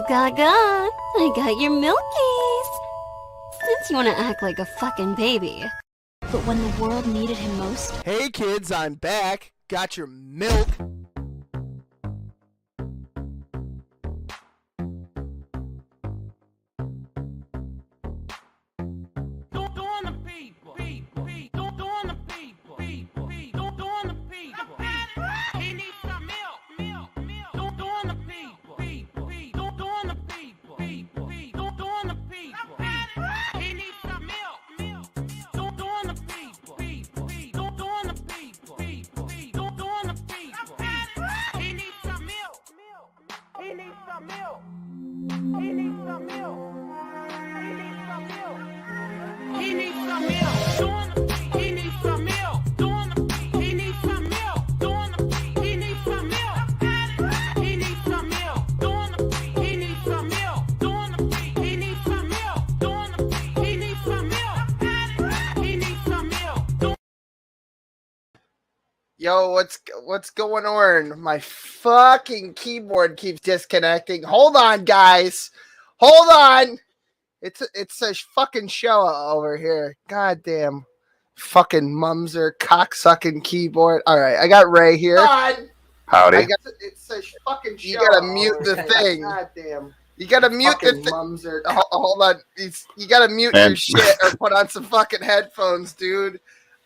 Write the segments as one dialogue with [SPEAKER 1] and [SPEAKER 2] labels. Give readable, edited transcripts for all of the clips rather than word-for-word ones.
[SPEAKER 1] Gaga, I got your milkies. Since you want to act like a fucking baby. But when the world needed him most...
[SPEAKER 2] Hey kids, I'm back. Got your milk. Yo, what's going on? My fucking keyboard keeps disconnecting. Hold on, guys. Hold on. It's a fucking show over here. Goddamn. Fucking mumser, cocksucking keyboard. All right, I got Ray here.
[SPEAKER 3] Howdy.
[SPEAKER 2] It's a fucking show. You gotta mute the thing. Goddamn. You gotta mute the thing. Mumser. Hold on. You gotta mute your shit or put on some fucking headphones, dude.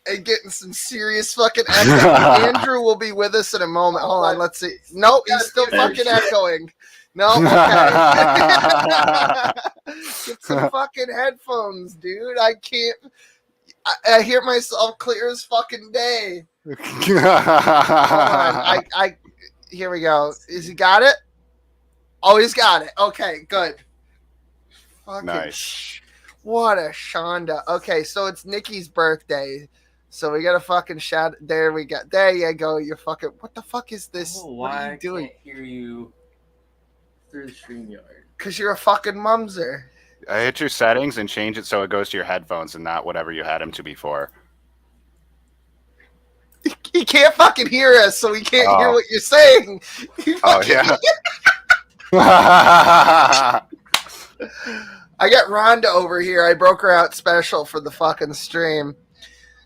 [SPEAKER 2] And getting some serious fucking echo. Andrew will be with us in a moment. Hold on, let's see. Nope, he's still fucking echoing. No, okay. Get some fucking headphones, dude. I can't. I hear myself clear as fucking day. Hold on. Here we go. Is he got it? Oh, he's got it. Okay, good. Fucking
[SPEAKER 3] nice.
[SPEAKER 2] What a Shonda. Okay, so it's Nikki's birthday. So we got a fucking shout. There we go. There you go. You fucking. What the fuck is this?
[SPEAKER 4] Oh,
[SPEAKER 2] what are you doing?
[SPEAKER 4] I can't hear you through the StreamYard.
[SPEAKER 2] Because you're a fucking mumser.
[SPEAKER 3] I hit your settings and change it so it goes to your headphones and not whatever you had him to before.
[SPEAKER 2] He can't fucking hear us, so he can't hear what you're saying.
[SPEAKER 3] Oh, yeah.
[SPEAKER 2] I got Rhonda over here. I broke her out special for the fucking stream.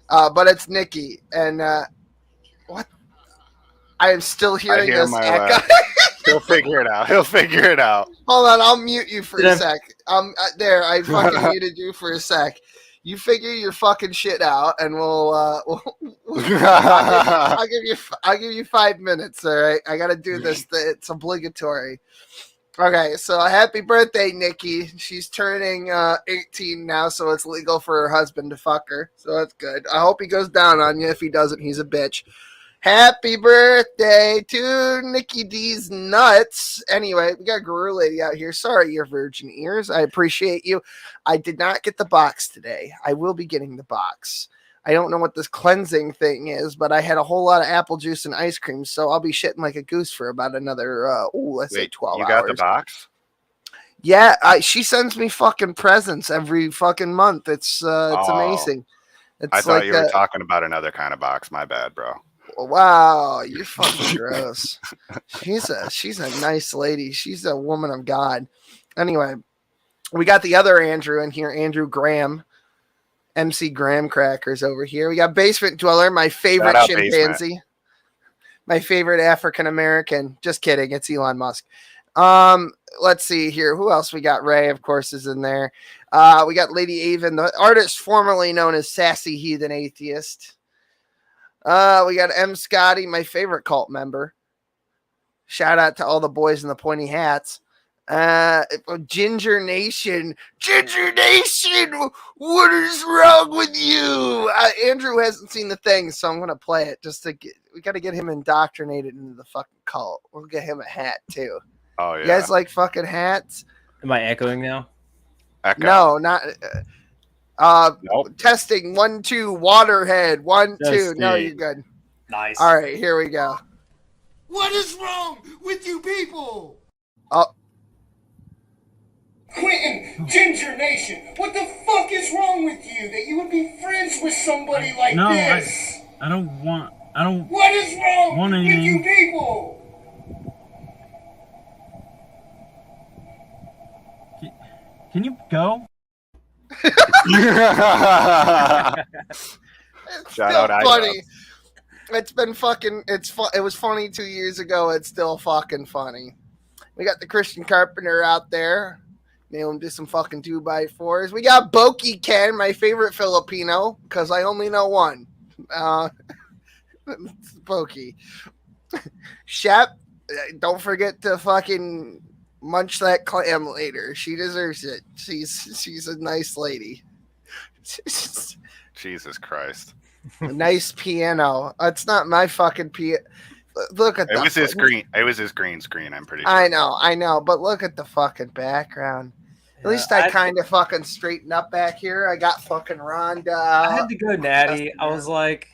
[SPEAKER 2] But it's Nikki, and what? I am still hearing this echo.
[SPEAKER 3] He'll figure it out. He'll figure it out.
[SPEAKER 2] Hold on, I'll mute you for a sec. There, I fucking muted you for a sec. You figure your fucking shit out, and I'll give you 5 minutes. All right, I gotta do this. It's obligatory. Okay, so happy birthday, Nikki. She's turning 18 now, so it's legal for her husband to fuck her. So that's good. I hope he goes down on you. If he doesn't, he's a bitch. Happy birthday to Nikki D's nuts. Anyway, we got Guru Lady out here. Sorry, your virgin ears. I appreciate you. I did not get the box today. I will be getting the box. I don't know what this cleansing thing is, but I had a whole lot of apple juice and ice cream, so I'll be shitting like a goose for about another, let's say 12 hours.
[SPEAKER 3] You got the box?
[SPEAKER 2] Yeah, she sends me fucking presents every fucking month. It's amazing. It's
[SPEAKER 3] I thought you were talking about another kind of box. My bad, bro.
[SPEAKER 2] Wow, you're fucking gross. She's a nice lady. She's a woman of God. Anyway, we got the other Andrew in here, Andrew Graham. MC Graham Crackers over here. We got Basement Dweller, my favorite chimpanzee. Basement. My favorite African American. Just kidding, it's Elon Musk. Let's see here. Who else we got? Ray, of course, is in there. We got Lady Avon, the artist formerly known as Sassy Heathen Atheist. We got M. Scotty, my favorite cult member. Shout out to all the boys in the pointy hats. Ginger Nation, what is wrong with you? Andrew hasn't seen the thing, so I'm gonna play it just to get. We got to get him indoctrinated into the fucking cult. We'll get him a hat too.
[SPEAKER 3] Oh yeah,
[SPEAKER 2] you guys like fucking hats?
[SPEAKER 4] Am I echoing now?
[SPEAKER 3] Echo.
[SPEAKER 2] No, not. Nope. Testing 1 2 Waterhead 1 2. No, you're good.
[SPEAKER 4] Nice.
[SPEAKER 2] All right, here we go.
[SPEAKER 5] What is wrong with you people?
[SPEAKER 2] Oh.
[SPEAKER 5] Quentin, Ginger Nation, what the fuck is wrong with you that you would be friends with somebody like this?
[SPEAKER 6] I don't want.
[SPEAKER 5] What is wrong with you people?
[SPEAKER 6] Can you go?
[SPEAKER 2] It's
[SPEAKER 3] Shout
[SPEAKER 2] still
[SPEAKER 3] out
[SPEAKER 2] funny.
[SPEAKER 3] eyebrows.
[SPEAKER 2] It's been fucking. It was funny 2 years ago. It's still fucking funny. We got the Christian Carpenter out there. Nail him to some fucking 2x4s. We got Boki Ken, my favorite Filipino, because I only know one. It's Boki. Shep, don't forget to fucking munch that clam later. She deserves it. She's a nice lady.
[SPEAKER 3] Jesus Christ.
[SPEAKER 2] A nice piano. It's not my fucking piano. Look at
[SPEAKER 3] It was his green. It was his green screen. I'm pretty sure.
[SPEAKER 2] I know, but look at the fucking background. At least I kind of fucking straightened up back here. I got fucking Rhonda.
[SPEAKER 6] I had to go natty. I was like,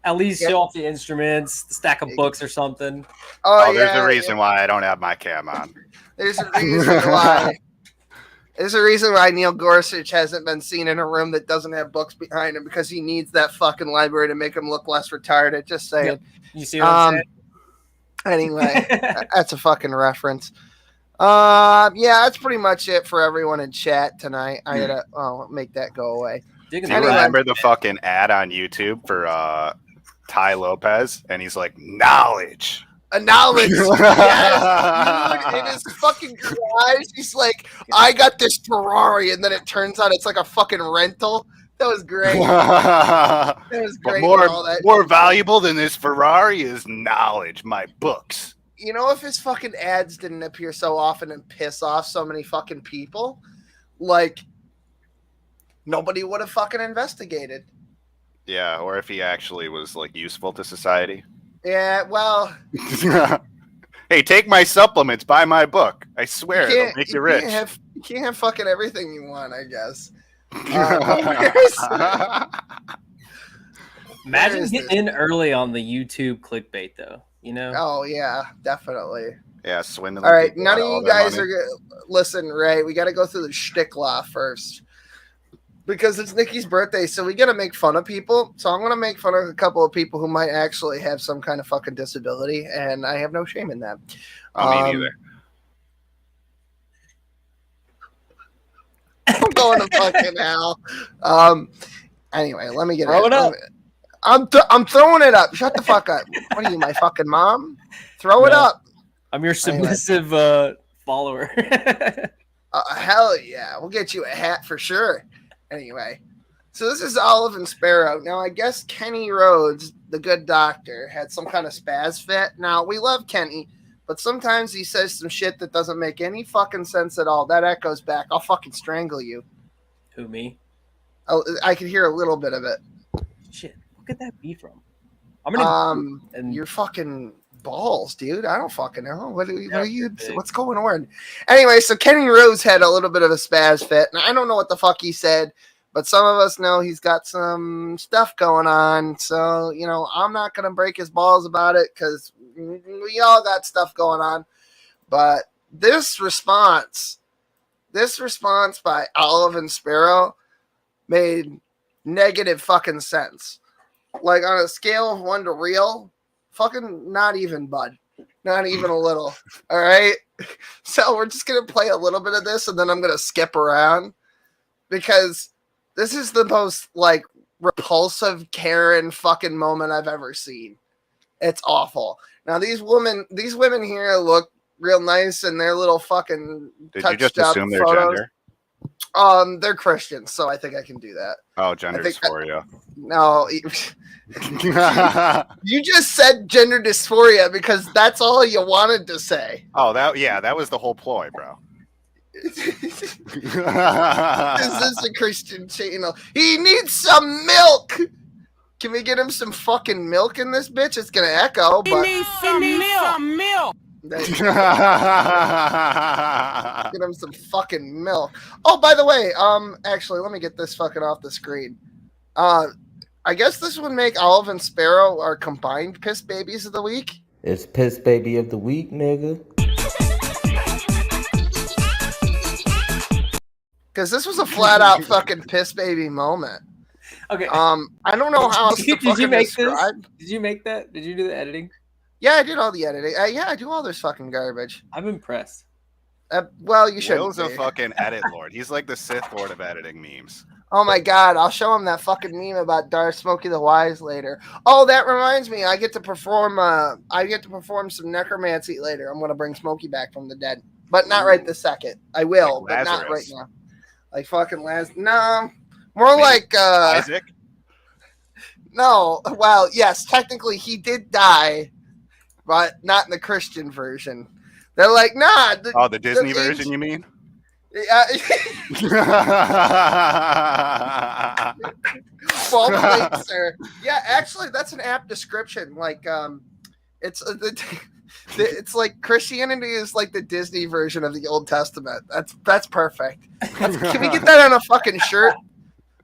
[SPEAKER 6] at least show off the instruments, the stack of books or something.
[SPEAKER 2] Oh, yeah,
[SPEAKER 3] there's a reason why I don't have my cam on.
[SPEAKER 2] There's a reason why. There's a reason why Neil Gorsuch hasn't been seen in a room that doesn't have books behind him, because he needs that fucking library to make him look less retarded. Just saying.
[SPEAKER 6] Yep. You see what I'm saying?
[SPEAKER 2] Anyway, that's a fucking reference. Yeah, that's pretty much it for everyone in chat tonight. I gotta make that go away.
[SPEAKER 3] Do you remember the fucking ad on YouTube for Ty Lopez? And he's like, knowledge.
[SPEAKER 2] A knowledge. Yes, dude, in his fucking garage, he's like, I got this Ferrari, and then it turns out it's like a fucking rental. That was great. That was great.
[SPEAKER 3] But more valuable than this Ferrari is knowledge, my books.
[SPEAKER 2] You know, if his fucking ads didn't appear so often and piss off so many fucking people, like, nobody would have fucking investigated.
[SPEAKER 3] Yeah, or if he actually was, like, useful to society.
[SPEAKER 2] Yeah, well...
[SPEAKER 3] Hey, take my supplements, buy my book. I swear, it'll make you rich.
[SPEAKER 2] You can't have fucking everything you want, I guess.
[SPEAKER 6] Imagine getting in early on the YouTube clickbait, though. You know?
[SPEAKER 2] Oh, yeah, definitely.
[SPEAKER 3] Yeah, swindling.
[SPEAKER 2] All right, none of you guys are good. Listen, Ray, we got to go through the shtick law first. Because it's Nikki's birthday, so we got to make fun of people. So I'm going to make fun of a couple of people who might actually have some kind of fucking disability, and I have no shame in that.
[SPEAKER 3] Me neither.
[SPEAKER 2] I'm going to fucking hell. Anyway, let me get
[SPEAKER 6] Throw it up.
[SPEAKER 2] I'm throwing it up. Shut the fuck up. What are you, my fucking mom? Throw it up.
[SPEAKER 6] I'm your submissive follower.
[SPEAKER 2] Hell yeah. We'll get you a hat for sure. Anyway, so this is Olive and Sparrow. Now, I guess Kenny Rhodes, the good doctor, had some kind of spaz fit. Now, we love Kenny, but sometimes he says some shit that doesn't make any fucking sense at all. That echoes back. I'll fucking strangle you.
[SPEAKER 6] Who, me?
[SPEAKER 2] Oh, I could hear a little bit of it.
[SPEAKER 6] Shit, where could that be from? I'm gonna
[SPEAKER 2] your fucking balls, dude. I don't fucking know. What are you? What's going on? Anyway, so Kenny Rose had a little bit of a spaz fit, and I don't know what the fuck he said, but some of us know he's got some stuff going on. So, you know, I'm not gonna break his balls about it because we all got stuff going on. But this response by Olive and Sparrow made negative fucking sense. Like on a scale of 1 to real, fucking not even, bud. Not even a little. All right. So we're just going to play a little bit of this and then I'm going to skip around because this is the most like repulsive Karen fucking moment I've ever seen. It's awful. Now these women here look real nice in their little fucking
[SPEAKER 3] Did you just assume their gender?
[SPEAKER 2] They're Christians, so I think I can do that.
[SPEAKER 3] Oh, gender dysphoria.
[SPEAKER 2] No. You just said gender dysphoria because that's all you wanted to say.
[SPEAKER 3] Oh, that was the whole ploy, bro.
[SPEAKER 2] This is a Christian channel. He needs some milk. Can we get him some fucking milk in this bitch? It's gonna echo, but
[SPEAKER 7] He needs some milk.
[SPEAKER 2] get him some fucking milk. Oh, by the way, actually, let me get this fucking off the screen. I guess this would make Olive and Sparrow our combined piss babies of the week.
[SPEAKER 8] It's piss baby of the week, nigga.
[SPEAKER 2] Because this was a flat out fucking piss baby moment.
[SPEAKER 6] Okay.
[SPEAKER 2] I don't know how else to fucking
[SPEAKER 6] Did you make
[SPEAKER 2] describe.
[SPEAKER 6] this? Did you make that? Did you do the editing?
[SPEAKER 2] Yeah, I did all the editing. Yeah, I do all this fucking garbage.
[SPEAKER 6] I'm impressed.
[SPEAKER 2] Well, you should.
[SPEAKER 3] Will's a fucking edit lord. He's like the Sith Lord of editing memes.
[SPEAKER 2] Oh my god, I'll show him that fucking meme about Darth Smokey the Wise later. Oh, that reminds me, I get to perform some necromancy later. I'm gonna bring Smokey back from the dead. But not right this second. I will,
[SPEAKER 3] Like
[SPEAKER 2] but not right
[SPEAKER 3] Lazarus.
[SPEAKER 2] now. Like fucking No. More
[SPEAKER 3] Maybe
[SPEAKER 2] like
[SPEAKER 3] Isaac?
[SPEAKER 2] no, well, yes, technically he did die, but not in the Christian version. They're like, nah.
[SPEAKER 3] The Disney version, you mean?
[SPEAKER 2] Yeah. Well played, sir. Yeah, actually, that's an apt description. Like, it's like Christianity is like the Disney version of the Old Testament. That's perfect. Can we get that on a fucking shirt?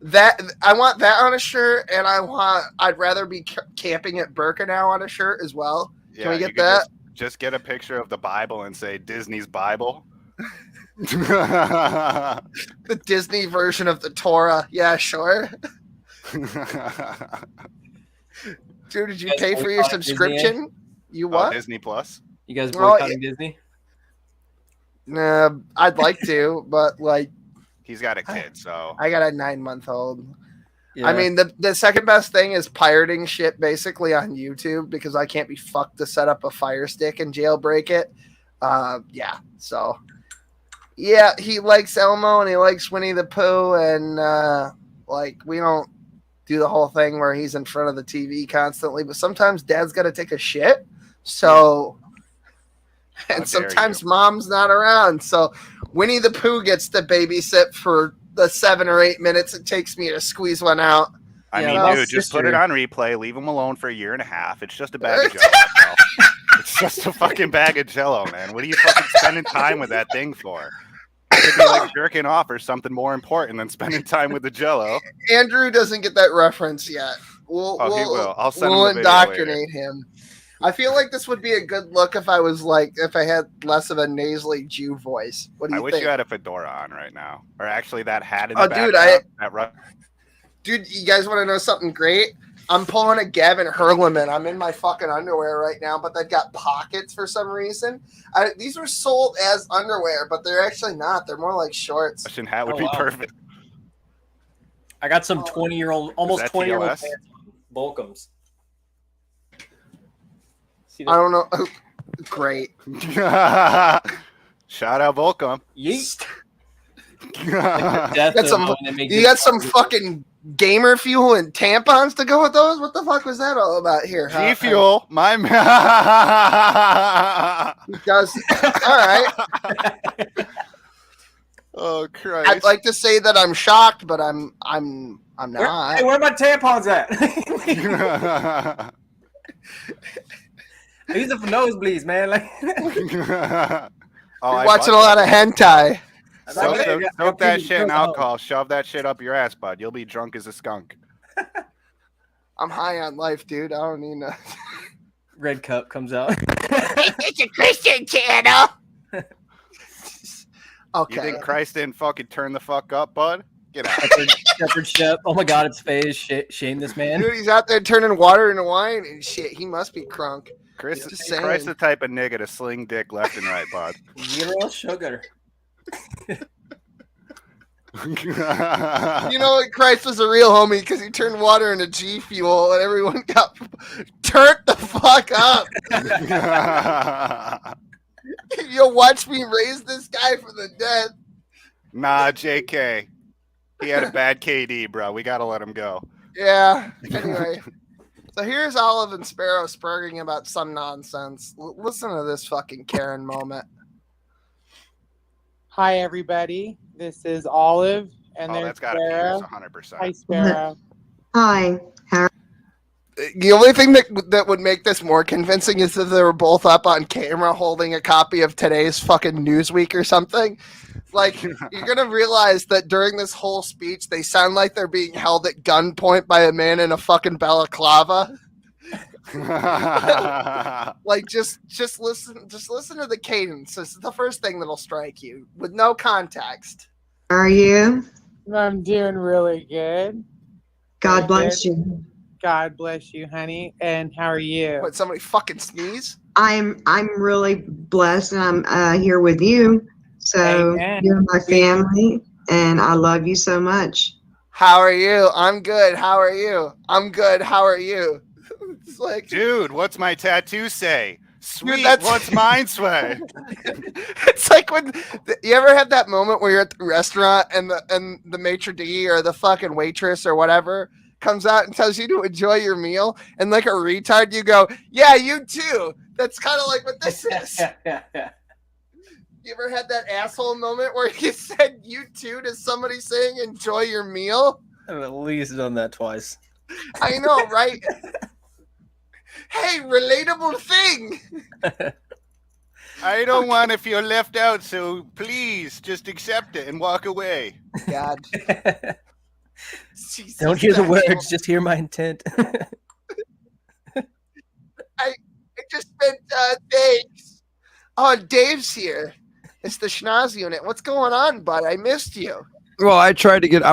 [SPEAKER 2] That I want that on a shirt, and I'd rather be camping at Birkenau on a shirt as well.
[SPEAKER 3] Yeah,
[SPEAKER 2] Can we get that?
[SPEAKER 3] Just get a picture of the Bible and say Disney's Bible.
[SPEAKER 2] The Disney version of the Torah. Yeah, sure. Dude, did you pay for your subscription? You what?
[SPEAKER 3] Disney Plus.
[SPEAKER 6] You guys boycotting Disney?
[SPEAKER 2] Nah, I'd like to, but like
[SPEAKER 3] He's got a kid, so
[SPEAKER 2] I got a 9-month-old.
[SPEAKER 6] Yeah.
[SPEAKER 2] I mean, the second best thing is pirating shit basically on YouTube because I can't be fucked to set up a Fire Stick and jailbreak it. Yeah, so yeah, he likes Elmo and he likes Winnie the Pooh, and like we don't do the whole thing where he's in front of the TV constantly, but sometimes Dad's got to take a shit, so and sometimes Mom's not around, so Winnie the Pooh gets to babysit for the 7 or 8 minutes it takes me to squeeze one out.
[SPEAKER 3] I mean, dude, just put it on replay, leave him alone for a year and a half. It's just a bag of Jello. Bro. It's just a fucking bag of Jello, man. What are you fucking spending time with that thing for? It could be like jerking off or something more important than spending time with the Jello.
[SPEAKER 2] Andrew doesn't get that reference yet.
[SPEAKER 3] He will. I'll send
[SPEAKER 2] we'll
[SPEAKER 3] him the video
[SPEAKER 2] indoctrinate him. I feel like this would be a good look if I had less of a nasally Jew voice. What do you think?
[SPEAKER 3] I wish you had a fedora on right now, or actually that hat in
[SPEAKER 2] Oh,
[SPEAKER 3] the
[SPEAKER 2] dude,
[SPEAKER 3] background.
[SPEAKER 2] Dude, you guys want to know something great? I'm pulling a Gavin Herleman. I'm in my fucking underwear right now, but they've got pockets for some reason. These were sold as underwear, but they're actually not. They're more like shorts.
[SPEAKER 3] Russian hat would be perfect.
[SPEAKER 6] I got some 20-year-old, almost 20-year-old pants on. Volcums.
[SPEAKER 2] I don't know. Great.
[SPEAKER 3] Shout out Volcom.
[SPEAKER 6] Yeet.
[SPEAKER 2] You got some fucking gamer fuel and tampons to go with those? What the fuck was that all about here?
[SPEAKER 3] G Fuel, my man.
[SPEAKER 2] He does. All right.
[SPEAKER 3] Oh Christ!
[SPEAKER 2] I'd like to say that I'm shocked, but I'm not.
[SPEAKER 6] Hey, where are my tampons at? I use it for nosebleeds, man. Like,
[SPEAKER 2] You're watching a lot of hentai.
[SPEAKER 3] Soak that shit in alcohol. Shove that shit up your ass, bud. You'll be drunk as a skunk.
[SPEAKER 2] I'm high on life, dude. I don't need no.
[SPEAKER 6] Red Cup comes out.
[SPEAKER 2] It's a Christian channel. Okay.
[SPEAKER 3] You think Christ didn't fucking turn the fuck up, bud? Get out.
[SPEAKER 6] Shepherd Shep. Oh my God, it's Faze. Shame this man.
[SPEAKER 2] Dude, he's out there turning water into wine and shit. He must be crunk.
[SPEAKER 3] Chris is the type of nigga to sling dick left and right, bud.
[SPEAKER 6] Zero sugar.
[SPEAKER 2] You know what? Christ was a real homie because he turned water into G Fuel and everyone got turned the fuck up. You'll watch me raise this guy from the dead.
[SPEAKER 3] Nah, JK. He had a bad KD, bro. We gotta let him go.
[SPEAKER 2] Yeah. Anyway. So here's Olive and Sparrow spurging about some nonsense. Listen to this fucking Karen moment.
[SPEAKER 9] Hi, everybody. This is Olive, and there's
[SPEAKER 3] that's gotta
[SPEAKER 9] Sparrow.
[SPEAKER 3] be 100%.
[SPEAKER 9] Hi, Sparrow.
[SPEAKER 10] Hi.
[SPEAKER 2] The only thing that would make this more convincing is if they were both up on camera holding a copy of today's fucking Newsweek or something. Like, you're going to realize that during this whole speech, they sound like they're being held at gunpoint by a man in a fucking balaclava. Like, just listen to the cadence. This is the first thing that'll strike you with no context.
[SPEAKER 10] How are you?
[SPEAKER 9] I'm doing really good.
[SPEAKER 10] God bless you.
[SPEAKER 9] God bless you, honey. And how are you?
[SPEAKER 2] What, somebody fucking sneeze?
[SPEAKER 10] I'm really blessed, and I'm here with you. So
[SPEAKER 6] Amen.
[SPEAKER 10] you're my family, and I love you so much.
[SPEAKER 2] How are you? I'm good. How are you? I'm good. How are you? It's like,
[SPEAKER 3] Dude, what's my tattoo say? Sweet,
[SPEAKER 2] that's-
[SPEAKER 3] what's mine say?
[SPEAKER 2] it's like when you ever had that moment where you're at the restaurant and the maitre d' or the fucking waitress or whatever comes out and tells you to enjoy your meal, and like a retard you go, yeah, you too. That's kind of like what this is. You ever had that asshole moment where you said you too to somebody saying enjoy your meal?
[SPEAKER 6] I've at least done that twice.
[SPEAKER 2] I know, right? Hey, relatable thing.
[SPEAKER 3] I don't want to feel left out, so please just accept it and walk away.
[SPEAKER 2] God. Jesus,
[SPEAKER 6] Don't hear the
[SPEAKER 2] that's
[SPEAKER 6] words, just hear my intent.
[SPEAKER 2] I just spent Dave's. Oh, Dave's here. It's the schnoz unit. What's going on, bud? I missed you.
[SPEAKER 11] Well, I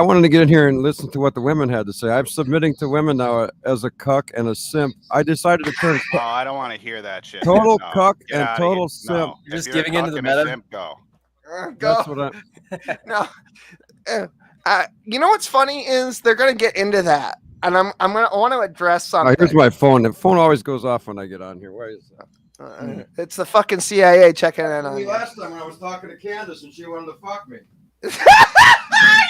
[SPEAKER 11] wanted to get in here and listen to what the women had to say. I'm submitting to women now as a cuck and a simp. I decided to turn
[SPEAKER 3] Oh, I don't want to hear that shit.
[SPEAKER 11] total
[SPEAKER 3] No,
[SPEAKER 11] cuck
[SPEAKER 3] get
[SPEAKER 11] and
[SPEAKER 3] outta
[SPEAKER 11] total
[SPEAKER 3] here.
[SPEAKER 11] simp.
[SPEAKER 3] No.
[SPEAKER 6] You're just
[SPEAKER 3] If you're a
[SPEAKER 6] giving into
[SPEAKER 3] cuck
[SPEAKER 6] the
[SPEAKER 3] and a
[SPEAKER 6] meta?
[SPEAKER 3] simp, go.
[SPEAKER 2] Go.
[SPEAKER 11] That's what
[SPEAKER 2] You know what's funny is they're gonna get into that, and I want to address something.
[SPEAKER 11] here's my phone. The phone always goes off when I get on here. Why is that?
[SPEAKER 2] It's the fucking CIA checking in on you.
[SPEAKER 11] Last time when I was talking to Candace and she wanted to fuck me.
[SPEAKER 2] I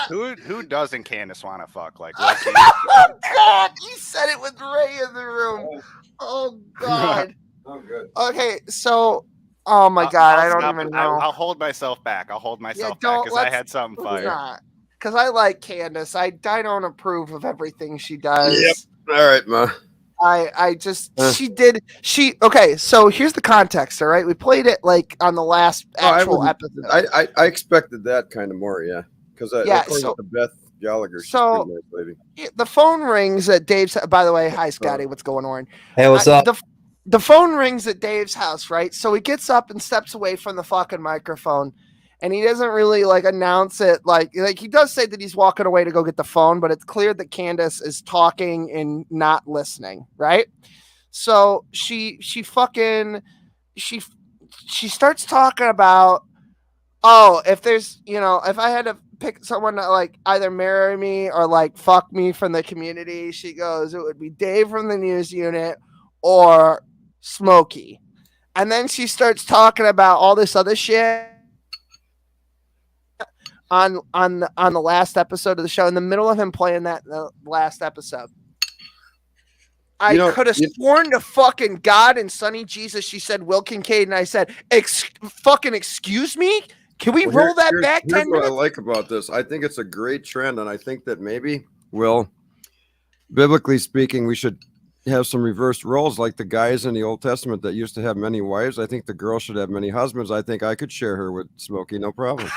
[SPEAKER 2] remember that.
[SPEAKER 3] Who doesn't Candace want to fuck? Like,
[SPEAKER 2] Oh God, you said it with Ray in the room. Oh God.
[SPEAKER 11] Oh, good.
[SPEAKER 2] Okay, so oh my God, I don't even know.
[SPEAKER 3] I'll hold myself back. I'll hold myself back because I had something fire.
[SPEAKER 2] Because I like Candace. I don't approve of everything she does.
[SPEAKER 11] Yep. All right, ma.
[SPEAKER 2] Okay, so here's the context, all right? We played it like on the last actual episode.
[SPEAKER 11] I expected that kind of more, yeah. Because according to Beth Gallagher, she's a pretty nice lady.
[SPEAKER 2] The phone rings at Dave's. By the way, hi Scotty, what's going on?
[SPEAKER 8] Hey, what's up?
[SPEAKER 2] The phone rings at Dave's house, right? So he gets up and steps away from the fucking microphone, and he doesn't really like announce it. Like he does say that he's walking away to go get the phone, but it's clear that Candace is talking and not listening, right? So she starts talking about, oh, if I had to pick someone to like either marry me or like fuck me from the community, she goes, it would be Dave from the news unit or Smokey. And then she starts talking about all this other shit on the last episode of the show, in the middle of him playing the last episode. I could have sworn to fucking God and Sonny Jesus she said Will Kincaid, and I said, excuse me? Can we roll that back 10 minutes?
[SPEAKER 11] What I like about this, I think it's a great trend, and I think that maybe, biblically speaking, we should have some reversed roles, like the guys in the Old Testament that used to have many wives. I think the girl should have many husbands. I think I could share her with Smokey, no problem.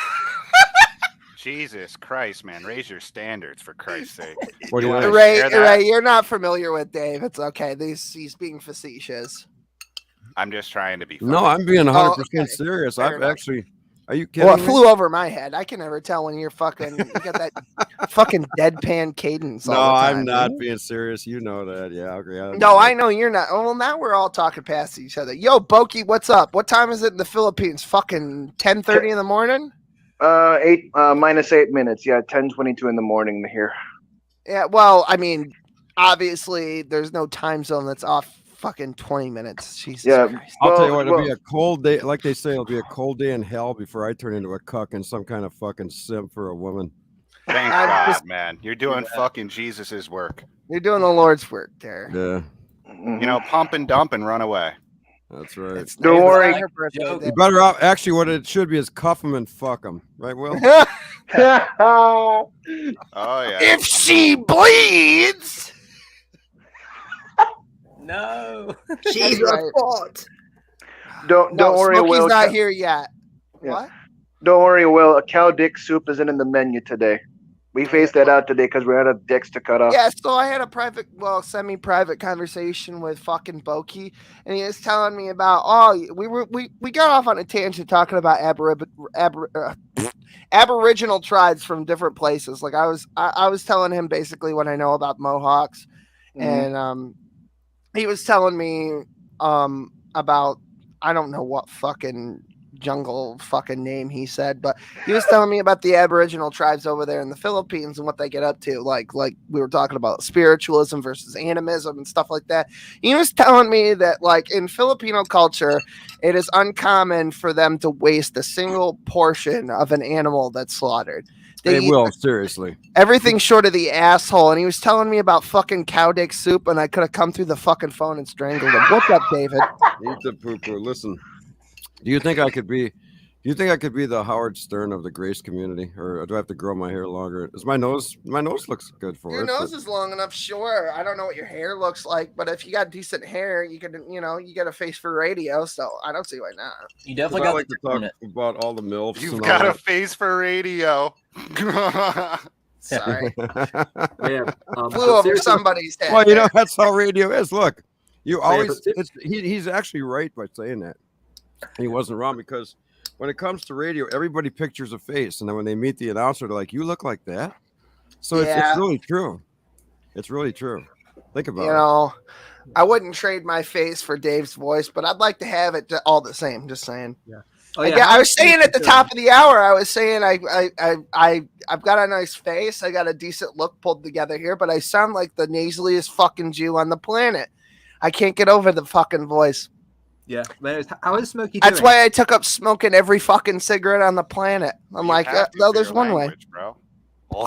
[SPEAKER 3] Jesus Christ, man, raise your standards for Christ's sake.
[SPEAKER 11] What do you
[SPEAKER 3] want
[SPEAKER 2] Ray, you're not familiar with Dave. It's okay. He's being facetious.
[SPEAKER 3] I'm just trying to be funny.
[SPEAKER 11] No, I'm being 100% serious.
[SPEAKER 2] Fair enough.
[SPEAKER 11] Are you kidding
[SPEAKER 2] Well, it
[SPEAKER 11] me?
[SPEAKER 2] flew over my head. I can never tell when you got that fucking deadpan cadence.
[SPEAKER 11] No,
[SPEAKER 2] all the time,
[SPEAKER 11] I'm not being serious. You know that. Yeah, okay.
[SPEAKER 2] No, I know you're not. Well, now we're all talking past each other. Yo, Boki, what's up? What time is it in the Philippines? Fucking 10:30 in the morning?
[SPEAKER 12] 8 minus 8 minutes. Yeah, 10:22 in the morning here.
[SPEAKER 2] Yeah, well, I mean, obviously there's no time zone that's off fucking 20 minutes. Jesus Christ.
[SPEAKER 11] I'll tell you what, it'll be a cold day. Like they say, it'll be a cold day in hell before I turn into a cuck and some kind of fucking simp for a woman.
[SPEAKER 3] Thank God, man. You're doing fucking Jesus's work.
[SPEAKER 2] You're doing the Lord's work there.
[SPEAKER 11] Yeah.
[SPEAKER 3] You know, pump and dump and run away.
[SPEAKER 11] That's right.
[SPEAKER 12] Don't worry.
[SPEAKER 11] You better off. Actually, what it should be is cuff them and fuck them. Right, Will?
[SPEAKER 3] Oh, yeah.
[SPEAKER 2] If she bleeds.
[SPEAKER 6] No.
[SPEAKER 10] She's a fault.
[SPEAKER 12] Don't worry,
[SPEAKER 2] Smokey's
[SPEAKER 12] Will.
[SPEAKER 2] not here yet.
[SPEAKER 12] Yeah.
[SPEAKER 2] What?
[SPEAKER 12] Don't worry, Will. A cow dick soup isn't in the menu today. We phased that out today because we're out of dicks to cut off.
[SPEAKER 2] Yeah, so I had a semi-private conversation with fucking Boki, and he was telling me about we got off on a tangent talking about Aboriginal tribes from different places. Like I was telling him basically what I know about Mohawks, and he was telling me about I don't know what fucking jungle fucking name he said, but he was telling me about the Aboriginal tribes over there in the Philippines and what they get up to. Like we were talking about spiritualism versus animism and stuff like that. He was telling me that like in Filipino culture, it is uncommon for them to waste a single portion of an animal that's slaughtered.
[SPEAKER 11] They will, seriously.
[SPEAKER 2] Everything short of the asshole. And he was telling me about fucking cow dick soup, and I could have come through the fucking phone and strangled him. What's up, David?
[SPEAKER 11] Eat the poo-poo. Listen, do you think I could be the Howard Stern of the Grace community, or do I have to grow my hair longer? Is my nose looks good for
[SPEAKER 2] your
[SPEAKER 11] it.
[SPEAKER 2] Your nose is long enough, sure. I don't know what your hair looks like, but if you got decent hair, you can, you got a face for radio, so I don't see why not.
[SPEAKER 6] You definitely got
[SPEAKER 11] like to talk about all the MILFs.
[SPEAKER 3] You've got a face for radio.
[SPEAKER 2] Sorry.
[SPEAKER 4] Yeah,
[SPEAKER 2] flew over somebody's head.
[SPEAKER 11] Well, that's how radio is. Look, you always he's actually right by saying that. He wasn't wrong, because when it comes to radio, everybody pictures a face, and then when they meet the announcer, they're like, "You look like that." So it's really true. It's really true. Think about it.
[SPEAKER 2] I wouldn't trade my face for Dave's voice, but I'd like to have it all the same. Just saying. Yeah. Oh, yeah. I was saying at the top of the hour, I was saying I've got a nice face. I got a decent look pulled together here, but I sound like the nasaliest fucking Jew on the planet. I can't get over the fucking voice.
[SPEAKER 13] Yeah. How is Smokey doing?
[SPEAKER 2] That's why I took up smoking every fucking cigarette on the planet. I'm like, no, there's one way.
[SPEAKER 3] Bro.
[SPEAKER 2] Well,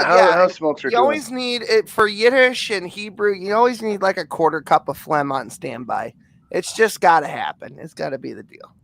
[SPEAKER 12] how smokes are
[SPEAKER 2] you always need it for Yiddish and Hebrew. You always need like a quarter cup of phlegm on standby. It's just got to happen. It's got to be the deal,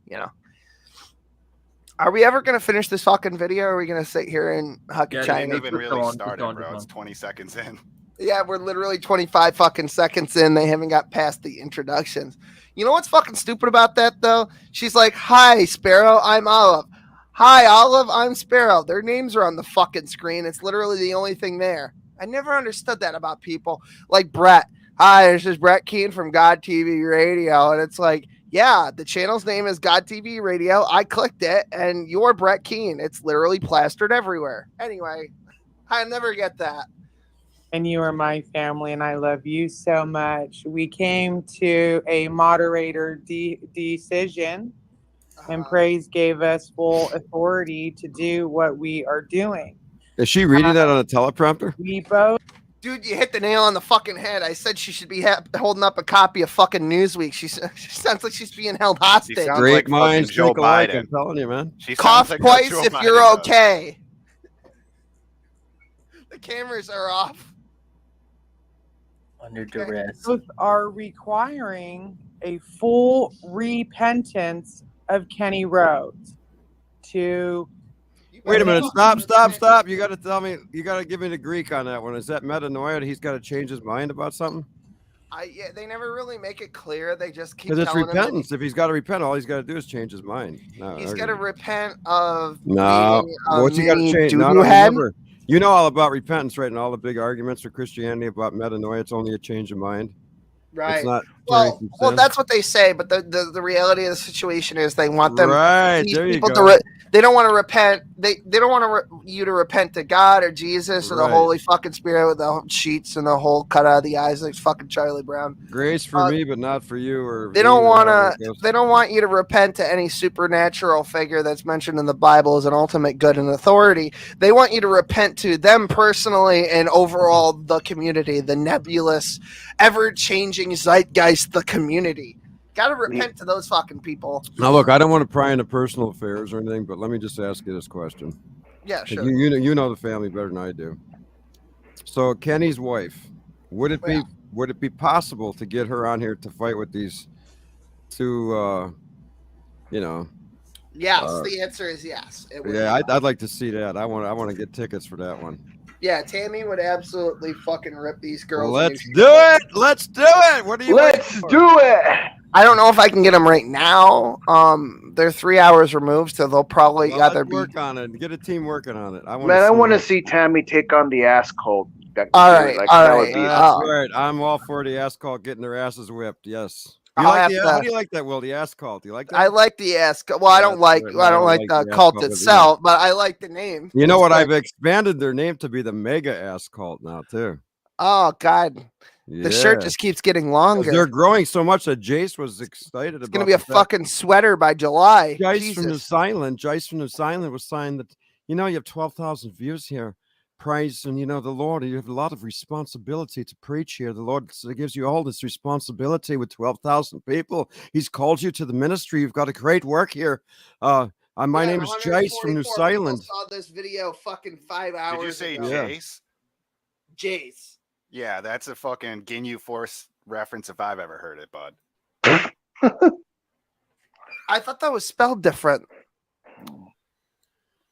[SPEAKER 2] Are we ever going to finish this fucking video, or are we going to sit here and huck a China?
[SPEAKER 3] It even really started, bro. It's 20 seconds in.
[SPEAKER 2] Yeah, we're literally 25 fucking seconds in. They haven't got past the introductions. You know what's fucking stupid about that, though? She's like, "Hi, Sparrow. I'm Olive. Hi, Olive. I'm Sparrow." Their names are on the fucking screen. It's literally the only thing there. I never understood that about people. Like Brett. "Hi, this is Brett Keane from God TV Radio." And it's like, yeah, the channel's name is God TV Radio. I clicked it, and you're Brett Keane. It's literally plastered everywhere. Anyway, I never get that.
[SPEAKER 9] And you are my family, and I love you so much. We came to a moderator decision, and Praise gave us full authority to do what we are doing.
[SPEAKER 11] Is she reading that on a teleprompter?
[SPEAKER 9] We both.
[SPEAKER 2] Dude, you hit the nail on the fucking head. I said she should be holding up a copy of fucking Newsweek. She sounds like she's being held hostage.
[SPEAKER 11] Great minds think alike. I'm telling you, man.
[SPEAKER 2] Cough twice if you're okay. The cameras are off.
[SPEAKER 6] Under duress.
[SPEAKER 9] Both are requiring a full repentance of Kenny Rhodes to.
[SPEAKER 11] Wait a minute! Stop! You got to tell me. You got to give me the Greek on that one. Is that metanoia? He's got to change his mind about something.
[SPEAKER 2] Yeah, they never really make it clear. They just keep.
[SPEAKER 11] Because it's repentance. If he's got to repent, all he's got to do is change his mind.
[SPEAKER 2] He's got to repent of.
[SPEAKER 11] What's he got to change? Remember, you know all about repentance, right? And all the big arguments for Christianity about metanoia. It's only a change of mind.
[SPEAKER 2] Right.
[SPEAKER 11] It's not
[SPEAKER 2] well, that's what they say, but the reality of the situation is they want them.
[SPEAKER 11] Right.
[SPEAKER 2] These
[SPEAKER 11] there
[SPEAKER 2] people
[SPEAKER 11] you go.
[SPEAKER 2] They don't want to repent. They don't want you to repent to God or Jesus or the Holy fucking Spirit with the sheets and the whole cut out of the eyes like fucking Charlie Brown.
[SPEAKER 11] Grace for me, but not for you. Or
[SPEAKER 2] they don't want to. They don't want you to repent to any supernatural figure that's mentioned in the Bible as an ultimate good and authority. They want you to repent to them personally and overall the community, the nebulous, ever-changing zeitgeist, the community. Got to repent to those fucking people.
[SPEAKER 11] Now, look, I don't want to pry into personal affairs or anything, but let me just ask you this question.
[SPEAKER 2] Yeah, sure.
[SPEAKER 11] You know the family better than I do. So, Kenny's wife, would it be possible to get her on here to fight with these two?
[SPEAKER 2] Yes, the answer is yes.
[SPEAKER 11] I'd like to see that. I want to get tickets for that one.
[SPEAKER 2] Yeah, Tammy would absolutely fucking rip these girls.
[SPEAKER 11] Let's do it. Let's do it. What do you?
[SPEAKER 12] Let's do it.
[SPEAKER 2] I don't know if I can get them right now. They're 3 hours removed, so they'll probably either
[SPEAKER 11] work on it. Get a team working on it. I
[SPEAKER 12] want to see Tammy take on the ass cult.
[SPEAKER 2] All right.
[SPEAKER 11] That's right. I'm all for the ass cult getting their asses whipped. Yes. How do you like that, Will? The ass cult? Do you like that?
[SPEAKER 2] I like the ass cult. Well, I don't like the cult itself, but I like the name.
[SPEAKER 11] You know what? I've expanded their name to be the Mega Ass Cult now too.
[SPEAKER 2] Oh God. The shirt just keeps getting longer.
[SPEAKER 11] They're growing so much that Jace was excited about.
[SPEAKER 2] It's gonna be a fucking sweater by July.
[SPEAKER 11] Jace from New Zealand. Jace from New Zealand was saying that, you know, you have 12,000 views here. Praise, and you know, the Lord, you have a lot of responsibility to preach here. The Lord gives you all this responsibility with 12,000 people. He's called you to the ministry. You've got a great work here. My name is Jace from New Zealand.
[SPEAKER 2] Saw this video fucking 5 hours.
[SPEAKER 3] Did you say
[SPEAKER 2] ago.
[SPEAKER 3] Jace?
[SPEAKER 2] Jace.
[SPEAKER 3] Yeah, that's a fucking Ginyu Force reference if I've ever heard it, bud.
[SPEAKER 2] I thought that was spelled different.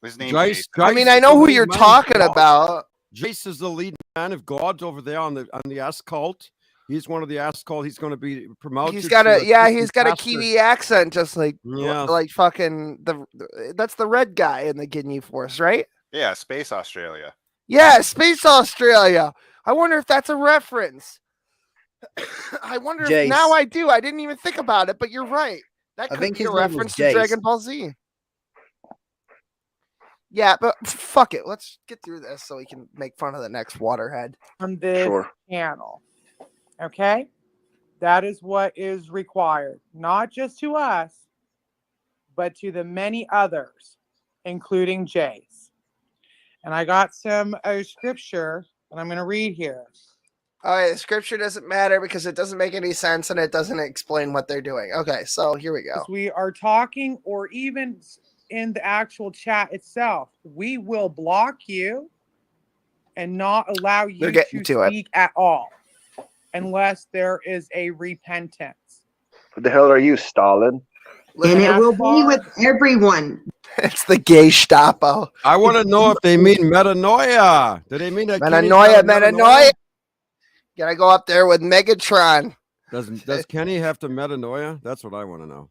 [SPEAKER 3] His name
[SPEAKER 11] Jace,
[SPEAKER 2] I mean, I know who you're talking about.
[SPEAKER 11] Jace is the lead man of God over there on the S cult. He's one of the S cult. He's going to be promoted.
[SPEAKER 2] He's got a Kiwi accent, just like fucking that's the red guy in the Ginyu Force, right?
[SPEAKER 3] Yeah, Space Australia.
[SPEAKER 2] Yeah, Space Australia. I wonder if that's a reference. I wonder if now I do. I didn't even think about it, but you're right. That could be a reference to Dragon Ball Z. Yeah, but fuck it. Let's get through this so we can make fun of the next waterhead.
[SPEAKER 9] On this channel. Okay? That is what is required. Not just to us, but to the many others, including Jace. And I got some scripture that I'm going to read here.
[SPEAKER 2] All right, the scripture doesn't matter because it doesn't make any sense and it doesn't explain what they're doing. Okay, so here we go.
[SPEAKER 9] We are talking, or even in the actual chat itself, we will block you and not allow you to speak at all unless there is a repentance.
[SPEAKER 12] What the hell are you, Stalin?
[SPEAKER 10] And it will be with everyone.
[SPEAKER 2] It's the gay Gestapo.
[SPEAKER 11] I want to know if they mean metanoia. Do they mean that?
[SPEAKER 2] Metanoia. Gotta go up there with Megatron.
[SPEAKER 11] Does Kenny have to metanoia? That's what I want to know.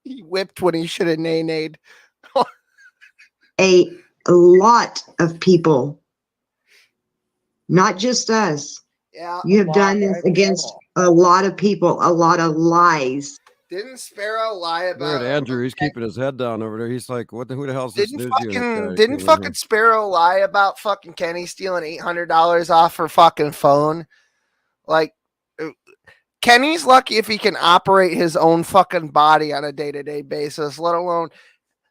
[SPEAKER 2] He whipped when he should have nay-nayed.
[SPEAKER 10] A lot of people, not just us.
[SPEAKER 2] Yeah,
[SPEAKER 10] you have done this against a lot of people, a lot of lies.
[SPEAKER 2] Didn't Sparrow lie about
[SPEAKER 11] Andrew? He's keeping his head down over there. He's like, who the hell's this news unit?
[SPEAKER 2] Didn't fucking Sparrow lie about fucking Kenny stealing $800 off her fucking phone? Like, Kenny's lucky if he can operate his own fucking body on a day-to-day basis, let alone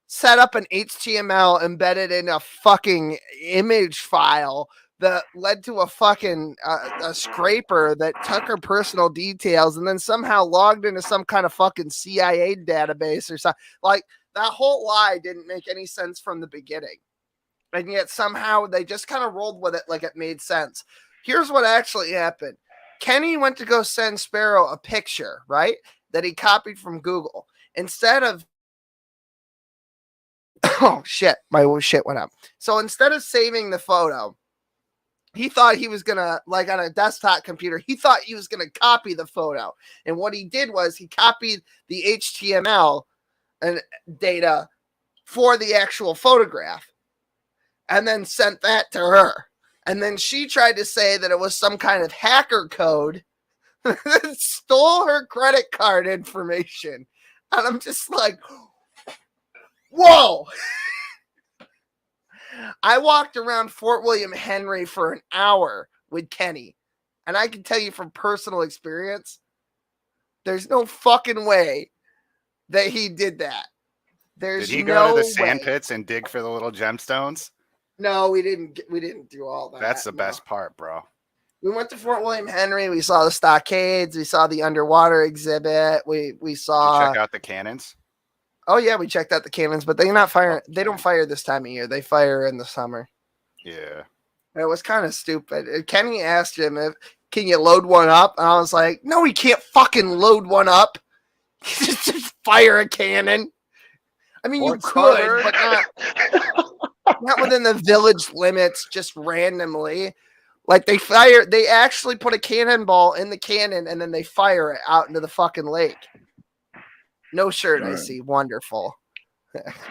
[SPEAKER 2] set up an HTML embedded in a fucking image file that led to a fucking a scraper that took her personal details and then somehow logged into some kind of fucking CIA database or something. Like, that whole lie didn't make any sense from the beginning. And yet somehow they just kind of rolled with it like it made sense. Here's what actually happened. Kenny went to go send Sparrow a picture, right? That he copied from Google. Instead of oh shit, my shit went up. So instead of saving the photo, he thought he was gonna, like on a desktop computer, he thought he was gonna copy the photo. And what he did was he copied the HTML and data for the actual photograph and then sent that to her. And then she tried to say that it was some kind of hacker code that stole her credit card information. And I'm just like, whoa. I walked around Fort William Henry for an hour with Kenny. And I can tell you from personal experience, there's no fucking way that he did that. There's
[SPEAKER 3] Did he go to the sand pits and dig for the little gemstones?
[SPEAKER 2] No, we didn't do all that.
[SPEAKER 3] That's the best part, bro.
[SPEAKER 2] We went to Fort William Henry. We saw the stockades. We saw the underwater exhibit. We saw.
[SPEAKER 3] Did you check out the cannons?
[SPEAKER 2] Oh yeah, we checked out the cannons, but they're not firing. They don't fire this time of year. They fire in the summer.
[SPEAKER 3] Yeah.
[SPEAKER 2] It was kind of stupid. Kenny asked him if can you load one up, and I was like, no, he can't fucking load one up. Just fire a cannon. I mean, you could, but not within the village limits, just randomly. Like they actually put a cannonball in the cannon and then they fire it out into the fucking lake. No shirt, I see. Wonderful.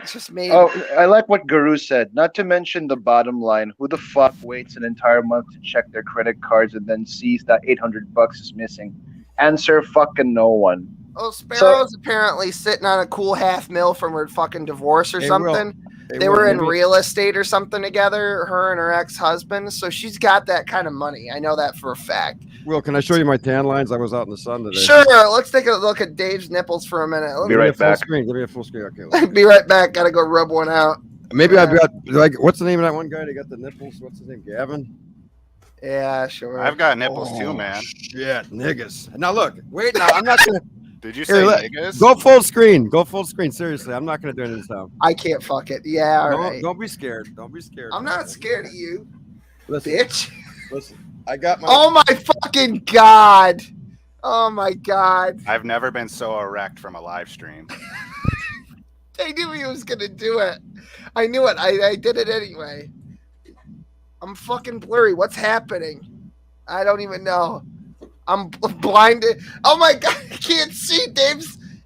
[SPEAKER 2] It's just me.
[SPEAKER 12] Oh, I like what Guru said. Not to mention the bottom line. Who the fuck waits an entire month to check their credit cards and then sees that $800 is missing? Answer fucking no one.
[SPEAKER 2] Oh, Sparrow's apparently sitting on a cool $500,000 from her fucking divorce or something. They were in real estate or something together, her and her ex-husband. So she's got that kind of money. I know that for a fact.
[SPEAKER 11] Will, can I show you my tan lines? I was out in the sun today.
[SPEAKER 2] Sure. Let's take a look at Dave's nipples for a minute.
[SPEAKER 11] Be right back. Give me a full screen. Okay.
[SPEAKER 2] Be right back. Gotta go rub one out.
[SPEAKER 11] Maybe I've got like, what's the name of that one guy that got the nipples? What's his name? Gavin?
[SPEAKER 2] Yeah, sure.
[SPEAKER 3] I've got nipples too, man.
[SPEAKER 11] Shit, niggas. Now look, wait. Now I'm not gonna.
[SPEAKER 3] Did you say niggas?
[SPEAKER 11] Go full screen. Go full screen. Seriously, I'm not gonna do anything this time.
[SPEAKER 2] I can't fuck it. Yeah, all right.
[SPEAKER 11] Don't be scared. Don't be scared.
[SPEAKER 2] I'm not scared of you,
[SPEAKER 11] listen,
[SPEAKER 2] bitch.
[SPEAKER 11] Listen, I got my.
[SPEAKER 2] Oh my fucking god! Oh my god!
[SPEAKER 3] I've never been so erect from a live stream.
[SPEAKER 2] I knew he was gonna do it. I knew it. I did it anyway. I'm fucking blurry. What's happening? I don't even know. I'm blinded. Oh my god! I can't see.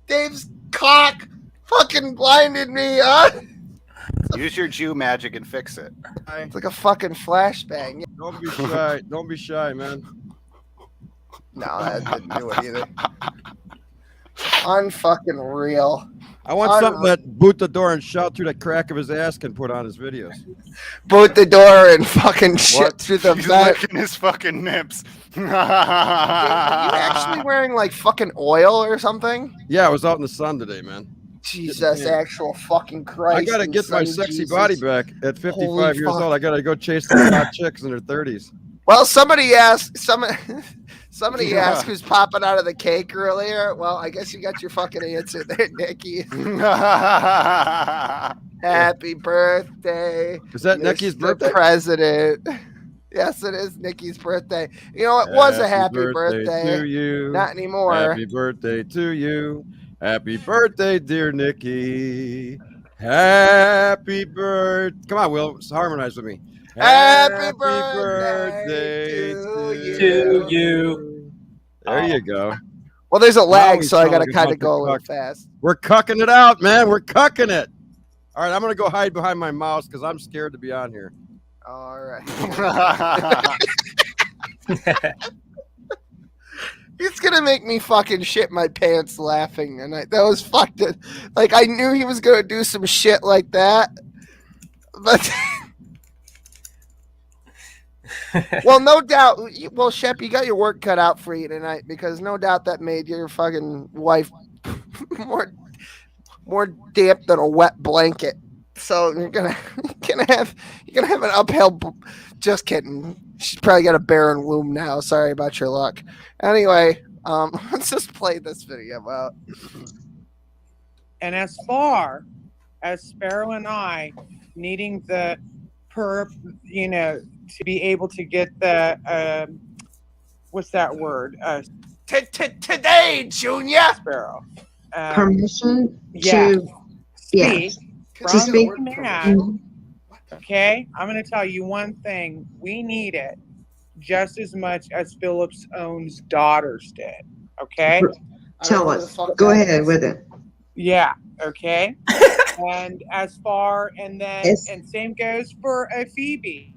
[SPEAKER 2] Dave's cock fucking blinded me.
[SPEAKER 3] Use your Jew magic and fix it.
[SPEAKER 2] It's like a fucking flashbang.
[SPEAKER 11] Don't be shy. Don't be shy, man.
[SPEAKER 2] No, that didn't do it either. Unfucking real.
[SPEAKER 11] I want something that boot the door and shout through the crack of his ass can put on his videos.
[SPEAKER 2] Boot the door and fucking shit through the
[SPEAKER 3] He's
[SPEAKER 2] vent.
[SPEAKER 3] licking his fucking nips.
[SPEAKER 2] Are you actually wearing like fucking oil or something?
[SPEAKER 11] Yeah, I was out in the sun today, man.
[SPEAKER 2] Jesus, actual fucking Christ.
[SPEAKER 11] I gotta get my sexy
[SPEAKER 2] Jesus.
[SPEAKER 11] body back at 55
[SPEAKER 2] Holy
[SPEAKER 11] years
[SPEAKER 2] fuck.
[SPEAKER 11] old. I gotta go chase the hot chicks in their 30s.
[SPEAKER 2] Well, somebody asked who's popping out of the cake earlier. Well, I guess you got your fucking answer there, Nikki. Happy birthday.
[SPEAKER 11] Is that Nikki's birthday?
[SPEAKER 2] President. Yes, it is Nikki's birthday. You know, it was a happy birthday.
[SPEAKER 11] to you.
[SPEAKER 2] Not anymore.
[SPEAKER 11] Happy birthday to you. Happy birthday, dear Nikki. Happy birthday. Come on, Will. Harmonize with me.
[SPEAKER 2] Happy birthday to you.
[SPEAKER 11] There you go.
[SPEAKER 2] Well, there's a lag,
[SPEAKER 11] Now
[SPEAKER 2] so I got to
[SPEAKER 11] he's
[SPEAKER 2] kind
[SPEAKER 11] sounding
[SPEAKER 2] of go a little
[SPEAKER 11] cuck.
[SPEAKER 2] fast.
[SPEAKER 11] We're cucking it out, man. We're cucking it. All right, I'm going to go hide behind my mouse because I'm scared to be on here.
[SPEAKER 2] All right. He's gonna make me fucking shit my pants laughing, and that was fucked. Like I knew he was gonna do some shit like that, but well, no doubt. Well, Shep, you got your work cut out for you tonight because no doubt that made your fucking wife more damp than a wet blanket. So you're gonna have an uphill. Just kidding. She's probably got a barren womb now. Sorry about your luck. Anyway, let's just play this video out.
[SPEAKER 9] And as far as Sparrow and I needing the to be able to get the what's that word?
[SPEAKER 2] Today, Junior.
[SPEAKER 9] Sparrow.
[SPEAKER 10] Permission
[SPEAKER 9] Yeah.
[SPEAKER 10] to
[SPEAKER 9] Speak.
[SPEAKER 10] to speak.
[SPEAKER 9] Man, okay, I'm going to tell you one thing. We need it just as much as Philip's own daughters did. Okay?
[SPEAKER 10] Tell us. Go ahead with it.
[SPEAKER 9] Yeah. Okay. And as far and same goes for Phoebe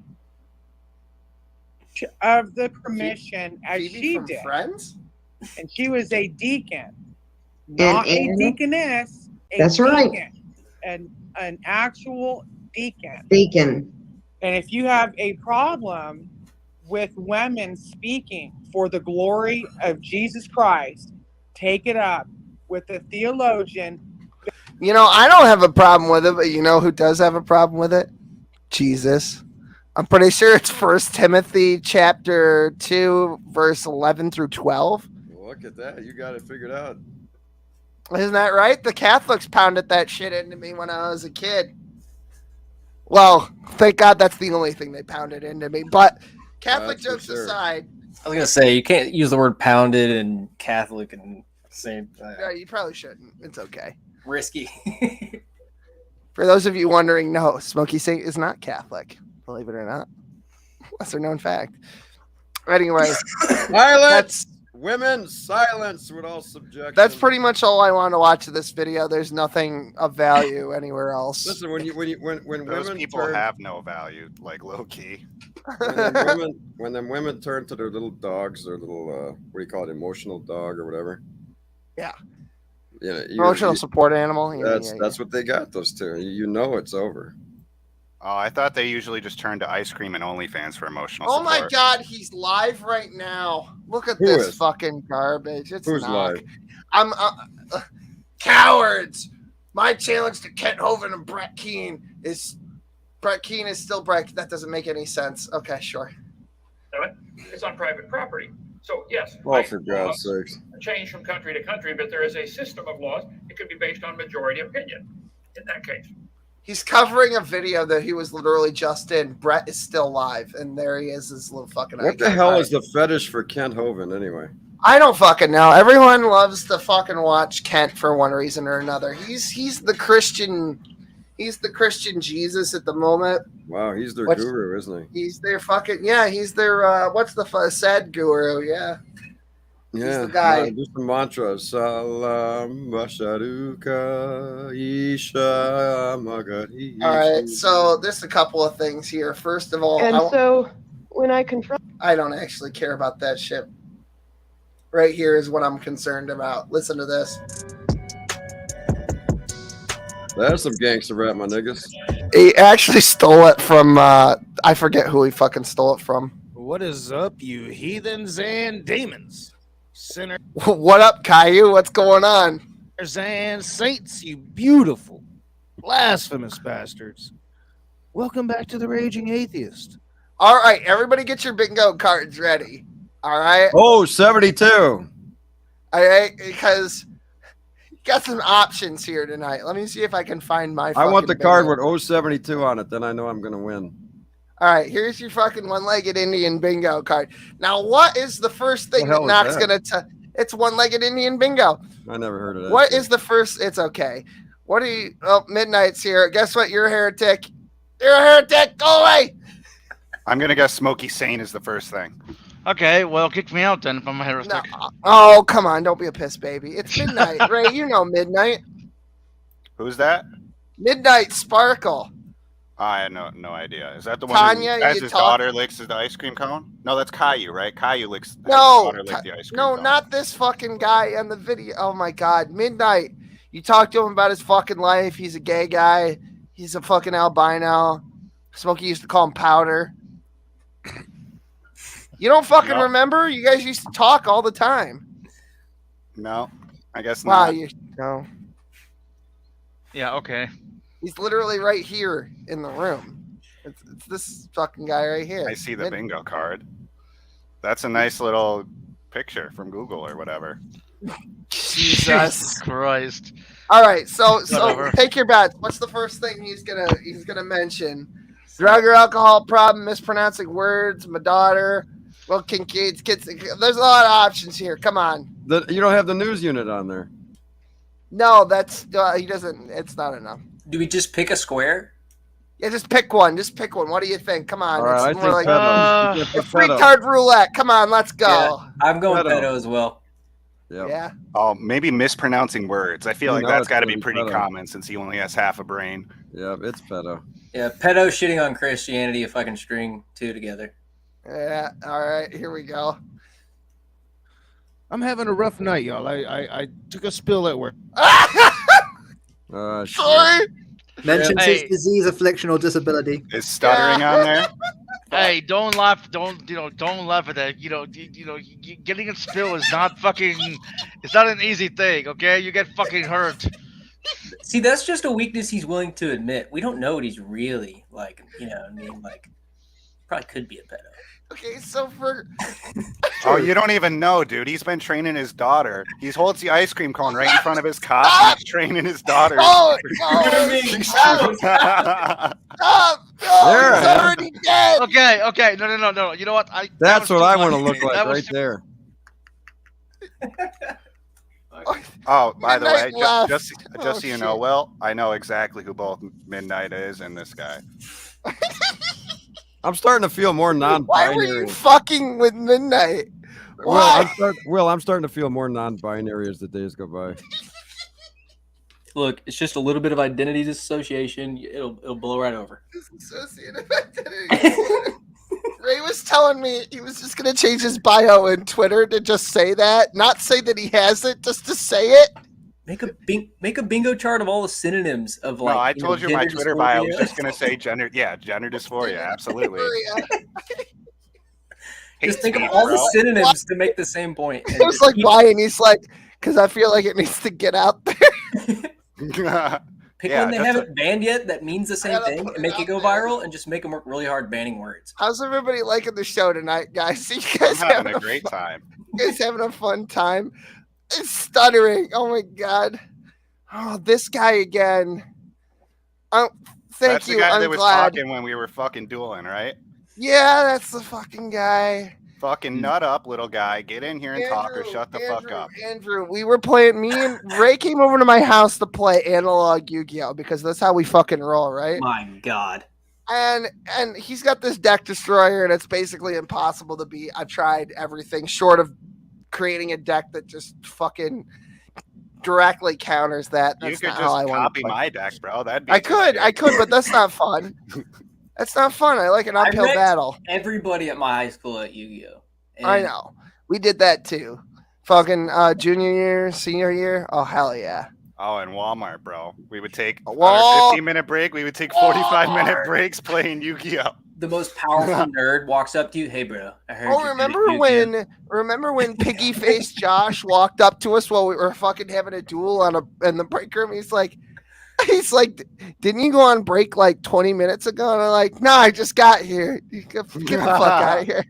[SPEAKER 9] of the permission as
[SPEAKER 2] Phoebe
[SPEAKER 9] she
[SPEAKER 2] from
[SPEAKER 9] did.
[SPEAKER 2] Friends?
[SPEAKER 9] And she was a deacon, not a deaconess.
[SPEAKER 10] That's right.
[SPEAKER 9] Deacon, an actual deacon.
[SPEAKER 10] Deacon.
[SPEAKER 9] And if you have a problem with women speaking for the glory of Jesus Christ, take it up with a theologian.
[SPEAKER 2] You know, I don't have a problem with it, but you know who does have a problem with it? Jesus. I'm pretty sure it's 1 Timothy chapter 2, verse 11 through 12.
[SPEAKER 11] Look at that. You got it figured out.
[SPEAKER 2] Isn't that right? The Catholics pounded that shit into me when I was a kid. Well, thank God that's the only thing they pounded into me. But Catholic jokes aside.
[SPEAKER 6] I was going to say, you can't use the word pounded and Catholic and same.
[SPEAKER 2] No, you probably shouldn't. It's okay.
[SPEAKER 6] Risky.
[SPEAKER 2] For those of you wondering, no, Smokey Saint is not Catholic. Believe it or not. Lesser known fact. Anyway.
[SPEAKER 11] Silence! Women, silence with all subjection.
[SPEAKER 2] That's pretty much all I want to watch of this video. There's nothing of value anywhere else.
[SPEAKER 11] Listen, when
[SPEAKER 3] those
[SPEAKER 11] women
[SPEAKER 3] people have no value, like low key.
[SPEAKER 11] When them women turn to their little dogs, their little what do you call it, emotional dog or whatever.
[SPEAKER 2] Yeah.
[SPEAKER 11] Yeah,
[SPEAKER 2] Emotional support animal.
[SPEAKER 11] That's what they got. Those two. You know it's over.
[SPEAKER 3] Oh, I thought they usually just turned to ice cream and OnlyFans for emotional
[SPEAKER 2] Oh
[SPEAKER 3] support.
[SPEAKER 2] my God, he's live right now. Look at
[SPEAKER 11] Who
[SPEAKER 2] this
[SPEAKER 11] is?
[SPEAKER 2] fucking garbage. It's
[SPEAKER 11] Who's
[SPEAKER 2] not.
[SPEAKER 11] live?
[SPEAKER 2] I'm cowards. My challenge to Kent Hovind and Brett Keane is still Brett. That doesn't make any sense. Okay, sure.
[SPEAKER 14] It's on private property. So yes,
[SPEAKER 11] Oh, for God's sakes.
[SPEAKER 14] change from country to country, but there is a system of laws. It could be based on majority opinion. In that case,
[SPEAKER 2] He's covering a video that he was literally just in. Brett is still live, and there he is, his little fucking
[SPEAKER 11] What the
[SPEAKER 2] icon.
[SPEAKER 11] hell is the fetish for Kent Hovind anyway?
[SPEAKER 2] I don't fucking know. Everyone loves to fucking watch Kent for one reason or another. He's the Christian. He's the Christian Jesus at the moment.
[SPEAKER 11] Wow, he's their guru, isn't he?
[SPEAKER 2] He's their fucking He's their what's the sad guru? Yeah.
[SPEAKER 11] Yeah,
[SPEAKER 2] the guy.
[SPEAKER 11] Do some mantras. Salam Basharuka Isha Magadi.
[SPEAKER 2] All right, so there's a couple of things here. First of all,
[SPEAKER 15] so when I confront,
[SPEAKER 2] I don't actually care about that shit. Right here is what I'm concerned about. Listen to this.
[SPEAKER 11] That's some gangster rap, my niggas.
[SPEAKER 2] He actually stole it from I forget who he fucking stole it from.
[SPEAKER 7] What is up, you heathens and demons? Sinners
[SPEAKER 2] What up, Caillou? What's going on?
[SPEAKER 7] and saints, you beautiful, blasphemous bastards. Welcome back to the Raging Atheist.
[SPEAKER 2] All right, everybody get your bingo cards ready. All right.
[SPEAKER 11] Oh, 72.
[SPEAKER 2] All right, because you got some options here tonight. Let me see if I can find my
[SPEAKER 11] I want the card
[SPEAKER 2] bingo.
[SPEAKER 11] with 072 on it. Then I know I'm going to win.
[SPEAKER 2] All right, here's your fucking one-legged Indian bingo card. Now, what is the first thing
[SPEAKER 11] The hell
[SPEAKER 2] that
[SPEAKER 11] is
[SPEAKER 2] Knock's
[SPEAKER 11] that?
[SPEAKER 2] gonna it's one-legged Indian bingo.
[SPEAKER 11] I never heard of that.
[SPEAKER 2] What is the first? It's okay. What do you? Oh, Midnight's here. Guess what? You're a heretic. You're a heretic. Go away.
[SPEAKER 3] I'm gonna guess Smokey Sane is the first thing.
[SPEAKER 16] Okay, well, kick me out then if I'm a heretic.
[SPEAKER 2] No. Oh, come on. Don't be a piss baby. It's Midnight, Ray. You know Midnight.
[SPEAKER 3] Who's that?
[SPEAKER 2] Midnight Sparkle.
[SPEAKER 3] I had no idea. Is that the one
[SPEAKER 2] Tanya,
[SPEAKER 3] who, as
[SPEAKER 2] you
[SPEAKER 3] his
[SPEAKER 2] talk-
[SPEAKER 3] daughter licks the ice cream cone? No, that's Caillou, right? Caillou licks his
[SPEAKER 2] No,
[SPEAKER 3] daughter lick the ice cream
[SPEAKER 2] no,
[SPEAKER 3] cone.
[SPEAKER 2] not this fucking guy on the video. Oh my God, Midnight. You talk to him about his fucking life. He's a gay guy. He's a fucking albino. Smokey used to call him Powder. You don't fucking
[SPEAKER 3] No.
[SPEAKER 2] remember? You guys used to talk all the time.
[SPEAKER 3] No, I guess
[SPEAKER 2] Wow,
[SPEAKER 3] not.
[SPEAKER 2] you no.
[SPEAKER 16] Yeah, okay.
[SPEAKER 2] He's literally right here in the room. It's this fucking guy right here.
[SPEAKER 3] I see the bingo card. That's a nice little picture from Google or whatever.
[SPEAKER 2] Jesus
[SPEAKER 16] Christ.
[SPEAKER 2] All right, so
[SPEAKER 16] Whatever.
[SPEAKER 2] take your bets. What's the first thing he's gonna mention? Drug or alcohol problem, mispronouncing words, my daughter. Well, Kincaid's kids. There's a lot of options here. Come on.
[SPEAKER 11] You don't have the news unit on there.
[SPEAKER 2] No, that's he doesn't. It's not enough.
[SPEAKER 6] Do we just pick a square?
[SPEAKER 2] Yeah, just pick one. Just pick one. What do you think? Come on.
[SPEAKER 11] All right,
[SPEAKER 2] it's
[SPEAKER 11] I
[SPEAKER 2] more
[SPEAKER 11] think
[SPEAKER 2] like
[SPEAKER 11] pedo.
[SPEAKER 2] it's retard roulette. Come on, let's go.
[SPEAKER 6] Yeah, I'm going
[SPEAKER 11] Pedo.
[SPEAKER 6] pedo as well.
[SPEAKER 11] Yep.
[SPEAKER 2] Yeah.
[SPEAKER 3] Oh, maybe mispronouncing words. I feel like
[SPEAKER 11] No,
[SPEAKER 3] that's
[SPEAKER 11] it's
[SPEAKER 3] got to
[SPEAKER 11] gonna
[SPEAKER 3] be
[SPEAKER 11] be
[SPEAKER 3] pretty
[SPEAKER 11] pedo.
[SPEAKER 3] common since he only has half a brain.
[SPEAKER 11] Yeah, it's pedo.
[SPEAKER 6] Yeah, pedo shitting on Christianity if I can string two together.
[SPEAKER 2] Yeah. All right. Here we go.
[SPEAKER 7] I'm having a rough night, y'all. I took a spill at work.
[SPEAKER 2] Sorry.
[SPEAKER 13] Mentions
[SPEAKER 16] Hey.
[SPEAKER 13] his disease, affliction, or disability.
[SPEAKER 3] Is stuttering on there?
[SPEAKER 16] Hey, don't laugh! Don't laugh at that. Getting a spill is not fucking. It's not an easy thing. Okay, you get fucking hurt.
[SPEAKER 6] See, that's just a weakness he's willing to admit. We don't know what he's really like. You know what I mean? Like, probably could be a pedo.
[SPEAKER 2] Okay, so for
[SPEAKER 3] Oh, you don't even know, dude. He's been training his daughter. He holds the ice cream cone right in front of his cot. And he's training his daughter.
[SPEAKER 2] Oh,
[SPEAKER 3] Stop!
[SPEAKER 11] There.
[SPEAKER 2] He's already dead.
[SPEAKER 16] Okay. No. You know what?
[SPEAKER 11] That's what I want to
[SPEAKER 16] to
[SPEAKER 11] look like right there.
[SPEAKER 3] Oh, by the way,
[SPEAKER 2] Midnight left.
[SPEAKER 3] just
[SPEAKER 2] Oh,
[SPEAKER 3] so you know,
[SPEAKER 2] shit.
[SPEAKER 3] Will, I know exactly who both Midnight is and this guy.
[SPEAKER 11] I'm starting to feel more
[SPEAKER 2] Why were you
[SPEAKER 11] non-binary.
[SPEAKER 2] fucking with Midnight?
[SPEAKER 11] Will,
[SPEAKER 2] Why?
[SPEAKER 11] I'm starting to feel more non-binary as the days go by.
[SPEAKER 6] Look, it's just a little bit of identity dissociation. It'll blow right over.
[SPEAKER 2] Dissociative identity. Ray was telling me he was just gonna change his bio in Twitter to just say that, not say that he has it, just to say it.
[SPEAKER 6] Make a bingo chart of all the synonyms of like.
[SPEAKER 3] No, I told you my
[SPEAKER 6] gender
[SPEAKER 3] Twitter bio. I
[SPEAKER 6] dysphoria.
[SPEAKER 3] was just gonna say gender dysphoria. Absolutely.
[SPEAKER 6] Just think of all the synonyms to make the same point.
[SPEAKER 2] It was like, why? And he's like, because I feel like it needs to get out there.
[SPEAKER 6] Pick one they haven't banned yet that means the same thing and make it go viral and just make them work really hard banning words.
[SPEAKER 2] How's everybody liking the show tonight, guys? You guys
[SPEAKER 3] I'm having a great time.
[SPEAKER 2] You guys having a fun time? It's stuttering. Oh my god. Oh, this guy again. Oh,
[SPEAKER 3] That's
[SPEAKER 2] you.
[SPEAKER 3] the guy
[SPEAKER 2] I'm
[SPEAKER 3] that was
[SPEAKER 2] glad.
[SPEAKER 3] talking when we were fucking dueling, right?
[SPEAKER 2] Yeah, that's the fucking guy.
[SPEAKER 3] Fucking nut up, little guy. Get in here and talk or shut the fuck up.
[SPEAKER 2] Andrew, we were playing. Me and Ray came over to my house to play analog Yu-Gi-Oh because that's how we fucking roll, right?
[SPEAKER 6] My god.
[SPEAKER 2] And he's got this deck destroyer, and it's basically impossible to beat. I've tried everything short of creating a deck that just fucking directly counters that. That's
[SPEAKER 3] You could
[SPEAKER 2] not how I
[SPEAKER 3] just
[SPEAKER 2] want
[SPEAKER 3] copy
[SPEAKER 2] to play.
[SPEAKER 3] my deck, bro. That'd be
[SPEAKER 2] I could, but that's not fun. That's not fun. I like an uphill
[SPEAKER 6] wrecked
[SPEAKER 2] battle.
[SPEAKER 6] Everybody at my high school at Yu-Gi-Oh.
[SPEAKER 2] I know. We did that too. Fucking junior year, senior year. Oh, hell yeah.
[SPEAKER 3] Oh, and Walmart, bro. We would take a
[SPEAKER 2] Wal-
[SPEAKER 3] 15-minute break. We would take 45-minute breaks playing Yu-Gi-Oh.
[SPEAKER 6] The most powerful nerd walks up to you. Hey, bro. I heard
[SPEAKER 2] Oh,
[SPEAKER 6] you're
[SPEAKER 2] remember when Piggy Face Josh walked up to us while we were fucking having a duel in the break room? He's like, didn't you go on break like 20 minutes ago? And I'm like, no, I just got here. Get the fuck out of here.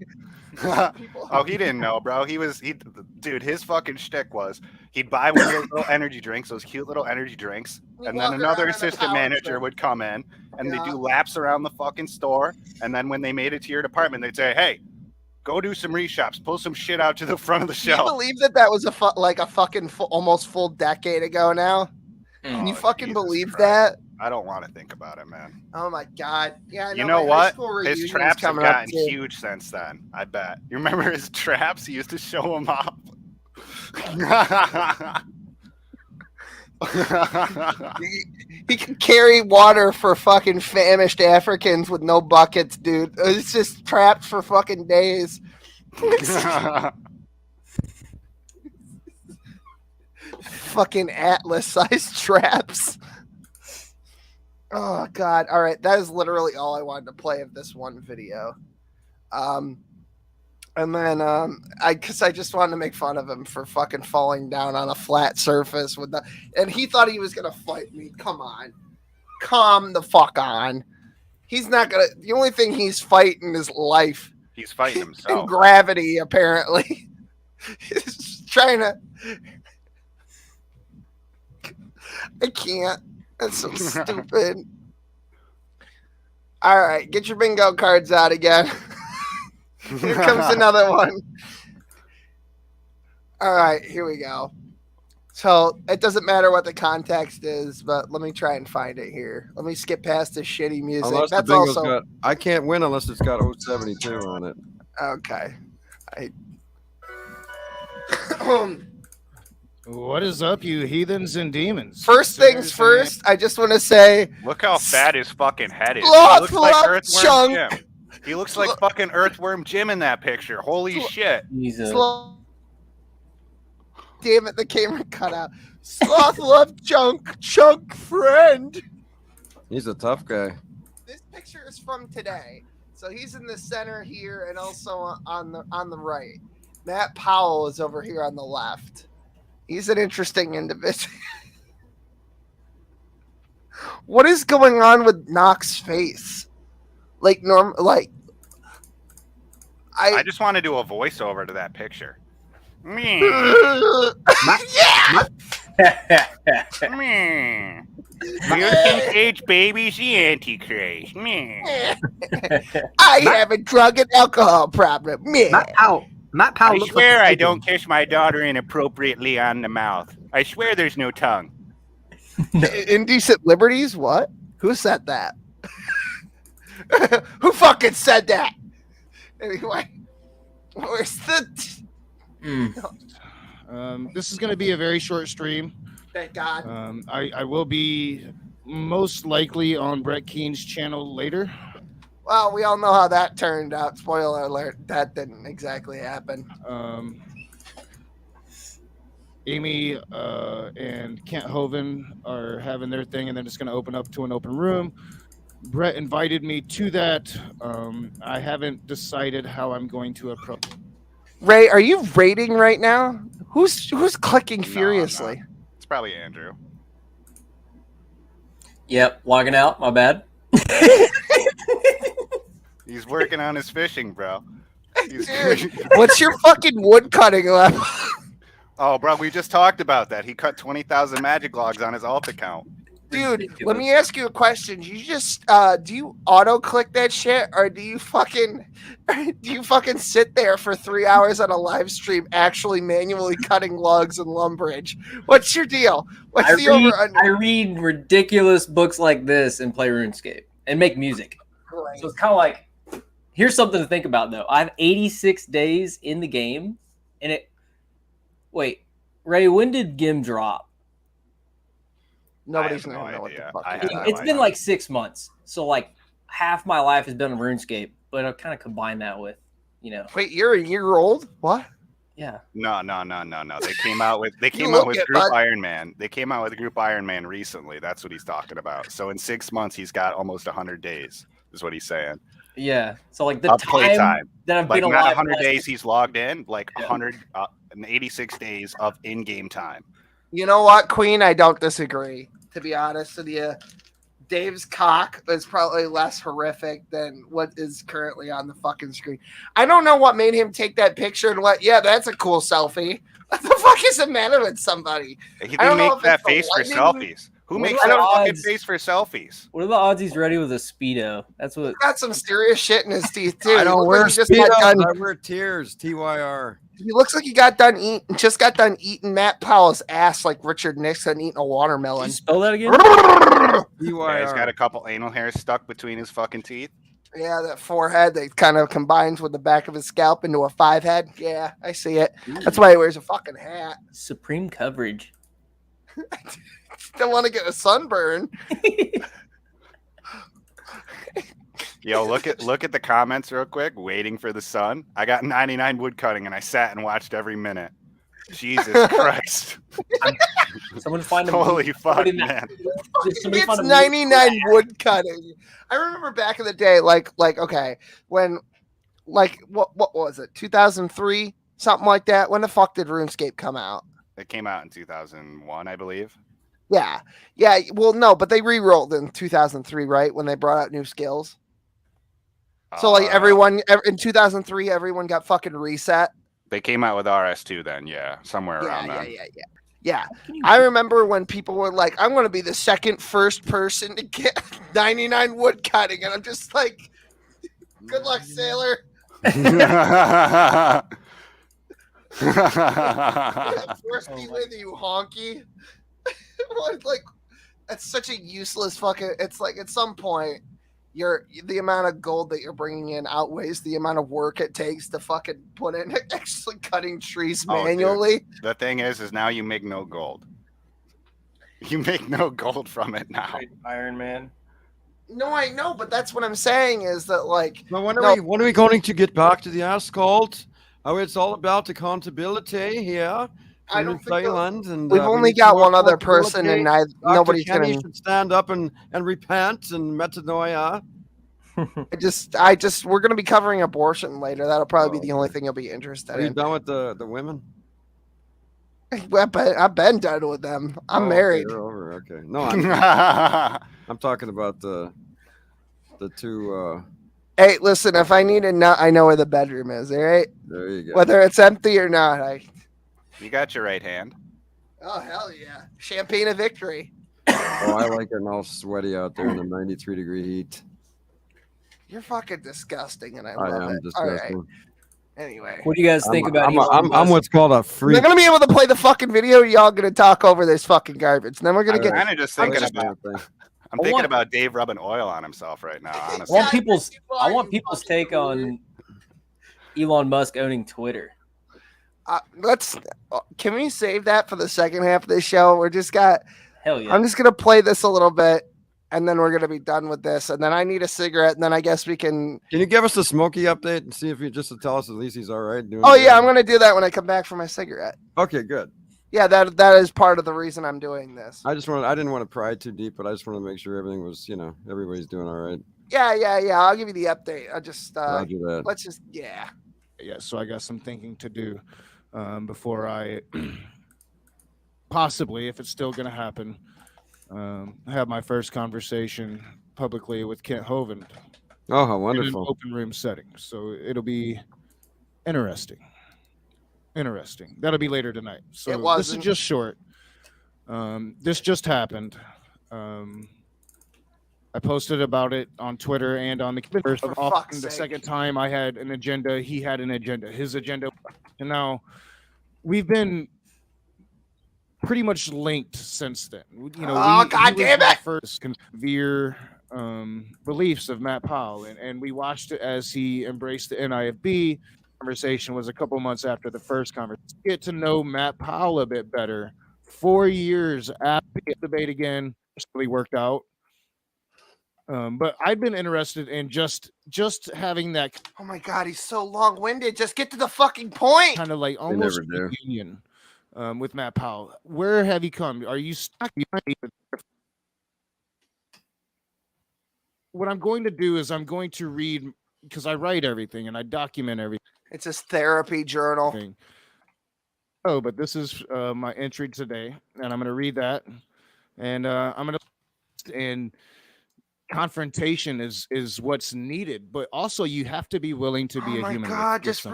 [SPEAKER 3] Oh, he didn't know, bro. Dude, his fucking shtick was he'd buy one of those little energy drinks, those cute little energy drinks, and then another assistant manager would come in and they'd do laps around the fucking store. And then when they made it to your department, they'd say, hey, go do some reshops, pull some shit out to the front of the
[SPEAKER 2] Can you
[SPEAKER 3] shelf.
[SPEAKER 2] believe that was a fucking almost full decade ago now? Can you fucking believe that?
[SPEAKER 3] I don't want to think about it, man.
[SPEAKER 2] Oh my god! Yeah,
[SPEAKER 3] You know what? His
[SPEAKER 2] His
[SPEAKER 3] traps have gotten huge since then. I bet. You remember his traps? He used to show them off.
[SPEAKER 2] He can carry water for fucking famished Africans with no buckets, dude. It's just trapped for fucking days. Fucking Atlas-sized traps. Oh god! All right, that is literally all I wanted to play of this one video. And then I just wanted to make fun of him for fucking falling down on a flat surface and he thought he was gonna fight me. Come on, calm the fuck on. He's not gonna. The only thing he's fighting is life.
[SPEAKER 3] He's fighting himself.
[SPEAKER 2] And gravity, apparently. He's trying to. I can't. That's so stupid. All right, get your bingo cards out again. Here comes another one. All right, here we go. So it doesn't matter what the context is, but let me try and find it here. Let me skip past the shitty music.
[SPEAKER 11] Unless
[SPEAKER 2] That's
[SPEAKER 11] the bingo's
[SPEAKER 2] also
[SPEAKER 11] I can't win unless it's got 072 on it.
[SPEAKER 2] okay.
[SPEAKER 7] What is up, you heathens and demons?
[SPEAKER 2] First things first, I just want to say,
[SPEAKER 3] look how fat his fucking head is.
[SPEAKER 2] Sloth
[SPEAKER 3] He looks like
[SPEAKER 2] Love
[SPEAKER 3] Earthworm
[SPEAKER 2] Chunk.
[SPEAKER 3] Jim. He looks like fucking Earthworm Jim in that picture. Holy shit.
[SPEAKER 2] Damn it, the camera cut out. Sloth Love Chunk friend.
[SPEAKER 11] He's a tough guy.
[SPEAKER 2] This picture is from today. So he's in the center here and also on the right. Matt Powell is over here on the left. He's an interesting individual. What is going on with Knox's face? I
[SPEAKER 3] just want to do a voiceover to that picture. Me. Me. We're Kincaid babies, the Antichrist. Me.
[SPEAKER 2] I have a drug and alcohol problem. Me.
[SPEAKER 13] Matt Powell
[SPEAKER 3] I
[SPEAKER 13] looks
[SPEAKER 3] swear
[SPEAKER 13] like
[SPEAKER 3] I don't kiss my daughter inappropriately on the mouth. I swear there's no tongue.
[SPEAKER 2] Indecent liberties? What? Who said that? Who fucking said that? Anyway, where's the?
[SPEAKER 7] This is going to be a very short stream.
[SPEAKER 2] Thank God.
[SPEAKER 7] I will be most likely on Brett Keen's channel later.
[SPEAKER 2] Well, we all know how that turned out. Spoiler alert, that didn't exactly happen.
[SPEAKER 7] Amy and Kent Hovind are having their thing, and then it's going to open up to an open room. Brett invited me to that. I haven't decided how I'm going to approach.
[SPEAKER 2] Ray, are you rating right now? Who's clicking furiously?
[SPEAKER 3] It's probably Andrew.
[SPEAKER 6] Yep, logging out. My bad.
[SPEAKER 3] He's working on his fishing, bro.
[SPEAKER 2] Dude, what's your fucking wood cutting level?
[SPEAKER 3] Oh, bro, we just talked about that. He cut 20,000 magic logs on his alt account.
[SPEAKER 2] Dude, let me ask you a question. You just do you auto click that shit, or do you fucking sit there for 3 hours on a live stream actually manually cutting logs and lumberage? What's your deal? What's the over under?
[SPEAKER 6] I read ridiculous books like this and play RuneScape and make music.
[SPEAKER 2] Right.
[SPEAKER 6] So it's kind of like, here's something to think about though. I have 86 days in the game, and it. Wait, Ray, when did Gim drop?
[SPEAKER 2] Nobody's gonna know what the fuck.
[SPEAKER 6] It's been like 6 months, so like half my life has been on RuneScape. But I'll kind of combine that with,
[SPEAKER 2] Wait, you're a year old? What?
[SPEAKER 6] Yeah.
[SPEAKER 3] No. They came out with Group Iron Man. They came out with Group Iron Man recently. That's what he's talking about. So in 6 months, he's got almost 100 days. Is what he's saying.
[SPEAKER 6] Yeah. So like the time that I've been alive,
[SPEAKER 3] not 100 days he's logged in, like 186 days of in-game time.
[SPEAKER 2] You know what, Queen? I don't disagree. To be honest with you, Dave's cock is probably less horrific than what is currently on the fucking screen. I don't know what made him take that picture and yeah, that's a cool selfie. What the fuck is the matter with somebody?
[SPEAKER 3] He didn't make that face for selfies. Who makes that fucking face for selfies?
[SPEAKER 6] What are the odds he's ready with a Speedo? That's what.
[SPEAKER 2] He's got some serious shit in his teeth too.
[SPEAKER 11] I don't wear Speedos. I wear tears. TYR.
[SPEAKER 2] He looks like he just got done eating Matt Powell's ass like Richard Nixon eating a watermelon.
[SPEAKER 6] Can you spell that again?
[SPEAKER 3] Yeah, he's got a couple anal hairs stuck between his fucking teeth.
[SPEAKER 2] Yeah, that forehead that kind of combines with the back of his scalp into a 5 head. Yeah, I see it. That's why he wears a fucking hat.
[SPEAKER 6] Supreme coverage.
[SPEAKER 2] Don't want to get a sunburn.
[SPEAKER 3] Yo, look at the comments real quick. Waiting for the sun. I got 99 wood cutting, and I sat and watched every minute. Jesus Christ!
[SPEAKER 6] Someone find
[SPEAKER 3] holy fuck, man!
[SPEAKER 2] It's 99 wood cutting. I remember back in the day, like okay, when what was it? 2003, something like that. When the fuck did RuneScape come out?
[SPEAKER 3] It came out in 2001, I believe.
[SPEAKER 2] Yeah. Well, no, but they re-rolled in 2003, right? When they brought out new skills. So like everyone in 2003, everyone got fucking reset.
[SPEAKER 3] They came out with RS2 then, somewhere around then.
[SPEAKER 2] Yeah. I remember when people were like, "I'm going to be the first person to get 99 wood cutting," and I'm just like, "Good luck, sailor." First be with you, honky. Like, that's such a useless fucking. It's like at some point, the amount of gold that you're bringing in outweighs the amount of work it takes to fucking put in actually cutting trees manually.
[SPEAKER 3] Dude. The thing is now you make no gold. You make no gold from it now.
[SPEAKER 6] Iron Man.
[SPEAKER 2] No, I know, but that's what I'm saying is that like.
[SPEAKER 11] But when are we going to get back to the asphalt? Oh, it's all about accountability here.
[SPEAKER 2] I don't think
[SPEAKER 11] and
[SPEAKER 2] we've only got one other person, and nobody's
[SPEAKER 11] Kenny
[SPEAKER 2] gonna
[SPEAKER 11] should stand up and repent and metanoia.
[SPEAKER 2] We're gonna be covering abortion later. That'll probably be the only thing you'll be interested in.
[SPEAKER 11] Are you done with the women?
[SPEAKER 2] I've been done with them. I'm married.
[SPEAKER 11] Okay, over. Okay. No, I'm talking about the two.
[SPEAKER 2] Hey, listen. If I need a nut, I know where the bedroom is. All right.
[SPEAKER 11] There you go.
[SPEAKER 2] Whether it's empty or not,
[SPEAKER 3] You got your right hand.
[SPEAKER 2] Oh hell yeah! Champagne of victory.
[SPEAKER 11] Oh, I like it all sweaty out there in the 93-degree heat.
[SPEAKER 2] You're fucking disgusting, and I love it.
[SPEAKER 11] Disgusting.
[SPEAKER 2] All right. Anyway,
[SPEAKER 6] what do you guys think about?
[SPEAKER 11] I'm what's called a freak.
[SPEAKER 2] They're gonna be able to play the fucking video. Y'all gonna talk over this fucking garbage. And then we're gonna get.
[SPEAKER 3] I'm just thinking about. I'm thinking about Dave rubbing oil on himself right now. Honestly,
[SPEAKER 6] I want people's take on Elon Musk owning Twitter.
[SPEAKER 2] Can we save that for the second half of the show?
[SPEAKER 6] Hell yeah.
[SPEAKER 2] I'm just gonna play this a little bit, and then we're gonna be done with this. And then I need a cigarette, and then I guess we can.
[SPEAKER 11] Can you give us the Smokey update and see if you just to tell us at least he's all right?
[SPEAKER 2] I'm gonna do that when I come back for my cigarette.
[SPEAKER 11] Okay, good.
[SPEAKER 2] Yeah, that is part of the reason I'm doing this.
[SPEAKER 11] I didn't want to pry too deep, but I just want to make sure everything was, everybody's doing all right.
[SPEAKER 2] Yeah. I'll give you the update. I just
[SPEAKER 11] Roger that.
[SPEAKER 2] let's just yeah.
[SPEAKER 7] So I got some thinking to do before I possibly, if it's still going to happen, have my first conversation publicly with Kent Hovind.
[SPEAKER 11] Oh, how
[SPEAKER 7] In an
[SPEAKER 11] wonderful!
[SPEAKER 7] open room setting. So it'll be interesting. That'll be later tonight. So this is
[SPEAKER 2] wasn't.
[SPEAKER 7] just short. This just happened. I posted about it on Twitter and on the first. The second time I had an agenda, he had an agenda. His agenda, and now we've been pretty much linked since then.
[SPEAKER 2] God damn it!
[SPEAKER 7] First severe beliefs of Matt Powell, and we watched it as he embraced the NIFB. Conversation was a couple months after the first conversation. Get to know Matt Powell a bit better. 4 years after the debate again, really worked out. But I've been interested in just having that.
[SPEAKER 2] Oh my God, he's so long-winded. Just get to the fucking point.
[SPEAKER 7] Kind of like almost reunion with Matt Powell. Where have you come? Are you stuck? What I'm going to do is I'm going to read, because I write everything and I document everything.
[SPEAKER 2] It's his therapy journal.
[SPEAKER 7] Oh, but this is my entry today, and I'm going to read that, and I'm going to. And confrontation is what's needed, but also you have to be willing to be a human.
[SPEAKER 2] Oh my God!
[SPEAKER 7] Just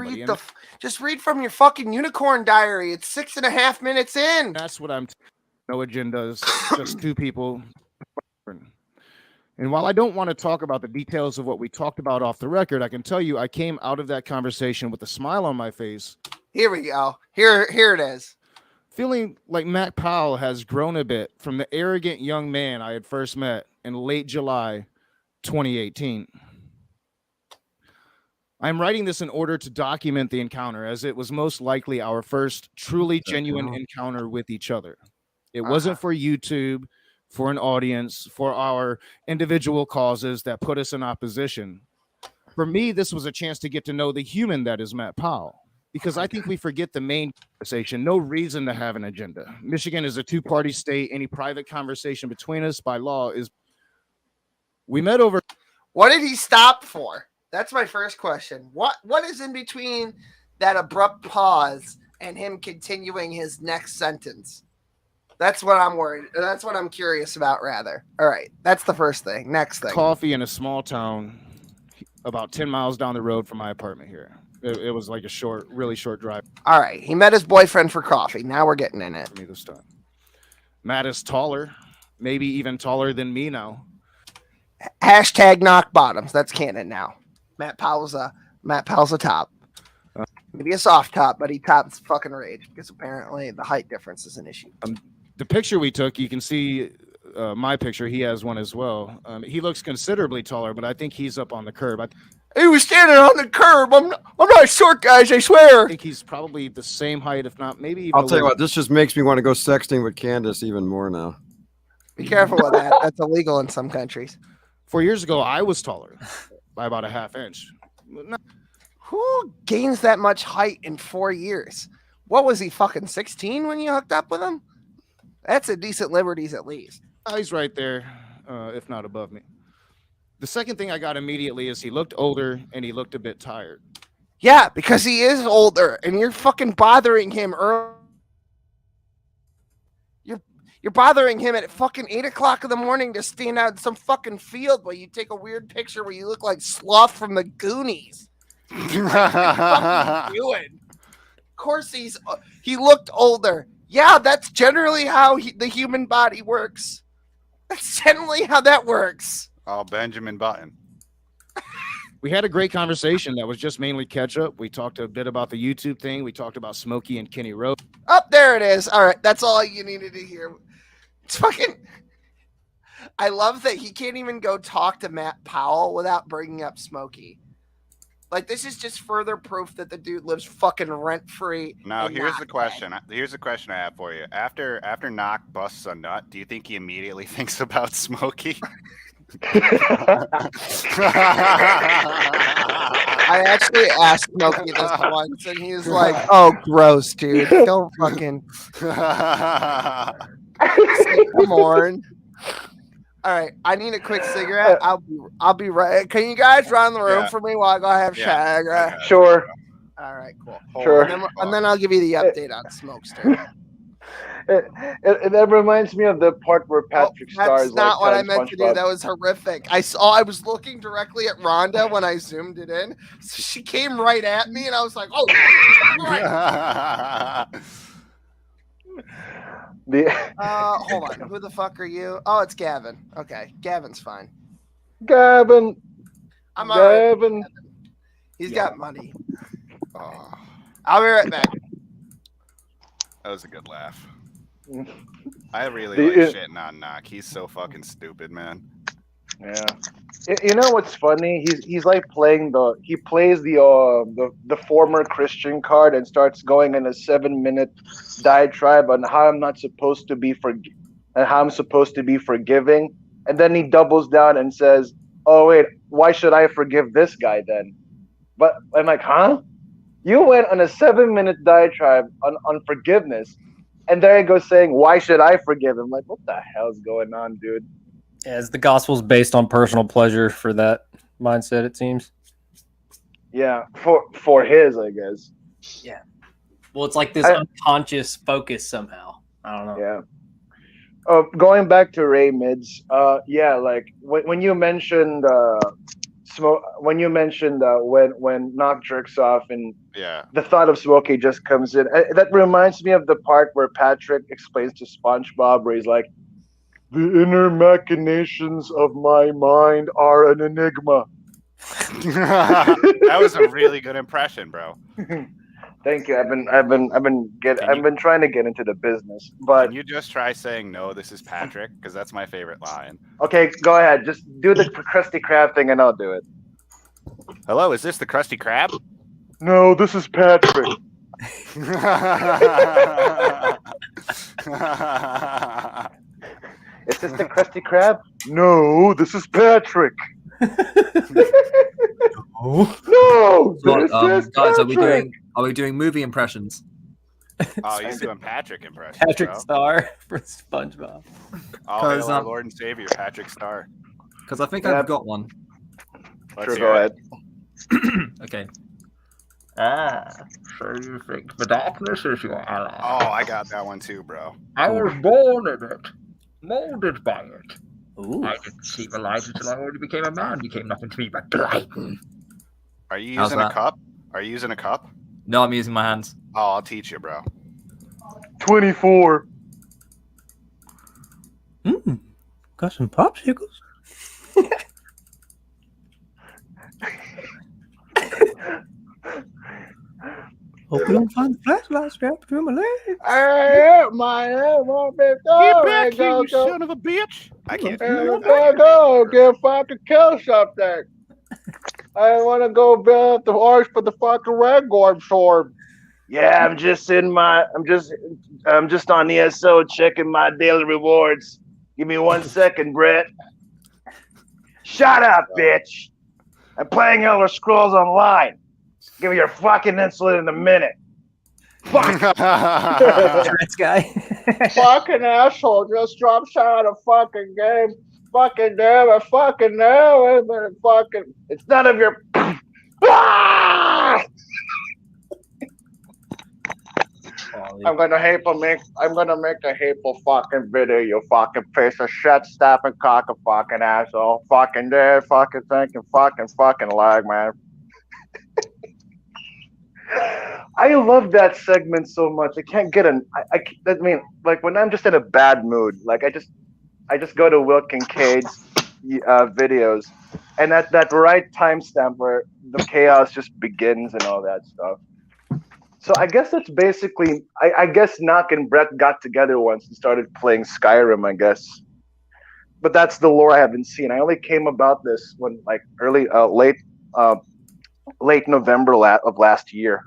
[SPEAKER 2] read from your fucking unicorn diary. It's 6.5 minutes in.
[SPEAKER 7] That's what I'm. No agendas, just two people. And while I don't want to talk about the details of what we talked about off the record, I can tell you I came out of that conversation with a smile on my face.
[SPEAKER 2] Here we go. Here it is.
[SPEAKER 7] Feeling like Matt Powell has grown a bit from the arrogant young man I had first met in late July 2018. I'm writing this in order to document the encounter, as it was most likely our first truly genuine encounter with each other. It wasn't for YouTube, for an audience, for our individual causes that put us in opposition. For me, this was a chance to get to know the human that is Matt Powell, because I think we forget the main conversation. No reason to have an agenda. Michigan is a two-party state. Any private conversation between us by law is. We met over.
[SPEAKER 2] What did he stop for? That's my first question. What is in between that abrupt pause and him continuing his next sentence? That's what I'm worried. That's what I'm curious about, rather. All right. That's the first thing. Next thing.
[SPEAKER 7] Coffee in a small town about 10 miles down the road from my apartment here. It was like a really short drive.
[SPEAKER 2] All right. He met his boyfriend for coffee. Now we're getting in it.
[SPEAKER 7] For me this time. Matt is taller, maybe even taller than me now.
[SPEAKER 2] Hashtag knock bottoms. That's canon now. Matt Powell's a top. Maybe a soft top, but he tops fucking Rage because apparently the height difference is an issue.
[SPEAKER 7] The picture we took, you can see my picture. He has one as well. He looks considerably taller, but I think he's up on the curb.
[SPEAKER 2] He was standing on the curb. I'm not short, guys. I swear.
[SPEAKER 7] I think he's probably the same height, if not maybe even.
[SPEAKER 11] I'll tell you what. This just makes me want to go sexting with Candace even more now.
[SPEAKER 2] Be careful with that. That's illegal in some countries.
[SPEAKER 7] 4 years ago, I was taller by about a half inch.
[SPEAKER 2] Who gains that much height in 4 years? What was he, fucking 16 when you hooked up with him? That's a decent liberties at least.
[SPEAKER 7] He's right there, if not above me. The second thing I got immediately is he looked older and he looked a bit tired.
[SPEAKER 2] Yeah, because he is older and you're fucking bothering him early. You're bothering him at fucking 8 o'clock in the morning to stand out in some fucking field while you take a weird picture where you look like Sloth from the Goonies. What are you doing? Of course he looked older. Yeah, that's generally how the human body works. That's generally how that works.
[SPEAKER 3] Oh, Benjamin Button.
[SPEAKER 7] We had a great conversation that was just mainly catch up. We talked a bit about the YouTube thing. We talked about Smokey and Kenny Rowe.
[SPEAKER 2] Oh, there it is. All right, that's all you needed to hear. It's fucking. I love that he can't even go talk to Matt Powell without bringing up Smokey. Like, this is just further proof that the dude lives fucking rent free.
[SPEAKER 3] Now, here's the question. Here's the question I have for you. After Knock busts a nut, do you think he immediately thinks about Smokey?
[SPEAKER 2] I actually asked Smokey this once, and he was like, "Oh, gross, dude! Don't fucking." Like, come on. All right, I need a quick cigarette. I'll be right. Can you guys run the room for me while I go have cigarette?
[SPEAKER 12] Sure.
[SPEAKER 2] All right, cool.
[SPEAKER 12] Sure.
[SPEAKER 2] And then I'll give you the update on Smokester.
[SPEAKER 12] That reminds me of the part where Patrick Star
[SPEAKER 2] That's
[SPEAKER 12] is
[SPEAKER 2] not
[SPEAKER 12] like
[SPEAKER 2] what I meant to do.
[SPEAKER 12] SpongeBob.
[SPEAKER 2] That was horrific. I was looking directly at Rhonda when I zoomed it in. So she came right at me, and I was like, "Oh, right." Hold on. Who the fuck are you? Oh, it's Gavin. Okay, Gavin's fine.
[SPEAKER 12] Gavin.
[SPEAKER 2] I'm all right. Gavin. He's got money. I'll be right back.
[SPEAKER 3] That was a good laugh. I really like shitting on Knock. He's so fucking stupid, man.
[SPEAKER 12] Yeah. You know what's funny? He's like playing he plays the former Christian card and starts going in a 7-minute diatribe on how I'm not supposed to be and how I'm supposed to be forgiving, and then he doubles down and says, "Oh wait, why should I forgive this guy then?" But I'm like, huh? You went on a 7-minute diatribe on forgiveness, and there he goes saying, "Why should I forgive him?" Like, what the hell's going on, dude?
[SPEAKER 6] As the gospel's based on personal pleasure for that mindset, it seems.
[SPEAKER 12] Yeah, for his, I guess.
[SPEAKER 6] Yeah. Well, it's like this unconscious focus somehow. I don't know.
[SPEAKER 12] Yeah. Going back to Ray Mids, yeah, like when you mentioned when Knock jerks off and the thought of Smokey just comes in, that reminds me of the part where Patrick explains to SpongeBob where he's like, "The inner machinations of my mind are an enigma."
[SPEAKER 3] That was a really good impression, bro.
[SPEAKER 12] Thank you. I've been trying to get into the business, but
[SPEAKER 3] can you just try saying "No, this is Patrick"? Because that's my favorite line.
[SPEAKER 12] Okay, go ahead. Just do the Krusty Krab thing, and I'll do it.
[SPEAKER 3] Hello, is this the Krusty Krab?
[SPEAKER 12] No, this is Patrick. Is this the Krusty Krab? No, this is Patrick. No, this is
[SPEAKER 17] guys,
[SPEAKER 12] Patrick.
[SPEAKER 17] are we doing movie impressions?
[SPEAKER 3] Oh, he's doing Patrick impressions.
[SPEAKER 6] Patrick
[SPEAKER 3] bro.
[SPEAKER 6] Star for SpongeBob.
[SPEAKER 3] Oh, hail our Lord and Savior, Patrick Star.
[SPEAKER 17] Because I think I've got one.
[SPEAKER 3] Let's
[SPEAKER 12] Go ahead.
[SPEAKER 17] Okay. So you think the darkness is your ally?
[SPEAKER 3] Oh, I got that one too, bro.
[SPEAKER 17] I was born in it, molded by it. Ooh. I didn't see the light until I already became a man. Became nothing to me but lightning.
[SPEAKER 3] Are you using a cup? Are you using a cup?
[SPEAKER 17] No, I'm using my hands.
[SPEAKER 3] Oh, I'll teach you, bro.
[SPEAKER 12] 24.
[SPEAKER 6] Got some popsicles. Hope you don't find the flashlight strapped between my legs.
[SPEAKER 12] Hey, my head won't be
[SPEAKER 3] Get back here, you son of a bitch! I can't do that.
[SPEAKER 12] Go get fucking kill something. I want to go build up the arch for the fucking red gorm sword. Yeah, I'm just on ESO checking my daily rewards. Give me 1 second, Brett. Shut up, bitch. I'm playing Elder Scrolls Online. Give me your fucking insulin in a minute. Fuck.
[SPEAKER 6] This guy.
[SPEAKER 12] Fucking asshole. Just drops out of fucking game. Fucking damn it. Fucking now. Fucking. It's none of your. I'm gonna make a hateful fucking video, you fucking piece of shit, stabbing cock a fucking asshole. Fucking dead, fucking thinking, fucking lag, man. I love that segment so much. I can't get I mean, like when I'm just in a bad mood, like I just go to Will Kincaid's videos, and at that right timestamp where the chaos just begins and all that stuff. So I guess that's basically. I guess Knock and Brett got together once and started playing Skyrim. I guess, but that's the lore I haven't seen. I only came about this when like late November of last year.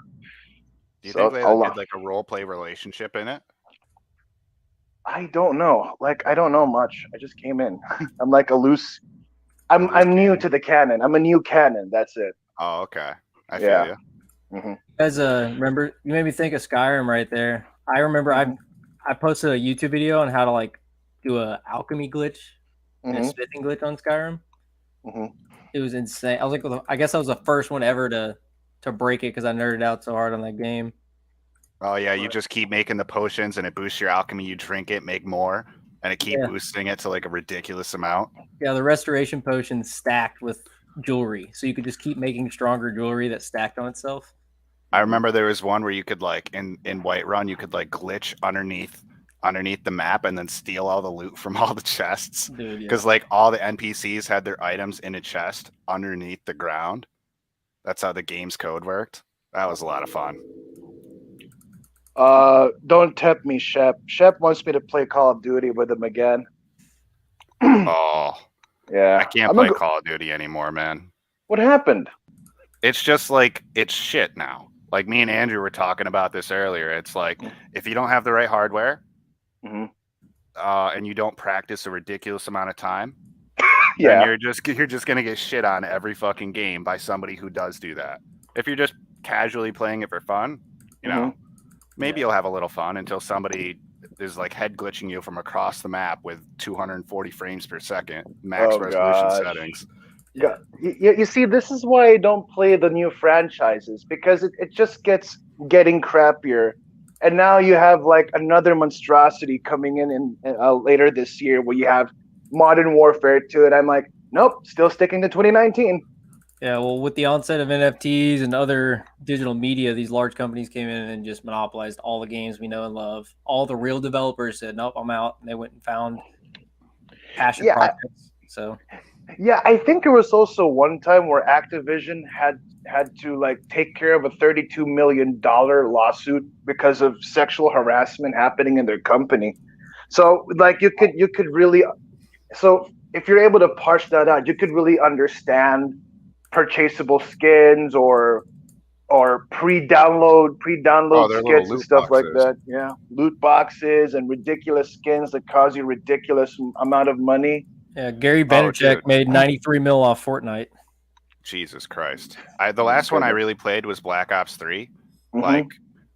[SPEAKER 3] Do you think they did like a role play relationship in it?
[SPEAKER 12] I don't know. Like I don't know much. I just came in. I'm like a loose I'm new to the canon. I'm a new canon. That's it.
[SPEAKER 3] Oh, okay. I feel you.
[SPEAKER 12] Mm-hmm.
[SPEAKER 6] Guys, remember you made me think of Skyrim right there. I remember I posted a YouTube video on how to like do a alchemy glitch and a smithing glitch on Skyrim. It was insane. I was like, I guess I was the first one ever to break it because I nerded out so hard on that game.
[SPEAKER 3] Oh yeah, you just keep making the potions and it boosts your alchemy. You drink it, make more, and it keep boosting it to like a ridiculous amount.
[SPEAKER 6] Yeah, the restoration potion stacked with jewelry, so you could just keep making stronger jewelry that stacked on itself.
[SPEAKER 3] I remember there was one where you could like in Whiterun, you could like glitch underneath the map and then steal all the loot from all the chests. Because like all the NPCs had their items in a chest underneath the ground. That's how the game's code worked. That was a lot of fun.
[SPEAKER 12] Don't tempt me, Shep. Shep wants me to play Call of Duty with him again.
[SPEAKER 3] Oh.
[SPEAKER 12] Yeah.
[SPEAKER 3] I can't play Call of Duty anymore, man.
[SPEAKER 12] What happened?
[SPEAKER 3] It's just like, it's shit now. Like me and Andrew were talking about this earlier. It's like, if you don't have the right hardware and you don't practice a ridiculous amount of time, then you're just going to get shit on every fucking game by somebody who does do that. If you're just casually playing it for fun, you know, maybe you'll have a little fun until somebody is like head glitching you from across the map with 240 frames per second max resolution settings.
[SPEAKER 12] Yeah, you see, this is why I don't play the new franchises, because it just gets getting crappier, and now you have like another monstrosity coming in later this year where you have Modern Warfare 2, and I'm like, nope, still sticking to 2019.
[SPEAKER 6] Yeah, well, with the onset of NFTs and other digital media, these large companies came in and just monopolized all the games we know and love. All the real developers said, nope, I'm out, and they went and found passion projects.
[SPEAKER 12] Yeah, I think there was also one time where Activision had to like take care of a $32 million lawsuit because of sexual harassment happening in their company. So like you could really, so if you're able to parse that out, you could really understand purchasable skins or pre-download skins and stuff like that. Yeah, loot boxes and ridiculous skins that cause you ridiculous amount of money.
[SPEAKER 6] Yeah, Gary Vaynerchuk made 93 mil off Fortnite.
[SPEAKER 3] Jesus Christ! The last one I really played was Black Ops 3, like,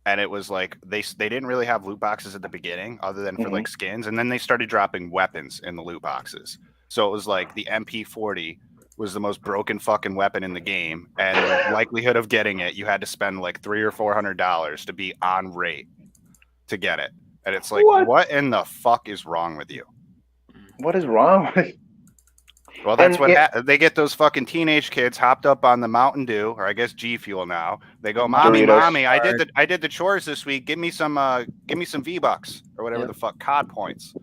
[SPEAKER 3] and it was like they didn't really have loot boxes at the beginning, other than for like skins, and then they started dropping weapons in the loot boxes. So it was like the MP40 was the most broken fucking weapon in the game, and the likelihood of getting it, you had to spend like $300 or $400 to be on rate to get it, and it's like, what in the fuck is wrong with you?
[SPEAKER 12] What is wrong with?
[SPEAKER 3] Well, that's they get those fucking teenage kids hopped up on the Mountain Dew, or I guess G Fuel now. They go, mommy, I did the chores this week. Give me some V-Bucks or whatever the fuck, COD points.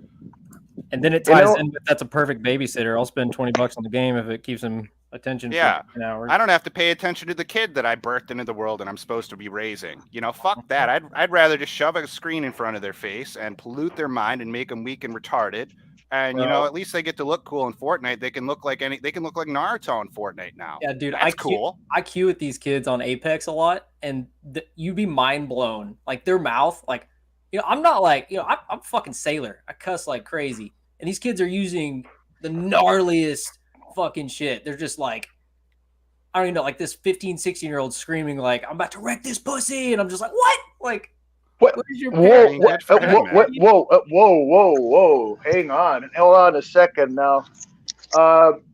[SPEAKER 6] And then it ties in with that's a perfect babysitter. I'll spend $20 on the game if it keeps him attention for an hour.
[SPEAKER 3] I don't have to pay attention to the kid that I birthed into the world and I'm supposed to be raising. You know, fuck that. I'd rather just shove a screen in front of their face and pollute their mind and make them weak and retarded. And you know, at least they get to look cool in Fortnite. They can look like Naruto in Fortnite now.
[SPEAKER 6] Yeah, dude,
[SPEAKER 3] that's cool.
[SPEAKER 6] I queue with these kids on Apex a lot, and you'd be mind blown. Like their mouth, like, you know, I'm not like, you know, I'm fucking sailor. I cuss like crazy, and these kids are using the gnarliest fucking shit. They're just like, I don't even know, like this 15, 16-year-old screaming like, I'm about to wreck this pussy, and I'm just like, what? Like. What is your
[SPEAKER 12] whoa, hang on, hold on a second now.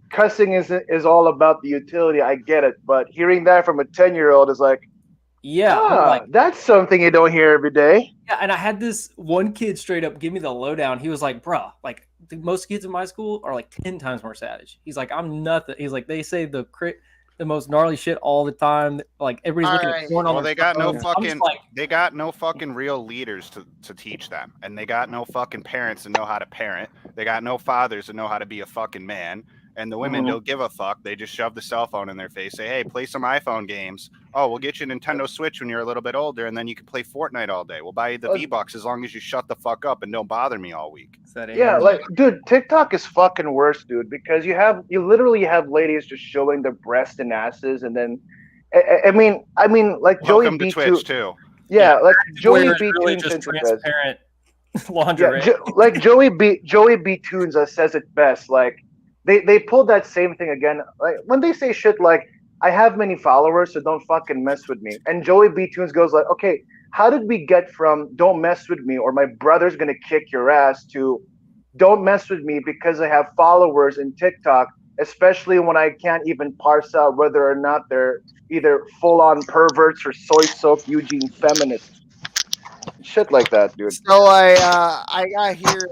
[SPEAKER 12] Cussing is all about the utility, I get it, but hearing that from a 10-year-old is like, like, that's something you don't hear every day.
[SPEAKER 6] Yeah, and I had this one kid straight up give me the lowdown. He was like, bruh, like most kids in my school are like 10 times more savage. He's like, I'm nothing. He's like, they say the most gnarly shit all the time. Like everybody's looking at porn on their phone.
[SPEAKER 3] They got no fucking real leaders to teach them, and they got no fucking parents to know how to parent. They got no fathers to know how to be a fucking man. And the women don't give a fuck. They just shove the cell phone in their face, say, hey, play some iPhone games. Oh, we'll get you a Nintendo Switch when you're a little bit older, and then you can play Fortnite all day. We'll buy you the V-Bucks as long as you shut the fuck up and don't bother me all week.
[SPEAKER 12] Yeah, like, dude, TikTok is fucking worse, dude, because you literally have ladies just showing their breasts and asses, and then, I mean, like Joey B.
[SPEAKER 3] Twitch too.
[SPEAKER 12] Yeah, like Joey B.
[SPEAKER 6] Really just transparent lingerie.
[SPEAKER 12] Yeah, like Joey B. Tunes says it best, like, they pulled that same thing again. Like when they say shit like, "I have many followers, so don't fucking mess with me," and Joey B Tunes goes like, "Okay, how did we get from don't mess with me or my brother's gonna kick your ass to don't mess with me because I have followers in TikTok, especially when I can't even parse out whether or not they're either full on perverts or soy soaked Eugene feminists." Shit like that, dude.
[SPEAKER 2] So I got here.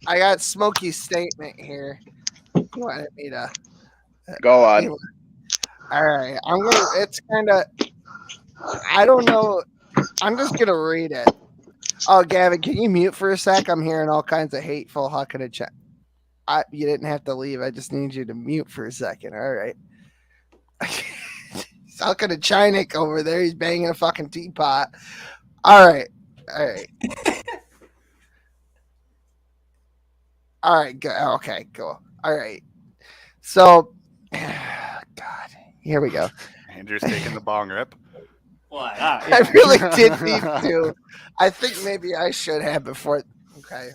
[SPEAKER 2] I got Smokey's statement here. You wanted me to
[SPEAKER 12] go on.
[SPEAKER 2] All right, I'm gonna. It's kind of. I don't know. I'm just gonna read it. Oh, Gavin, can you mute for a sec? I'm hearing all kinds of hateful hucking and chat. You didn't have to leave. I just need you to mute for a second. All right. He's hucking a Chinik over there. He's banging a fucking teapot. All right. All right. All right. Go. Okay. Cool. All right. So, God, here we go.
[SPEAKER 3] Andrew's taking the bong rip.
[SPEAKER 6] What?
[SPEAKER 2] I really did need to. I think maybe I should have before. Okay,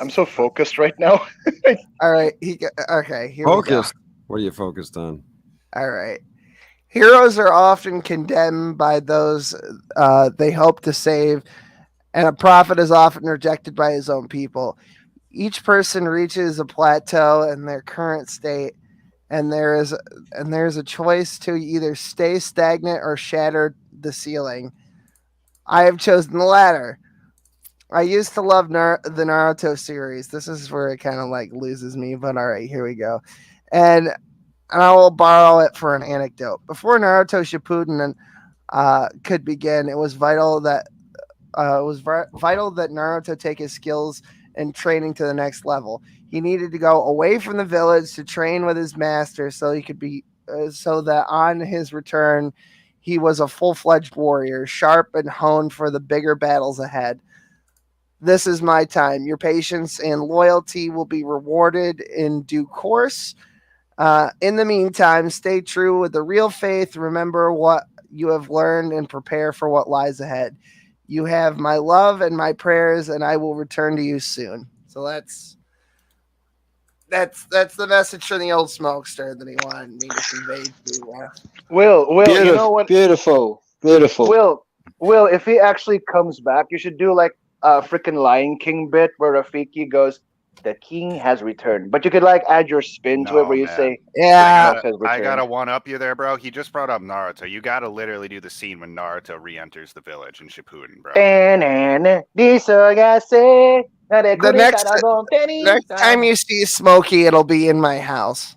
[SPEAKER 12] I'm so focused right now.
[SPEAKER 2] All right, okay. Here
[SPEAKER 11] Focused.
[SPEAKER 2] we go.
[SPEAKER 11] What are you focused on?
[SPEAKER 2] All right. Heroes are often condemned by those they hope to save, and a prophet is often rejected by his own people. Each person reaches a plateau in their current state, and there's a choice to either stay stagnant or shatter the ceiling. I have chosen the latter. I used to love the Naruto series. This is where it kind of like loses me, but all right, here we go. And I will borrow it for an anecdote. Before Naruto Shippuden could begin, it was vital that Naruto take his skills and training to the next level. He needed to go away from the village to train with his master, so he could be so that on his return, he was a full-fledged warrior, sharp and honed for the bigger battles ahead. This is my time. Your patience and loyalty will be rewarded in due course. In the meantime, stay true with the real faith. Remember what you have learned and prepare for what lies ahead. You have my love and my prayers, and I will return to you soon. So that's the message from the old smokester that he wanted me to convey to.
[SPEAKER 12] Will, you know what?
[SPEAKER 18] Beautiful.
[SPEAKER 12] Will, if he actually comes back, you should do like a freaking Lion King bit where Rafiki goes, "The king has returned," but you could like add your spin to it where you say,
[SPEAKER 2] "Yeah,
[SPEAKER 3] I gotta one up you there, bro." He just brought up Naruto. You gotta literally do the scene when Naruto re-enters the village in Shippuden, bro.
[SPEAKER 2] The next time you see Smokey, it'll be in my house.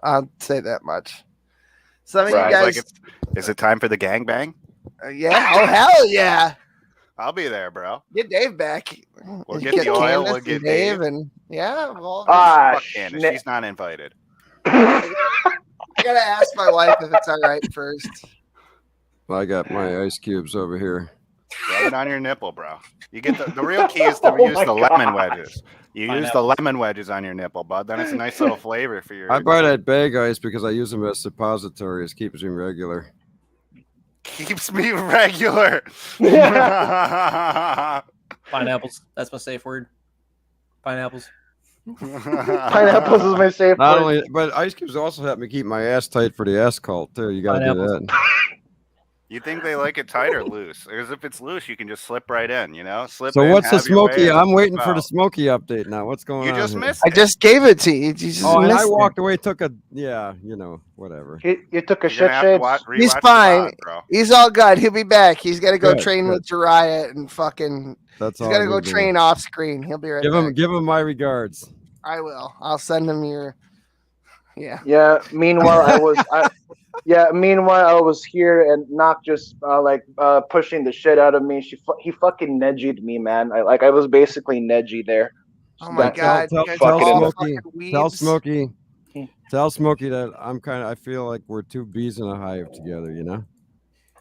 [SPEAKER 2] I'll say that much. Some of you guys,
[SPEAKER 3] like is it time for the gangbang?
[SPEAKER 2] Yeah. Oh hell yeah!
[SPEAKER 3] I'll be there, bro.
[SPEAKER 2] Get Dave back.
[SPEAKER 3] We'll get the oil. We'll get Dave,
[SPEAKER 2] and yeah. Well,
[SPEAKER 3] fuck Candace. She's not invited.
[SPEAKER 2] I gotta ask my wife if it's all right first.
[SPEAKER 11] I got my ice cubes over here.
[SPEAKER 3] Rub it on your nipple, bro. You get the real key is to use the lemon wedges. You use the lemon wedges on your nipple, bud. Then it's a nice little flavor for your.
[SPEAKER 11] I buy that bag ice because I use them as suppositories. Keeps me regular.
[SPEAKER 3] Keeps me regular.
[SPEAKER 6] Pineapples. That's my safe word. Pineapples.
[SPEAKER 12] Pineapples is my safe
[SPEAKER 11] Not
[SPEAKER 12] word.
[SPEAKER 11] only, but ice cubes also help me keep my ass tight for the ass cult too. You gotta do that.
[SPEAKER 3] You think they like it tight or loose? Because if it's loose, you can just slip right in, you know? Slip
[SPEAKER 11] So
[SPEAKER 3] in,
[SPEAKER 11] what's the
[SPEAKER 3] have your way,
[SPEAKER 11] Smokey?
[SPEAKER 3] and
[SPEAKER 11] I'm waiting for
[SPEAKER 3] out.
[SPEAKER 11] the Smokey update now. What's going on?
[SPEAKER 3] You just
[SPEAKER 11] here?
[SPEAKER 3] missed
[SPEAKER 2] I just gave it to you. You just
[SPEAKER 11] and I
[SPEAKER 2] missed
[SPEAKER 11] walked away, took a whatever.
[SPEAKER 12] You took a
[SPEAKER 3] You're
[SPEAKER 12] shit
[SPEAKER 3] gonna have to
[SPEAKER 12] shade.
[SPEAKER 3] rewatch
[SPEAKER 2] He's
[SPEAKER 3] the
[SPEAKER 2] fine.
[SPEAKER 3] pod, bro.
[SPEAKER 2] He's all good. He'll be back. He's got to go
[SPEAKER 11] Good,
[SPEAKER 2] train
[SPEAKER 11] good.
[SPEAKER 2] with Jiraiya and fucking.
[SPEAKER 11] That's
[SPEAKER 2] He's
[SPEAKER 11] all.
[SPEAKER 2] got to
[SPEAKER 11] I
[SPEAKER 2] go
[SPEAKER 11] need to
[SPEAKER 2] train
[SPEAKER 11] know.
[SPEAKER 2] off screen. He'll be right back.
[SPEAKER 11] Give him my regards.
[SPEAKER 2] I will. I'll send him your. Yeah.
[SPEAKER 12] Yeah. Meanwhile, I was here and not just pushing the shit out of me. He fucking nedgied me, man. I was basically nedgy there.
[SPEAKER 2] Oh my god!
[SPEAKER 11] Tell
[SPEAKER 2] you guys are all
[SPEAKER 11] Smokey.
[SPEAKER 2] fucking
[SPEAKER 11] Tell
[SPEAKER 2] weebs.
[SPEAKER 11] Smokey. Tell Smokey that I feel like we're two bees in a hive together. You know.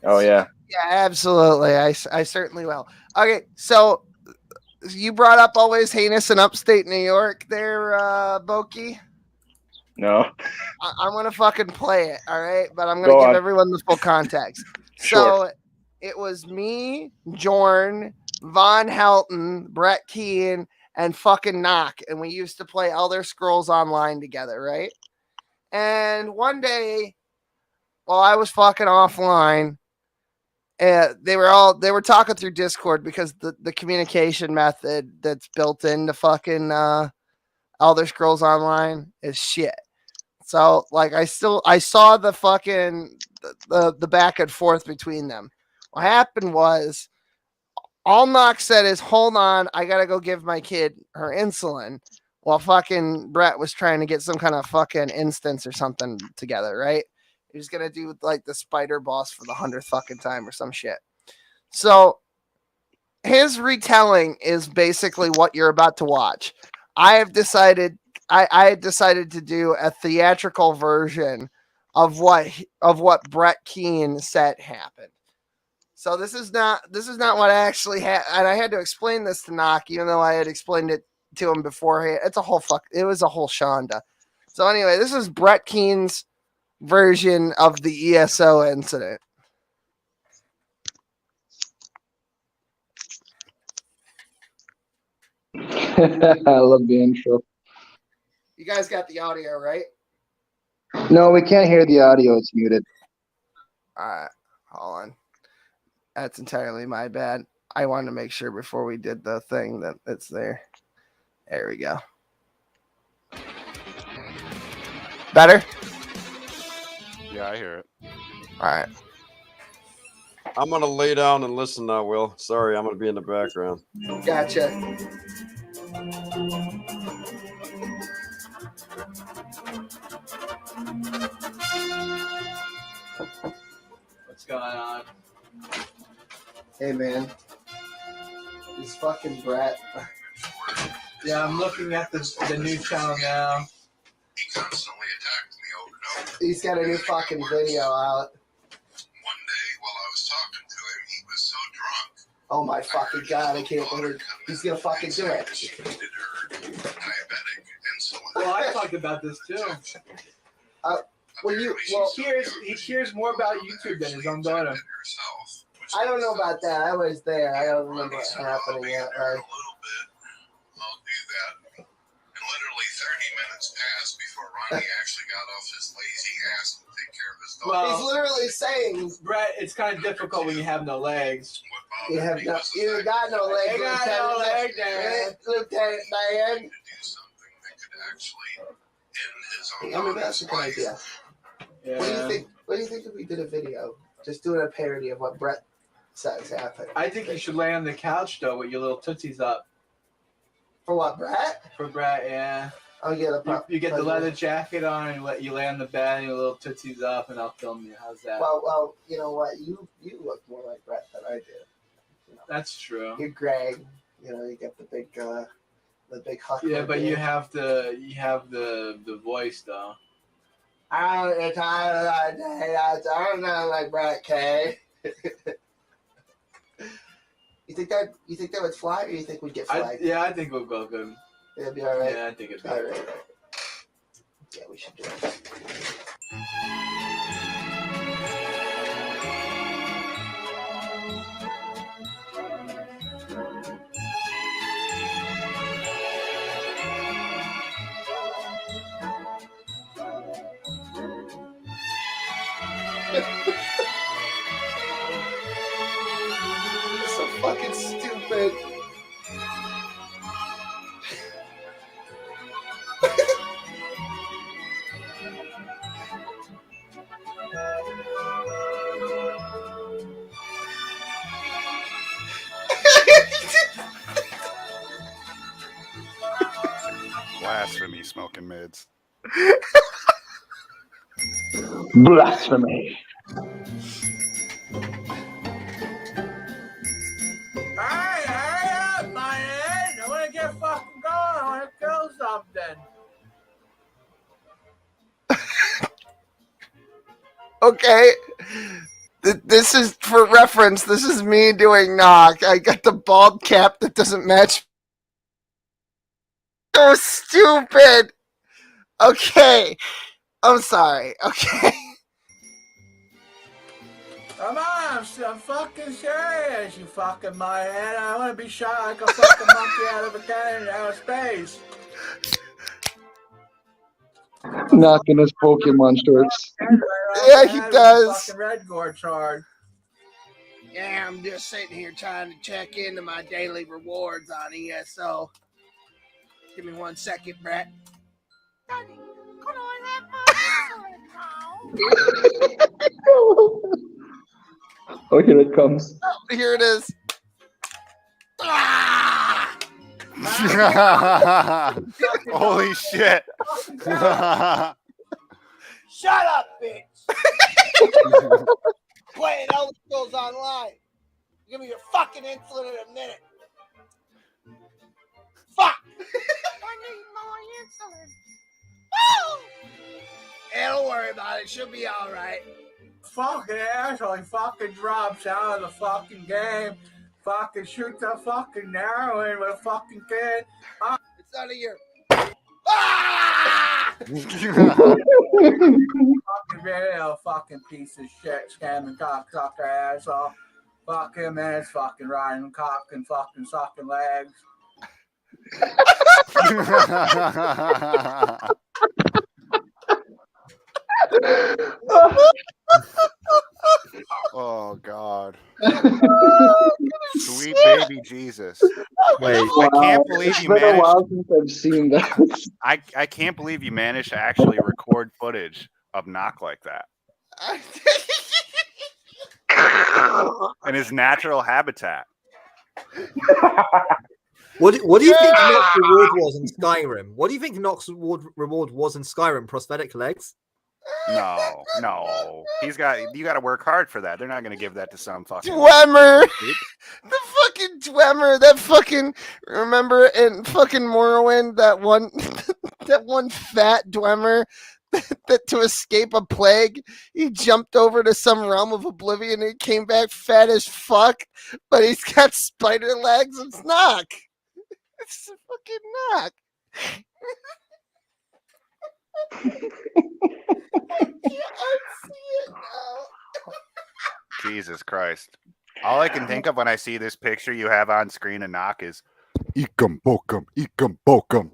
[SPEAKER 12] Oh yeah.
[SPEAKER 2] Yeah, absolutely. I certainly will. Okay, so you brought up always heinous in upstate New York, there, Boki.
[SPEAKER 12] No.
[SPEAKER 2] I'm gonna fucking play it, all right? But I'm
[SPEAKER 12] Go
[SPEAKER 2] gonna give
[SPEAKER 12] on.
[SPEAKER 2] everyone the full context.
[SPEAKER 12] Sure.
[SPEAKER 2] So it was me, Jorn, Von Helton, Brett Keane, and fucking Knock, and we used to play Elder Scrolls Online together, right? And one day, while I was fucking offline, they were talking through Discord because the communication method that's built into fucking Elder Scrolls Online is shit. So like I saw the fucking the back and forth between them. What happened was all Knock said is, hold on, I gotta go give my kid her insulin, while fucking Brett was trying to get some kind of fucking instance or something together, right? He was gonna do like the spider boss for the 100th fucking time or some shit. So his retelling is basically what you're about to watch. I had decided to do a theatrical version of what Brett Keane said happened. So this is not what actually happened, and I had to explain this to Knock, even though I had explained it to him beforehand. It was a whole shonda. So anyway, this is Brett Keane's version of the ESO incident.
[SPEAKER 12] I love the intro.
[SPEAKER 2] You guys got the audio, right?
[SPEAKER 12] No, we can't hear the audio. It's muted.
[SPEAKER 2] All right, hold on. That's entirely my bad. I wanted to make sure before we did the thing that it's there. There we go. Better?
[SPEAKER 3] Yeah, I hear it.
[SPEAKER 2] All right.
[SPEAKER 11] I'm gonna lay down and listen now, Will. Sorry, I'm gonna be in the background.
[SPEAKER 2] Gotcha.
[SPEAKER 18] What's going on?
[SPEAKER 2] Hey, man. This fucking Brett.
[SPEAKER 18] Yeah, I'm looking at the new channel now.
[SPEAKER 2] He's got a new fucking video out. Oh my fucking god, I can't believe he's gonna fucking do it.
[SPEAKER 18] Well, I talked about this too. He cares more about YouTube than his own daughter.
[SPEAKER 2] I don't know about that. I was there. I don't remember it happening yet. Right?
[SPEAKER 18] Well,
[SPEAKER 2] he's literally saying,
[SPEAKER 18] Brett, it's kind of difficult when you have no legs.
[SPEAKER 2] You got no legs.
[SPEAKER 18] You got no legs,
[SPEAKER 2] Lieutenant Dan. I mean, that's a good idea.
[SPEAKER 18] Yeah.
[SPEAKER 2] What do you think if we did a video just doing a parody of what Brett says happened?
[SPEAKER 18] I think you should lay on the couch though with your little tootsies up.
[SPEAKER 2] For what, Brett?
[SPEAKER 18] For Brett, yeah.
[SPEAKER 2] Oh yeah,
[SPEAKER 18] you get the leather jacket on and you lay on the bed and your little tootsies up, and I'll film you. How's that?
[SPEAKER 2] Well, you know what? You look more like Brett than I do. You know,
[SPEAKER 18] that's true.
[SPEAKER 2] You're Greg. You know, you got the big huck.
[SPEAKER 18] Yeah, but you have the voice though.
[SPEAKER 2] I don't know like Brett K. You think that would fly, or you think we'd get flagged?
[SPEAKER 18] I think we'll go good.
[SPEAKER 2] It'd be all right.
[SPEAKER 18] Yeah, I think it'd be
[SPEAKER 2] all right. Yeah, we should do it. So fucking stupid.
[SPEAKER 3] Blasphemy, smoking mids.
[SPEAKER 12] Blasphemy.
[SPEAKER 18] Hey, hurry up, man! I want to get fucking going. I want to kill something.
[SPEAKER 2] Okay. This is for reference. This is me doing Knock. I got the bald cap that doesn't match. So stupid. Okay. I'm sorry. Okay.
[SPEAKER 18] Come on, I'm fucking serious, you fucking my head. I want to be shot like a fucking monkey out of a cannon in outer space.
[SPEAKER 12] Knocking his Pokemon shorts.
[SPEAKER 2] Yeah, he does.
[SPEAKER 18] Fucking red gore charge.
[SPEAKER 2] Yeah, I'm just sitting here trying to check into my daily rewards on ESO. Give me 1 second, Brett.
[SPEAKER 12] Oh, here it comes.
[SPEAKER 2] Oh, here it is.
[SPEAKER 3] Holy shit.
[SPEAKER 2] Shut up, bitch. Playing Elder Scrolls Online. Give me your fucking insulin in a minute. Fuck. I need more insulin. Hey, don't worry about it. She'll be all right.
[SPEAKER 18] Fucking asshole, he fucking drops out of the fucking game. Fucking shoots the fucking heroin with a fucking kid.
[SPEAKER 2] It's out of here.
[SPEAKER 18] Fucking video, fucking piece of shit, scamming cocksucker asshole. Fuck him, man, it's fucking riding cock and fucking sucking legs.
[SPEAKER 3] Oh God. Sweet baby Jesus.
[SPEAKER 11] Wait,
[SPEAKER 3] I can't believe
[SPEAKER 12] It's
[SPEAKER 3] you
[SPEAKER 12] been a
[SPEAKER 3] managed.
[SPEAKER 12] while since I've seen that.
[SPEAKER 3] I can't believe you managed to actually record footage of Knock like that. In his natural habitat.
[SPEAKER 13] What do you think Nock's reward was in Skyrim? What do you think Nock's reward was in Skyrim? Prosthetic legs?
[SPEAKER 3] No. You got to work hard for that. They're not going to give that to some fucking
[SPEAKER 2] Dwemer. The fucking Dwemer. That fucking, remember in fucking Morrowind, that one fat Dwemer that to escape a plague, he jumped over to some realm of oblivion and he came back fat as fuck, but he's got spider legs. It's Knock. It's a fucking Knock. I can't unsee it now.
[SPEAKER 3] Jesus Christ. All I can think of when I see this picture you have on screen of Knock is Ekum Bokum, Ekum Bokum.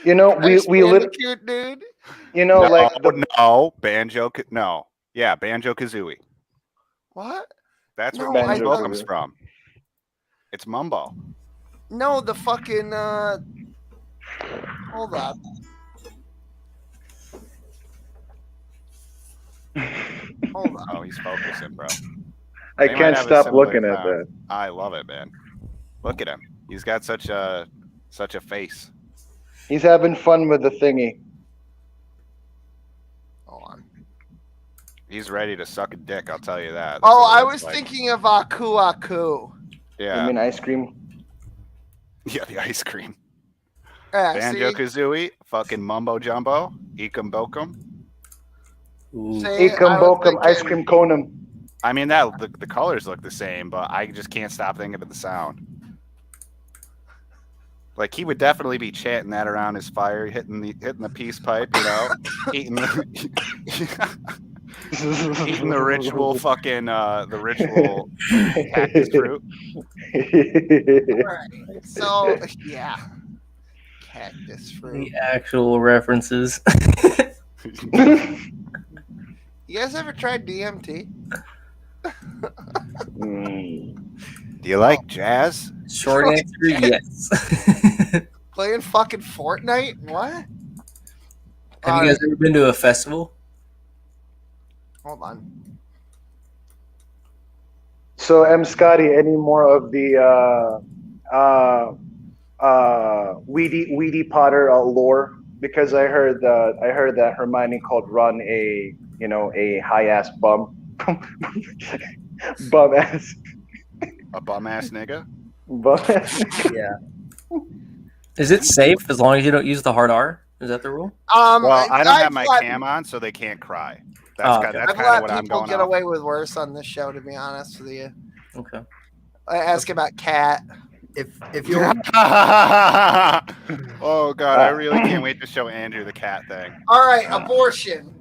[SPEAKER 12] You know, we
[SPEAKER 2] cute dude.
[SPEAKER 12] You know,
[SPEAKER 3] Banjo Kazooie.
[SPEAKER 2] What?
[SPEAKER 3] That's where
[SPEAKER 2] No,
[SPEAKER 3] Banjo
[SPEAKER 2] I-
[SPEAKER 3] comes from. It's Mumbo.
[SPEAKER 2] No, the fucking hold up. Hold on.
[SPEAKER 3] Oh, he's focusing, bro.
[SPEAKER 12] I
[SPEAKER 3] They might
[SPEAKER 12] can't
[SPEAKER 3] have a
[SPEAKER 12] stop
[SPEAKER 3] similar
[SPEAKER 12] looking at
[SPEAKER 3] sound.
[SPEAKER 12] that.
[SPEAKER 3] I love it, man. Look at him. He's got such a face.
[SPEAKER 12] He's having fun with the thingy.
[SPEAKER 2] Hold on.
[SPEAKER 3] He's ready to suck a dick, I'll tell you that. That's
[SPEAKER 2] Oh,
[SPEAKER 3] what it
[SPEAKER 2] I
[SPEAKER 3] looks
[SPEAKER 2] was
[SPEAKER 3] like.
[SPEAKER 2] thinking of Aku Aku.
[SPEAKER 3] Yeah.
[SPEAKER 12] You mean ice cream?
[SPEAKER 3] Yeah, the ice cream.
[SPEAKER 2] Yeah,
[SPEAKER 3] Banjo
[SPEAKER 2] see?
[SPEAKER 3] Kazooie, fucking Mumbo Jumbo, Ekum Bokum.
[SPEAKER 12] Ekum bokum, ice cream conum.
[SPEAKER 3] I mean, that the colors look the same, but I just can't stop thinking of the sound. Like he would definitely be chanting that around his fire, hitting the peace pipe, you know, eating the ritual cactus fruit.
[SPEAKER 2] Alright, so yeah, cactus fruit.
[SPEAKER 6] The actual references.
[SPEAKER 2] You guys ever tried DMT?
[SPEAKER 3] Do you like jazz?
[SPEAKER 6] Short answer, yes.
[SPEAKER 2] Playing fucking Fortnite? What?
[SPEAKER 6] Have you guys ever been to a festival?
[SPEAKER 2] Hold on.
[SPEAKER 12] So, M. Scotty, any more of the Weedy Potter lore? Because I heard that Hermione called Ron a high ass bum, bum ass,
[SPEAKER 3] a bum ass nigga.
[SPEAKER 12] Bum ass.
[SPEAKER 6] Yeah. Is it safe as long as you don't use the hard R? Is that the rule?
[SPEAKER 3] Well, I don't have my
[SPEAKER 2] let-
[SPEAKER 3] cam on, so they can't cry. That's
[SPEAKER 6] okay.
[SPEAKER 3] that's
[SPEAKER 2] I've
[SPEAKER 3] kind of
[SPEAKER 2] let
[SPEAKER 3] what I'm
[SPEAKER 2] people
[SPEAKER 3] going
[SPEAKER 2] get
[SPEAKER 3] off.
[SPEAKER 2] away with worse on this show, to be honest with you.
[SPEAKER 6] Okay.
[SPEAKER 2] I ask about Cat.
[SPEAKER 13] If you're
[SPEAKER 3] Oh god, I really can't wait to show Andrew the cat thing.
[SPEAKER 2] All right, abortion.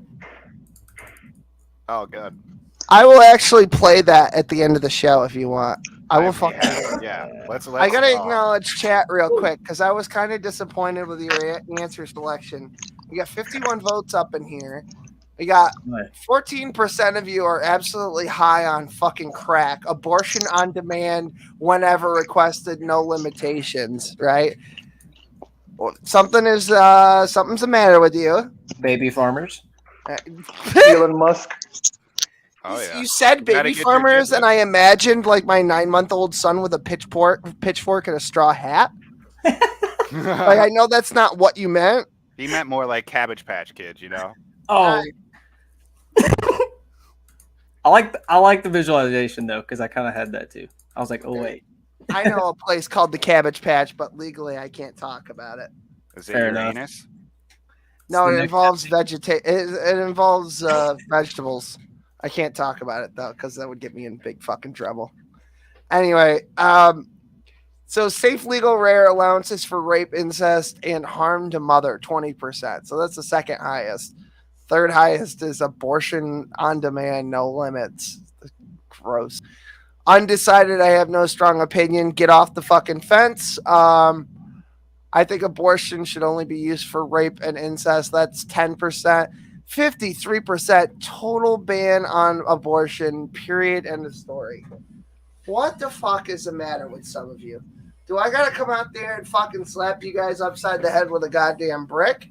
[SPEAKER 3] Oh, good.
[SPEAKER 2] I will actually play that at the end of the show if you want. I will fucking.
[SPEAKER 3] Yeah, let's.
[SPEAKER 2] I gotta acknowledge chat real quick because I was kind of disappointed with your answer selection. We got 51 votes up in here. We got 14% of you are absolutely high on fucking crack. Abortion on demand, whenever requested, no limitations. Right? Well, something's the matter with you.
[SPEAKER 6] Baby farmers.
[SPEAKER 12] Elon Musk.
[SPEAKER 3] Oh yeah.
[SPEAKER 2] You said baby farmers, and I imagined like my 9-month-old son with a pitchfork and a straw hat. Like I know that's not what you meant.
[SPEAKER 3] He meant more like Cabbage Patch Kids, you know.
[SPEAKER 6] Oh. I like the visualization though, because I kind of had that too. I was like, oh wait.
[SPEAKER 2] I know a place called the Cabbage Patch, but legally I can't talk about it.
[SPEAKER 3] Is it Uranus?
[SPEAKER 2] No, it involves It involves vegetables. I can't talk about it though, because that would get me in big fucking trouble. Anyway, so safe, legal, rare allowances for rape, incest, and harm to mother, 20%. So that's the second highest. Third highest is abortion on demand, no limits. Gross. Undecided, I have no strong opinion. Get off the fucking fence. I think abortion should only be used for rape and incest. That's 10%. 53% total ban on abortion, period, end of story. What the fuck is the matter with some of you? Do I gotta come out there and fucking slap you guys upside the head with a goddamn brick?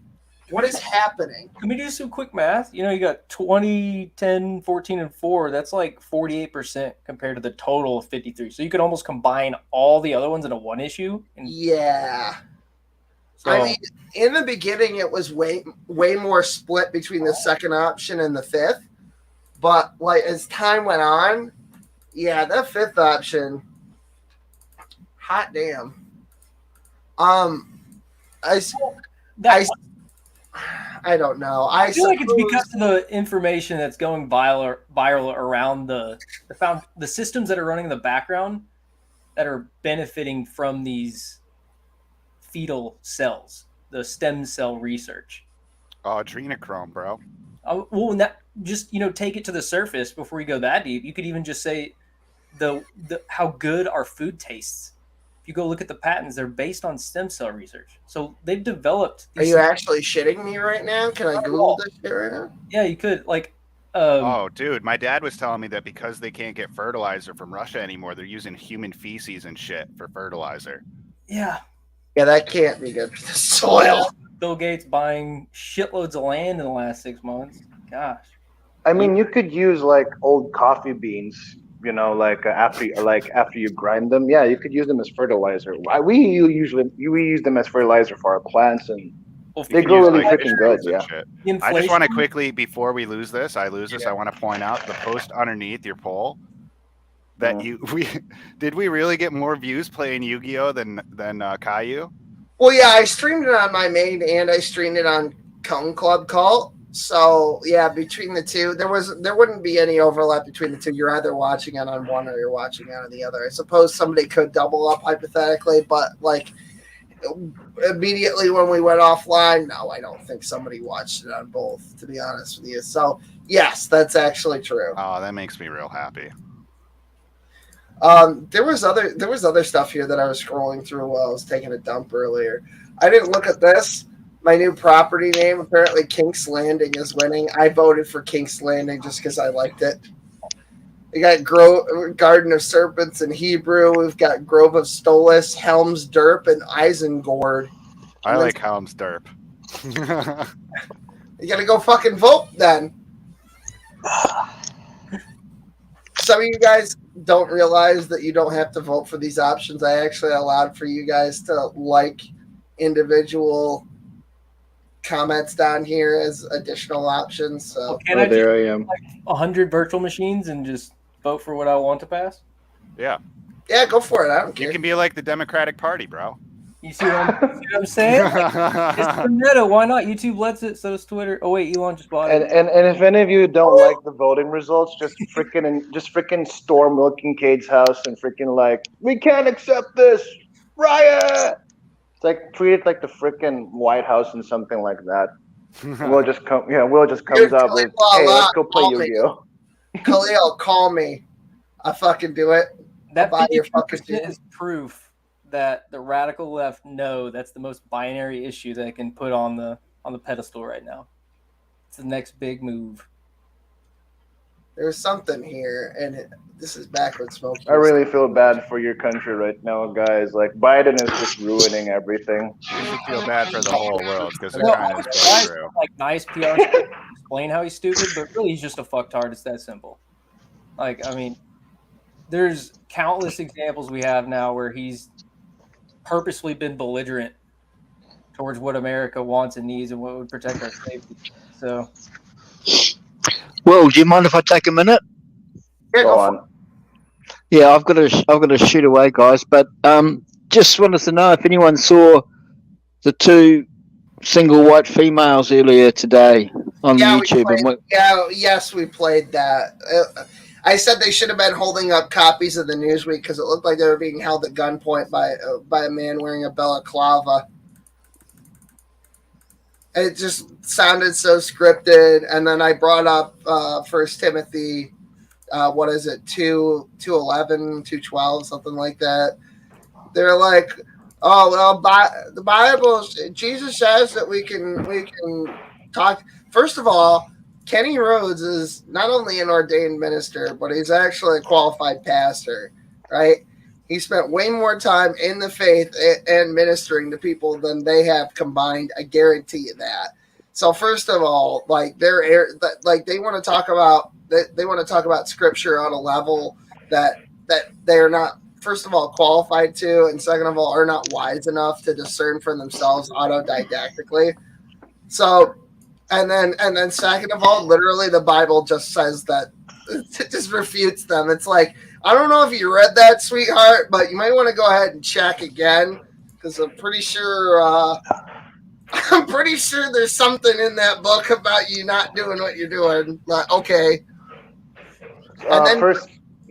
[SPEAKER 2] What is happening?
[SPEAKER 6] Can we do some quick math? You know, you got 20, 10, 14, and 4. That's like 48% compared to the total of 53. So you could almost combine all the other ones into one issue.
[SPEAKER 2] Yeah.
[SPEAKER 6] So,
[SPEAKER 2] I mean, in the beginning, it was way more split between the second option and the fifth. But like as time went on, yeah, the fifth option, hot damn. I don't know. I
[SPEAKER 6] feel like it's because of the information that's going viral around the systems that are running in the background that are benefiting from these fetal cells, the stem cell research.
[SPEAKER 3] Oh, adrenochrome, bro.
[SPEAKER 6] Well, just take it to the surface before you go that deep. You could even just say the how good our food tastes. If you go look at the patents, they're based on stem cell research. So they've developed.
[SPEAKER 2] Are you actually shitting me right now? Can I Google this shit right now?
[SPEAKER 6] Yeah, you could.
[SPEAKER 3] Oh, dude, my dad was telling me that because they can't get fertilizer from Russia anymore, they're using human feces and shit for fertilizer.
[SPEAKER 6] Yeah.
[SPEAKER 2] Yeah, that can't be good for the soil.
[SPEAKER 6] Bill Gates buying shitloads of land in the last 6 months. Gosh.
[SPEAKER 12] I mean, you could use like old coffee beans, after you grind them. Yeah, you could use them as fertilizer. We use them as fertilizer for our plants, and they grow really freaking good. Yeah.
[SPEAKER 3] I just want to quickly, before we lose this, I want to point out the post underneath your poll that did we really get more views playing Yu-Gi-Oh than Caillou?
[SPEAKER 2] Well, yeah, I streamed it on my main and I streamed it on Cone Club Cult. So yeah, between the two, there wouldn't be any overlap between the two. You're either watching it on one or you're watching it on the other. I suppose somebody could double up hypothetically, but like immediately when we went offline, no, I don't think somebody watched it on both, to be honest with you. So yes, that's actually true.
[SPEAKER 3] Oh, that makes me real happy.
[SPEAKER 2] There was other stuff here that I was scrolling through while I was taking a dump earlier. I didn't look at this. My new property name, apparently Kinc's Landing, is winning. I voted for Kinc's Landing just because I liked it. We got Garden of Serpents in Hebrew. We've got Grove of Stolas, Helms Derp, and Isengord.
[SPEAKER 3] I like Helms Derp.
[SPEAKER 2] You gotta go fucking vote then. Some of you guys don't realize that you don't have to vote for these options. I actually allowed for you guys to like individual comments down here as additional options. So
[SPEAKER 12] there I am.
[SPEAKER 6] 100 virtual machines and just vote for what I want to pass?
[SPEAKER 3] Yeah.
[SPEAKER 2] Yeah, go for it. I don't care.
[SPEAKER 3] You can be like the Democratic Party, bro.
[SPEAKER 6] You see what I'm saying? It's the meta. Why not? YouTube lets it, so does Twitter. Oh wait, Elon just bought it.
[SPEAKER 12] And if any of you don't like the voting results, just freaking storm Will Kincaid's house and freaking like, we can't accept this, riot. It's like treat it like the freaking White House and something like that. Will just come. Yeah, Will just comes up with, "Hey, let's go play Yu-Gi-Oh."
[SPEAKER 2] Khalil, call me. I fucking do it.
[SPEAKER 6] That
[SPEAKER 2] buy your fucking
[SPEAKER 6] 50% is proof that the radical left know that's the most binary issue that it can put on the pedestal right now. It's the next big move.
[SPEAKER 2] There's something here, and this is backwards smoke.
[SPEAKER 12] I really feel bad for your country right now, guys. Like, Biden is just ruining everything.
[SPEAKER 3] You should feel bad for the whole world because they're
[SPEAKER 6] No,
[SPEAKER 3] trying to go through.
[SPEAKER 6] like nice PR to explain how he's stupid, but really he's just a fucktard. It's that simple. Like, I mean, there's countless examples we have now where he's purposely been belligerent towards what America wants and needs and what would protect our safety. So,
[SPEAKER 19] Will, do you mind if I take a minute?
[SPEAKER 2] Yeah, go on.
[SPEAKER 19] Yeah, I've got to shoot away, guys. But just wanted to know if anyone saw the two single white females earlier today on YouTube.
[SPEAKER 2] Yes, we played that. I said they should have been holding up copies of the Newsweek because it looked like they were being held at gunpoint by a man wearing a balaclava. It just sounded so scripted. And then I brought up 1 Timothy, 2:11, 2:12, something like that. They're like, oh, well, the Bible, Jesus says that we can talk. First of all, Kenny Rhodes is not only an ordained minister, but he's actually a qualified pastor, right? He spent way more time in the faith and ministering to people than they have combined. I guarantee you that. So first of all, like they want to talk about scripture on a level that they're not, first of all, qualified to, and second of all, are not wise enough to discern for themselves autodidactically. So, and then second of all, literally the Bible just says that, it just refutes them. It's like, I don't know if you read that, sweetheart, but you might want to go ahead and check again, because I'm pretty sure there's something in that book about you not doing what you're doing. But okay. And then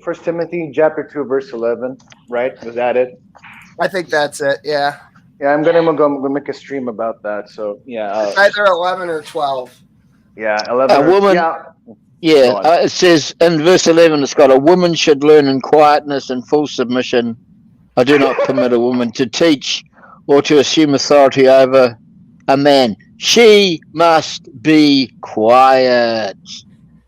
[SPEAKER 12] First Timothy chapter 2 verse 11, right? Was that it?
[SPEAKER 2] I think that's it. Yeah.
[SPEAKER 12] Yeah, I'm gonna go make a stream about that. So yeah,
[SPEAKER 2] it's either 11 or 12.
[SPEAKER 12] Yeah, 11.
[SPEAKER 19] A woman. Yeah, it says in verse 11, it's got, a woman should learn in quietness and full submission. I do not permit a woman to teach or to assume authority over a man. She must be quiet.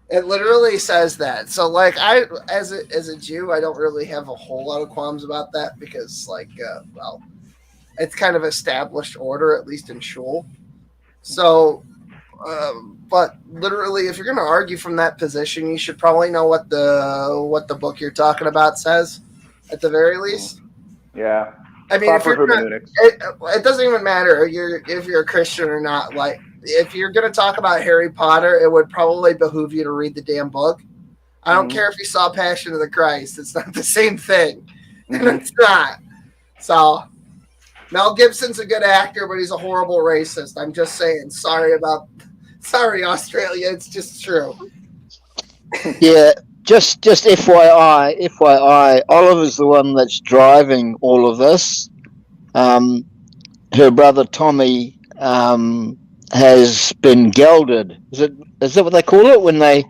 [SPEAKER 2] It literally says that. So, like, I, as a Jew, I don't really have a whole lot of qualms about that because, like, well, it's kind of established order, at least in shul. So, but literally, if you're going to argue from that position, you should probably know what the book you're talking about says, at the very least.
[SPEAKER 12] Yeah.
[SPEAKER 2] I mean, if you're it doesn't even matter if you're a Christian or not. Like, if you're going to talk about Harry Potter, it would probably behoove you to read the damn book. I don't care if you saw Passion of the Christ. It's not the same thing. It's not. So, Mel Gibson's a good actor, but he's a horrible racist. I'm just saying. Sorry, Australia. It's just true.
[SPEAKER 19] Yeah, just FYI, Oliver's the one that's driving all of this. Her brother Tommy has been gelded. Is that what they call it when they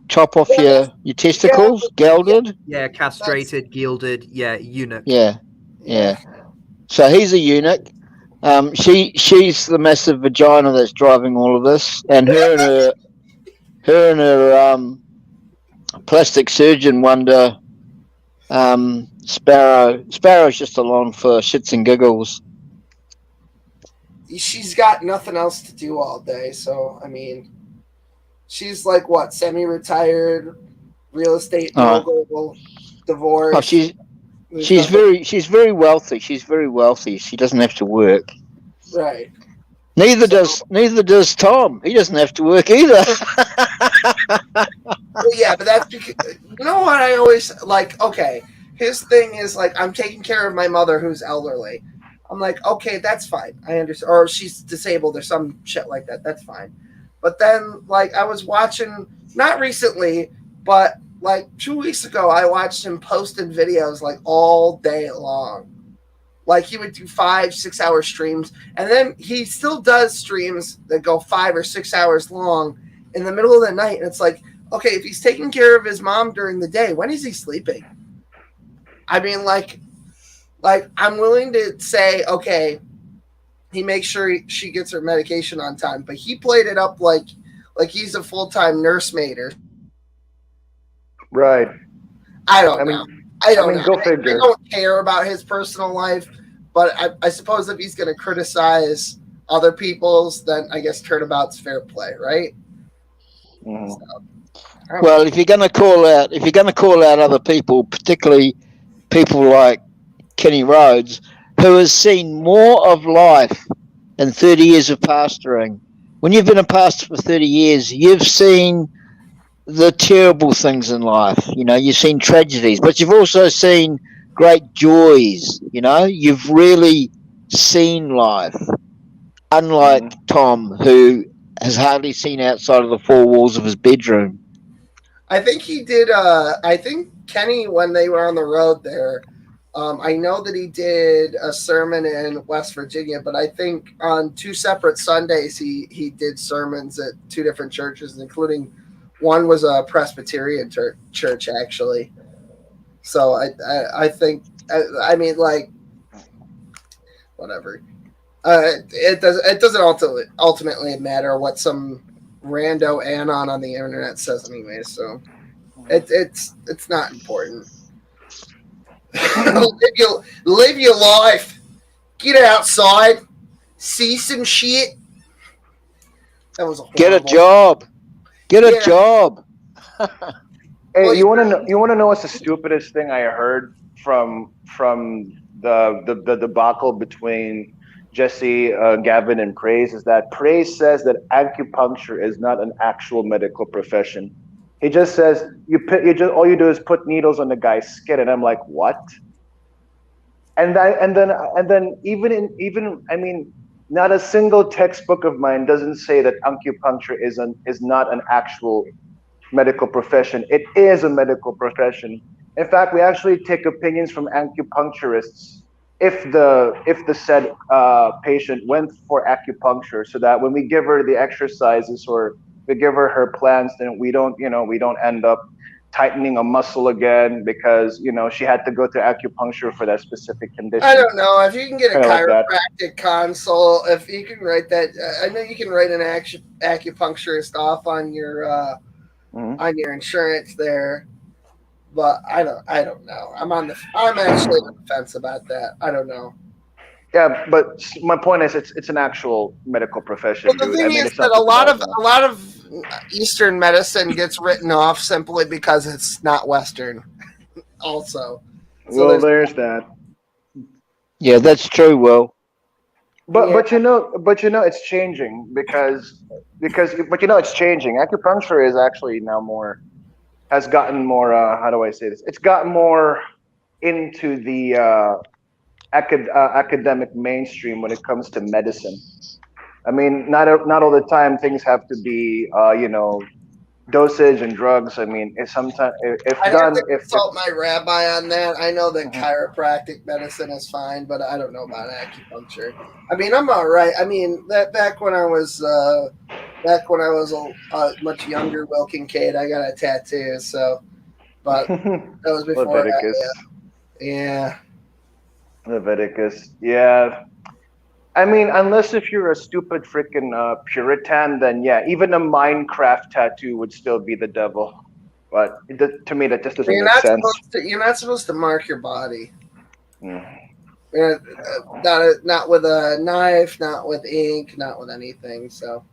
[SPEAKER 19] chop off your testicles? Yeah. Gelded?
[SPEAKER 13] Yeah, castrated, gilded. Yeah, eunuch.
[SPEAKER 19] Yeah. So he's a eunuch. She's the massive vagina that's driving all of this, and her and her plastic surgeon wonder, Sparrow's just along for shits and giggles.
[SPEAKER 2] She's got nothing else to do all day, so I mean, she's like what, semi-retired, real estate mogul, divorced.
[SPEAKER 19] Oh, she's very wealthy. She's very wealthy. She doesn't have to work.
[SPEAKER 2] Right.
[SPEAKER 19] Neither does Tom. He doesn't have to work either.
[SPEAKER 2] Well, yeah, but that's because, you know what I always like. Okay, his thing is like, I'm taking care of my mother who's elderly. I'm like, okay, that's fine. I understand. Or she's disabled or some shit like that. That's fine. But then, like, I was watching, not recently, but like 2 weeks ago, I watched him posting videos like all day long. Like he would do 5-6 hour streams, and then he still does streams that go 5 or 6 hours long in the middle of the night. And it's like, okay, if he's taking care of his mom during the day, when is he sleeping? I mean, like I'm willing to say, okay, he makes sure she gets her medication on time, but he played it up like he's a full-time nursemaid or
[SPEAKER 12] right.
[SPEAKER 2] I don't know. I don't know.
[SPEAKER 12] Go figure.
[SPEAKER 2] I don't care about his personal life, but I suppose if he's going to criticize other people's, then I guess turnabout's fair play, right?
[SPEAKER 12] Mm-hmm.
[SPEAKER 2] So,
[SPEAKER 19] well, if you're going to call out other people, particularly people like Kenny Rhodes, who has seen more of life in 30 years of pastoring. When you've been a pastor for 30 years, you've seen the terrible things in life. You've seen tragedies, but you've also seen great joys. You've really seen life, unlike Tom, who has hardly seen outside of the four walls of his bedroom.
[SPEAKER 2] I think he did. I think Kenny, when they were on the road there, I know that he did a sermon in West Virginia, but I think on 2 separate Sundays he did sermons at 2 different churches, including one was a Presbyterian church actually. So I think I mean, like, whatever. It doesn't ultimately matter what some rando anon on the internet says anyway. So it's not important. live your life. Get outside. See some shit. That was
[SPEAKER 19] Get a job. Get a job.
[SPEAKER 12] Hey, you want to know what's the stupidest thing I heard from the debacle between Jesse, Gavin, and Praise is that Praise says that acupuncture is not an actual medical profession. He just says all you do is put needles on the guy's skin, and I'm like, what? And then even I mean, not a single textbook of mine doesn't say that acupuncture is not an actual medical profession. It is a medical profession. In fact, we actually take opinions from acupuncturists if the said patient went for acupuncture, so that when we give her the exercises or we give her plans, then we don't end up tightening a muscle again because she had to go to acupuncture for that specific condition.
[SPEAKER 2] I don't know if you can get a chiropractic
[SPEAKER 12] like
[SPEAKER 2] consult. If you can write that, I know you can write an acupuncturist off on your insurance there, but I don't know. I'm actually on the fence about that. I don't know.
[SPEAKER 12] Yeah, but my point is, it's an actual medical profession.
[SPEAKER 2] Well, the thing is that a lot of Eastern medicine gets written off simply because it's not Western. Also,
[SPEAKER 12] so there's that.
[SPEAKER 19] Yeah, that's true. Will.
[SPEAKER 12] But it's changing because it's changing. Acupuncture is actually now has gotten more. How do I say this? It's gotten more into the academic mainstream when it comes to medicine. I mean, not all the time things have to be dosage and drugs. I mean, if
[SPEAKER 2] I have to consult my rabbi on that. I know that chiropractic medicine is fine, but I don't know about acupuncture. I mean, I'm all right. I mean, that back when I was much younger, Will Kincaid, I got a tattoo. So, but that was before
[SPEAKER 12] Leviticus.
[SPEAKER 2] Yeah.
[SPEAKER 12] Leviticus. Yeah. I mean, unless if you're a stupid freaking Puritan, then yeah, even a Minecraft tattoo would still be the devil. But to me, that just doesn't make sense.
[SPEAKER 2] You're not supposed to mark your body. Not with a knife, not with ink, not with anything. So.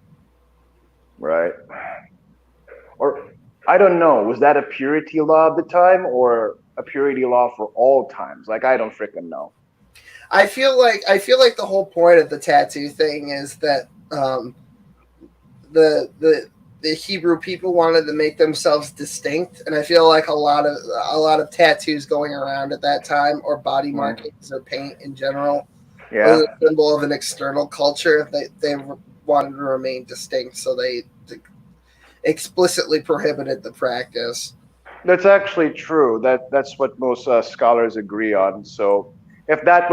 [SPEAKER 12] Right. Or I don't know. Was that a purity law at the time, or a purity law for all times? Like, I don't freaking know.
[SPEAKER 2] I feel like the whole point of the tattoo thing is that the Hebrew people wanted to make themselves distinct, and I feel like a lot of tattoos going around at that time, or body markings or paint in general, was a symbol of an external culture. They wanted to remain distinct, so they explicitly prohibited the practice.
[SPEAKER 12] That's actually true. That's what most scholars agree on. So if that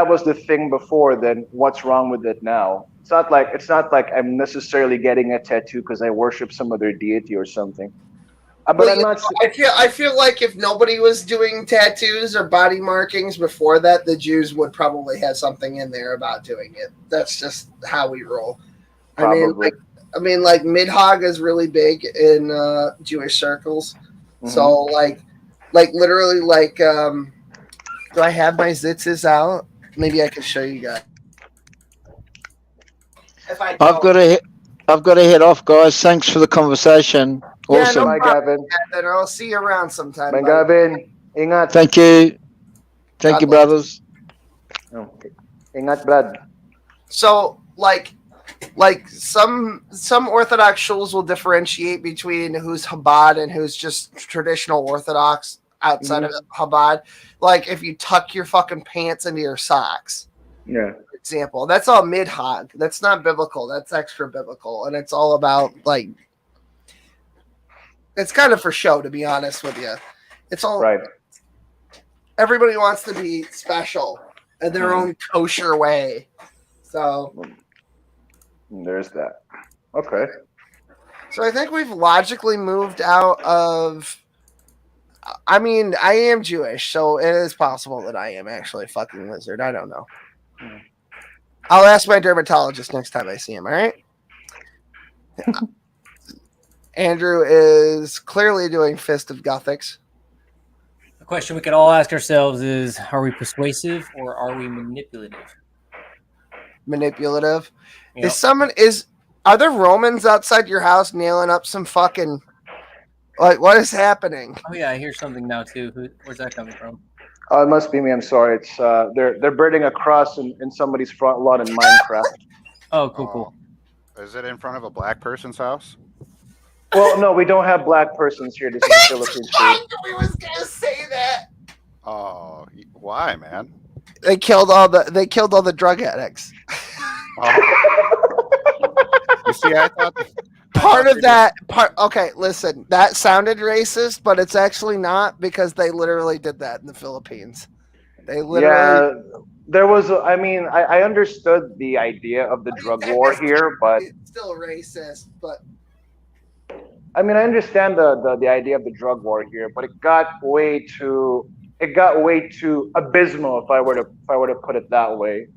[SPEAKER 12] was the thing before, then what's wrong with it now? It's not like I'm necessarily getting a tattoo because I worship some other deity or something. But
[SPEAKER 2] Well,
[SPEAKER 12] I'm not.
[SPEAKER 2] I feel like if nobody was doing tattoos or body markings before that, the Jews would probably have something in there about doing it. That's just how we roll.
[SPEAKER 12] Probably.
[SPEAKER 2] I mean, like Midhog is really big in Jewish circles.
[SPEAKER 12] Mm-hmm.
[SPEAKER 2] So like literally do I have my zitzes out? Maybe I can show you guys. If I
[SPEAKER 19] I've got to head off, guys. Thanks for the conversation.
[SPEAKER 2] Yeah,
[SPEAKER 19] Awesome.
[SPEAKER 2] no problem, Gavin. I'll see you around sometime.
[SPEAKER 12] Bye, Gavin. Ingat.
[SPEAKER 19] Thank you. Thank you, brothers.
[SPEAKER 12] Okay. Ingat, Brad.
[SPEAKER 2] So, like some Orthodox shuls will differentiate between who's Chabad and who's just traditional Orthodox outside of Chabad. Like if you tuck your fucking pants into your socks.
[SPEAKER 12] Yeah.
[SPEAKER 2] For example, that's all midhog. That's not biblical. That's extra biblical, and it's all about like. It's kind of for show, to be honest with you. It's all
[SPEAKER 12] right.
[SPEAKER 2] Everybody wants to be special in their own kosher way. So
[SPEAKER 12] there's that. Okay.
[SPEAKER 2] So I think we've logically moved out of. I mean, I am Jewish, so it is possible that I am actually a fucking lizard. I don't know. I'll ask my dermatologist next time I see him. All right. Andrew is clearly doing Fist of Gothics.
[SPEAKER 6] The question we could all ask ourselves is, are we persuasive or are we manipulative?
[SPEAKER 2] Manipulative.
[SPEAKER 6] Yep.
[SPEAKER 2] Are there Romans outside your house nailing up some fucking, like, what is happening?
[SPEAKER 6] Oh yeah, I hear something now too. Where's that coming from?
[SPEAKER 12] Oh, it must be me. I'm sorry. It's they're burning a cross in somebody's front lawn in Minecraft.
[SPEAKER 6] Oh, cool.
[SPEAKER 3] Is it in front of a black person's house?
[SPEAKER 12] Well, no, we don't have black persons here. This is the Philippines.
[SPEAKER 2] We was gonna say that.
[SPEAKER 3] Oh, why, man?
[SPEAKER 2] They killed all the drug addicts.
[SPEAKER 3] You see, I thought
[SPEAKER 2] okay, listen, that sounded racist, but it's actually not because they literally did that in the Philippines. They literally.
[SPEAKER 12] Yeah, there was. I understood the idea of the drug war here, but
[SPEAKER 2] it's still racist. But
[SPEAKER 12] I mean, I understand the idea of the drug war here, but it got way too abysmal if I were to put it that way.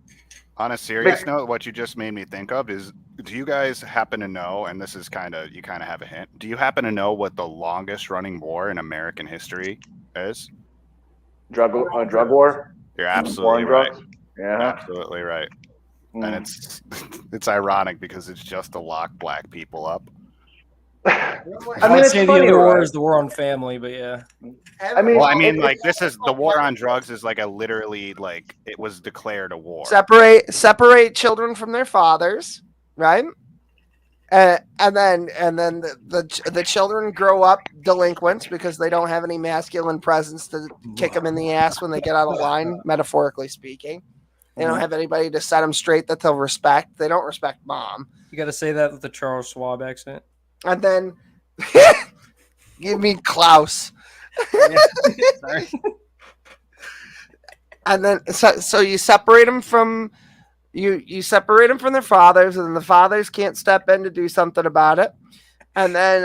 [SPEAKER 3] On a serious note, what you just made me think of is, do you guys happen to know, and this is you kind of have a hint, do you happen to know what the longest running war in American history is?
[SPEAKER 12] Drug war?
[SPEAKER 3] You're absolutely right.
[SPEAKER 12] Yeah.
[SPEAKER 3] Absolutely right. And it's ironic because it's just to lock black people up.
[SPEAKER 6] I'd say the other war is the war on family, but yeah.
[SPEAKER 3] This is the war on drugs is like literally it was declared a war.
[SPEAKER 2] Separate children from their fathers, right? And then the children grow up delinquents because they don't have any masculine presence to kick them in the ass when they get out of line, metaphorically speaking. They don't have anybody to set them straight that they'll respect. They don't respect mom.
[SPEAKER 6] You got to say that with the Charles Schwab accent.
[SPEAKER 2] And then give me Klaus.
[SPEAKER 6] Sorry.
[SPEAKER 2] And then so you separate them from you separate them from their fathers, and then the fathers can't step in to do something about it. And then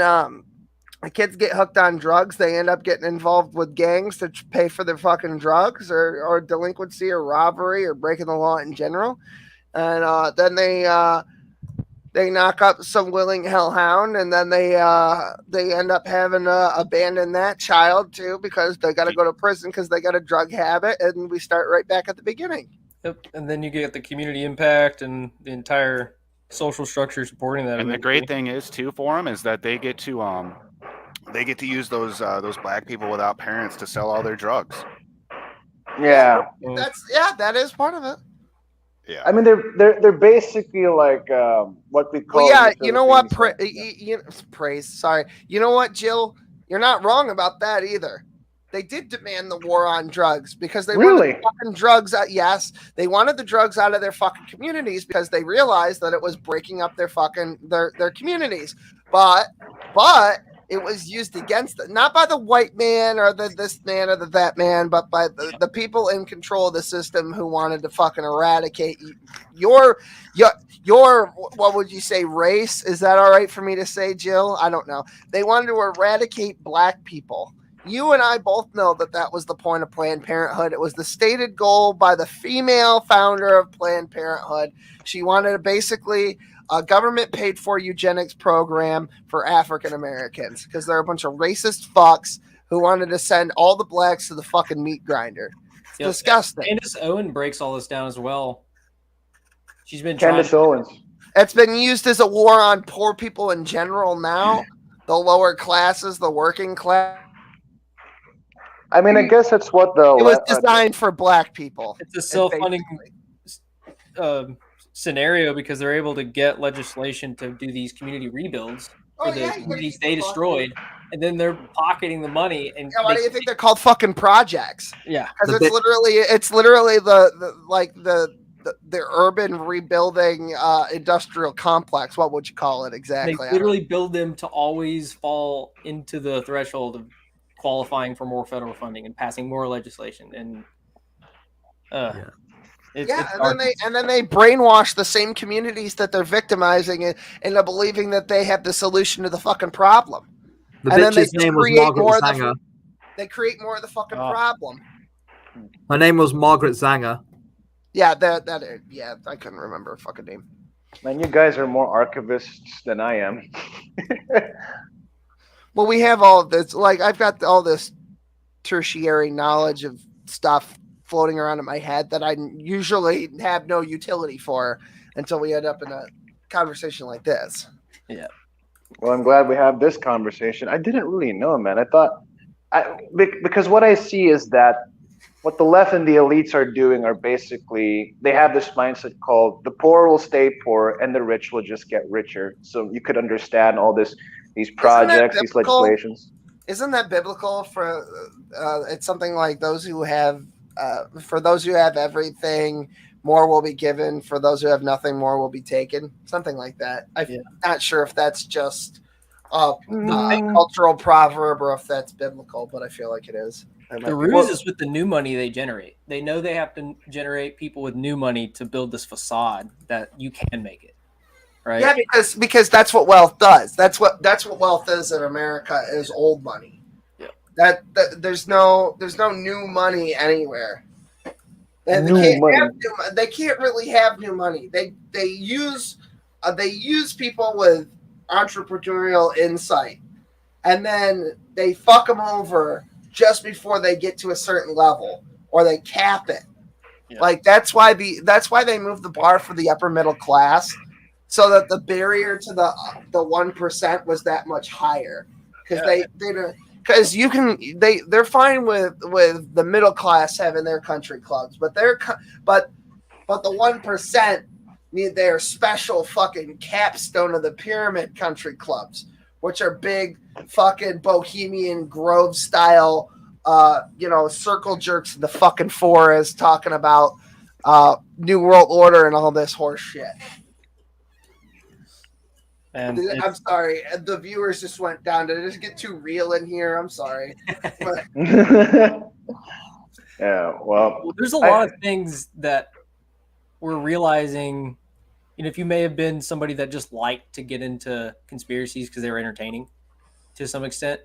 [SPEAKER 2] the kids get hooked on drugs. They end up getting involved with gangs to pay for their fucking drugs or delinquency or robbery or breaking the law in general. And then they knock up some willing hellhound, and then they end up having to abandon that child too because they got to go to prison because they got a drug habit, and we start right back at the beginning.
[SPEAKER 6] Yep, and then you get the community impact and the entire social structure supporting that.
[SPEAKER 3] And the great thing is too for them is that they get to use those black people without parents to sell all their drugs.
[SPEAKER 12] Yeah,
[SPEAKER 2] that is part of it.
[SPEAKER 3] Yeah,
[SPEAKER 12] I mean they're basically like what we call.
[SPEAKER 2] Well, yeah, you know what? Praise. Sorry, you know what, Jill? You're not wrong about that either. They did demand the war on drugs because they wanted the fucking drugs. Yes, they wanted the drugs out of their fucking communities because they realized that it was breaking up their fucking their communities. But it was used against them, not by the white man or this man or that man, but by the people in control of the system who wanted to fucking eradicate your what would you say, race? Is that all right for me to say, Jill? I don't know. They wanted to eradicate black people. You and I both know that was the point of Planned Parenthood. It was the stated goal by the female founder of Planned Parenthood. She wanted to basically a government paid for eugenics program for African Americans because they're a bunch of racist fucks who wanted to send all the blacks to the fucking meat grinder. It's disgusting.
[SPEAKER 6] Candace Owen breaks all this down as well. She's been
[SPEAKER 12] Candace Owens.
[SPEAKER 2] It's been used as a war on poor people in general now, the lower classes, the working class.
[SPEAKER 12] I mean, I guess that's what
[SPEAKER 2] it was designed for black people.
[SPEAKER 6] It's a self-funding scenario because they're able to get legislation to do these community rebuilds for the communities they destroyed, and then they're pocketing the money. And
[SPEAKER 2] why do you think they're called fucking projects?
[SPEAKER 6] Yeah,
[SPEAKER 2] because it's literally the urban rebuilding industrial complex. What would you call it exactly?
[SPEAKER 6] They literally build them to always fall into the threshold of qualifying for more federal funding and passing more legislation. And
[SPEAKER 2] and then they brainwash the same communities that they're victimizing into believing that they have the solution to the fucking problem.
[SPEAKER 13] The
[SPEAKER 2] and then
[SPEAKER 13] bitch's name was Margaret Zanger.
[SPEAKER 2] They create more of the fucking problem.
[SPEAKER 13] Her name was Margaret Zanger.
[SPEAKER 2] Yeah, I couldn't remember her fucking name.
[SPEAKER 12] Man, you guys are more archivists than I am.
[SPEAKER 2] Well, we have all of this. Like, I've got all this tertiary knowledge of stuff floating around in my head that I usually have no utility for until we end up in a conversation like this.
[SPEAKER 6] Yeah.
[SPEAKER 12] Well, I'm glad we have this conversation. I didn't really know, man. I thought, because what I see is that what the left and the elites are doing are basically, they have this mindset called the poor will stay poor and the rich will just get richer. So you could understand all these projects, these legislations.
[SPEAKER 2] Isn't that biblical for it's something like those who have for those who have everything, more will be given. For those who have nothing, more will be taken. Something like that. I'm not sure if that's just a cultural proverb or if that's biblical, but I feel like it is.
[SPEAKER 6] The ruse is with the new money they generate. They know they have to generate people with new money to build this facade that you can make it. Right?
[SPEAKER 2] Yeah, because that's what wealth does. That's what wealth is in America is old money.
[SPEAKER 6] Yeah.
[SPEAKER 2] That there's no new money anywhere. And they can't really have new money. They use people with entrepreneurial insight, and then they fuck them over just before they get to a certain level, or they cap it. Yeah. Like that's why they moved the bar for the upper middle class, so that the barrier to the 1% was that much higher. Because they're fine with the middle class having their country clubs, but the 1% need their special fucking capstone of the pyramid country clubs, which are big fucking Bohemian Grove style, circle jerks in the fucking forest talking about New World Order and all this horse shit. And I'm sorry, the viewers just went down. Did it just get too real in here? I'm sorry.
[SPEAKER 12] Yeah, well,
[SPEAKER 6] there's a lot of things that we're realizing. If you may have been somebody that just liked to get into conspiracies because they were entertaining to some extent,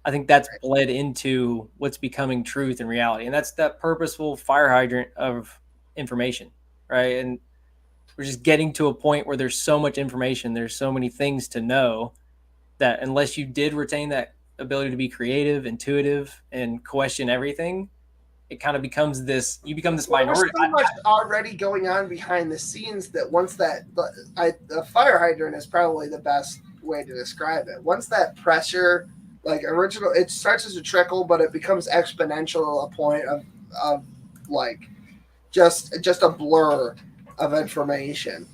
[SPEAKER 6] I think that's bled into what's becoming truth and reality. And that's that purposeful fire hydrant of information, right? And we're just getting to a point where there's so much information, there's so many things to know that unless you did retain that ability to be creative, intuitive, and question everything, it kind of becomes this, you become this minority.
[SPEAKER 2] There's so much already going on behind the scenes that once the fire hydrant is probably the best way to describe it. Once that pressure, it starts as a trickle, but it becomes exponential to a point of just a blur of information.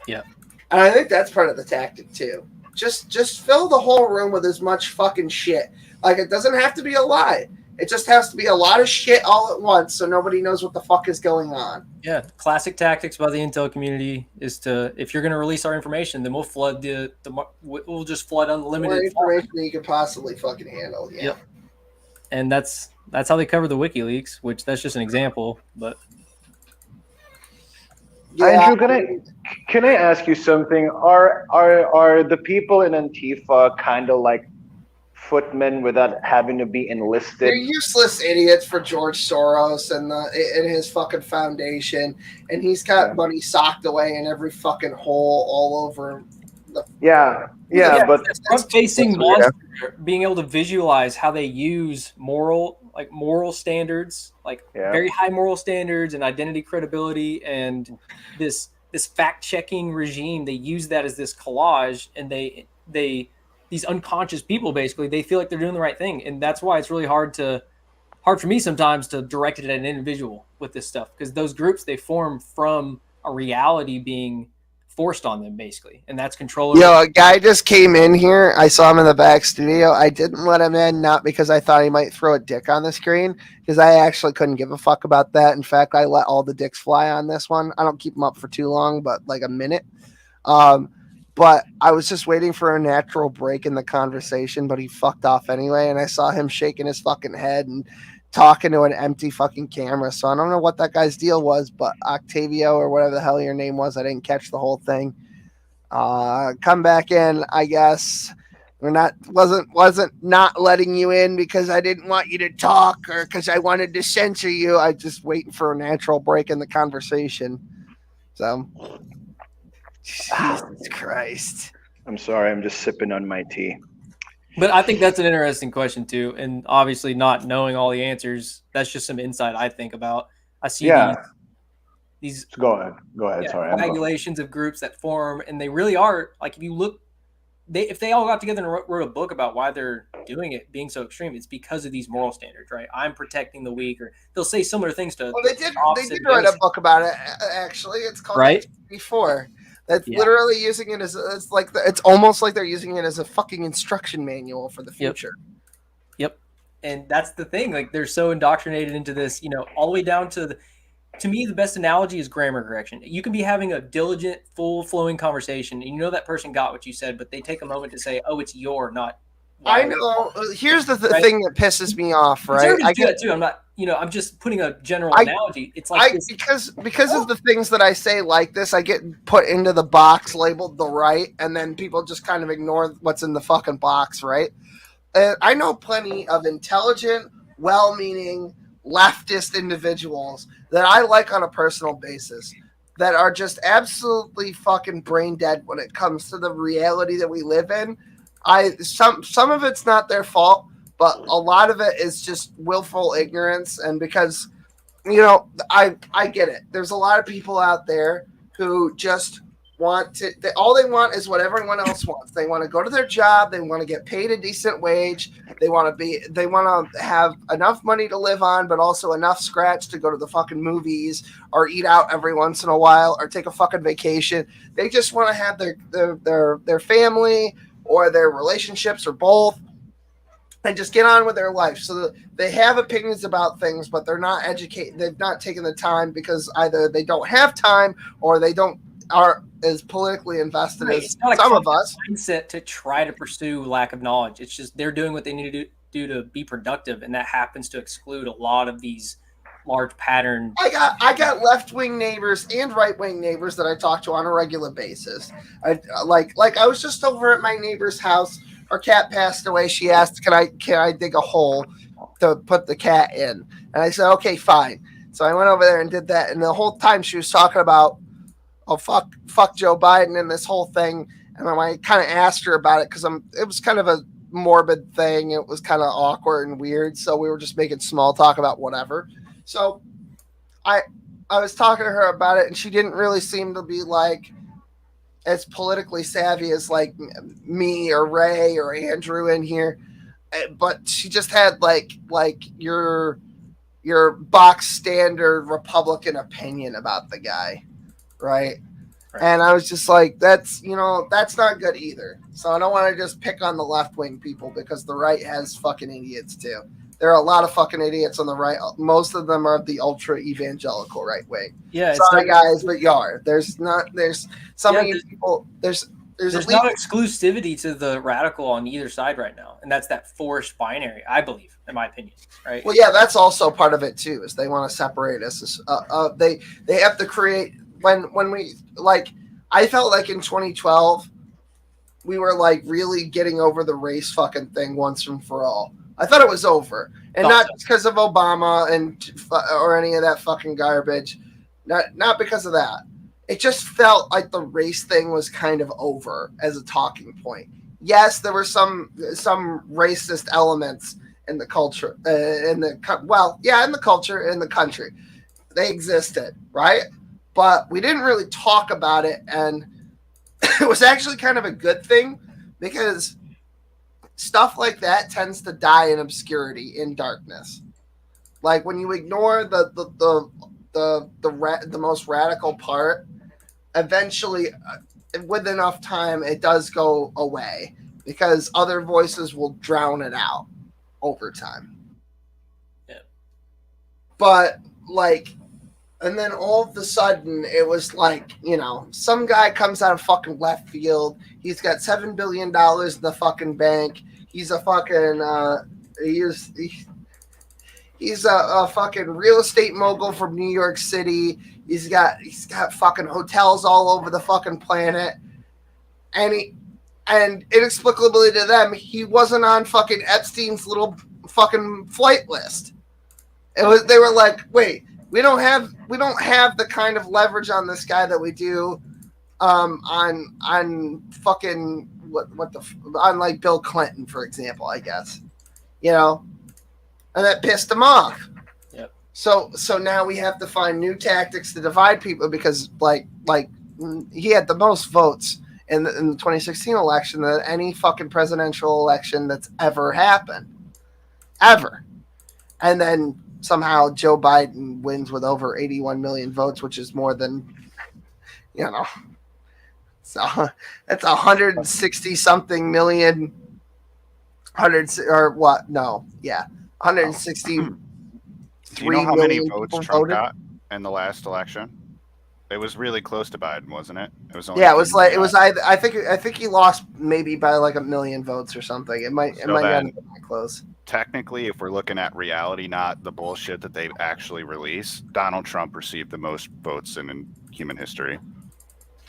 [SPEAKER 6] Yeah.
[SPEAKER 2] And I think that's part of the tactic too. Just fill the whole room with as much fucking shit. Like, it doesn't have to be a lie. It just has to be a lot of shit all at once, so nobody knows what the fuck is going on.
[SPEAKER 6] Yeah, classic tactics by the intel community is to, if you're going to release our information, then we'll flood we'll just flood unlimited
[SPEAKER 2] More information than you could possibly fucking handle. Yeah.
[SPEAKER 6] Yep. And that's how they cover the WikiLeaks, which that's just an example, but.
[SPEAKER 2] Yeah.
[SPEAKER 12] Andrew, can I ask you something? Are the people in Antifa kind of like footmen without having to be enlisted?
[SPEAKER 2] They're useless idiots for George Soros and his fucking foundation, and he's got money socked away in every fucking hole all over.
[SPEAKER 12] But
[SPEAKER 6] front-facing monster being able to visualize how they use moral standards, very high moral standards and identity credibility, and this fact-checking regime. They use that as this collage, and these unconscious people, basically, they feel like they're doing the right thing, and that's why it's really hard for me sometimes to direct it at an individual with this stuff, because those groups, they form from a reality being forced on them, basically, and that's control.
[SPEAKER 2] Yo, a guy just came in here. I saw him in the back studio. I didn't let him in, not because I thought he might throw a dick on the screen, because I actually couldn't give a fuck about that. In fact, I let all the dicks fly on this one. I don't keep them up for too long, but like a minute. But I was just waiting for a natural break in the conversation, but he fucked off anyway, and I saw him shaking his fucking head and talking to an empty fucking camera. So I don't know what that guy's deal was, but Octavio or whatever the hell your name was, I didn't catch the whole thing. Come back in, I guess. Wasn't not letting you in because I didn't want you to talk or because I wanted to censor you. I just waiting for a natural break in the conversation. So Jesus Christ.
[SPEAKER 12] I'm sorry, I'm just sipping on my tea.
[SPEAKER 6] But I think that's an interesting question too, and obviously not knowing all the answers, that's just some insight I think about. I see these
[SPEAKER 12] go ahead. Sorry,
[SPEAKER 6] regulations of groups that form, and they really are like, if you look, if they all got together and wrote a book about why they're doing it, being so extreme, it's because of these moral standards, right? I'm protecting the weak, or they'll say similar things to.
[SPEAKER 2] Well, they did write a book about it. Actually, it's called Before. That's literally using it as it's almost like they're using it as a fucking instruction manual for the future.
[SPEAKER 6] Yep. And that's the thing. Like, they're so indoctrinated into this, all the way down to to me, the best analogy is grammar correction. You can be having a diligent, full flowing conversation, and that person got what you said, but they take a moment to say, "Oh, it's your, not."
[SPEAKER 2] I know. Here's the thing that pisses me off, right?
[SPEAKER 6] I get it too. I'm not. I'm just putting a general analogy. It's like
[SPEAKER 2] because of the things that I say like this, I get put into the box labeled the right, and then people just kind of ignore what's in the fucking box, right? I know plenty of intelligent, well-meaning, leftist individuals that I like on a personal basis that are just absolutely fucking brain dead when it comes to the reality that we live in. Some of it's not their fault, but a lot of it is just willful ignorance. And because, I get it. There's a lot of people out there who just want to, all they want is what everyone else wants. They want to go to their job. They want to get paid a decent wage. They want to have enough money to live on, but also enough scratch to go to the fucking movies or eat out every once in a while or take a fucking vacation. They just want to have their family or their relationships or both, and just get on with their life. So they have opinions about things, but they're not educated. They've not taken the time because either they don't have time or they are as politically invested as some of us.
[SPEAKER 6] Mindset to try to pursue lack of knowledge. It's just they're doing what they need to do to be productive, and that happens to exclude a lot of these large pattern.
[SPEAKER 2] I got left-wing neighbors and right-wing neighbors that I talk to on a regular basis. I was just over at my neighbor's house. Our cat passed away. She asked, can I dig a hole to put the cat in? And I said, okay, fine. So I went over there and did that. And the whole time she was talking about, oh, fuck Joe Biden and this whole thing. And I kind of asked her about it because it was kind of a morbid thing. It was kind of awkward and weird. So we were just making small talk about whatever. So I was talking to her about it, and she didn't really seem to be like as politically savvy as like me or Ray or Andrew in here. But she just had like your box standard Republican opinion about the guy. Right. And I was just like, that's not good either. So I don't want to just pick on the left wing people because the right has fucking idiots too. There are a lot of fucking idiots on the right. Most of them are the ultra evangelical right wing.
[SPEAKER 6] Yeah,
[SPEAKER 2] sorry guys, but you are. There's so many people. There's
[SPEAKER 6] not exclusivity to the radical on either side right now, and that's that forced binary. I believe, in my opinion, right?
[SPEAKER 2] Well, yeah, that's also part of it too. Is they want to separate us. They have to create when we like. I felt like in 2012, we were like really getting over the race fucking thing once and for all. I thought it was over, and not because of Obama or any of that fucking garbage. Not because of that. It just felt like the race thing was kind of over as a talking point. Yes, there were some racist elements in the culture, in the culture, in the country. They existed, right? But we didn't really talk about it, and it was actually kind of a good thing because stuff like that tends to die in obscurity, in darkness. Like when you ignore the most radical part, eventually, with enough time, it does go away because other voices will drown it out over time.
[SPEAKER 6] Yeah.
[SPEAKER 2] But like, and then all of a sudden, it was like, some guy comes out of fucking left field. He's got $7 billion in the fucking bank. He's a fucking he's a fucking real estate mogul from New York City. He's got fucking hotels all over the fucking planet, and inexplicably to them, he wasn't on fucking Epstein's little fucking flight list. They were like, wait, we don't have the kind of leverage on this guy that we do on fucking on like Bill Clinton, for example, I guess, and that pissed him off.
[SPEAKER 6] Yep.
[SPEAKER 2] So now we have to find new tactics to divide people because like he had the most votes in the 2016 election than any fucking presidential election that's ever happened, ever. And then somehow Joe Biden wins with over 81 million votes, which is more than, so that's 160 something million. 160.
[SPEAKER 3] Do you know how many votes Trump got in the last election? It was really close to Biden, wasn't it? It was only
[SPEAKER 2] I think he lost maybe by like 1 million votes or something. It might not have been that close.
[SPEAKER 3] Technically, if we're looking at reality, not the bullshit that they actually release, Donald Trump received the most votes in human history.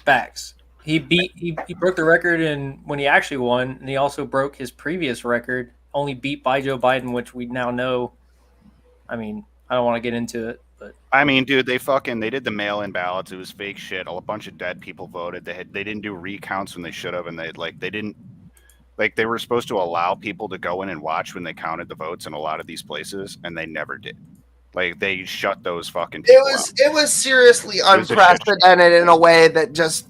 [SPEAKER 6] Facts. He broke the record when he actually won, and he also broke his previous record, only beat by Joe Biden, which we now know. I mean, I don't want to get into it, but
[SPEAKER 3] I mean, dude, they did the mail-in ballots. It was fake shit. A bunch of dead people voted. They didn't do recounts when they should have, and they were supposed to allow people to go in and watch when they counted the votes in a lot of these places, and they never did. Like, they shut those fucking people out.
[SPEAKER 2] It was seriously unprecedented in a way that just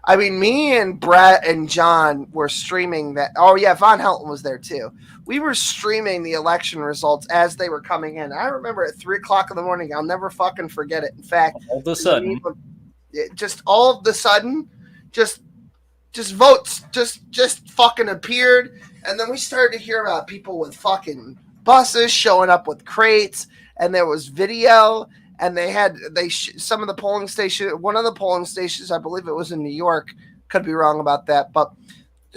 [SPEAKER 2] I mean, me and Brett and John were streaming that. Oh yeah, Von Helton was there too. We were streaming the election results as they were coming in. I remember at 3:00 in the morning. I'll never fucking forget it. In fact,
[SPEAKER 6] all of a sudden,
[SPEAKER 2] just votes just fucking appeared, and then we started to hear about people with fucking buses showing up with crates, and there was video, and some of the polling station, one of the polling stations, I believe it was in New York, could be wrong about that, but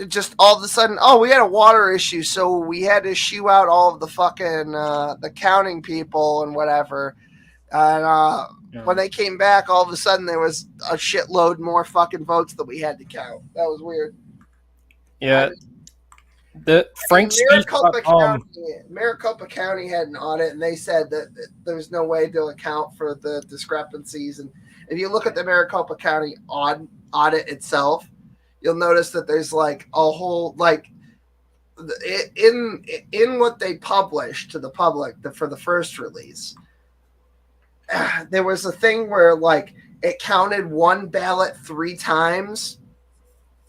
[SPEAKER 2] just all of a sudden, we had a water issue, so we had to shoo out all of the fucking the counting people and whatever, and when they came back, all of a sudden there was a shitload more fucking votes that we had to count. That was weird.
[SPEAKER 6] Yeah.
[SPEAKER 2] Maricopa County had an audit, and they said that there's no way to account for the discrepancies. And if you look at the Maricopa County audit itself, you'll notice that there's like a whole in what they published to the public for the first release. There was a thing where like it counted one ballot 3 times.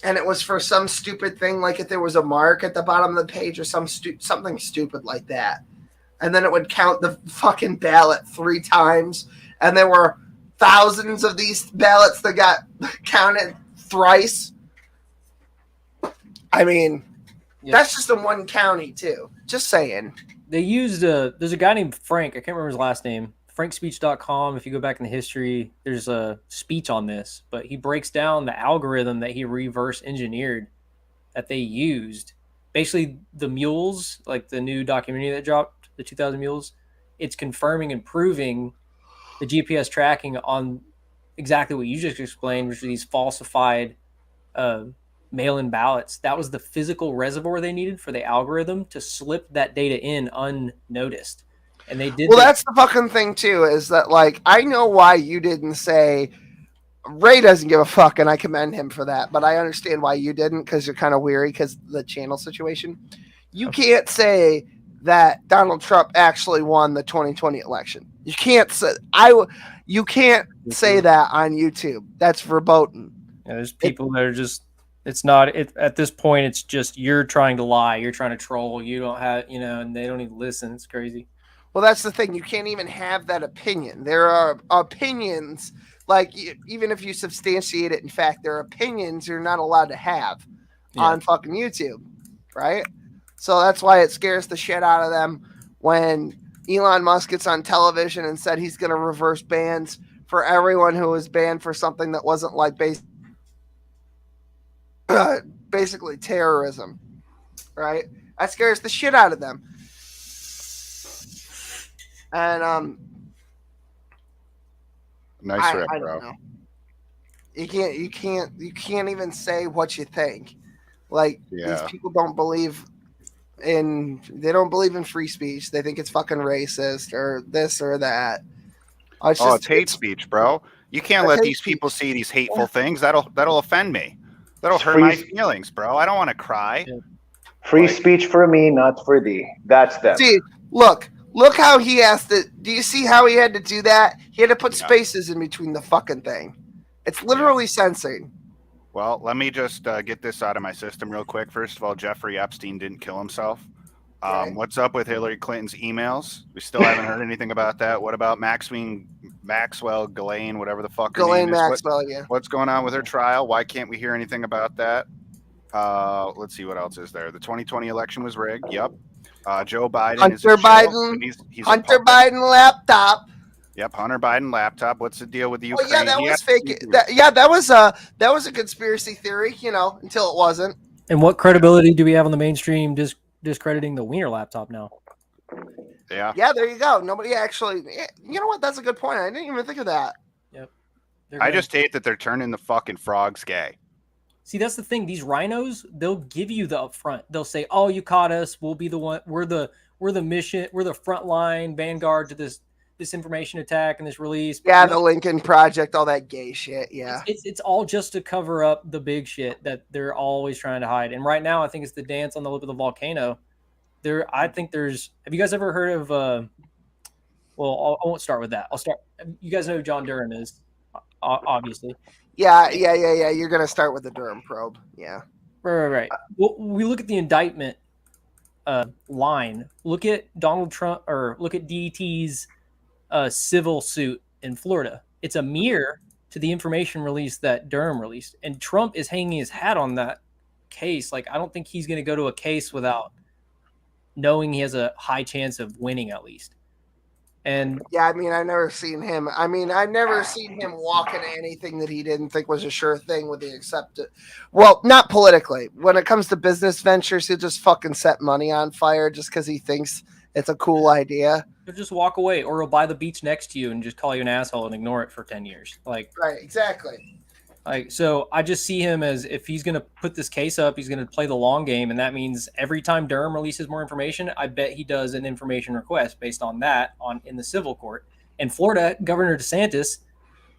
[SPEAKER 2] And it was for some stupid thing, like if there was a mark at the bottom of the page or something stupid like that. And then it would count the fucking ballot 3 times. And there were thousands of these ballots that got counted thrice. I mean,
[SPEAKER 6] Yep.
[SPEAKER 2] That's just in one county too. Just saying.
[SPEAKER 6] They used there's a guy named Frank. I can't remember his last name. FrankSpeech.com. If you go back in the history, there's a speech on this, but he breaks down the algorithm that he reverse engineered that they used. Basically, the mules, like the new documentary that dropped, the 2000 mules, it's confirming and proving the GPS tracking on exactly what you just explained, which are these falsified mail-in ballots. That was the physical reservoir they needed for the algorithm to slip that data in unnoticed. And they did.
[SPEAKER 2] Well, that's the fucking thing too, is that like I know why you didn't say Ray doesn't give a fuck, and I commend him for that, but I understand why you didn't, because you're kind of weary because the channel situation. You can't say that Donald Trump actually won the 2020 election. You can't say you can't say that on YouTube. That's verboten.
[SPEAKER 6] Yeah, there's people that are just. It's not at this point. It's just you're trying to lie. You're trying to troll. You don't have and they don't even listen. It's crazy.
[SPEAKER 2] Well, that's the thing. You can't even have that opinion. There are opinions, like even if you substantiate it in fact, there are opinions you're not allowed to have on fucking YouTube, right? So that's why it scares the shit out of them when Elon Musk gets on television and said he's going to reverse bans for everyone who was banned for something that wasn't like basically terrorism, right? That scares the shit out of them. And
[SPEAKER 3] nice rip,
[SPEAKER 2] I
[SPEAKER 3] bro.
[SPEAKER 2] don't know. You can't even say what you think. Like these people don't believe in free speech. They think it's fucking racist or this or that.
[SPEAKER 3] It's hate speech, bro. You can't let these people see these hateful things. That'll offend me. That'll hurt my feelings, bro. I don't want to cry.
[SPEAKER 12] Free speech for me, not for thee. That's them.
[SPEAKER 2] See, look how he has to. Do you see how he had to do that? He had to put spaces in between the fucking thing. It's literally censoring.
[SPEAKER 3] Well, let me just get this out of my system real quick. First of all, Jeffrey Epstein didn't kill himself. What's up with Hillary Clinton's emails? We still haven't heard anything about that. What about Maxwell Ghislaine, whatever the fuck her name is?
[SPEAKER 2] Maxwell,
[SPEAKER 3] What's going on with her trial? Why can't we hear anything about that? Let's see what else is there. The 2020 election was rigged. Yep. Joe Biden.
[SPEAKER 2] Hunter Biden.
[SPEAKER 3] He's
[SPEAKER 2] Hunter Biden laptop.
[SPEAKER 3] Yep. Hunter Biden laptop. What's the deal with the Ukraine?
[SPEAKER 2] Oh yeah, that was fake. That was a conspiracy theory, until it wasn't.
[SPEAKER 6] And what credibility do we have on the mainstream discrediting the Wiener laptop now?
[SPEAKER 3] Yeah.
[SPEAKER 2] Yeah, there you go. Nobody actually. You know what? That's a good point. I didn't even think of that.
[SPEAKER 6] Yep.
[SPEAKER 3] I just hate that they're turning the fucking frogs gay.
[SPEAKER 6] See, that's the thing. These rhinos, they'll give you the upfront. They'll say, "Oh, you caught us. We'll be the one. We're the mission. We're the frontline vanguard to this information attack and this release."
[SPEAKER 2] Yeah, the Lincoln Project, all that gay shit. Yeah,
[SPEAKER 6] it's all just to cover up the big shit that they're always trying to hide. And right now, I think it's the dance on the lip of the volcano. I think there's. Have you guys ever heard of? Well, I won't start with that. I'll start. You guys know who John Durham is, obviously.
[SPEAKER 2] Yeah. You're gonna start with the Durham probe. Yeah.
[SPEAKER 6] Right. Well, we look at the indictment line. Look at Donald Trump, or look at DET's civil suit in Florida. It's a mirror to the information release that Durham released, and Trump is hanging his hat on that case. Like, I don't think he's going to go to a case without knowing he has a high chance of winning at least. And
[SPEAKER 2] yeah, I've never seen him. I've never seen him walk into anything that he didn't think was a sure thing with the accepted. Well, not politically. When it comes to business ventures, he'll just fucking set money on fire just because he thinks it's a cool idea.
[SPEAKER 6] He'll just walk away, or he'll buy the beach next to you and just call you an asshole and ignore it for 10 years. Like,
[SPEAKER 2] right, exactly.
[SPEAKER 6] Like, so I just see him as, if he's going to put this case up, he's going to play the long game. And that means every time Durham releases more information, I bet he does an information request based on that in the civil court. And Florida, Governor DeSantis,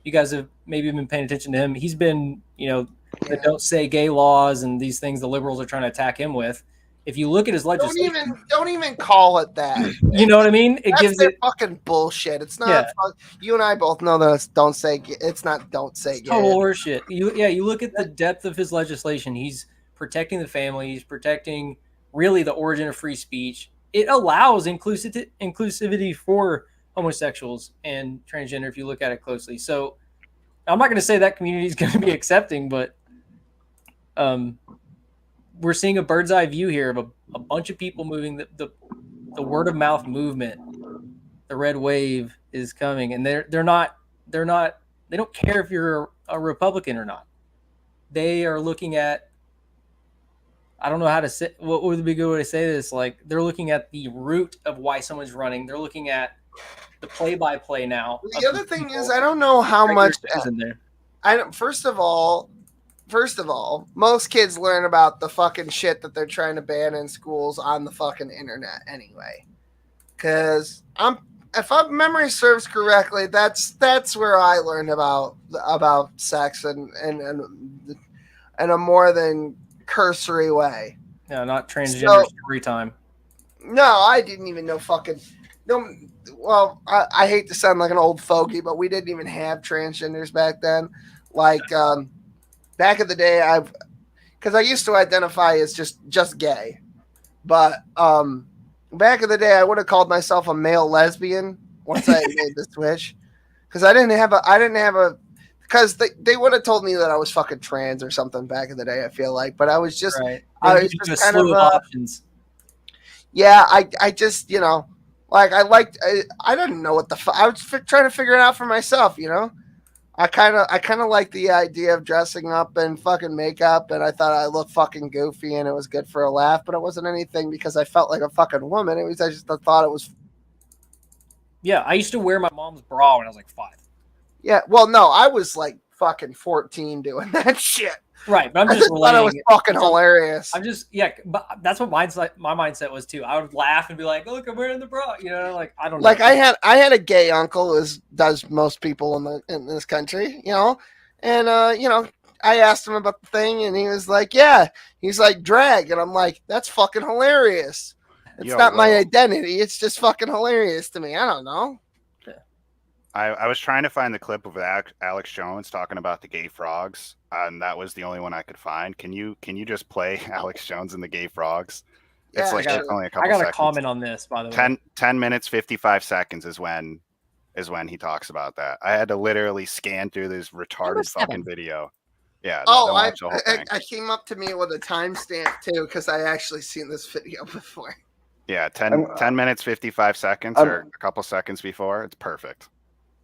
[SPEAKER 6] you guys have maybe been paying attention to him. He's been, the don't say gay laws and these things the liberals are trying to attack him with. If you look at his legislation,
[SPEAKER 2] don't even call it that.
[SPEAKER 6] You know what I mean?
[SPEAKER 2] It gives it fucking bullshit. It's not. Yeah. You and I both know that don't say. It's not. Don't say.
[SPEAKER 6] Total horseshit. You look at the depth of his legislation. He's protecting the family. He's protecting really the origin of free speech. It allows inclusivity for homosexuals and transgender. If you look at it closely, so I'm not going to say that community is going to be accepting, but we're seeing a bird's eye view here of a bunch of people moving. The word of mouth movement, the red wave is coming, and they don't care if you're a Republican or not. They are looking at, I don't know how to say, what would be a good way to say this? Like, they're looking at the root of why someone's running. They're looking at the play-by-play now.
[SPEAKER 2] The other thing is, I don't know how much. First of all, most kids learn about the fucking shit that they're trying to ban in schools on the fucking internet anyway. Because if my memory serves correctly, that's where I learned about sex and in a more than cursory way.
[SPEAKER 6] Yeah, not transgender story time.
[SPEAKER 2] No, I didn't even know fucking. No, well, I hate to sound like an old fogey, but we didn't even have transgenders back then. Like back in the day, because I used to identify as just gay, but back in the day, I would have called myself a male lesbian once I made the switch, because I didn't have a. Because they would have told me that I was fucking trans or something back in the day, I feel like. But I was just,
[SPEAKER 6] right.
[SPEAKER 2] I was just kind of,
[SPEAKER 6] options.
[SPEAKER 2] Yeah, I just, like I didn't know what the fuck. I was trying to figure it out for myself, I kind of like the idea of dressing up in fucking makeup, and I thought I looked fucking goofy and it was good for a laugh, but it wasn't anything because I felt like a fucking woman. I just thought it was.
[SPEAKER 6] Yeah, I used to wear my mom's bra when I was like 5.
[SPEAKER 2] Yeah, well, no, I was like fucking 14 doing that shit.
[SPEAKER 6] Right, but I'm just
[SPEAKER 2] thought it was fucking hilarious.
[SPEAKER 6] I'm just but that's what my mindset was too. I would laugh and be like, "Look, I'm wearing the bra," like I don't know.
[SPEAKER 2] Like I had a gay uncle, as does most people in this country, and I asked him about the thing, and he was like, "Yeah," he's like, "Drag," and I'm like, "That's fucking hilarious." It's not my identity. It's just fucking hilarious to me. I don't know.
[SPEAKER 3] I was trying to find the clip of Alex Jones talking about the gay frogs, and that was the only one I could find. Can you just play Alex Jones and the gay frogs?
[SPEAKER 2] Yeah,
[SPEAKER 3] it's only a couple
[SPEAKER 6] I got
[SPEAKER 3] seconds.
[SPEAKER 6] a comment on this, by the way.
[SPEAKER 3] 10 minutes, 55 seconds is when he talks about that. I had to literally scan through this retarded fucking video. Yeah.
[SPEAKER 2] Oh, I came up to me with a timestamp too, because I actually seen this video before.
[SPEAKER 3] Yeah, 10 minutes, 55 seconds, or a couple seconds before. It's perfect.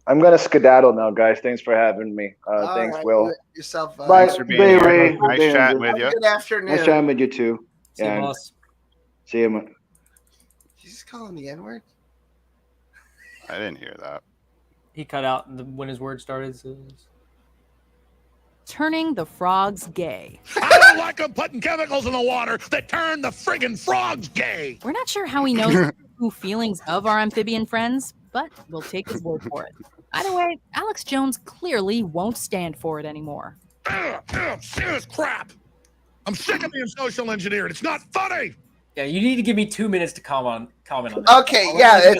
[SPEAKER 12] I'm gonna skedaddle now, guys. Thanks for having me. Thanks,
[SPEAKER 2] right,
[SPEAKER 12] Will.
[SPEAKER 2] Yourself.
[SPEAKER 12] Bye,
[SPEAKER 3] Thanks for being here. Nice chatting with you.
[SPEAKER 2] Good afternoon.
[SPEAKER 12] Nice chatting with you too.
[SPEAKER 6] See you, boss.
[SPEAKER 12] See you, man.
[SPEAKER 2] Did you just call him the N-word?
[SPEAKER 3] I didn't hear that.
[SPEAKER 6] He cut out when his word started. So.
[SPEAKER 20] Turning the frogs gay.
[SPEAKER 21] I don't like them putting chemicals in the water that turn the friggin' frogs gay.
[SPEAKER 20] We're not sure how he knows the true feelings of our amphibian friends, but we'll take his word for it. Either way, Alex Jones clearly won't stand for it anymore.
[SPEAKER 21] Serious crap. I'm sick of being social engineered. It's not funny.
[SPEAKER 6] Yeah, you need to give me 2 minutes to comment on this.
[SPEAKER 2] Okay, yeah,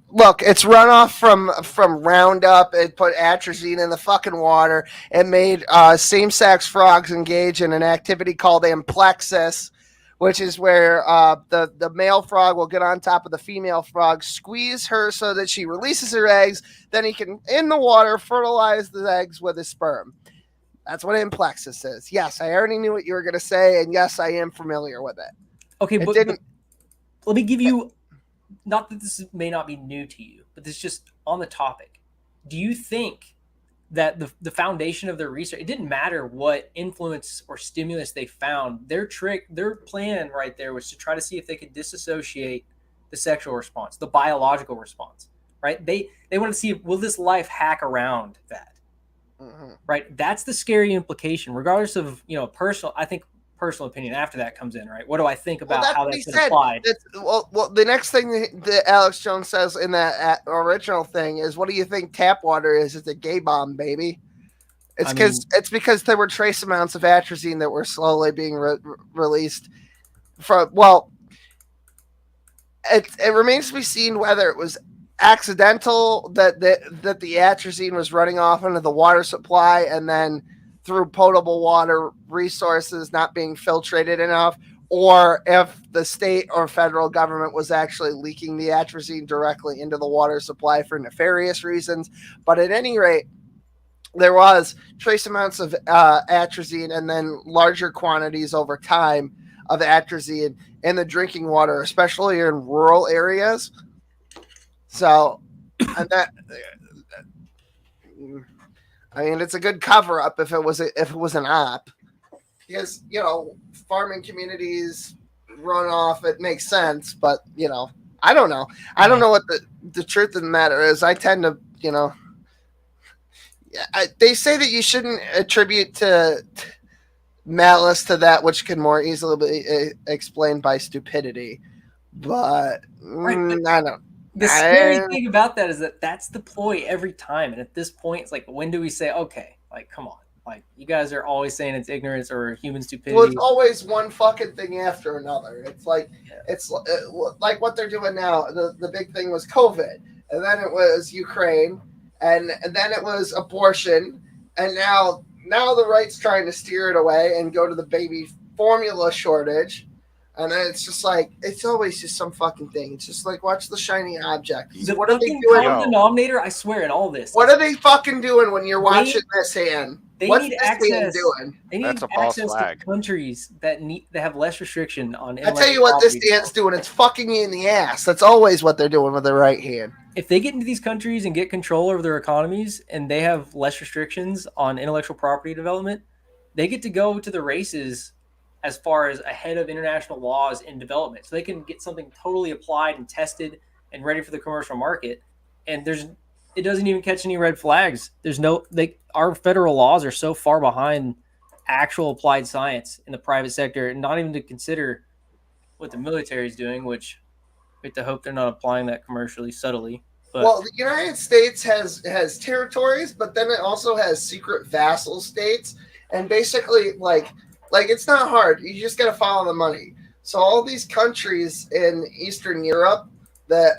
[SPEAKER 2] look, it's runoff from Roundup. It put atrazine in the fucking water. It made same-sex frogs engage in an activity called amplexus, which is where the male frog will get on top of the female frog, squeeze her so that she releases her eggs. Then he can, in the water, fertilize the eggs with his sperm. That's what amplexus is. Yes, I already knew what you were going to say, and yes, I am familiar with it.
[SPEAKER 6] Okay, but let me give you, not that this may not be new to you, but this is just on the topic. Do you think that the foundation of their research, it didn't matter what influence or stimulus they found, their plan right there was to try to see if they could disassociate the sexual response, the biological response, right? They want to see, will this life hack around that?
[SPEAKER 2] Mm-hmm.
[SPEAKER 6] Right? That's the scary implication, regardless of, personal opinion after that comes in, right? What do I think about how that's been applied?
[SPEAKER 2] Well, the next thing that Alex Jones says in that original thing is, what do you think tap water is? It's a gay bomb, baby. It's because there were trace amounts of atrazine that were slowly being released from, it remains to be seen whether it was accidental that the atrazine was running off into the water supply and then through potable water resources not being filtrated enough, or if the state or federal government was actually leaking the atrazine directly into the water supply for nefarious reasons. But at any rate, there was trace amounts of atrazine and then larger quantities over time of atrazine in the drinking water, especially in rural areas. So, and that, I mean, it's a good cover up if it was an op, because farming communities run off. It makes sense, but I don't know. I don't know what the truth of the matter is. I tend to they say that you shouldn't attribute to malice to that which can more easily be explained by stupidity, but I don't.
[SPEAKER 6] The scary thing about that is that that's the ploy every time, and at this point, it's like, when do we say, okay, like, come on, like, you guys are always saying it's ignorance or human stupidity.
[SPEAKER 2] Well, it's always one fucking thing after another. It's like it's like what they're doing now. The big thing was COVID, and then it was Ukraine, and then it was abortion, and now the right's trying to steer it away and go to the baby formula shortage. And then it's just like, it's always just some fucking thing. It's just like, watch the shiny object.
[SPEAKER 6] What are they doing? Common denominator, I swear, in all this.
[SPEAKER 2] What are they fucking doing when you're watching this hand? What's
[SPEAKER 6] need
[SPEAKER 2] this
[SPEAKER 6] access.
[SPEAKER 2] hand doing?
[SPEAKER 6] They need access to countries that have less restriction on.
[SPEAKER 2] I tell you what, this hand's doing. It's fucking you in the ass. That's always what they're doing with their right hand.
[SPEAKER 6] If they get into these countries and get control over their economies, and they have less restrictions on intellectual property development, they get to go to the races as far as ahead of international laws in development. So they can get something totally applied and tested and ready for the commercial market. And it doesn't even catch any red flags. Our federal laws are so far behind actual applied science in the private sector, and not even to consider what the military is doing, which we have to hope they're not applying that commercially subtly. But,
[SPEAKER 2] well, the United States has territories, but then it also has secret vassal states. And basically, like it's not hard. You just got to follow the money. So all these countries in Eastern Europe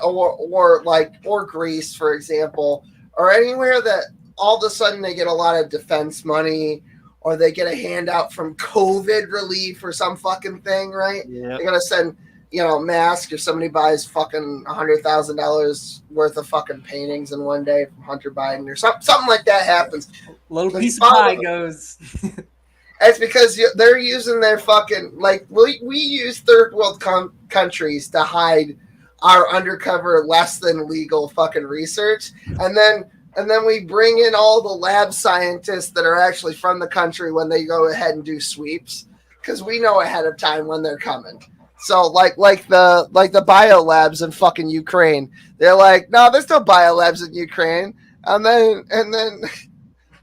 [SPEAKER 2] or Greece, for example, or anywhere that all of a sudden they get a lot of defense money, or they get a handout from COVID relief or some fucking thing, right?
[SPEAKER 6] Yeah.
[SPEAKER 2] They're gonna send masks, or somebody buys fucking $100,000 worth of fucking paintings in one day from Hunter Biden, or something like that happens.
[SPEAKER 6] Little piece of pie goes.
[SPEAKER 2] It's because they're using their fucking, like, we use third world countries to hide our undercover, less than legal fucking research, and then we bring in all the lab scientists that are actually from the country when they go ahead and do sweeps, because we know ahead of time when they're coming. So like the bio labs in fucking Ukraine, they're like, no, there's no bio labs in Ukraine, and then.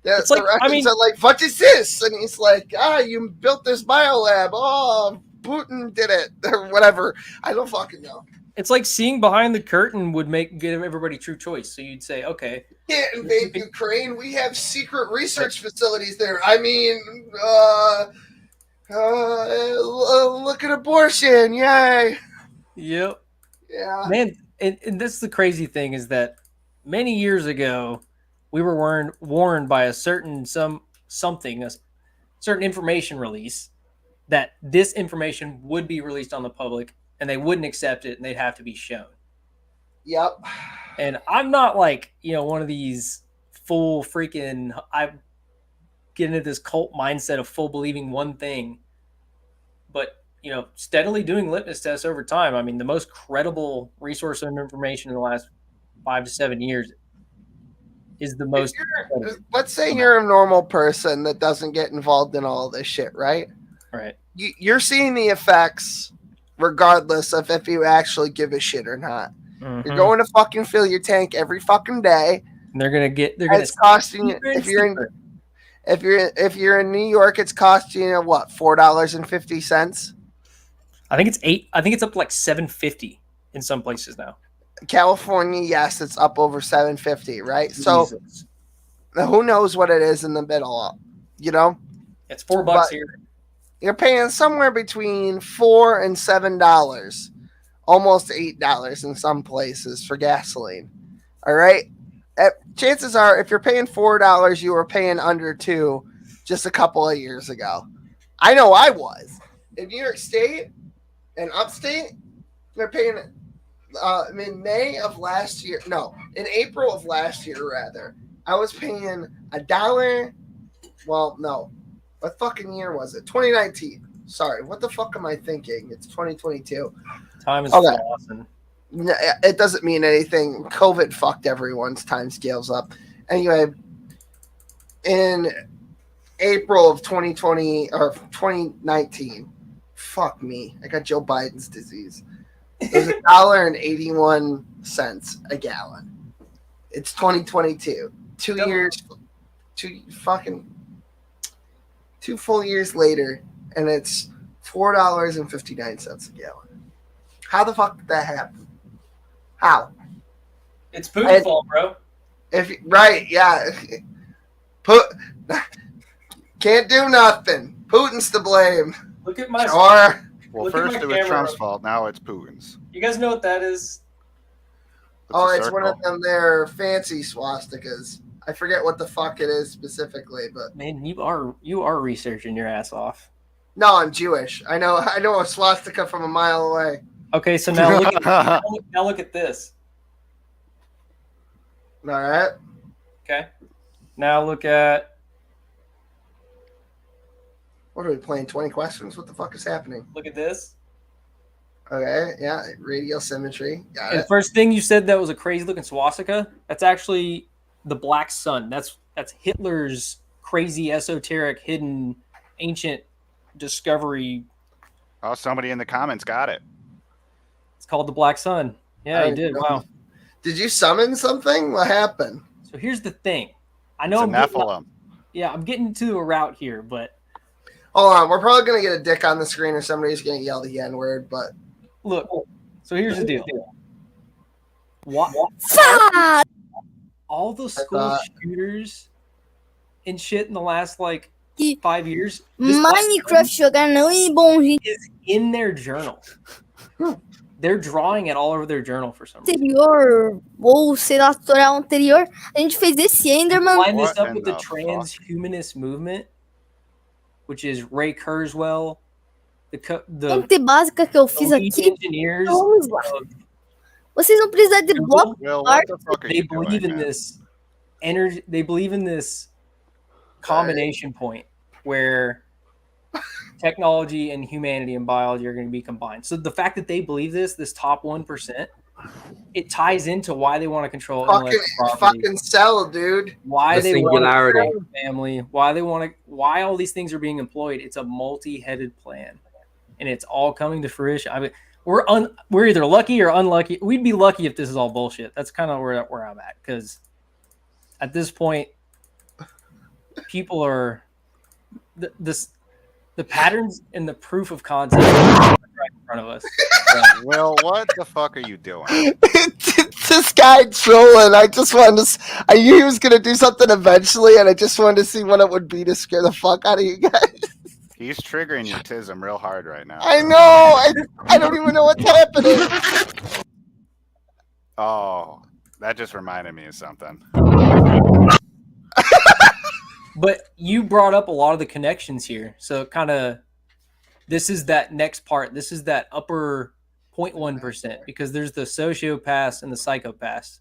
[SPEAKER 2] It's like, I mean, like, what is this? And he's like, you built this biolab. Oh, Putin did it, or whatever. I don't fucking know.
[SPEAKER 6] It's like seeing behind the curtain would give everybody true choice. So you'd say, okay,
[SPEAKER 2] can't invade Ukraine. We have secret research facilities there. I mean, look at abortion. Yay.
[SPEAKER 6] Yep.
[SPEAKER 2] Yeah.
[SPEAKER 6] Man, and this is the crazy thing, is that many years ago, we were warned by a certain information release that this information would be released on the public, and they wouldn't accept it, and they'd have to be shown.
[SPEAKER 2] Yep.
[SPEAKER 6] And I'm not like, one of these full freaking, I get into this cult mindset of full believing one thing, but, steadily doing litmus tests over time. I mean, the most credible resource of information in the last 5 to 7 years is the most.
[SPEAKER 2] Let's say you're a normal person that doesn't get involved in all this shit, right?
[SPEAKER 6] Right.
[SPEAKER 2] You're seeing the effects regardless of if you actually give a shit or not.
[SPEAKER 6] Mm-hmm.
[SPEAKER 2] You're going to fucking fill your tank every fucking day.
[SPEAKER 6] And they're gonna
[SPEAKER 2] it's costing you, if you're in New York, it's costing you what, $4.50?
[SPEAKER 6] I think it's $8. I think it's up to like $7.50 in some places now.
[SPEAKER 2] California, yes, it's up over $7.50, right? So who knows what it is in the middle,
[SPEAKER 6] It's $4 here.
[SPEAKER 2] You're paying somewhere between $4 and $7, almost $8 in some places for gasoline. All right. Chances are, if you're paying $4, you were paying under $2 just a couple of years ago. I know I was. In New York State and upstate, they're paying in April of last year, rather, I was paying $1. Well, no. What fucking year was it? 2019. Sorry, what the fuck am I thinking? It's 2022.
[SPEAKER 6] Time is flossing.
[SPEAKER 2] It doesn't mean anything. COVID fucked everyone's time scales up. Anyway, in April of 2020 or 2019, fuck me, I got Joe Biden's disease. It was $1.81 a gallon. It's 2022. 2 years, 2 full years later, and it's $4.59 a gallon. How the fuck did that happen? How?
[SPEAKER 6] It's Putin's fault, bro.
[SPEAKER 2] Right, yeah. Can't do nothing. Putin's to blame.
[SPEAKER 6] Look at my
[SPEAKER 2] sure.
[SPEAKER 3] Well, first it was Trump's fault. Now it's Putin's.
[SPEAKER 6] You guys know what that is?
[SPEAKER 2] It's one of them. Their fancy swastikas. I forget what the fuck it is specifically, but
[SPEAKER 6] man, you are researching your ass off.
[SPEAKER 2] No, I'm Jewish. I know a swastika from a mile away.
[SPEAKER 6] Okay, so now look at this.
[SPEAKER 2] All right.
[SPEAKER 6] Okay. Now look at.
[SPEAKER 2] What are we playing? 20 questions? What the fuck is happening?
[SPEAKER 6] Look at this.
[SPEAKER 2] Okay, yeah, radial symmetry. Got it.
[SPEAKER 6] The first thing you said that was a crazy looking swastika. That's actually the Black Sun. That's Hitler's crazy, esoteric, hidden, ancient discovery.
[SPEAKER 3] Oh, somebody in the comments got it.
[SPEAKER 6] It's called the Black Sun. Yeah, he did. Wow.
[SPEAKER 2] Did you summon something? What happened?
[SPEAKER 6] So here's the thing. I know
[SPEAKER 3] I'm
[SPEAKER 6] getting to a route here, but
[SPEAKER 2] hold on. We're probably gonna get a dick on the screen, or somebody's gonna yell the N word. But
[SPEAKER 6] look. So here's the deal. What? All the school shooters and shit in the last 5 years.
[SPEAKER 1] Minecraft jogar não é bom, gente.
[SPEAKER 6] Is in their journal. They're drawing it all over their journal for some reason.
[SPEAKER 1] Anterior, ou sei lá, tutorial anterior, a gente fez esse Enderman.
[SPEAKER 6] Line this up with the transhumanist movement, which is Ray Kurzweil, the
[SPEAKER 1] Gente básica que eu fiz aqui.
[SPEAKER 6] Engineers.
[SPEAKER 1] Vamos lá. Vocês não precisam de bloco.
[SPEAKER 6] They believe in this energy. They believe in this combination point where technology and humanity and biology are going to be combined. So the fact that they believe this top 1%, it ties into why they want to control intellectual property.
[SPEAKER 2] Fucking sell, dude.
[SPEAKER 6] Why they want to control family. Why all these things are being employed. It's a multi-headed plan, and it's all coming to fruition. I mean, we're either lucky or unlucky. We'd be lucky if this is all bullshit. That's kind of where I'm at, because at this point, people are the patterns and the proof of concept right in front of us.
[SPEAKER 3] Will, what the fuck are you doing?
[SPEAKER 2] This guy trolling. I just wanted to. I knew he was gonna do something eventually, and I just wanted to see what it would be to scare the fuck out of you guys.
[SPEAKER 3] He's triggering your tism real hard right now.
[SPEAKER 2] I know. I don't even know what's happening.
[SPEAKER 3] Oh, that just reminded me of something.
[SPEAKER 6] But you brought up a lot of the connections here. So this is that next part. This is that upper 0.1%, because there's the sociopaths and the psychopaths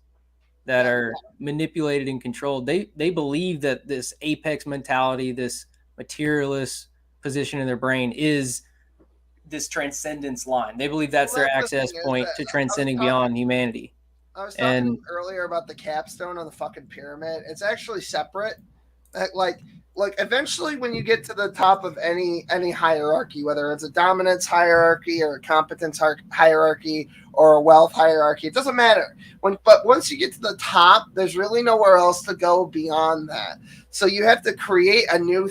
[SPEAKER 6] that are manipulated and controlled. They believe that this apex mentality, this materialist position in their brain is this transcendence line. They believe that's their access point to transcending beyond humanity.
[SPEAKER 2] I was talking earlier about the capstone on the fucking pyramid. It's actually separate. Like eventually when you get to the top of any hierarchy, whether it's a dominance hierarchy or a competence hierarchy or a wealth hierarchy, it doesn't matter. But once you get to the top, there's really nowhere else to go beyond that. So you have to create a new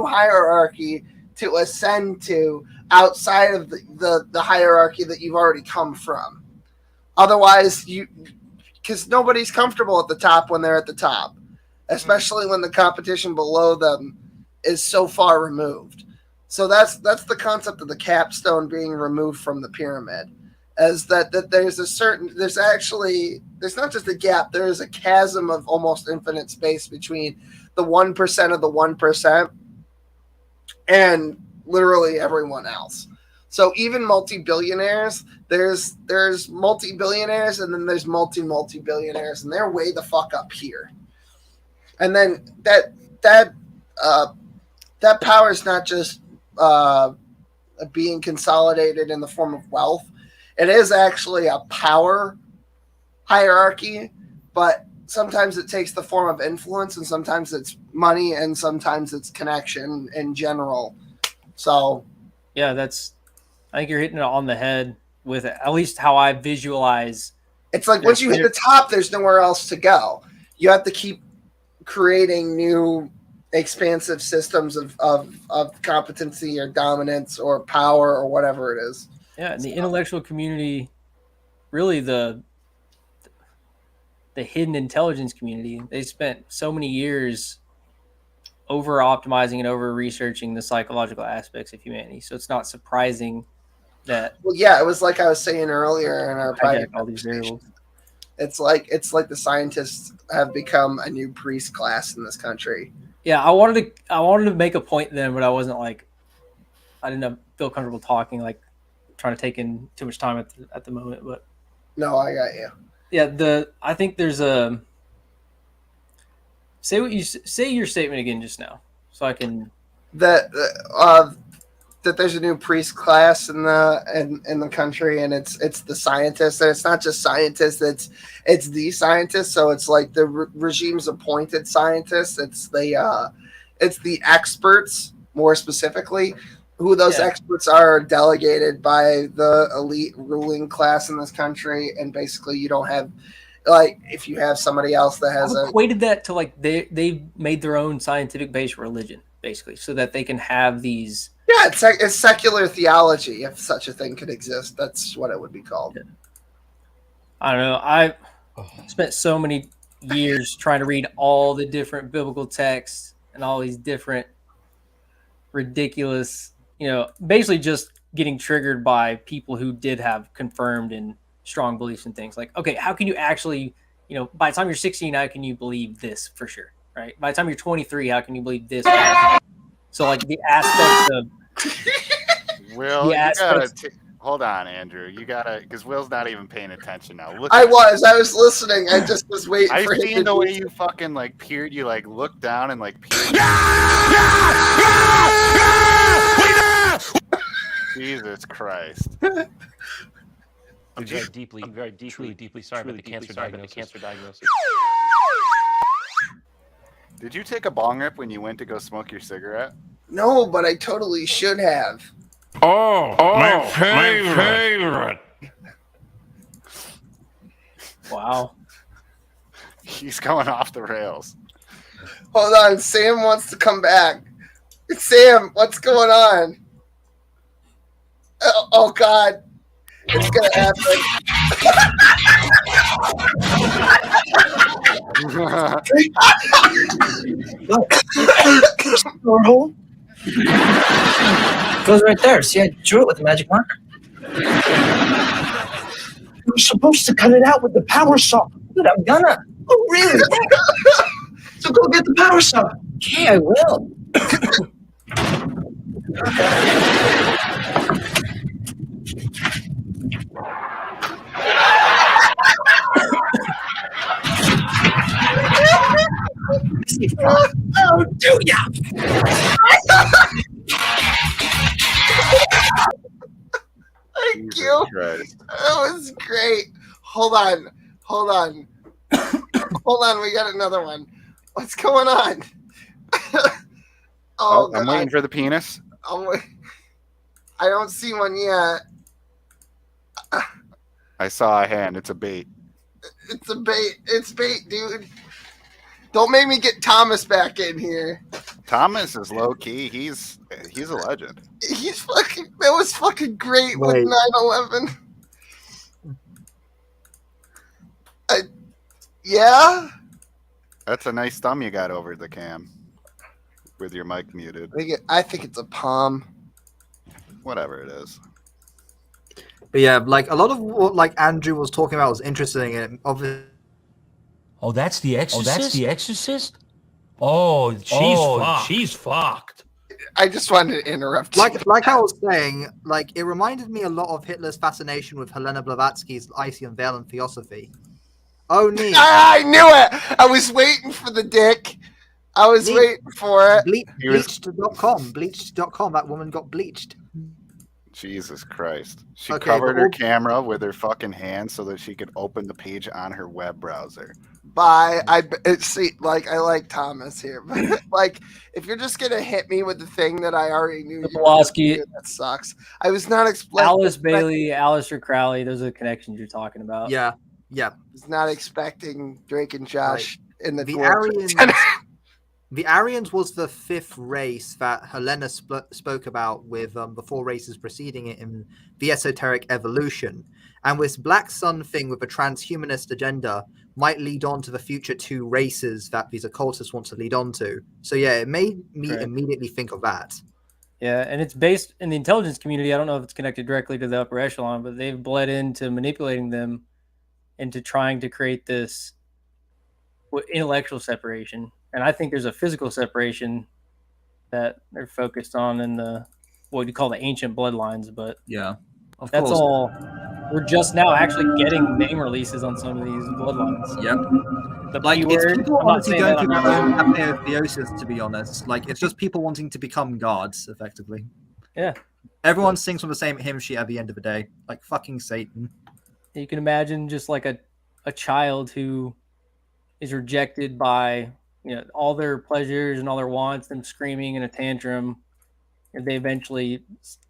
[SPEAKER 2] hierarchy to ascend to outside of the hierarchy that you've already come from. Otherwise, because nobody's comfortable at the top when they're at the top, especially when the competition below them is so far removed. So that's the concept of the capstone being removed from the pyramid, as that there's not just a gap, there is a chasm of almost infinite space between the 1% of the 1% and literally everyone else. So even multi-billionaires, there's multi-billionaires and then there's multi-billionaires, and they're way the fuck up here. And then that power is not just being consolidated in the form of wealth. It is actually a power hierarchy, but sometimes it takes the form of influence, and sometimes it's money, and sometimes it's connection in general. So,
[SPEAKER 6] yeah, I think you're hitting it on the head with it, at least how I visualize.
[SPEAKER 2] It's like once you hit the top, there's nowhere else to go. You have to keep creating new expansive systems of competency or dominance or power or whatever it is.
[SPEAKER 6] Yeah, and the intellectual community, really the hidden intelligence community, they spent so many years over optimizing and over researching the psychological aspects of humanity. So it's not surprising that.
[SPEAKER 2] Well, yeah, it was like I was saying earlier in our private
[SPEAKER 6] all these variables.
[SPEAKER 2] It's like the scientists have become a new priest class in this country.
[SPEAKER 6] Yeah, I wanted to make a point then, but I didn't feel comfortable talking, like trying to take in too much time at the moment. But
[SPEAKER 2] no, I got you.
[SPEAKER 6] Yeah, I think there's a say your statement again just now, so I can
[SPEAKER 2] that there's a new priest class in the country, and it's the scientists, and it's not just scientists, it's the scientists. So it's like the regime's appointed scientists. It's the experts, more specifically. Who those experts are delegated by the elite ruling class in this country, and basically you don't have, like, if you have somebody else that has
[SPEAKER 6] equated that to like they made their own scientific based religion, basically, so that they can have these.
[SPEAKER 2] Yeah, it's secular theology, if such a thing could exist. That's what it would be called.
[SPEAKER 6] I don't know. I spent so many years trying to read all the different biblical texts and all these different ridiculous, basically just getting triggered by people who did have confirmed and strong beliefs in things. Like, okay, how can you actually, by the time you're 16, how can you believe this for sure, right? By the time you're 23, how can you believe this? So, like, the aspects of
[SPEAKER 3] Will, hold on, Andrew. You gotta, because Will's not even paying attention now.
[SPEAKER 2] I was listening. I just was waiting.
[SPEAKER 3] I've
[SPEAKER 2] for
[SPEAKER 3] seen the way you fucking peered. You looked down and peered. Jesus Christ.
[SPEAKER 5] I'm very deeply sorry about the cancer diagnosis.
[SPEAKER 3] Did you take a bong rip when you went to go smoke your cigarette?
[SPEAKER 2] No, but I totally should have.
[SPEAKER 21] Oh, my favorite.
[SPEAKER 6] Wow.
[SPEAKER 3] He's going off the rails.
[SPEAKER 2] Hold on, Sam wants to come back. Sam, what's going on? Oh God, it's gonna happen.
[SPEAKER 22] Hole goes right there. See, I drew it with a magic marker. You're supposed to cut it out with the power saw. Dude, I'm gonna. Oh, really? So go get the power saw. Okay, I will. Oh, do ya?
[SPEAKER 2] Thank you. That was great. Hold on. Hold on. We got another one. What's going on?
[SPEAKER 3] I'm waiting for the penis.
[SPEAKER 2] I don't see one yet.
[SPEAKER 3] I saw a hand. It's a bait.
[SPEAKER 2] It's a bait. It's bait, dude. Don't make me get Thomas back in here.
[SPEAKER 3] Thomas is low key. He's a legend.
[SPEAKER 2] That was fucking great with 9/11. Yeah?
[SPEAKER 3] That's a nice thumb you got over the cam with your mic muted.
[SPEAKER 2] I think it's a palm.
[SPEAKER 3] Whatever it is.
[SPEAKER 13] But yeah, a lot of what Andrew was talking about was interesting, and obviously.
[SPEAKER 23] Oh, that's the Exorcist. Oh, she's fucked.
[SPEAKER 2] I just wanted to interrupt.
[SPEAKER 13] Like I was saying, it reminded me a lot of Hitler's fascination with Helena Blavatsky's Icy Unveiling Theosophy. Oh, neat.
[SPEAKER 2] I knew it. I was waiting for the dick. I was waiting for it.
[SPEAKER 13] Bleached.com. Bleached.com. That woman got bleached.
[SPEAKER 3] Jesus Christ. She
[SPEAKER 13] Okay,
[SPEAKER 3] covered
[SPEAKER 13] but
[SPEAKER 3] her
[SPEAKER 13] all-
[SPEAKER 3] camera with her fucking hand so that she could open the page on her web browser.
[SPEAKER 2] I like Thomas here, but like if you're just gonna hit me with the thing that I already knew, you were gonna
[SPEAKER 6] Pulaski.
[SPEAKER 2] do, that sucks. I was not expecting
[SPEAKER 6] Alice Bailey, Alistair Crowley. Those are the connections you're talking about.
[SPEAKER 13] Yeah.
[SPEAKER 2] Was not expecting Drake and Josh in the
[SPEAKER 13] The
[SPEAKER 2] dwarf
[SPEAKER 13] Aryans. The Aryans was the fifth race that Helena spoke about with the four races preceding it in the Esoteric Evolution. And this Black Sun thing with a transhumanist agenda might lead on to the future two races that these occultists want to lead on to. So yeah, it made me immediately think of that.
[SPEAKER 6] Yeah, and it's based in the intelligence community. I don't know if it's connected directly to the upper echelon, but they've bled into manipulating them into trying to create this intellectual separation. And I think there's a physical separation that they're focused on in the what you call the ancient bloodlines. But
[SPEAKER 4] yeah, of
[SPEAKER 6] that's
[SPEAKER 4] course.
[SPEAKER 6] all. We're just now actually getting name releases on some of these bloodlines.
[SPEAKER 4] Yep.
[SPEAKER 6] The
[SPEAKER 4] Like,
[SPEAKER 6] P
[SPEAKER 4] it's
[SPEAKER 6] word.
[SPEAKER 4] people
[SPEAKER 6] I'm not
[SPEAKER 4] honestly
[SPEAKER 6] saying
[SPEAKER 4] going
[SPEAKER 6] that
[SPEAKER 4] through
[SPEAKER 6] on
[SPEAKER 4] their own
[SPEAKER 6] purpose.
[SPEAKER 4] apotheosis, to be honest. Like, it's just people wanting to become gods, effectively.
[SPEAKER 6] Yeah.
[SPEAKER 4] Everyone sings from the same hymn sheet at the end of the day. Like, fucking Satan.
[SPEAKER 6] You can imagine just like a child who is rejected by all their pleasures and all their wants, them screaming in a tantrum, and they eventually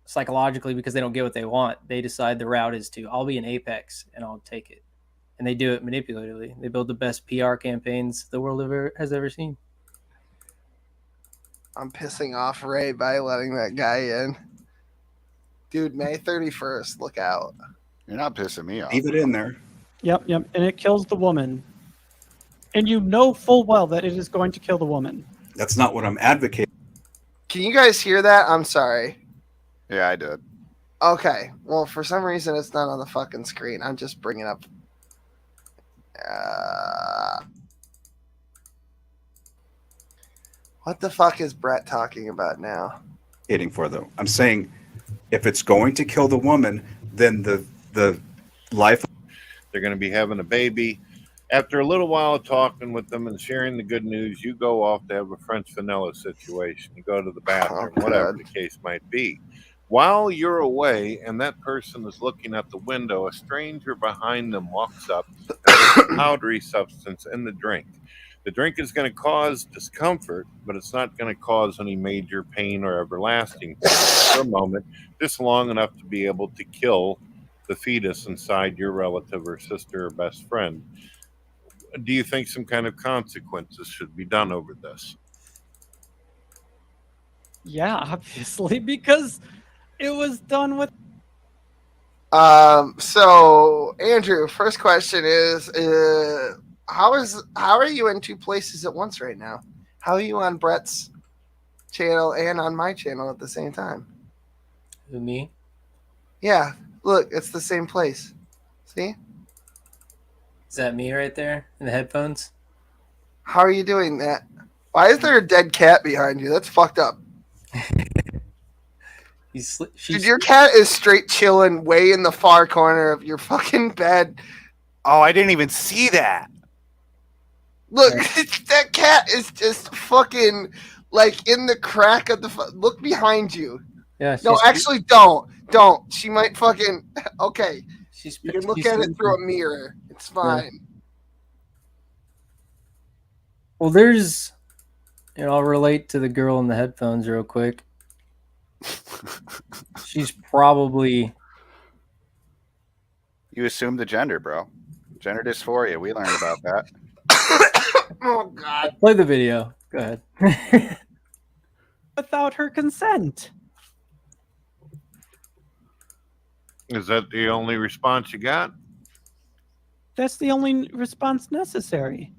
[SPEAKER 6] psychologically, because they don't get what they want, they decide the route is to I'll be an apex and I'll take it, and they do it manipulatively. They build the best PR campaigns the world has ever seen.
[SPEAKER 2] I'm pissing off Ray by letting that guy in. Dude, May 31st, look out.
[SPEAKER 3] You're not pissing me off.
[SPEAKER 8] Leave it in there.
[SPEAKER 10] Yep, and it kills the woman. And you know full well that it is going to kill the woman.
[SPEAKER 8] That's not what I'm advocating.
[SPEAKER 2] Can you guys hear that? I'm sorry.
[SPEAKER 3] Yeah, I did.
[SPEAKER 2] Okay. Well, for some reason, it's not on the fucking screen. I'm just bringing up. What the fuck is Brett talking about now?
[SPEAKER 8] Hitting for though. I'm saying if it's going to kill the woman, then the life.
[SPEAKER 24] They're going to be having a baby. After a little while of talking with them and sharing the good news, you go off to have a French vanilla situation. You go to the bathroom, whatever the case might be. While you're away and that person is looking at the window, a stranger behind them walks up and there's a powdery substance in the drink. The drink is going to cause discomfort, but it's not going to cause any major pain or everlasting pain for a moment, just long enough to be able to kill the fetus inside your relative or sister or best friend. Do you think some kind of consequences should be done over this?
[SPEAKER 10] Yeah, obviously, because it was done with.
[SPEAKER 2] So Andrew, first question is, how are you in two places at once right now? How are you on Brett's channel and on my channel at the same time?
[SPEAKER 6] Who, me?
[SPEAKER 2] Yeah, look, it's the same place. See?
[SPEAKER 6] Is that me right there in the headphones?
[SPEAKER 2] How are you doing that? Why is there a dead cat behind you? That's fucked up. Dude, your cat is straight chilling way in the far corner of your fucking bed.
[SPEAKER 3] Oh, I didn't even see that.
[SPEAKER 2] Look, that cat is just fucking like in the crack of the. Look behind you.
[SPEAKER 6] Yeah.
[SPEAKER 2] No, actually, don't. She might fucking. Okay. You can look
[SPEAKER 6] she's
[SPEAKER 2] at it
[SPEAKER 6] sleeping.
[SPEAKER 2] through a mirror. It's fine.
[SPEAKER 6] Well, there's, I'll relate to the girl in the headphones real quick. She's probably.
[SPEAKER 3] You assume the gender, bro. Gender dysphoria. We learned about that.
[SPEAKER 2] Oh God.
[SPEAKER 6] Play the video. Go ahead.
[SPEAKER 10] Without her consent.
[SPEAKER 24] Is that the only response you got?
[SPEAKER 10] That's the only response necessary.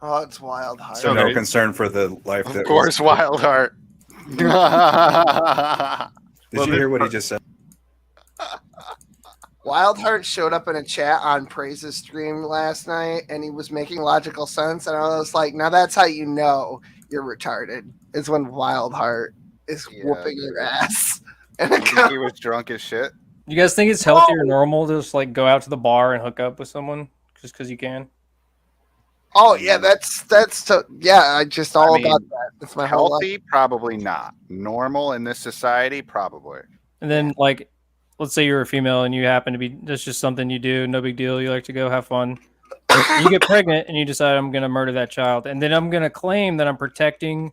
[SPEAKER 2] Oh, it's Wild Heart.
[SPEAKER 8] So no concern for the life.
[SPEAKER 3] Of course, Wild Heart.
[SPEAKER 8] Did you hear what he just said?
[SPEAKER 2] Wildheart showed up in a chat on Praise's stream last night, and he was making logical sense. And I was like, now that's how you know you're retarded. Is when Wildheart is whooping your ass. And
[SPEAKER 3] You think he was drunk as shit?
[SPEAKER 6] You guys think it's healthy or normal to just like go out to the bar and hook up with someone? just because you can.
[SPEAKER 2] Oh yeah, I just all about that. That's my whole life.
[SPEAKER 3] Healthy, probably not. Normal in this society, probably.
[SPEAKER 6] And then, like, let's say you're a female and you happen to be, that's just something you do, no big deal. You like to go have fun. You get pregnant and you decide, I'm going to murder that child. And then I'm going to claim that I'm protecting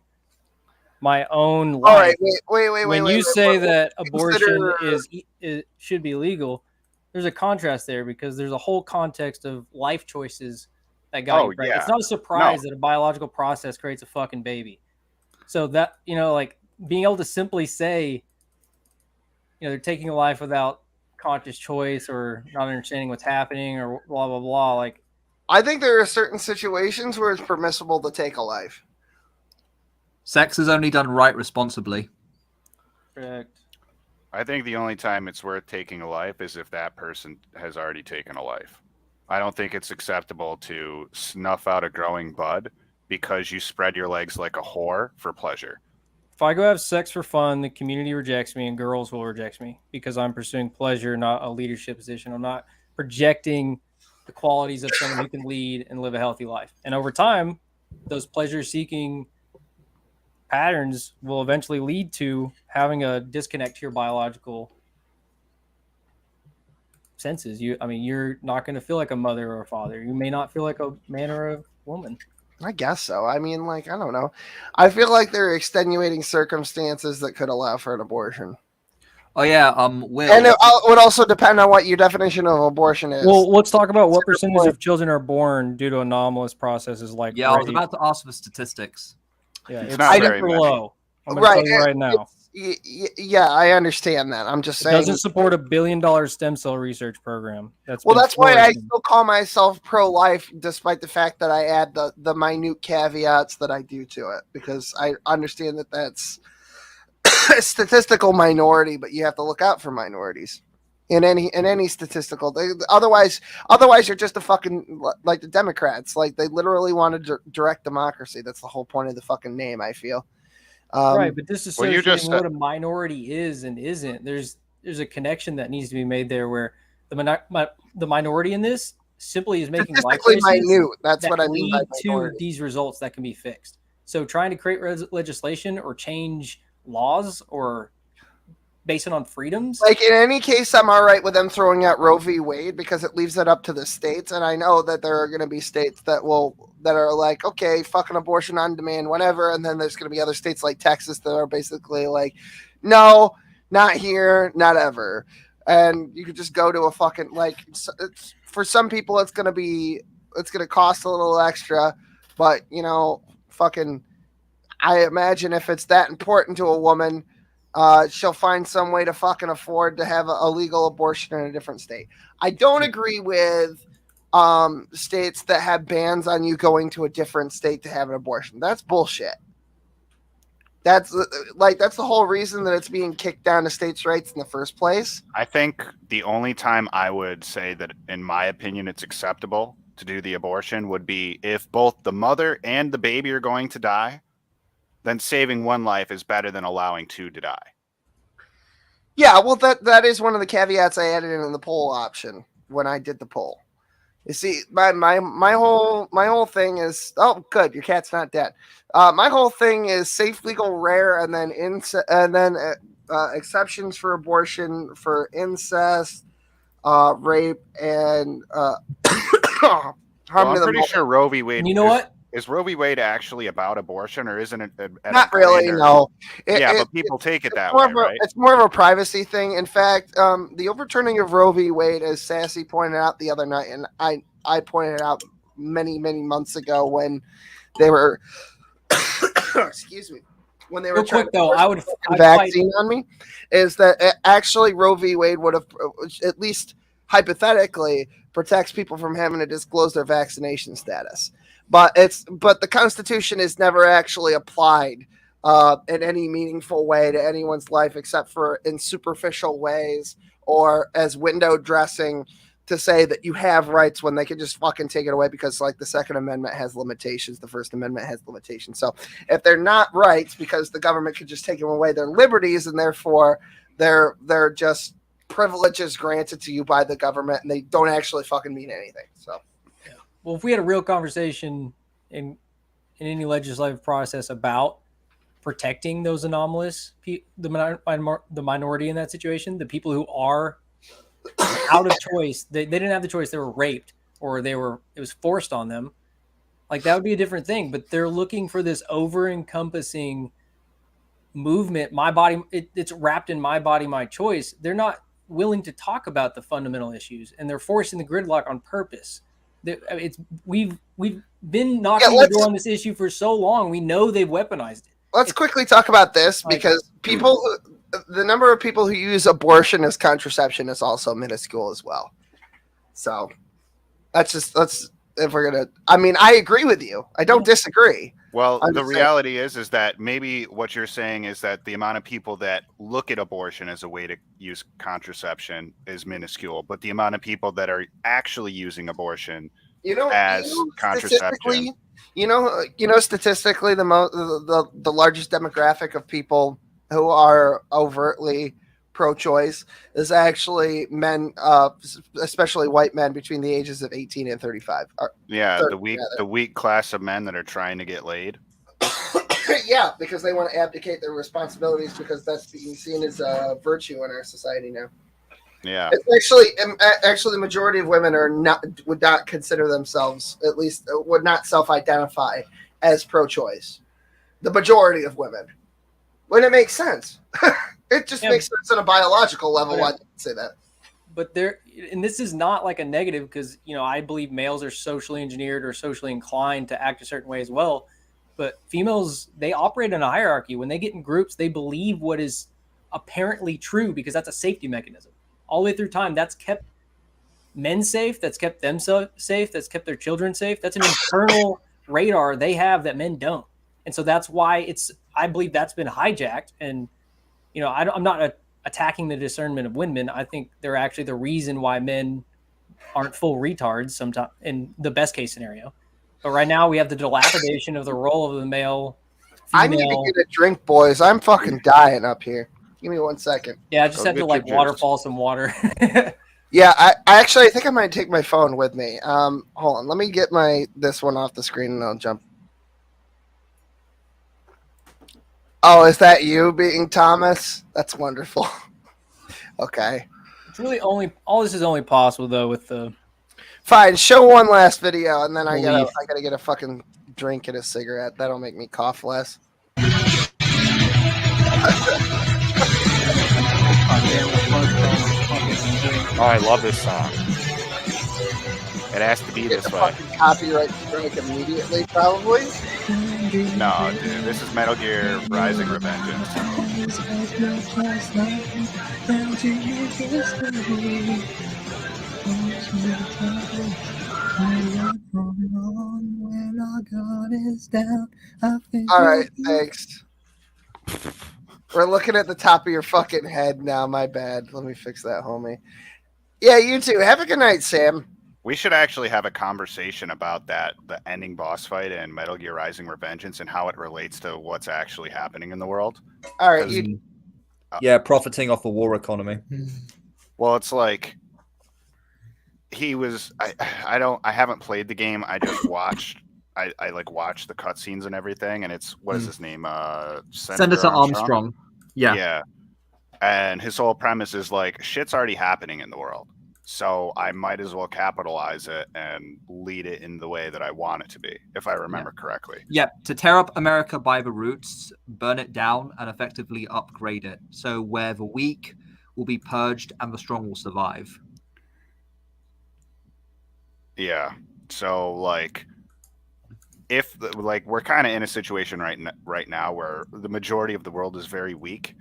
[SPEAKER 6] my own life.
[SPEAKER 2] All right, wait.
[SPEAKER 6] When you say that abortion should be legal, there's a contrast there because there's a whole context of life choices that got you pregnant.
[SPEAKER 3] Yeah.
[SPEAKER 6] It's not a surprise that a biological process creates a fucking baby. So that, like being able to simply say, they're taking a life without conscious choice or not understanding what's happening or blah, blah, blah. Like,
[SPEAKER 2] I think there are certain situations where it's permissible to take a life.
[SPEAKER 4] Sex is only done right responsibly.
[SPEAKER 6] Correct.
[SPEAKER 3] I think the only time it's worth taking a life is if that person has already taken a life. I don't think it's acceptable to snuff out a growing bud because you spread your legs like a whore for pleasure.
[SPEAKER 6] If I go have sex for fun, the community rejects me and girls will reject me because I'm pursuing pleasure, not a leadership position. I'm not projecting the qualities of someone who can lead and live a healthy life. And over time, those pleasure-seeking patterns will eventually lead to having a disconnect to your biological senses. You're not going to feel like a mother or a father. You may not feel like a man or a woman.
[SPEAKER 2] I guess so. I mean, like, I don't know. I feel like there are extenuating circumstances that could allow for an abortion.
[SPEAKER 4] Oh yeah, Will.
[SPEAKER 2] And it would also depend on what your definition of abortion is.
[SPEAKER 6] Well, let's talk about what percentage of children are born due to anomalous processes like
[SPEAKER 4] I was about to ask for statistics.
[SPEAKER 6] Yeah, it's not super low. I'm going to tell you right now.
[SPEAKER 2] Yeah, I understand that. I'm just saying.
[SPEAKER 6] It doesn't support $1 billion stem cell research program. That's
[SPEAKER 2] why I still call myself pro-life, despite the fact that I add the minute caveats that I do to it, because I understand that that's a statistical minority, but you have to look out for minorities in any statistical. Otherwise you're just a fucking like the Democrats. Like they literally want to direct democracy. That's the whole point of the fucking name, I feel.
[SPEAKER 6] Right, but this is what a minority is and isn't. There's a connection that needs to be made there where the minority in this simply is making life choices
[SPEAKER 2] minute. That's what I mean
[SPEAKER 6] lead
[SPEAKER 2] by
[SPEAKER 6] to these results that can be fixed. So trying to create legislation or change laws or based on freedoms.
[SPEAKER 2] Like in any case, I'm all right with them throwing out Roe v. Wade because it leaves it up to the states. And I know that there are going to be states that are like, okay, fucking abortion on demand, whatever. And then there's going to be other states like Texas that are basically like, no, not here, not ever. And you could just go to a fucking for some people, it's going to cost a little extra, but fucking, I imagine if it's that important to a woman, she'll find some way to fucking afford to have a legal abortion in a different state. I don't agree with states that have bans on you going to a different state to have an abortion. That's bullshit. That's the whole reason that it's being kicked down to states' rights in the first place.
[SPEAKER 3] I think the only time I would say that, in my opinion, it's acceptable to do the abortion would be if both the mother and the baby are going to die. Then saving one life is better than allowing two to die.
[SPEAKER 2] Yeah, well, that is one of the caveats I added in the poll option when I did the poll. You see, my whole thing is, oh, good, your cat's not dead. My whole thing is safe, legal, rare, and then exceptions for abortion for incest, rape, and harm
[SPEAKER 3] I'm
[SPEAKER 2] to the
[SPEAKER 3] pretty
[SPEAKER 2] mother.
[SPEAKER 3] sure Roe v. Wade.
[SPEAKER 6] You know what?
[SPEAKER 3] Is Roe v. Wade actually about abortion, or isn't it?
[SPEAKER 2] Not really, no.
[SPEAKER 3] But people take it that way, right?
[SPEAKER 2] It's more of a privacy thing. In fact, the overturning of Roe v. Wade, as Sassy pointed out the other night, and I pointed it out many, many months ago when they were, excuse me, when they were
[SPEAKER 6] Real
[SPEAKER 2] trying
[SPEAKER 6] quick, though,
[SPEAKER 2] I'd vaccine on me, is that actually Roe v. Wade would have, at least hypothetically, protects people from having to disclose their vaccination status. But the Constitution is never actually applied in any meaningful way to anyone's life, except for in superficial ways or as window dressing to say that you have rights when they can just fucking take it away because, like, the Second Amendment has limitations, the First Amendment has limitations. So if they're not rights because the government could just take them away their liberties, and therefore they're just privileges granted to you by the government, and they don't actually fucking mean anything. So.
[SPEAKER 6] Well, if we had a real conversation in any legislative process about protecting those anomalous, the minority in that situation, the people who are out of choice, they didn't have the choice, they were raped or it was forced on them. Like that would be a different thing, but they're looking for this over-encompassing movement. My body, it's wrapped in my body, my choice. They're not willing to talk about the fundamental issues, and they're forcing the gridlock on purpose. We've been knocking the door on this issue for so long. We know they've weaponized it.
[SPEAKER 2] Let's quickly talk about this because the number of people who use abortion as contraception is also minuscule as well. So if we're gonna, I mean, I agree with you. I don't disagree.
[SPEAKER 3] Well, the reality is that maybe what you're saying is that the amount of people that look at abortion as a way to use contraception is minuscule, but the amount of people that are actually using abortion as contraception.
[SPEAKER 2] Statistically, the largest demographic of people who are overtly pro-choice is actually men, especially white men between the ages of 18 and 35.
[SPEAKER 3] The weak class of men that are trying to get laid.
[SPEAKER 2] Yeah, because they want to abdicate their responsibilities because that's being seen as a virtue in our society now.
[SPEAKER 3] Yeah,
[SPEAKER 2] it's actually the majority of women would not consider themselves, at least would not self-identify as pro-choice. The majority of women, when it makes sense. It just makes sense on a biological level. Why they say that?
[SPEAKER 6] But and this is not like a negative because I believe males are socially engineered or socially inclined to act a certain way as well. But females, they operate in a hierarchy. When they get in groups, they believe what is apparently true because that's a safety mechanism. All the way through time, that's kept men safe. That's kept them safe. That's kept their children safe. That's an internal radar they have that men don't. And so that's why I believe that's been hijacked. And I'm not attacking the discernment of women. I think they're actually the reason why men aren't full retards sometimes in the best case scenario. But right now we have the dilapidation of the role of the male. Female.
[SPEAKER 2] I need to get a drink, boys. I'm fucking dying up here. Give me 1 second.
[SPEAKER 6] Yeah, I just had to waterfall some water.
[SPEAKER 2] Yeah, I think I might take my phone with me. Hold on. Let me get this one off the screen and I'll jump. Oh, is that you being Thomas? That's wonderful. Okay.
[SPEAKER 6] It's really all this is only possible though with the.
[SPEAKER 2] Fine, show one last video and then I gotta get a fucking drink and a cigarette. That'll make me cough less.
[SPEAKER 3] Oh, I love this song. It has to be this way.
[SPEAKER 2] Copyright strike immediately, probably.
[SPEAKER 3] No, dude, this is Metal Gear Rising Revengeance.
[SPEAKER 2] All right, thanks. We're looking at the top of your fucking head now. My bad. Let me fix that, homie. Yeah, you too. Have a good night, Sam.
[SPEAKER 3] We should actually have a conversation about the ending boss fight in Metal Gear Rising Revengeance and how it relates to what's actually happening in the world.
[SPEAKER 2] All right.
[SPEAKER 9] Yeah, profiting off a war economy.
[SPEAKER 3] Well, it's like he was. I haven't played the game. I just watched. I watched the cutscenes and everything, and it's what is his name?
[SPEAKER 9] Senator Armstrong. Yeah.
[SPEAKER 3] Yeah. And his whole premise is like shit's already happening in the world. So I might as well capitalize it and lead it in the way that I want it to be, if I remember correctly.
[SPEAKER 9] Yeah, to tear up America by the roots, burn it down, and effectively upgrade it. So where the weak will be purged and the strong will survive.
[SPEAKER 3] Yeah. So we're kind of in a situation right now where the majority of the world is very weak,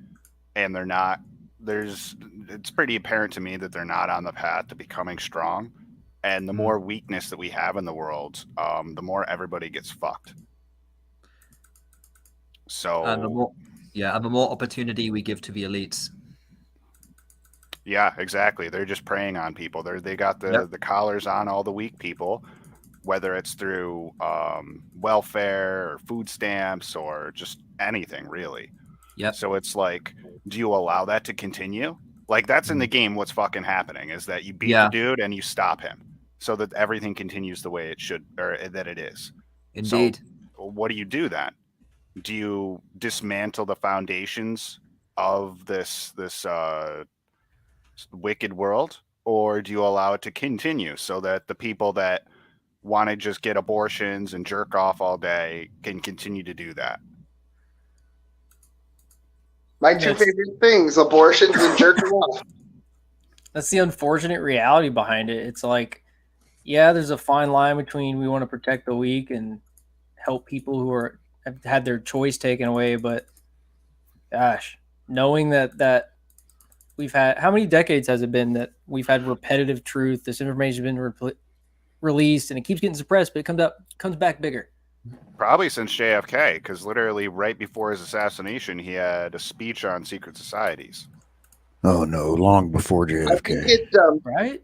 [SPEAKER 3] and they're not. It's pretty apparent to me that they're not on the path to becoming strong. And the more weakness that we have in the world, the more everybody gets fucked. So
[SPEAKER 9] and the more opportunity we give to the elites.
[SPEAKER 3] Yeah, exactly. They're just preying on people. They got the collars on all the weak people, whether it's through welfare or food stamps or just anything really.
[SPEAKER 9] Yeah.
[SPEAKER 3] So it's like, do you allow that to continue? Like that's in the game. What's fucking happening is that you beat the dude and you stop him. so that everything continues the way it should, or that it is.
[SPEAKER 9] Indeed.
[SPEAKER 3] So what do you do then? Do you dismantle the foundations of this wicked world, or do you allow it to continue so that the people that want to just get abortions and jerk off all day can continue to do that?
[SPEAKER 2] My two favorite things: abortions and jerking off.
[SPEAKER 6] That's the unfortunate reality behind it. It's like, yeah, there's a fine line between we want to protect the weak and help people who have had their choice taken away, but gosh, knowing that we've had, how many decades has it been that we've had repetitive truth? This information has been released and it keeps getting suppressed, but it comes back bigger.
[SPEAKER 3] Probably since JFK, because literally right before his assassination, he had a speech on secret societies.
[SPEAKER 7] Oh no, long before JFK.
[SPEAKER 6] Right?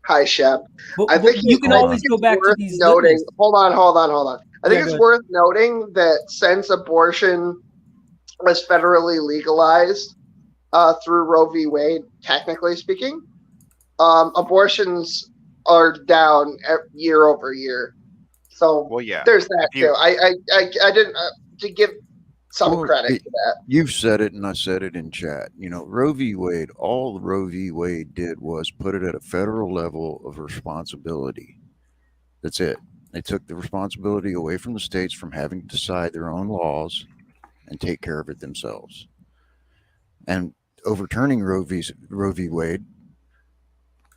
[SPEAKER 2] Hi, Shep.
[SPEAKER 6] But,
[SPEAKER 2] I think
[SPEAKER 6] you can always go back to these
[SPEAKER 2] noting.
[SPEAKER 6] litmus.
[SPEAKER 2] Hold on. I think it's
[SPEAKER 6] go
[SPEAKER 2] worth noting that since abortion was federally legalized through Roe v. Wade, technically speaking, abortions are down year over year. So there's that too. I didn't to give some credit to that.
[SPEAKER 7] You've said it, and I said it in chat. You know, Roe v. Wade. All Roe v. Wade did was put it at a federal level of responsibility. That's it. They took the responsibility away from the states from having to decide their own laws and take care of it themselves. And overturning Roe v. Wade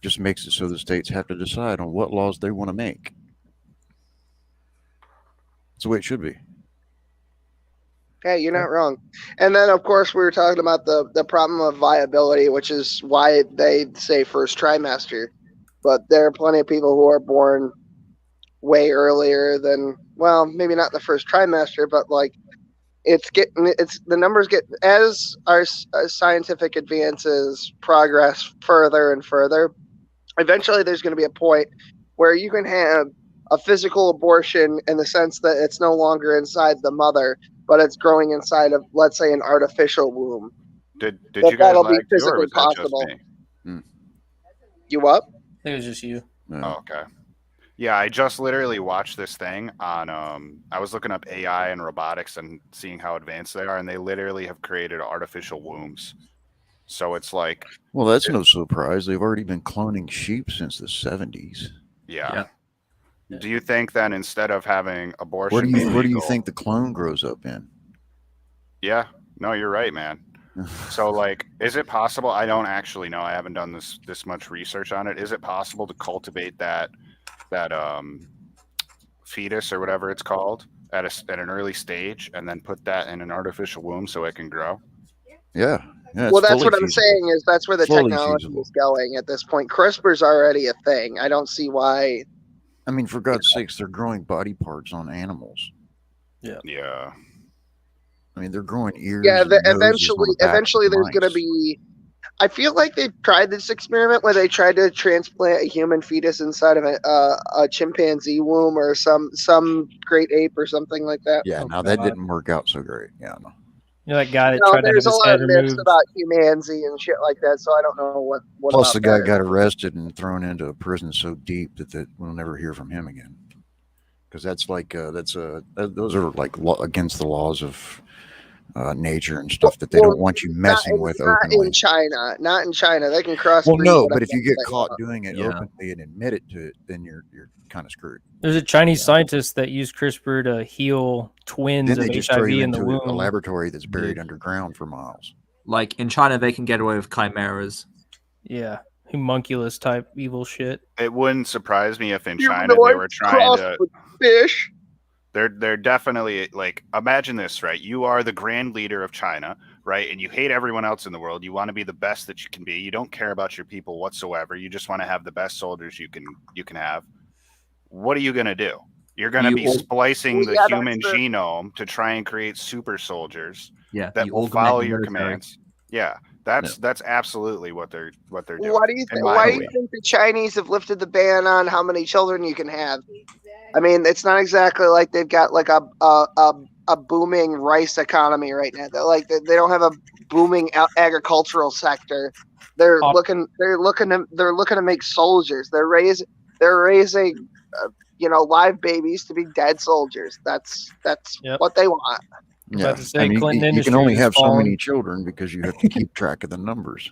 [SPEAKER 7] just makes it so the states have to decide on what laws they want to make. That's the way it should be.
[SPEAKER 2] Hey, you're not wrong. And then, of course, we were talking about the problem of viability, which is why they say first trimester. But there are plenty of people who are born way earlier than, well, maybe not the first trimester, but like the numbers get, as our scientific advances progress further and further, eventually there's going to be a point where you can have a physical abortion in the sense that it's no longer inside the mother, but it's growing inside of, let's say, an artificial womb.
[SPEAKER 3] Did you guys
[SPEAKER 2] that'll be
[SPEAKER 3] lag too, or
[SPEAKER 2] physically
[SPEAKER 3] was that just
[SPEAKER 2] possible.
[SPEAKER 3] me?
[SPEAKER 2] You what?
[SPEAKER 6] I think it was just you.
[SPEAKER 3] Oh, okay. Yeah, I just literally watched this thing on I was looking up AI and robotics and seeing how advanced they are, and they literally have created artificial wombs. So it's like,
[SPEAKER 7] Well, that's no surprise. They've already been cloning sheep since the 70s.
[SPEAKER 3] yeah. Do you think then instead of having abortion,
[SPEAKER 7] Where do you
[SPEAKER 3] illegal-
[SPEAKER 7] think the clone grows up in?
[SPEAKER 3] Yeah, no, you're right, man. So like, is it possible? I don't actually know. I haven't done this much research on it. Is it possible to cultivate that fetus or whatever it's called at an early stage and then put that in an artificial womb so it can grow?
[SPEAKER 7] Yeah.
[SPEAKER 2] Well, that's what I'm saying is that's where the
[SPEAKER 7] Fully
[SPEAKER 2] technology is going at this point. CRISPR's already a thing. I don't see why.
[SPEAKER 7] I mean, for God's sakes, they're growing body parts on animals.
[SPEAKER 3] Yeah.
[SPEAKER 7] I mean, they're growing ears.
[SPEAKER 2] Yeah,
[SPEAKER 7] and noses on
[SPEAKER 2] eventually
[SPEAKER 7] the back of
[SPEAKER 2] there's going to
[SPEAKER 7] mice.
[SPEAKER 2] be. I feel like they've tried this experiment where they tried to transplant a human fetus inside of a chimpanzee womb or some great ape or something like that.
[SPEAKER 7] Yeah, no, that didn't work out so great. Yeah, no.
[SPEAKER 6] You're that guy that
[SPEAKER 2] No,
[SPEAKER 6] tried to have
[SPEAKER 2] there's a
[SPEAKER 6] his
[SPEAKER 2] lot
[SPEAKER 6] head
[SPEAKER 2] of myths
[SPEAKER 6] removed.
[SPEAKER 2] about humanity and shit like that, so I don't know what
[SPEAKER 7] Plus,
[SPEAKER 2] about
[SPEAKER 7] the guy
[SPEAKER 2] that.
[SPEAKER 7] got arrested and thrown into a prison so deep that we'll never hear from him again. Because that's like those are like against the laws of nature and stuff that they don't want you messing with openly.
[SPEAKER 2] Not in China. They can cross.
[SPEAKER 7] Well, no, but if you get caught doing it openly and admit it to it, then you're kind of screwed.
[SPEAKER 6] There's a Chinese scientist that used CRISPR to heal twins
[SPEAKER 7] Then
[SPEAKER 6] of
[SPEAKER 7] they just throw
[SPEAKER 6] HIV
[SPEAKER 7] you
[SPEAKER 6] in the
[SPEAKER 7] into
[SPEAKER 6] womb.
[SPEAKER 7] a laboratory that's buried underground for miles.
[SPEAKER 9] Like in China, they can get away with chimeras.
[SPEAKER 6] Yeah, homunculus type evil shit.
[SPEAKER 3] It wouldn't surprise me if in
[SPEAKER 2] You're
[SPEAKER 3] China
[SPEAKER 2] the
[SPEAKER 3] they
[SPEAKER 2] one
[SPEAKER 3] were trying
[SPEAKER 2] crossed
[SPEAKER 3] to.
[SPEAKER 2] with fish.
[SPEAKER 3] They're definitely like, imagine this, right? You are the grand leader of China, right? And you hate everyone else in the world. You want to be the best that you can be. You don't care about your people whatsoever. You just want to have the best soldiers you can have. What are you going to do? You're going to be splicing the human genome to try and create super soldiers that will follow your commands. Yeah, that's absolutely what they're doing.
[SPEAKER 2] Why do you think the Chinese have lifted the ban on how many children you can have? I mean, it's not exactly like they've got like a booming rice economy right now. They don't have a booming agricultural sector. They're looking to make soldiers. They're raising, live babies to be dead soldiers. That's what they want.
[SPEAKER 7] Yeah,
[SPEAKER 6] about to say,
[SPEAKER 7] and
[SPEAKER 6] Clinton
[SPEAKER 7] you can only
[SPEAKER 6] Industries
[SPEAKER 7] have
[SPEAKER 6] is
[SPEAKER 7] so many
[SPEAKER 6] falling.
[SPEAKER 7] children because you have to keep track of the numbers.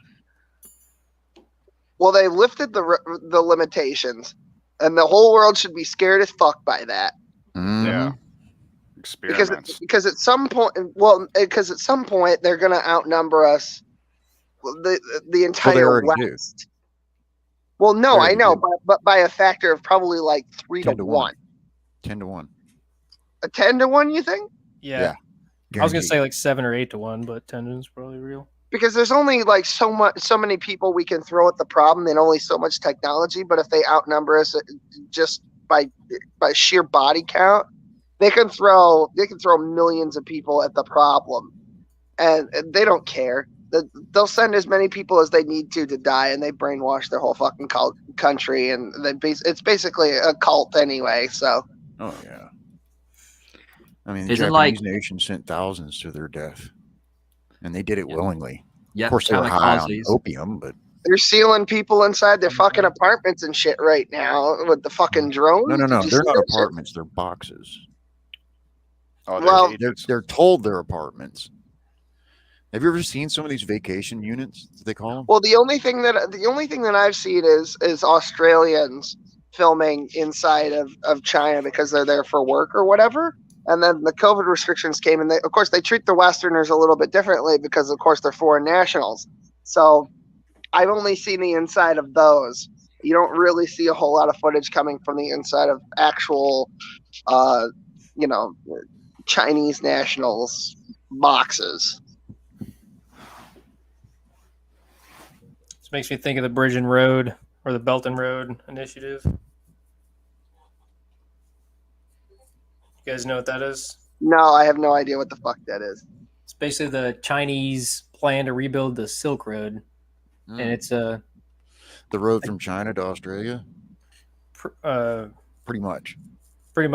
[SPEAKER 2] Well, they lifted the limitations, and the whole world should be scared as fuck by that.
[SPEAKER 3] Yeah. Experiments.
[SPEAKER 2] Because at some point, they're going to outnumber us, the entire West. Well, no, I know, but by a factor of probably like 3 to 1.
[SPEAKER 7] 10 to 1.
[SPEAKER 2] A 10 to 1, you think?
[SPEAKER 6] Yeah. I was gonna say like 7 or 8 to 1, but 10 is probably real.
[SPEAKER 2] Because there's only like so many people we can throw at the problem, and only so much technology. But if they outnumber us just by sheer body count, they can throw millions of people at the problem, and they don't care. They'll send as many people as they need to die, and they brainwash their whole fucking country, and it's basically a cult anyway. So.
[SPEAKER 7] Oh yeah. I mean, the
[SPEAKER 9] Isn't
[SPEAKER 7] Japanese nation sent thousands to their death, and they did it willingly.
[SPEAKER 9] Yeah,
[SPEAKER 7] of course, they were high on
[SPEAKER 9] kamikazes.
[SPEAKER 7] opium, but
[SPEAKER 2] They're sealing people inside their fucking apartments and shit right now with the fucking drones.
[SPEAKER 7] no,
[SPEAKER 2] Did you
[SPEAKER 7] they're
[SPEAKER 2] see
[SPEAKER 7] not
[SPEAKER 2] that shit?
[SPEAKER 7] apartments; they're boxes.
[SPEAKER 3] Oh,
[SPEAKER 2] Well,
[SPEAKER 7] they're told they're apartments. Have you ever seen some of these vacation units? They call them.
[SPEAKER 2] Well, the only thing that I've seen is Australians filming inside of China because they're there for work or whatever. And then the COVID restrictions came, and of course they treat the Westerners a little bit differently because of course they're foreign nationals. So I've only seen the inside of those. You don't really see a whole lot of footage coming from the inside of actual, Chinese nationals boxes.
[SPEAKER 6] This makes me think of the Bridge and Road or the Belt and Road Initiative. You guys know what that is?
[SPEAKER 2] No, I have no idea what the fuck that is.
[SPEAKER 6] It's basically the Chinese plan to rebuild the Silk Road, and it's
[SPEAKER 7] the road from China to Australia. Pretty much.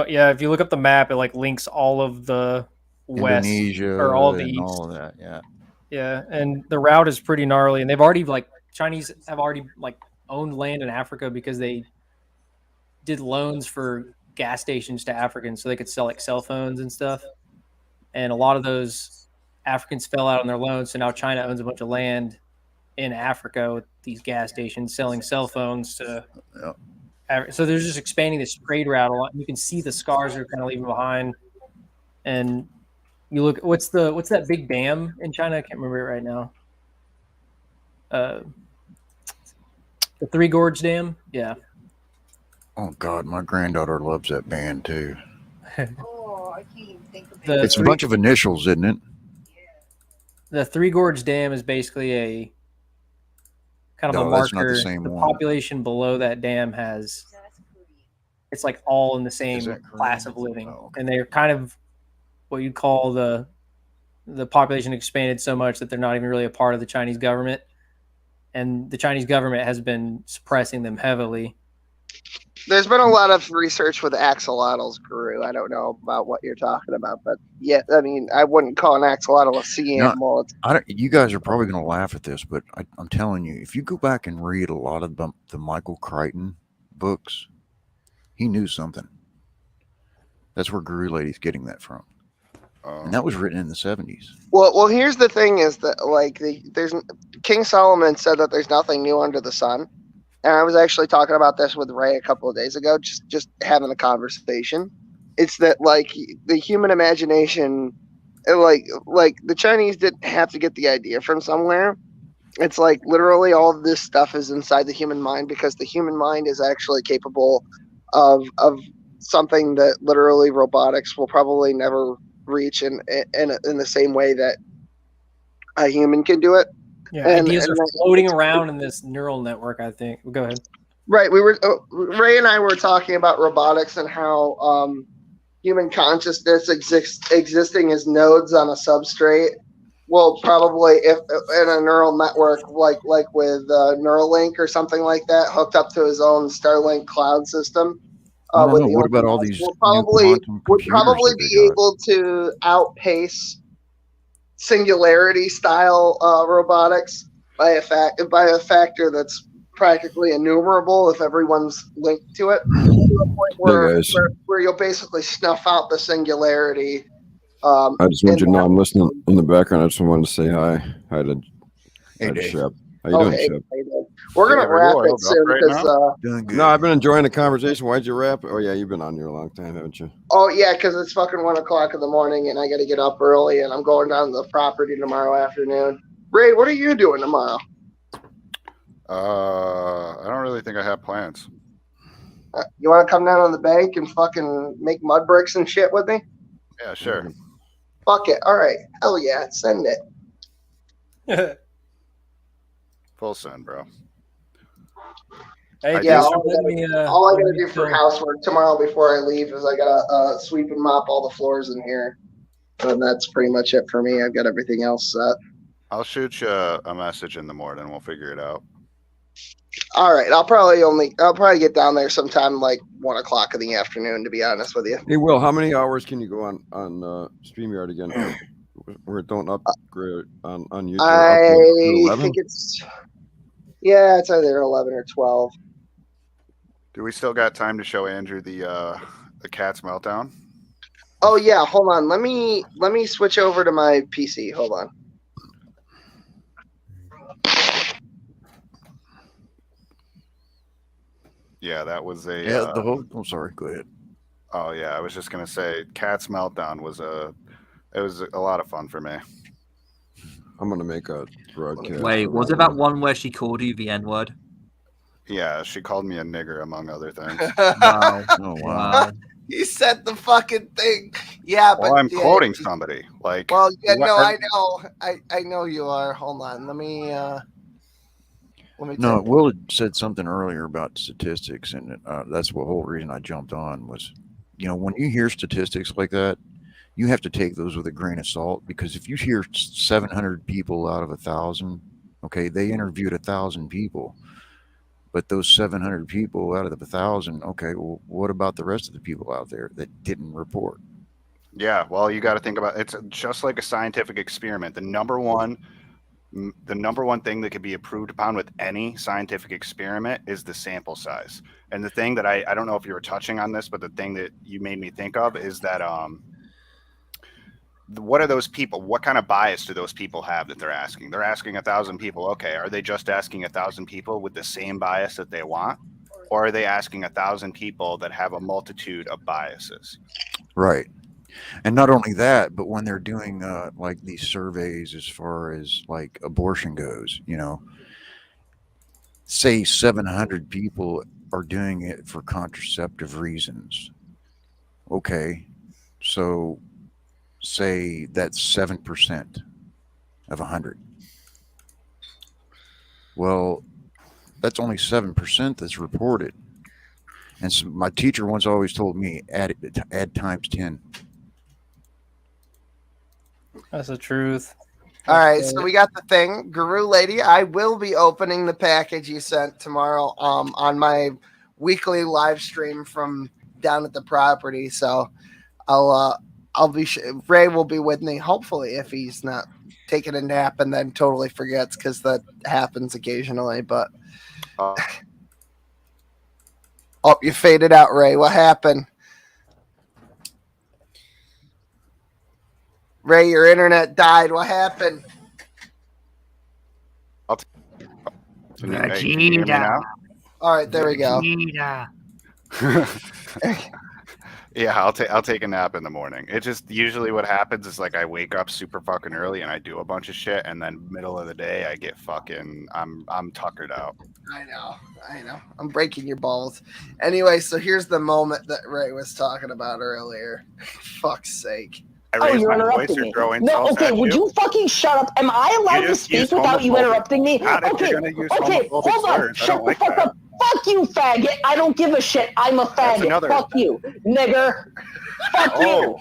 [SPEAKER 6] Yeah. If you look up the map, it like links all of the west
[SPEAKER 7] Indonesia
[SPEAKER 6] or all of the
[SPEAKER 7] and
[SPEAKER 6] east.
[SPEAKER 7] all of that. Yeah.
[SPEAKER 6] Yeah, and the route is pretty gnarly, and they've already Chinese have already owned land in Africa because they did loans for gas stations to Africans so they could sell cell phones and stuff. And a lot of those Africans fell out on their loans, so now China owns a bunch of land in Africa with these gas stations selling cell phones to. So they're just expanding this trade route a lot. You can see the scars they're kind of leaving behind, and you look. What's that big dam in China? I can't remember it right now. The Three Gorge Dam. Yeah.
[SPEAKER 7] Oh God, my granddaughter loves that band too.
[SPEAKER 1] Oh, I can't even think of it.
[SPEAKER 7] It's a bunch of initials, isn't it?
[SPEAKER 6] The Three Gorge Dam is basically a kind of a
[SPEAKER 7] No, that's
[SPEAKER 6] marker.
[SPEAKER 7] not the same one.
[SPEAKER 6] Population below that dam has. It's like all in the same class of living, and they're kind of what you'd call the population expanded so much that they're not even really a part of the Chinese government, and the Chinese government has been suppressing them heavily.
[SPEAKER 2] There's been a lot of research with axolotls, Guru. I don't know about what you're talking about, but yeah, I mean, I wouldn't call an axolotl a sea animal.
[SPEAKER 7] You guys are probably going to laugh at this, but I'm telling you, if you go back and read a lot of the Michael Crichton books, he knew something. That's where Guru Lady's getting that from. And that was written in the 70s.
[SPEAKER 2] Well, here's the thing: is that there's King Solomon said that there's nothing new under the sun, and I was actually talking about this with Ray a couple of days ago, just having a conversation. It's that the human imagination, like the Chinese didn't have to get the idea from somewhere. It's like literally all of this stuff is inside the human mind because the human mind is actually capable of something that literally robotics will probably never reach in the same way that a human can do it.
[SPEAKER 6] Yeah, ideas are floating around in this neural network, I think. Go ahead.
[SPEAKER 2] Right. Ray and I were talking about robotics and how human consciousness existing as nodes on a substrate will probably, if in a neural network like with Neuralink or something like that, hooked up to his own Starlink cloud system.
[SPEAKER 7] What about all these
[SPEAKER 2] would probably be able to outpace singularity style robotics by a factor that's practically innumerable if everyone's linked to it. To the point
[SPEAKER 11] guys.
[SPEAKER 2] where you'll basically snuff out the singularity.
[SPEAKER 11] I just want you to know I'm listening in the background. I just wanted to say hi. Hi to Shep. How you doing,
[SPEAKER 2] hey,
[SPEAKER 11] Shep?
[SPEAKER 2] we're gonna wrap it soon because
[SPEAKER 11] No, I've been enjoying the conversation. Why'd you wrap? Oh yeah, you've been on here a long time, haven't you?
[SPEAKER 2] oh yeah, because it's fucking 1 o'clock in the morning and I got to get up early and I'm going down to the property tomorrow afternoon. Ray, what are you doing tomorrow?
[SPEAKER 3] I don't really think I have plans.
[SPEAKER 2] You want to come down on the bank and fucking make mud bricks and shit with me?
[SPEAKER 3] Yeah, sure.
[SPEAKER 2] Fuck it. All right. Hell yeah. Send it.
[SPEAKER 3] Full send, bro.
[SPEAKER 6] Hey,
[SPEAKER 2] yeah,
[SPEAKER 6] thanks
[SPEAKER 2] all
[SPEAKER 6] for letting me,
[SPEAKER 2] I
[SPEAKER 6] let
[SPEAKER 2] gotta
[SPEAKER 6] me
[SPEAKER 2] do for
[SPEAKER 6] fill-
[SPEAKER 2] housework tomorrow before I leave is I gotta sweep and mop all the floors in here. And that's pretty much it for me. I've got everything else set.
[SPEAKER 3] I'll shoot you a message in the morning. We'll figure it out.
[SPEAKER 2] All right. I'll probably get down there sometime like 1 o'clock in the afternoon, to be honest with you.
[SPEAKER 11] Hey, Will, how many hours can you go on StreamYard again? Where it don't upgrade on YouTube?
[SPEAKER 2] I think it's it's either 11 or 12.
[SPEAKER 3] Do we still got time to show Andrew the cat's meltdown?
[SPEAKER 2] Oh yeah, hold on. Let me switch over to my PC. Hold on.
[SPEAKER 3] Yeah, that was a
[SPEAKER 7] the whole. I'm sorry. Go ahead.
[SPEAKER 3] Oh yeah, I was just gonna say, cat's meltdown was a lot of fun for me.
[SPEAKER 11] I'm gonna make a broadcast.
[SPEAKER 9] Wait, was it that one where she called you the N-word?
[SPEAKER 3] Yeah, she called me a nigger among other things.
[SPEAKER 9] Wow.
[SPEAKER 7] Oh wow.
[SPEAKER 2] He said the fucking thing. Yeah, but
[SPEAKER 3] Well, I'm quoting somebody. Like,
[SPEAKER 2] well, yeah, no,
[SPEAKER 3] what-
[SPEAKER 2] I know. I know you are. Hold on. Let me
[SPEAKER 7] No, Will had said something earlier about statistics, and that's the whole reason I jumped on was, when you hear statistics like that, you have to take those with a grain of salt, because if you hear 700 people out of 1,000, okay, they interviewed 1,000 people, but those 700 people out of the 1,000, okay, well, what about the rest of the people out there that didn't report?
[SPEAKER 3] Yeah, well, you got to think about it's just like a scientific experiment. The number one thing that could be improved upon with any scientific experiment is the sample size. And the thing that I don't know if you were touching on this, but the thing that you made me think of is that what are those people? What kind of bias do those people have that they're asking? They're asking 1,000 people. Okay, are they just asking 1,000 people with the same bias that they want, or are they asking 1,000 people that have a multitude of biases?
[SPEAKER 7] Right. And not only that, but when they're doing like these surveys as far as like abortion goes, say 700 people are doing it for contraceptive reasons. Okay, so say that's 7% of 100. Well, that's only 7% that's reported. And so my teacher once always told me add times 10.
[SPEAKER 6] That's the truth.
[SPEAKER 2] All right, so we got the thing, Guru Lady. I will be opening the package you sent tomorrow on my weekly live stream from down at the property. So I'll be Ray will be with me, hopefully, if he's not taking a nap and then totally forgets, because that happens occasionally. But oh, you faded out, Ray. What happened? Ray, your internet died. What happened?
[SPEAKER 3] Can you hear me now?
[SPEAKER 2] All right, there we go.
[SPEAKER 3] Yeah, I'll take a nap in the morning. It just usually what happens is like I wake up super fucking early and I do a bunch of shit, and then middle of the day I get fucking I'm tuckered out.
[SPEAKER 2] I know. I'm breaking your balls. Anyway, so here's the moment that Ray was talking about earlier. Fuck's sake.
[SPEAKER 14] You're interrupting me. No, okay, would you fucking shut up? Am I allowed to speak without you interrupting me? Okay, hold on. Shut the fuck up. Fuck you, faggot. I don't give a shit. I'm a faggot. Fuck you, nigger. Fuck you.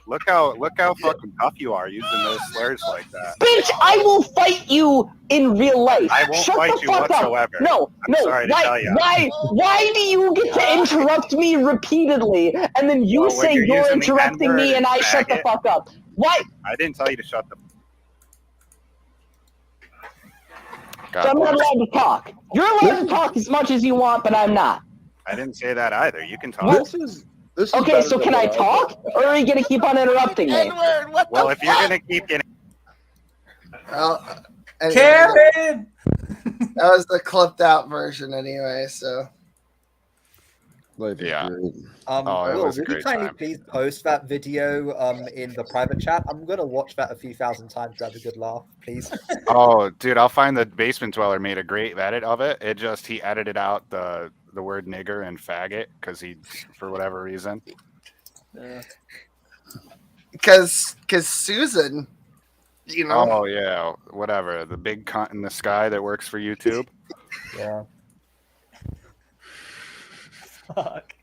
[SPEAKER 3] Look how fucking tough you are using those slurs like that.
[SPEAKER 14] Bitch, I will fight you in real life.
[SPEAKER 3] I won't
[SPEAKER 14] Shut
[SPEAKER 3] fight
[SPEAKER 14] the
[SPEAKER 3] you
[SPEAKER 14] fuck
[SPEAKER 3] whatsoever.
[SPEAKER 14] Up. No.
[SPEAKER 3] Sorry to tell you.
[SPEAKER 14] Why do you get to interrupt me repeatedly, and then you say you're interrupting me and I shut the fuck up? Why?
[SPEAKER 3] I didn't tell you to shut the. God
[SPEAKER 14] So I'm not
[SPEAKER 3] bless.
[SPEAKER 14] allowed to talk. You're allowed to talk as much as you want, but I'm not.
[SPEAKER 3] I didn't say that either. You can talk.
[SPEAKER 14] Okay, so can I talk, or are you gonna keep on interrupting me?
[SPEAKER 3] Well, if you're gonna keep getting,
[SPEAKER 2] Anyway,
[SPEAKER 6] Karen!
[SPEAKER 2] that was the clipped out version anyway. So
[SPEAKER 3] yeah.
[SPEAKER 2] it
[SPEAKER 13] Will,
[SPEAKER 3] was a
[SPEAKER 13] would you
[SPEAKER 3] great
[SPEAKER 13] kindly
[SPEAKER 3] time.
[SPEAKER 13] please post that video in the private chat? I'm gonna watch that a few thousand times to have a good laugh, please.
[SPEAKER 3] Oh, dude, I'll find the basement dweller made a great edit of it. He edited out the word nigger and faggot because for whatever reason.
[SPEAKER 2] Because Susan, you know.
[SPEAKER 3] Oh yeah, whatever. The big cunt in the sky that works for YouTube.
[SPEAKER 13] Yeah.
[SPEAKER 6] Fuck.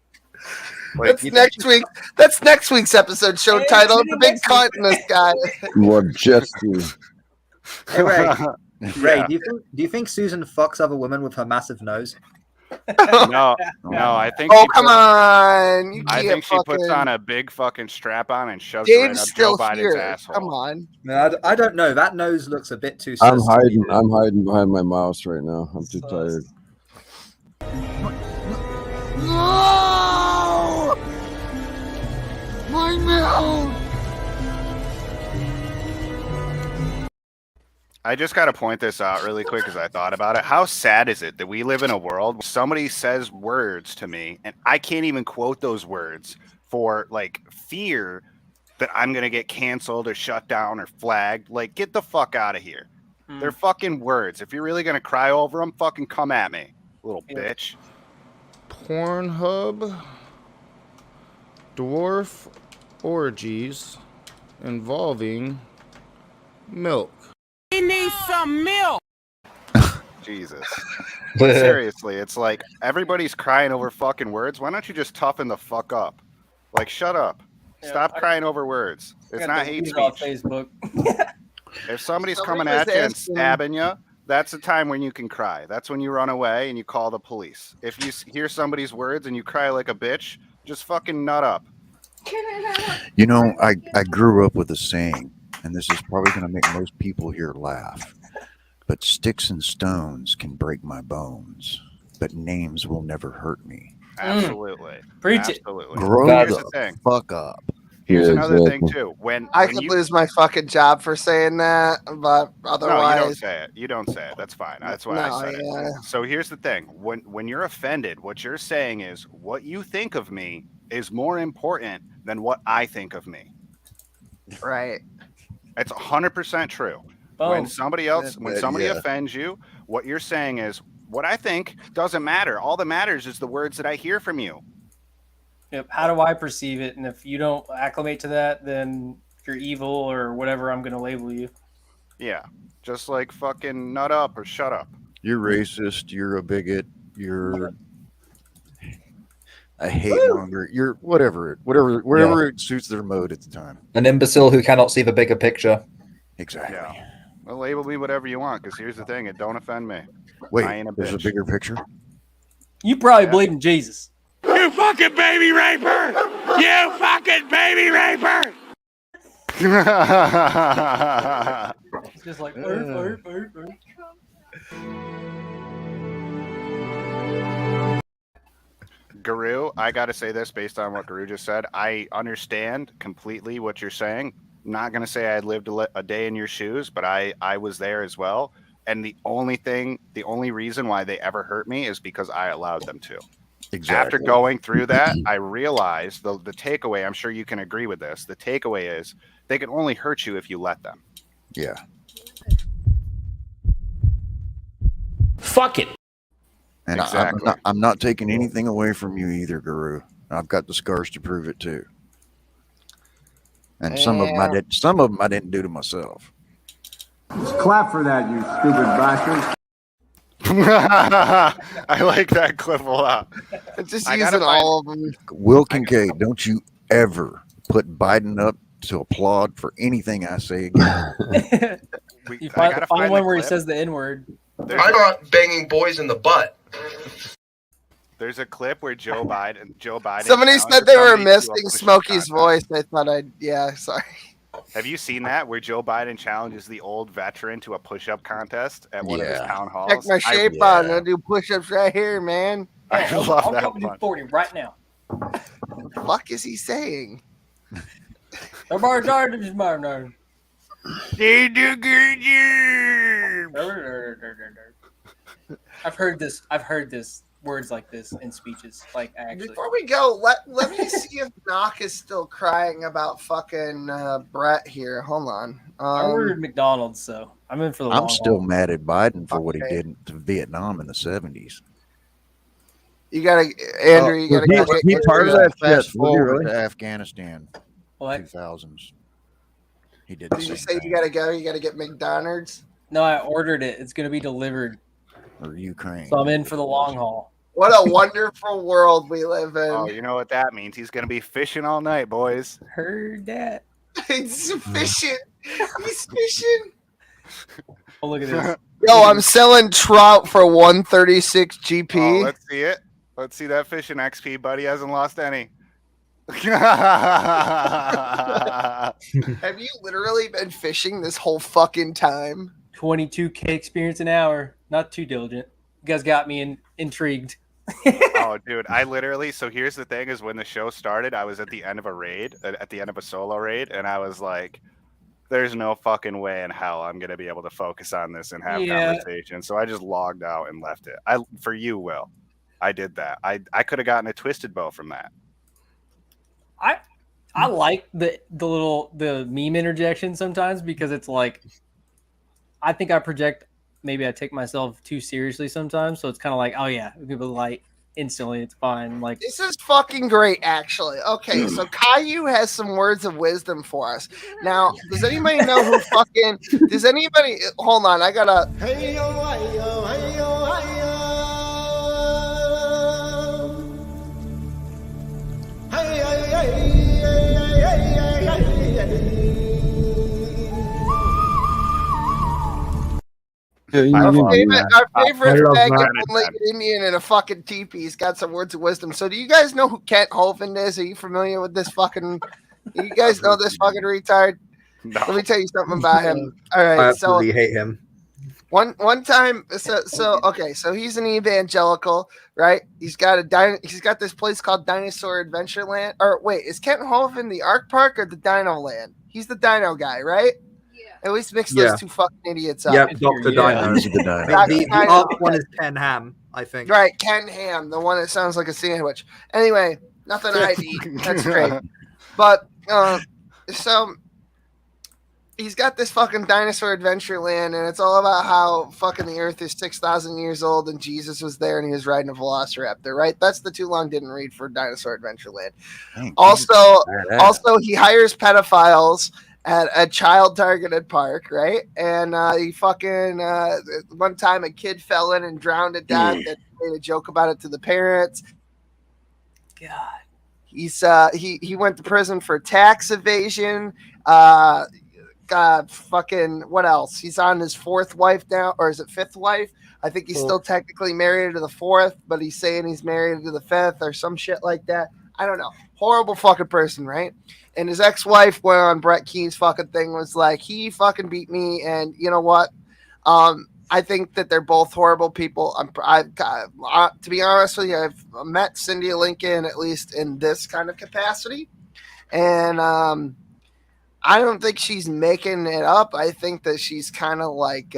[SPEAKER 2] That's next week's episode show title. The big cunt in the sky.
[SPEAKER 7] What Jesse?
[SPEAKER 13] Hey Ray, Ray,
[SPEAKER 3] Yeah.
[SPEAKER 13] do you think Susan fucks other women with her massive nose?
[SPEAKER 3] No, I think.
[SPEAKER 2] Oh
[SPEAKER 3] she
[SPEAKER 2] come
[SPEAKER 3] puts-
[SPEAKER 2] on! You
[SPEAKER 3] I
[SPEAKER 2] can't
[SPEAKER 3] think she puts
[SPEAKER 2] fucking.
[SPEAKER 3] on a big fucking strap on and shoves it right
[SPEAKER 2] Dave's
[SPEAKER 3] up
[SPEAKER 2] still
[SPEAKER 3] Joe Biden's
[SPEAKER 2] here.
[SPEAKER 3] asshole.
[SPEAKER 2] Come on.
[SPEAKER 13] No, I don't know. That nose looks a bit too.
[SPEAKER 11] I'm
[SPEAKER 13] sus to me,
[SPEAKER 11] hiding.
[SPEAKER 13] dude.
[SPEAKER 11] I'm hiding behind my mouse right now. I'm too tired.
[SPEAKER 2] No! My mouth!
[SPEAKER 3] I just got to point this out really quick because I thought about it. How sad is it that we live in a world where somebody says words to me and I can't even quote those words for like fear that I'm going to get canceled or shut down or flagged? Like, get the fuck out of here. They're fucking words. If you're really going to cry over them, fucking come at me, little bitch.
[SPEAKER 15] Pornhub dwarf orgies involving milk.
[SPEAKER 16] We need some milk.
[SPEAKER 3] Jesus. But seriously, it's like everybody's crying over fucking words. Why don't you just toughen the fuck up? Like, shut up. Stop crying over words. It's not hate speech.
[SPEAKER 6] On Facebook.
[SPEAKER 3] If somebody's
[SPEAKER 2] Somebody
[SPEAKER 3] coming
[SPEAKER 2] was
[SPEAKER 3] at you and
[SPEAKER 2] asking-
[SPEAKER 3] stabbing you, that's the time when you can cry. That's when you run away and you call the police. If you hear somebody's words and you cry like a bitch, just fucking nut up.
[SPEAKER 7] You know, I grew up with a saying, and this is probably going to make most people here laugh, but sticks and stones can break my bones, but names will never hurt me.
[SPEAKER 3] Absolutely.
[SPEAKER 6] Preach it.
[SPEAKER 3] Absolutely.
[SPEAKER 7] Grow
[SPEAKER 3] Here's
[SPEAKER 7] the
[SPEAKER 3] the thing.
[SPEAKER 7] fuck up.
[SPEAKER 3] Here's
[SPEAKER 7] Yeah,
[SPEAKER 3] another
[SPEAKER 7] exactly.
[SPEAKER 3] thing too. When
[SPEAKER 2] I
[SPEAKER 3] when
[SPEAKER 2] could
[SPEAKER 3] you,
[SPEAKER 2] lose my fucking job for saying that, but
[SPEAKER 3] No, you don't
[SPEAKER 2] otherwise,
[SPEAKER 3] say it. You don't say it. That's fine. That's why
[SPEAKER 2] No,
[SPEAKER 3] I said
[SPEAKER 2] yeah.
[SPEAKER 3] it. So here's the thing. When you're offended, what you're saying is what you think of me is more important than what I think of me.
[SPEAKER 2] right?
[SPEAKER 3] It's 100% true. When
[SPEAKER 6] Boom.
[SPEAKER 3] somebody else, when somebody
[SPEAKER 7] Yeah.
[SPEAKER 3] offends you, what you're saying is what I think doesn't matter. All that matters is the words that I hear from you.
[SPEAKER 6] Yep. How do I perceive it? And if you don't acclimate to that, then you're evil or whatever I'm going to label you.
[SPEAKER 3] Yeah. Just like fucking nut up or shut up.
[SPEAKER 7] You're racist. You're a bigot. You're a hate monger. You're whatever it suits their mode at the time.
[SPEAKER 9] An imbecile who cannot see the bigger picture.
[SPEAKER 7] Exactly.
[SPEAKER 3] Yeah. Well, label me whatever you want, because here's the thing: it don't offend me. I
[SPEAKER 7] Wait,
[SPEAKER 3] ain't a
[SPEAKER 7] there's a
[SPEAKER 3] bitch.
[SPEAKER 7] bigger picture.
[SPEAKER 6] You probably believe in Jesus.
[SPEAKER 16] You fucking baby raper! You fucking baby raper!
[SPEAKER 6] It's just like, burp.
[SPEAKER 3] Guru, I got to say this based on what Guru just said. I understand completely what you're saying. Not going to say I lived a day in your shoes, but I was there as well. And the only reason why they ever hurt me is because I allowed them to.
[SPEAKER 7] Exactly.
[SPEAKER 3] After going through that, I realized the takeaway, I'm sure you can agree with this. The takeaway is they can only hurt you if you let them.
[SPEAKER 7] Yeah.
[SPEAKER 23] Fuck it.
[SPEAKER 7] And
[SPEAKER 3] Exactly.
[SPEAKER 7] I'm not taking anything away from you either, Guru. I've got the scars to prove it too. And some of them I didn't do to myself.
[SPEAKER 17] Clap for that, you stupid bastard.
[SPEAKER 3] I like that clip a lot.
[SPEAKER 2] Just
[SPEAKER 3] I gotta
[SPEAKER 2] using all of them.
[SPEAKER 7] Will Kincaid, don't you ever put Biden up to applaud for anything I say again.
[SPEAKER 6] You find one where he says the N-word.
[SPEAKER 18] I'm not banging boys in the butt.
[SPEAKER 3] There's a clip where Joe Biden.
[SPEAKER 2] Somebody said they were
[SPEAKER 3] challenged somebody to
[SPEAKER 2] missing
[SPEAKER 3] a push-up
[SPEAKER 2] Smokey's
[SPEAKER 3] contest.
[SPEAKER 2] voice. I thought sorry.
[SPEAKER 3] Have you seen that where Joe Biden challenges the old veteran to a push-up contest at one of his town halls?
[SPEAKER 2] Check my shape on. I do push-ups right here, man.
[SPEAKER 3] I love
[SPEAKER 6] I'll
[SPEAKER 3] that
[SPEAKER 6] go do
[SPEAKER 3] one.
[SPEAKER 6] 40 right now.
[SPEAKER 2] What the fuck is he saying?
[SPEAKER 6] I've heard this. I've heard this words like this in speeches. Like actually.
[SPEAKER 2] Before we go, let me see if Knock is still crying about fucking Brett here. Hold on.
[SPEAKER 6] I ordered McDonald's, so I'm in for the long
[SPEAKER 7] I'm still
[SPEAKER 6] haul.
[SPEAKER 7] mad at Biden for what he did to Vietnam in the 70s.
[SPEAKER 2] You gotta, Andrew. You gotta
[SPEAKER 7] he part of that
[SPEAKER 11] shit.
[SPEAKER 7] fast forward
[SPEAKER 11] Really?
[SPEAKER 7] to Afghanistan,
[SPEAKER 6] What?
[SPEAKER 7] 2000s. He did the
[SPEAKER 2] Did you
[SPEAKER 7] same
[SPEAKER 2] say
[SPEAKER 7] thing.
[SPEAKER 2] you gotta go? You gotta get McDonald's.
[SPEAKER 6] No, I ordered it. It's gonna be delivered.
[SPEAKER 7] Or Ukraine.
[SPEAKER 6] So I'm in for the long haul.
[SPEAKER 2] What a wonderful world we live in.
[SPEAKER 3] Oh, you know what that means? He's gonna be fishing all night, boys.
[SPEAKER 6] Heard that.
[SPEAKER 2] He's fishing. He's fishing.
[SPEAKER 6] Oh, look at this.
[SPEAKER 2] Yo, I'm selling trout for 136 GP.
[SPEAKER 3] Oh, let's see it. Let's see that fishing XP, buddy. Hasn't lost any.
[SPEAKER 2] Have you literally been fishing this whole fucking time?
[SPEAKER 6] 22K experience an hour. Not too diligent. You guys got me intrigued.
[SPEAKER 3] Oh, dude, I literally. So here's the thing: is when the show started, I was at the end of a raid, at the end of a solo raid, and I was like, "There's no fucking way in hell I'm gonna be able to focus on this and have conversation." So I just logged out and left it. For you, Will, I did that. I could have gotten a twisted bow from that.
[SPEAKER 6] I like the meme interjection sometimes because it's like I think I project. Maybe I take myself too seriously sometimes, so it's kind of like, oh yeah, we give a light instantly, it's fine. Like
[SPEAKER 2] this is fucking great, actually. Okay, so Caillou has some words of wisdom for us. Now, does anybody know who fucking? Does anybody? Hold on, I gotta.
[SPEAKER 16] Hey yo, hey yo, hey yo, hey yo. Hey, hey, hey, hey, hey, hey, hey.
[SPEAKER 2] Our favorite faggot Indian in a fucking teepee's got some words of wisdom. So, do you guys know who Kent Hovind is? Are you familiar with this fucking? You guys know this fucking retard?
[SPEAKER 3] No.
[SPEAKER 2] Let me tell you something about him. All right,
[SPEAKER 13] I absolutely hate him.
[SPEAKER 2] One time, okay, so he's an evangelical, right? He's got this place called Dinosaur Adventureland. Or wait, is Kent Hovind the Ark Park or the Dino Land? He's the Dino guy, right? At least mix those two fucking idiots up.
[SPEAKER 13] Yeah, Dr. Dino. The Ark one is Ken Ham, I think.
[SPEAKER 2] Right, Ken Ham, the one that sounds like a sandwich. Anyway, nothing I'd eat. That's great. But so he's got this fucking Dinosaur Adventureland, and it's all about how fucking the Earth is 6,000 years old, and Jesus was there, and he was riding a Velociraptor. Right? That's the too long didn't read for Dinosaur Adventureland. Also, he hires pedophiles at a child targeted park, right? And he fucking one time a kid fell in and drowned to death and made a joke about it to the parents.
[SPEAKER 6] God.
[SPEAKER 2] He's he went to prison for tax evasion. God, fucking what else? He's on his fourth wife now, or is it fifth wife? I think he's still technically married to the fourth, but he's saying he's married to the fifth or some shit like that. I don't know. Horrible fucking person, right? And his ex-wife went on Brett Keen's fucking thing, was like, he fucking beat me, and you know what? I think that they're both horrible people. To be honest with you, I've met Cindy Lincoln, at least in this kind of capacity, and I don't think she's making it up. I think that she's kind of like,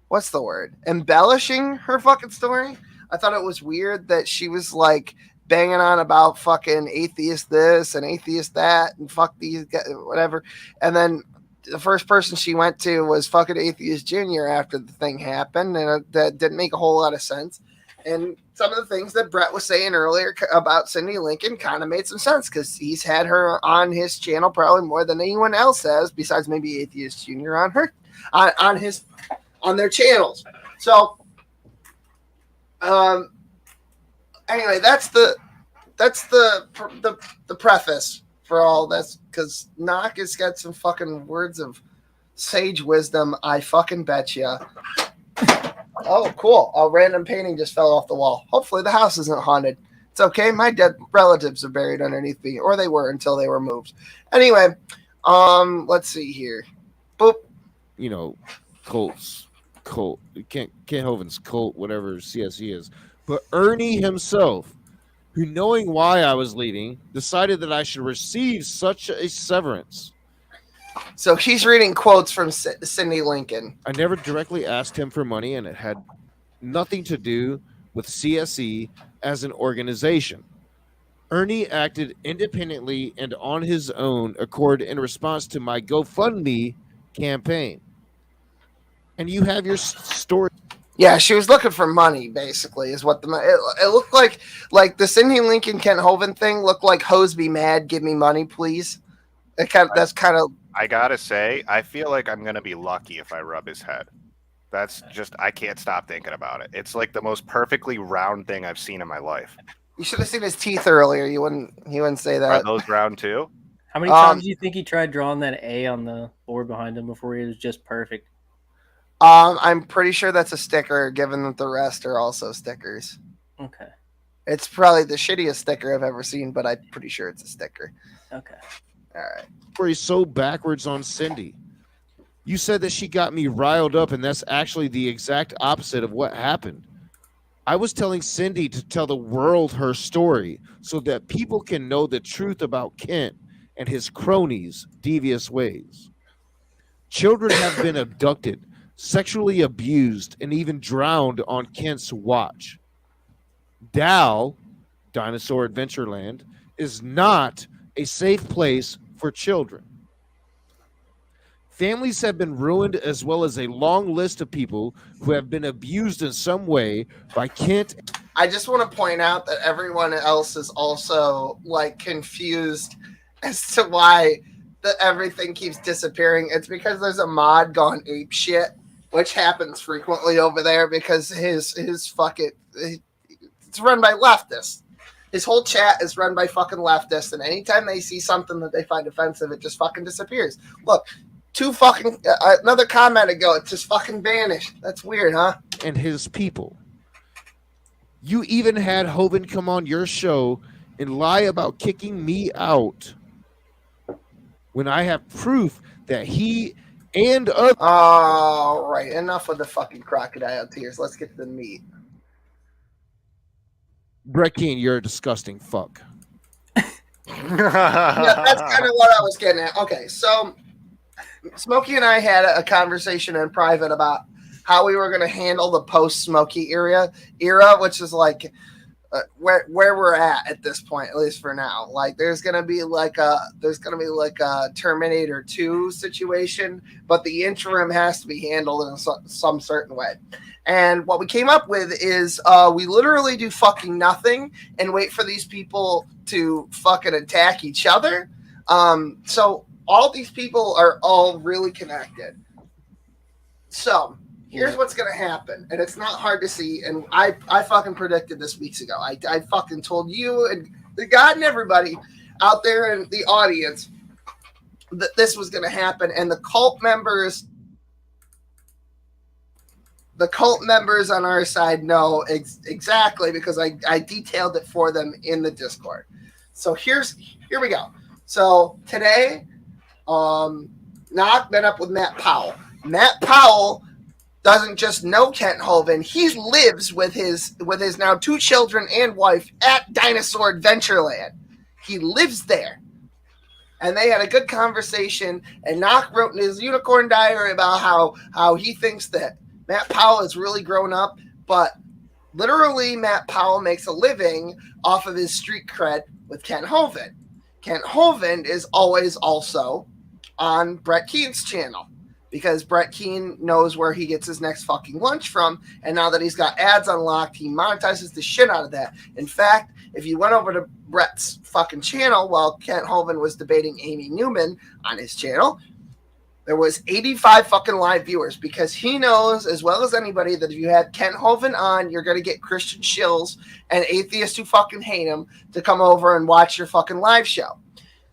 [SPEAKER 2] what's the word? Embellishing her fucking story. I thought it was weird that she was like banging on about fucking atheist this and atheist that and fuck these guys, whatever. And then the first person she went to was fucking Atheist Jr. after the thing happened. And that didn't make a whole lot of sense. And some of the things that Brett was saying earlier about Cindy Lincoln kind of made some sense because he's had her on his channel probably more than anyone else has, besides maybe Atheist Jr. on their channels. So, anyway, that's the preface for all this, because Knock has got some fucking words of sage wisdom. I fucking bet you. Oh, cool! A random painting just fell off the wall. Hopefully, the house isn't haunted. It's okay. My dead relatives are buried underneath me, or they were until they were moved. Anyway, Let's see here. Boop.
[SPEAKER 15] You know, Colts, Kent Hovind's Colt, whatever CSE is. But Ernie himself, who, knowing why I was leaving, decided that I should receive such a severance.
[SPEAKER 2] So he's reading quotes from Cindy Lincoln.
[SPEAKER 15] I never directly asked him for money, and it had nothing to do with CSE as an organization. Ernie acted independently and on his own accord in response to my GoFundMe campaign. And you have your story.
[SPEAKER 2] Yeah, she was looking for money, basically, is what it looked like the Cindy Lincoln Kent Hovind thing looked like Hose be mad, give me money, please. That's kind of.
[SPEAKER 3] I gotta say, I feel like I'm gonna be lucky if I rub his head. That's just, I can't stop thinking about it. It's like the most perfectly round thing I've seen in my life.
[SPEAKER 2] You should have seen his teeth earlier. He wouldn't say that.
[SPEAKER 3] Are those round too?
[SPEAKER 6] How many times do you think he tried drawing that A on the board behind him before he was just perfect?
[SPEAKER 2] I'm pretty sure that's a sticker, given that the rest are also stickers.
[SPEAKER 6] Okay.
[SPEAKER 2] It's probably the shittiest sticker I've ever seen, but I'm pretty sure it's a sticker.
[SPEAKER 6] Okay.
[SPEAKER 2] All right.
[SPEAKER 15] Where he's so backwards on Cindy. You said that she got me riled up, and that's actually the exact opposite of what happened. I was telling Cindy to tell the world her story so that people can know the truth about Kent and his cronies' devious ways. Children have been abducted, sexually abused, and even drowned on Kent's watch. Dow, Dinosaur Adventureland, is not a safe place for children. Families have been ruined, as well as a long list of people who have been abused in some way by Kent.
[SPEAKER 2] I just want to point out that everyone else is also like confused as to why everything keeps disappearing. It's because there's a mod gone ape shit, which happens frequently over there because his fucking it's run by leftists. His whole chat is run by fucking leftists, and anytime they see something that they find offensive, it just fucking disappears. Look. Another comment ago, it just fucking vanished. That's weird, huh?
[SPEAKER 15] And his people. You even had Hovind come on your show and lie about kicking me out when I have proof that he and other.
[SPEAKER 2] All right, enough of the fucking crocodile tears. Let's get to the meat.
[SPEAKER 15] Brett Keane, you're a disgusting fuck.
[SPEAKER 2] Yeah, that's kind of what I was getting at. Okay, so Smokey and I had a conversation in private about how we were going to handle the post-Smokey era, which is like where we're at this point, at least for now. Like, there's going to be like a Terminator 2 situation, but the interim has to be handled in some certain way. And what we came up with is we literally do fucking nothing and wait for these people to fucking attack each other. So all these people are all really connected. So here's what's going to happen. And it's not hard to see. And I fucking predicted this weeks ago. I fucking told you and God and everybody out there in the audience that this was going to happen. And the cult members on our side know exactly because I detailed it for them in the Discord. So here we go. So today, Knock met up with Matt Powell. Matt Powell doesn't just know Kent Hovind. He lives with his now 2 children and wife at Dinosaur Adventureland. He lives there. And they had a good conversation, and Knock wrote in his unicorn diary about how he thinks that Matt Powell has really grown up, but literally Matt Powell makes a living off of his street cred with Kent Hovind. Kent Hovind is always also on Brett Keen's channel because Brett Keen knows where he gets his next fucking lunch from. And now that he's got ads unlocked, he monetizes the shit out of that. In fact, if you went over to Brett's fucking channel while Kent Hovind was debating Amy Newman on his channel, there was 85 fucking live viewers because he knows as well as anybody that if you have Kent Hovind on, you're going to get Christian shills and atheists who fucking hate him to come over and watch your fucking live show.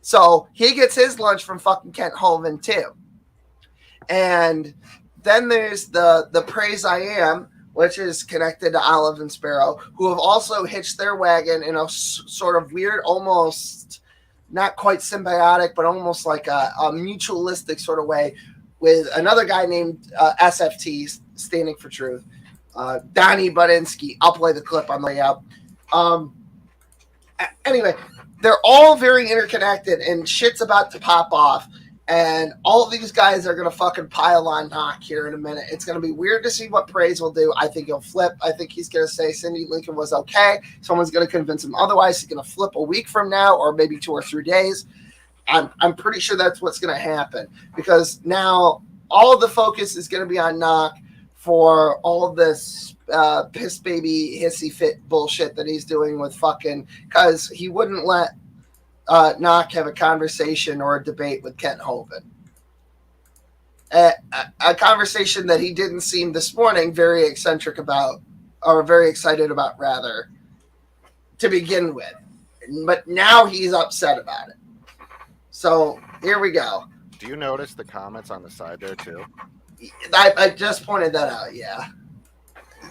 [SPEAKER 2] So he gets his lunch from fucking Kent Hovind too. And then there's the Praise I Am, which is connected to Olive and Sparrow, who have also hitched their wagon in a sort of weird, almost not quite symbiotic, but almost like a mutualistic sort of way with another guy named SFT, standing for truth. Donnie Budinsky. I'll play the clip on the way out. Anyway, they're all very interconnected, and shit's about to pop off. And all of these guys are going to fucking pile on Knock here in a minute. It's going to be weird to see what Praise will do. I think he'll flip. I think he's going to say Cindy Lincoln was okay. Someone's going to convince him otherwise. He's going to flip a week from now or maybe 2 or 3 days. I'm pretty sure that's what's going to happen, because now all of the focus is going to be on Knock for all of this piss baby hissy fit bullshit that he's doing with fucking, because he wouldn't let Knock have a conversation or a debate with Kent Hovind. A conversation that he didn't seem this morning very eccentric about, or very excited about rather, to begin with. But now he's upset about it. So here we go.
[SPEAKER 3] Do you notice the comments on the side there too?
[SPEAKER 2] I just pointed that out, yeah.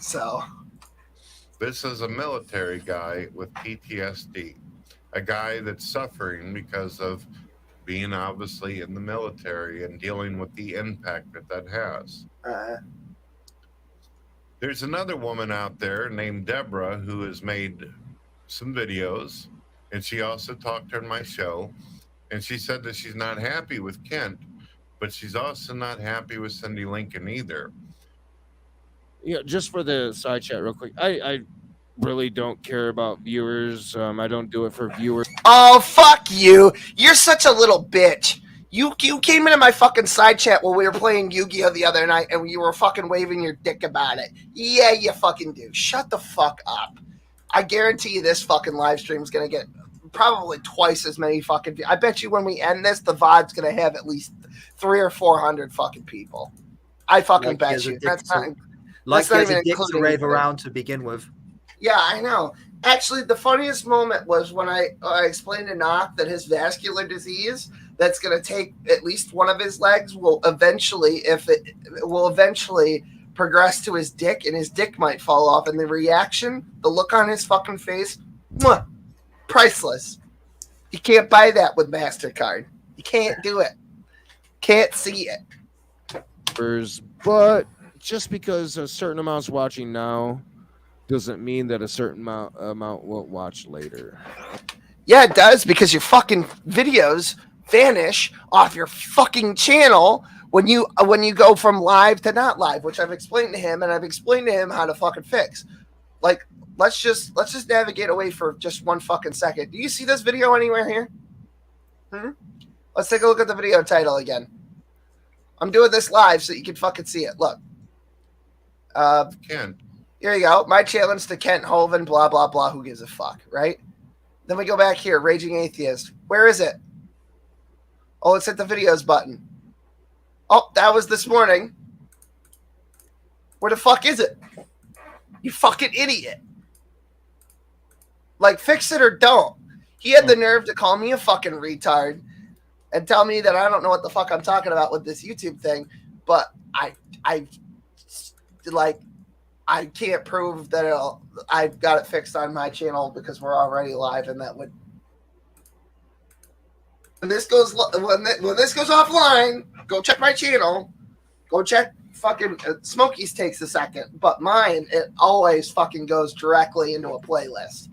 [SPEAKER 2] So
[SPEAKER 24] this is a military guy with PTSD, a guy that's suffering because of being obviously in the military and dealing with the impact that has. There's another woman out there named Deborah who has made some videos, and she also talked on my show, and she said that she's not happy with Kent, but she's also not happy with Cindy Lincoln either.
[SPEAKER 15] Yeah, just for the side chat real quick. I really don't care about viewers. I don't do it for viewers.
[SPEAKER 2] Oh, fuck you. You're such a little bitch. You came into my fucking side chat while we were playing Yu-Gi-Oh! The other night, and you were fucking waving your dick about it. Yeah, you fucking do. Shut the fuck up. I guarantee you this fucking live stream is going to get probably twice as many fucking I bet you when we end this, the VOD's going to have at least 300 or 400 fucking people. I fucking bet you. That's not even
[SPEAKER 13] a dick to rave
[SPEAKER 2] anything.
[SPEAKER 13] around to begin with.
[SPEAKER 2] Yeah, I know. Actually, the funniest moment was when I explained to Knock that his vascular disease that's going to take at least one of his legs will eventually, progress to his dick, and his dick might fall off. And the reaction, the look on his fucking face, mwah, priceless. You can't buy that with MasterCard. You can't do it. Can't see it.
[SPEAKER 15] But just because a certain amount's watching now doesn't mean that a certain amount won't watch later.
[SPEAKER 2] Yeah, it does, because your fucking videos vanish off your fucking channel when you go from live to not live, which I've explained to him, and I've explained to him how to fucking fix. Like, let's just navigate away for just 1 fucking second. Do you see this video anywhere here? Let's take a look at the video title again. I'm doing this live so you can fucking see it. Look.
[SPEAKER 24] Kent.
[SPEAKER 2] Here you go. My challenge to Kent Hovind, blah, blah, blah. Who gives a fuck, right? Then we go back here. Raging Atheist. Where is it? Oh, let's hit the videos button. Oh, that was this morning. Where the fuck is it? You fucking idiot. Like, fix it or don't. He had the nerve to call me a fucking retard and tell me that I don't know what the fuck I'm talking about with this YouTube thing. But I can't prove that I've got it fixed on my channel because we're already live, and that would. When this goes offline, go check my channel. Go check fucking Smokey's takes a second, but mine, it always fucking goes directly into a playlist.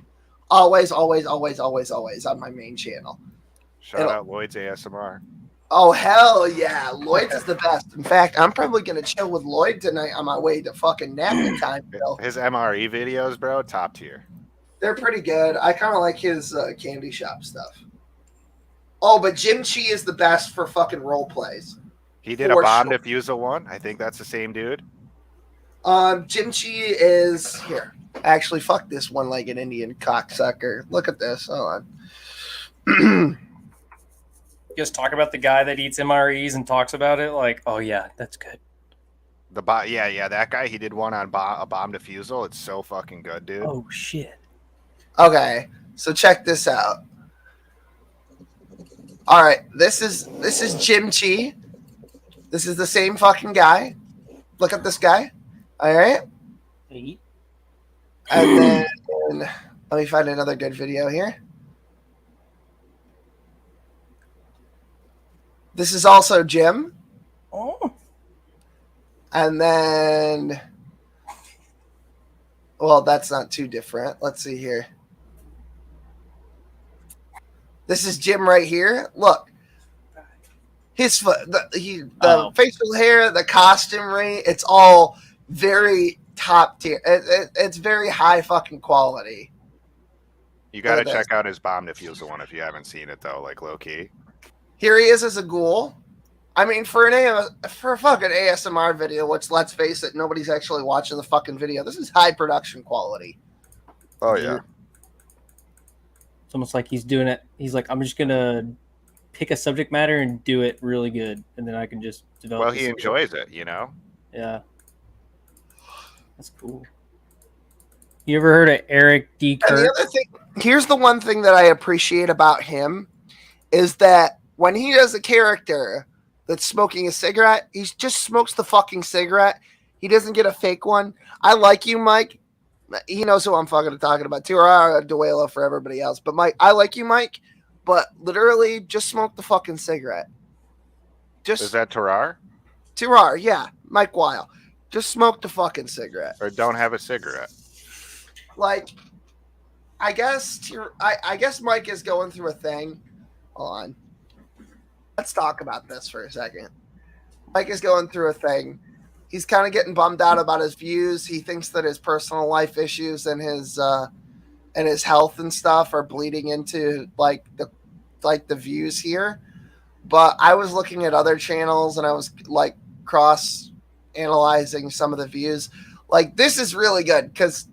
[SPEAKER 2] Always on my main channel.
[SPEAKER 3] Shout out Lloyd's ASMR.
[SPEAKER 2] Oh, hell yeah. Lloyd's is the best. In fact, I'm probably going to chill with Lloyd tonight on my way to fucking napping time, Bill.
[SPEAKER 3] His MRE videos, bro, top tier.
[SPEAKER 2] They're pretty good. I kind of like his candy shop stuff. Oh, but Jim Chi is the best for fucking role plays.
[SPEAKER 3] He did a bomb defusal one. I think that's the same dude.
[SPEAKER 2] Jim Chi is here. Actually, fuck this one-legged Indian cocksucker. Look at this. Hold on.
[SPEAKER 6] Just talk about the guy that eats MREs and talks about it like, oh yeah, that's good.
[SPEAKER 3] Yeah, that guy, he did one on a bomb defusal. It's so fucking good, dude.
[SPEAKER 6] Oh shit.
[SPEAKER 2] Okay, so check this out. All right, this is Jim Chi. This is the same fucking guy. Look at this guy. All right.
[SPEAKER 6] Hey.
[SPEAKER 2] And then let me find another good video here. This is also Jim.
[SPEAKER 6] Oh.
[SPEAKER 2] And then, well, that's not too different. Let's see here. This is Jim right here. Look. His the facial hair, the costumery, it's all very top tier. It's very high fucking quality.
[SPEAKER 3] You got to check out his Bomb Defusal one if you haven't seen it though, like low key.
[SPEAKER 2] Here he is as a ghoul. I mean, for a fucking ASMR video, which let's face it, nobody's actually watching the fucking video. This is high production quality.
[SPEAKER 3] Oh yeah.
[SPEAKER 6] It's almost like he's doing it. He's like, I'm just gonna pick a subject matter and do it really good, and then I can just develop.
[SPEAKER 3] Well, he enjoys it, you know.
[SPEAKER 6] Yeah, that's cool. You ever heard of Eric D. Kirk?
[SPEAKER 2] And the other thing, here's the one thing that I appreciate about him is that when he does a character that's smoking a cigarette, he just smokes the fucking cigarette. He doesn't get a fake one. I like you, Mike. He knows who I'm fucking talking about. Tirara Duelo for everybody else, but Mike, I like you, Mike. But literally, just smoke the fucking cigarette.
[SPEAKER 3] Is that Tarar?
[SPEAKER 2] Tarar, yeah. Mike Weil. Just smoke the fucking cigarette.
[SPEAKER 3] Or don't have a cigarette.
[SPEAKER 2] Like, I guess Mike is going through a thing. Hold on. Let's talk about this for a second. Mike is going through a thing. He's kind of getting bummed out about his views. He thinks that his personal life issues and his health and stuff are bleeding into the views here. But I was looking at other channels and I was like cross analyzing some of the views. Like, this is really good because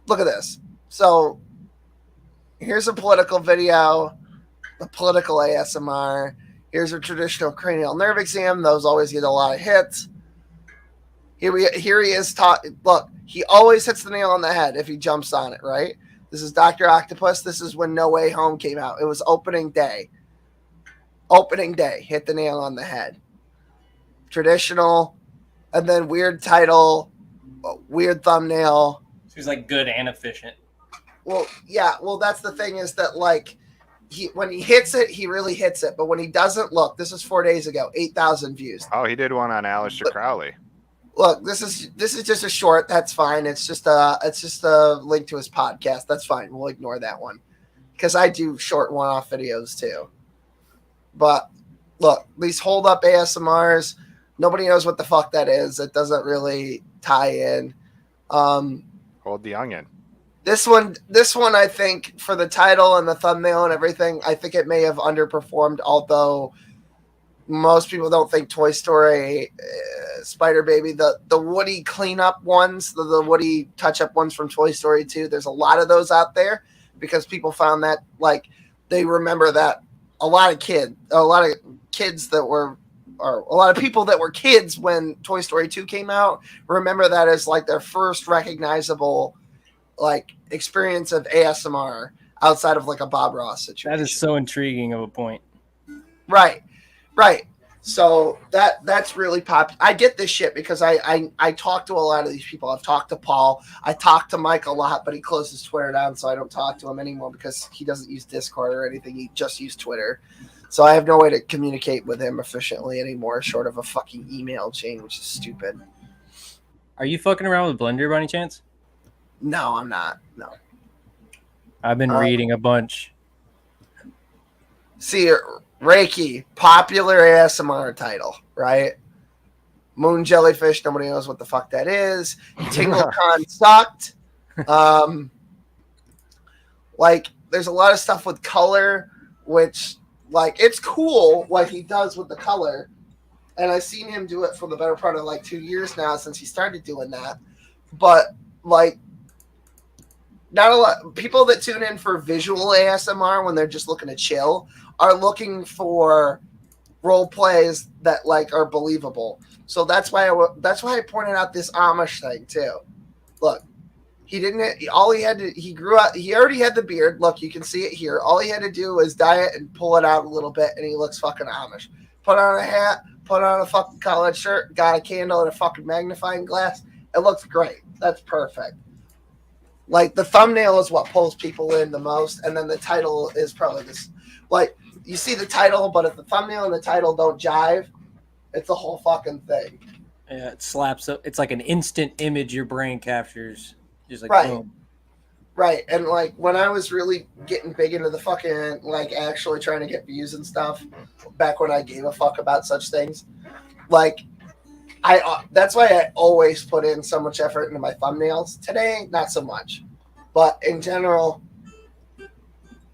[SPEAKER 2] look at this. So here's a political video, a political ASMR. Here's a traditional cranial nerve exam. Those always get a lot of hits. Here he is. Look, he always hits the nail on the head if he jumps on it, right? This is Dr. Octopus. This is when No Way Home came out. It was opening day. Opening day. Hit the nail on the head. Traditional. And then weird title. Weird thumbnail.
[SPEAKER 6] He's like good and efficient.
[SPEAKER 2] Well, yeah. Well, that's the thing is that like when he hits it, he really hits it. But when he doesn't, look, this is 4 days ago. 8,000 views.
[SPEAKER 3] Oh, he did one on Aleister Crowley.
[SPEAKER 2] Look, this is just a short. That's fine. It's just a link to his podcast. That's fine. We'll ignore that one because I do short one-off videos too. But look, these hold up ASMRs. Nobody knows what the fuck that is. It doesn't really tie in.
[SPEAKER 3] Hold the onion.
[SPEAKER 2] This one, I think for the title and the thumbnail and everything, I think it may have underperformed. Although most people don't think Toy Story, Spider Baby, the Woody cleanup ones, the Woody touch-up ones from Toy Story 2, there's a lot of those out there because people found that, like, they remember that a lot of people that were kids when Toy Story 2 came out remember that as, like, their first recognizable, like, experience of ASMR outside of, like, a Bob Ross situation.
[SPEAKER 6] That is so intriguing of a point.
[SPEAKER 2] Right. So that's really popular. I get this shit because I talk to a lot of these people. I've talked to Paul. I talk to Mike a lot, but he closed his Twitter down, so I don't talk to him anymore because he doesn't use Discord or anything. He just used Twitter. So I have no way to communicate with him efficiently anymore, short of a fucking email chain, which is stupid.
[SPEAKER 6] Are you fucking around with Blender by any chance?
[SPEAKER 2] No, I'm not. No.
[SPEAKER 6] I've been reading a bunch.
[SPEAKER 2] See, Reiki, popular ASMR title, right? Moon Jellyfish, nobody knows what the fuck that is. TingleCon sucked. Like, there's a lot of stuff with color, which, like, it's cool what he does with the color. And I've seen him do it for the better part of, like, 2 years now since he started doing that. But, like, not a lot people that tune in for visual ASMR when they're just looking to chill are looking for role plays that like are believable. So that's why I pointed out this Amish thing too. Look, he grew up. He already had the beard. Look, you can see it here. All he had to do was dye it and pull it out a little bit, and he looks fucking Amish. Put on a hat, put on a fucking collared shirt, got a candle and a fucking magnifying glass. It looks great. That's perfect. Like, the thumbnail is what pulls people in the most, and then the title is probably this. Like, you see the title, but if the thumbnail and the title don't jive, it's a whole fucking thing.
[SPEAKER 6] Yeah, it slaps up. It's like an instant image your brain captures. Just like
[SPEAKER 2] Right.
[SPEAKER 6] boom.
[SPEAKER 2] Right. And like when I was really getting big into the fucking like actually trying to get views and stuff, back when I gave a fuck about such things, like that's why I always put in so much effort into my thumbnails. Today, not so much. But in general,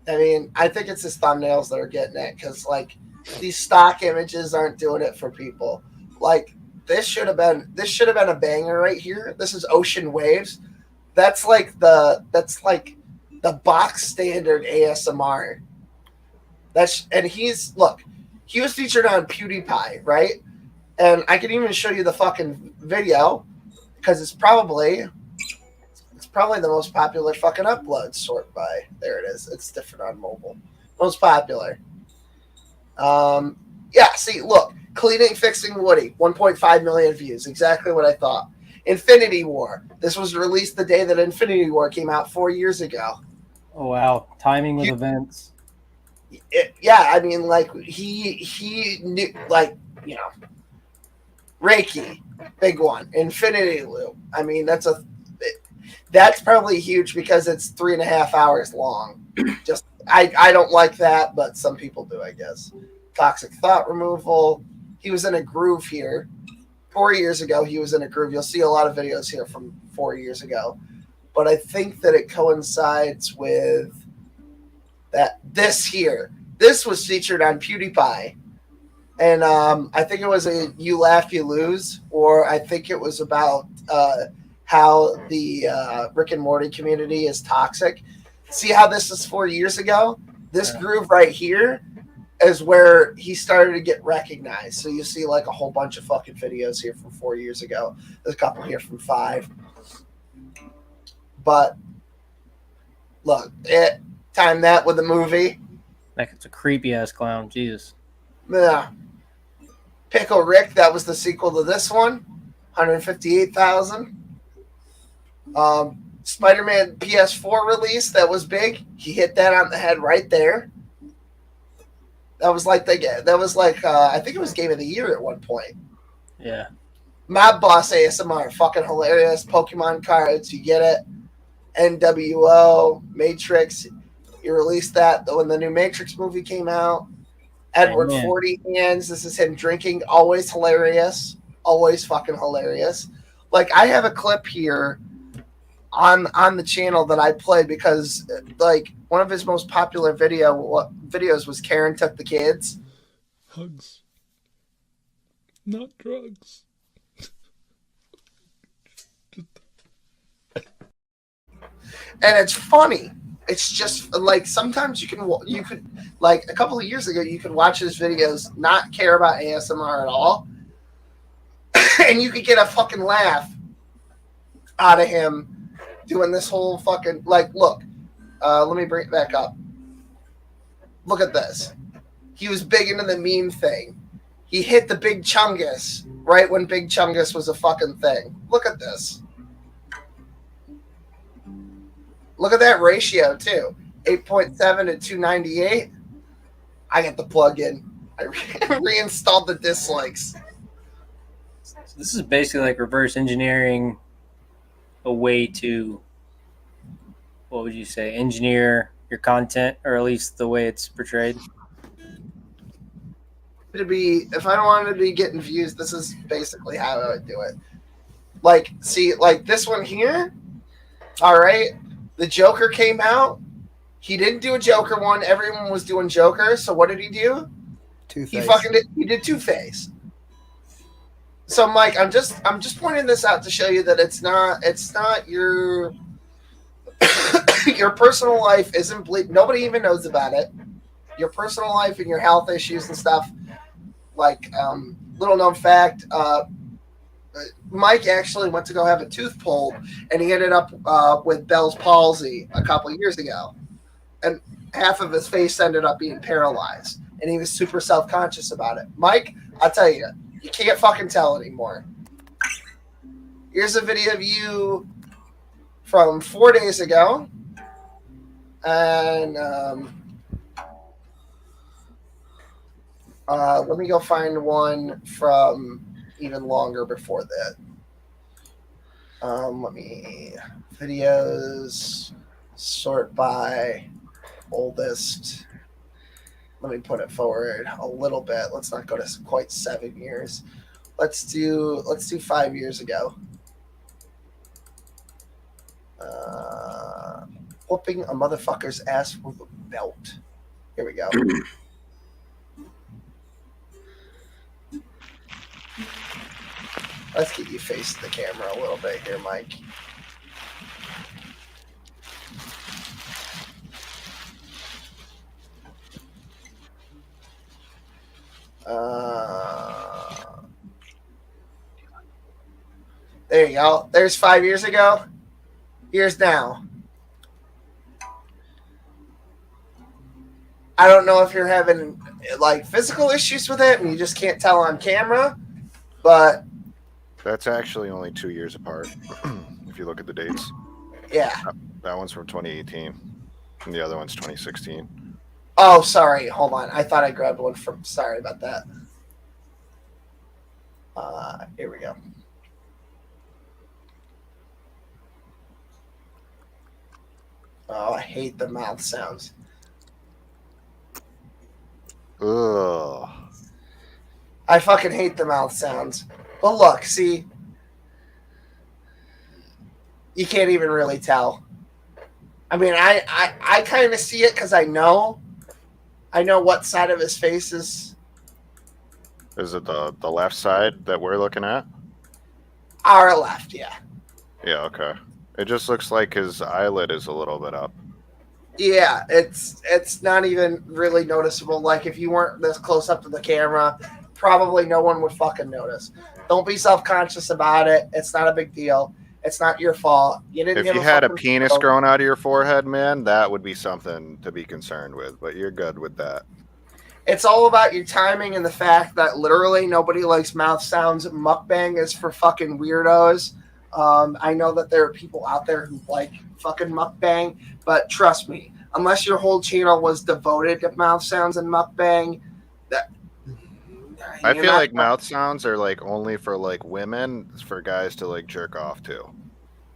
[SPEAKER 2] I mean, I think it's his thumbnails that are getting it, because like these stock images aren't doing it for people. Like this should have been a banger right here. This is Ocean Waves. That's like the box standard ASMR. He was featured on PewDiePie, right? And I can even show you the fucking video, because it's probably the most popular fucking upload sort by. There it is. It's different on mobile. Most popular. Yeah, see, look. Cleaning, Fixing Woody. 1.5 million views. Exactly what I thought. Infinity War. This was released the day that Infinity War came out 4 years ago.
[SPEAKER 6] Oh, wow. Timing with events.
[SPEAKER 2] Yeah, I mean, like, he knew, like, you know, Reiki, big one. Infinity Loop. I mean, that's probably huge because it's 3.5 hours long. Just I don't like that, but some people do, I guess. Toxic Thought Removal. He was in a groove here. 4 years ago, he was in a groove. You'll see a lot of videos here from 4 years ago. But I think that it coincides with this here. This was featured on PewDiePie. And I think it was a You Laugh, You Lose, or I think it was about how the Rick and Morty community is toxic. See how this is 4 years ago? This groove right here is where he started to get recognized. So you see like a whole bunch of fucking videos here from 4 years ago. There's a couple here from 5. But look, time that with the movie.
[SPEAKER 6] Like it's a creepy ass clown. Jesus.
[SPEAKER 2] Yeah. Pickle Rick, that was the sequel to this one. 158,000. Spider-Man PS4 release, that was big. He hit that on the head right there. That was like I think it was Game of the Year at one point.
[SPEAKER 6] Yeah.
[SPEAKER 2] Mob Boss ASMR, fucking hilarious. Pokemon cards, you get it. NWO, Matrix. You released that when the new Matrix movie came out. Edward 40 Hands. This is him drinking. Always hilarious. Always fucking hilarious. Like, I have a clip here on the channel that I play because, like, one of his most popular videos was Karen Took the Kids.
[SPEAKER 5] Hugs. Not drugs.
[SPEAKER 2] And it's funny. It's just like sometimes you could like a couple of years ago you could watch his videos, not care about ASMR at all, and you could get a fucking laugh out of him doing this whole fucking like. Look, let me bring it back up. Look at this. He was big into the meme thing. He hit the Big Chungus right when Big Chungus was a fucking thing. Look at this. Look at that ratio, too. 8.7 to 298. I got the plug-in. I reinstalled the dislikes.
[SPEAKER 6] So this is basically like reverse engineering a way to, what would you say, engineer your content, or at least the way it's portrayed?
[SPEAKER 2] If I don't want to be getting views, this is basically how I would do it. Like, see, like this one here, all right? The Joker came out. He didn't do a Joker one. Everyone was doing Joker. So what did he do?
[SPEAKER 12] Two-Face.
[SPEAKER 2] He did Two-Face. So Mike, I'm just pointing this out to show you that it's not your your personal life isn't nobody even knows about it. Your personal life and your health issues and stuff. Like little known fact, Mike actually went to go have a tooth pulled, and he ended up with Bell's palsy a couple of years ago, and half of his face ended up being paralyzed, and he was super self-conscious about it. Mike, I'll tell you, you can't fucking tell anymore. Here's a video of you from 4 days ago, and Let me go find one from even longer before that. Let me videos sort by oldest. Let me put it forward a little bit. Let's not go to quite 7 years. Let's do 5 years ago. Whooping a motherfucker's ass with a belt. Here we go. Let's get you facing the camera a little bit here, Mike. There you go. There's 5 years ago. Here's now. I don't know if you're having like physical issues with it and you just can't tell on camera, but
[SPEAKER 3] that's actually only 2 years apart. If you look at the dates.
[SPEAKER 2] Yeah.
[SPEAKER 3] That one's from 2018 and the other one's 2016.
[SPEAKER 2] Oh, sorry. Hold on. I thought I grabbed one from. Sorry about that. Here we go. Oh, I hate the mouth sounds.
[SPEAKER 3] Ugh.
[SPEAKER 2] I fucking hate the mouth sounds. But look, see, you can't even really tell. I mean, I kind of see it because I know what side of his face is.
[SPEAKER 3] Is it the left side that we're looking at?
[SPEAKER 2] Our left, yeah.
[SPEAKER 3] Yeah, okay. It just looks like his eyelid is a little bit up.
[SPEAKER 2] Yeah, it's not even really noticeable. Like, if you weren't this close up to the camera, probably no one would fucking notice. Don't be self-conscious about it. It's not a big deal. It's not your fault. You didn't.
[SPEAKER 3] If you had a penis growing out of your forehead, man, that would be something to be concerned with. But you're good with that.
[SPEAKER 2] It's all about your timing and the fact that literally nobody likes mouth sounds. Mukbang is for fucking weirdos. I know that there are people out there who like fucking mukbang, but trust me, unless your whole channel was devoted to mouth sounds and mukbang,
[SPEAKER 3] I feel like mouth sounds are like only for like women, for guys to like jerk off to.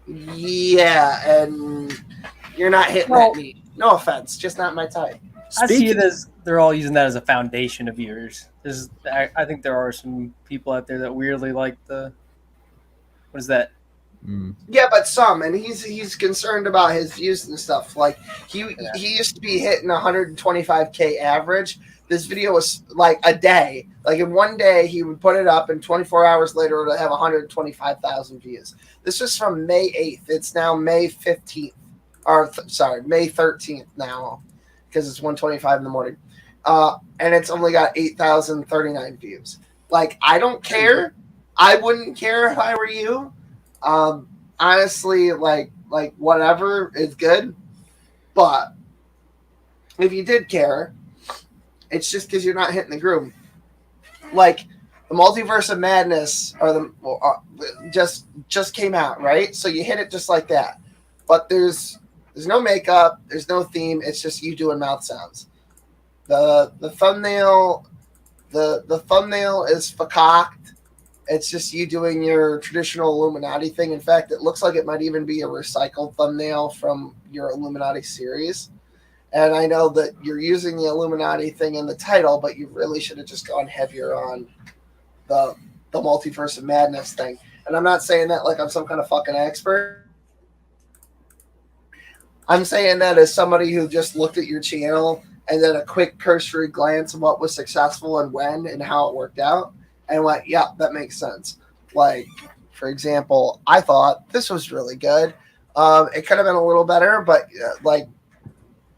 [SPEAKER 2] Yeah, and you're not hitting that meat. No offense, just not my type.
[SPEAKER 6] I see it as they're all using that as a foundation of viewers. I think there are some people out there that weirdly like the. What is that?
[SPEAKER 2] Yeah, but some, and he's concerned about his views and stuff. Like he used to be hitting 125K average. This video was like a day. Like in one day, he would put it up, and 24 hours later, it would have 125,000 views. This was from May 8th. It's now May 15th, or May 13th now, because it's 1:25 in the morning, and it's only got 8,039 views. Like, I don't care. I wouldn't care if I were you. Honestly, like whatever is good, but if you did care, it's just because you're not hitting the groove. Like the Multiverse of Madness just came out, right? So you hit it just like that, but there's no makeup, there's no theme. It's just you doing mouth sounds. The thumbnail, the thumbnail is fakaked. It's just you doing your traditional Illuminati thing. In fact, it looks like it might even be a recycled thumbnail from your Illuminati series. And I know that you're using the Illuminati thing in the title, but you really should have just gone heavier on the Multiverse of Madness thing. And I'm not saying that like I'm some kind of fucking expert. I'm saying that as somebody who just looked at your channel and then a quick cursory glance of what was successful and when and how it worked out. And went, yeah, that makes sense. Like, for example, I thought this was really good. It could have been a little better, but like,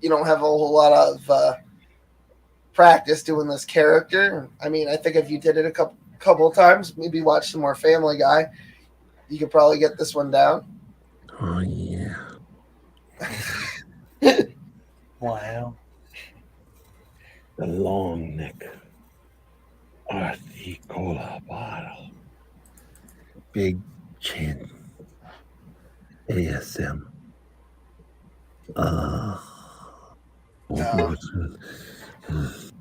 [SPEAKER 2] you don't have a whole lot of practice doing this character. I mean, I think if you did it a couple of times, maybe watch some more Family Guy, you could probably get this one down.
[SPEAKER 23] Oh yeah.
[SPEAKER 6] Wow.
[SPEAKER 23] The long neck. Articola bottle. Big chin. ASM.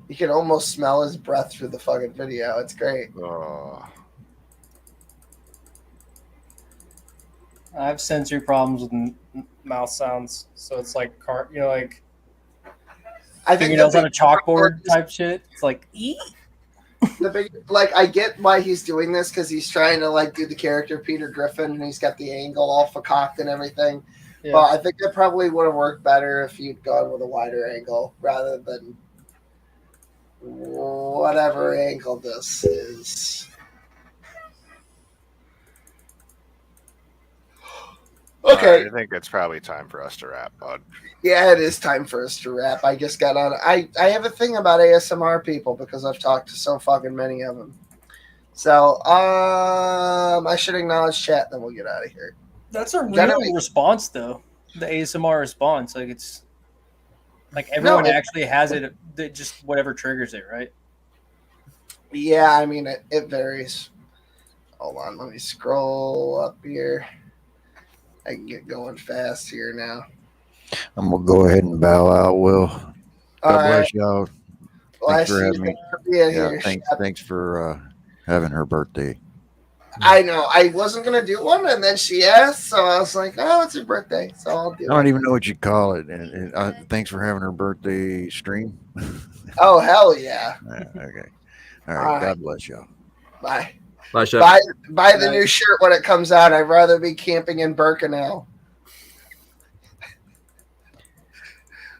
[SPEAKER 2] You can almost smell his breath through the fucking video. It's great.
[SPEAKER 3] Oh.
[SPEAKER 6] I have sensory problems with mouth sounds, so it's like like
[SPEAKER 2] I think
[SPEAKER 6] fingernails on a chalkboard type shit. It's like, eee.
[SPEAKER 2] The big, like, I get why he's doing this because he's trying to like do the character Peter Griffin, and he's got the angle all cocked and everything.
[SPEAKER 6] Yeah.
[SPEAKER 2] But I think it probably would have worked better if you'd gone with a wider angle rather than whatever angle this is. Okay.
[SPEAKER 3] I think it's probably time for us to wrap, bud.
[SPEAKER 2] Yeah, it is time for us to wrap. I just got on. I have a thing about ASMR people because I've talked to so fucking many of them. So, I should acknowledge chat, then we'll get out of here.
[SPEAKER 6] That's a real response, though. The ASMR response, like it's like everyone actually has it. Just whatever triggers it, right?
[SPEAKER 2] Yeah, I mean it varies. Hold on, let me scroll up here. I can get going fast here now.
[SPEAKER 7] I'm gonna go ahead and bow out, Will. God bless y'all. Thanks for having me. Yeah, thanks for having her birthday.
[SPEAKER 2] I know. I wasn't gonna do one, and then she asked, so I was like, "Oh, it's her birthday," so I'll do it.
[SPEAKER 7] I don't even know what you call it. And thanks for having her birthday stream.
[SPEAKER 2] Oh, hell yeah!
[SPEAKER 7] Okay. All right. God bless y'all.
[SPEAKER 2] Bye.
[SPEAKER 9] Bye, Chef.
[SPEAKER 2] Buy the new shirt when it comes out. I'd rather be camping in Birkenau.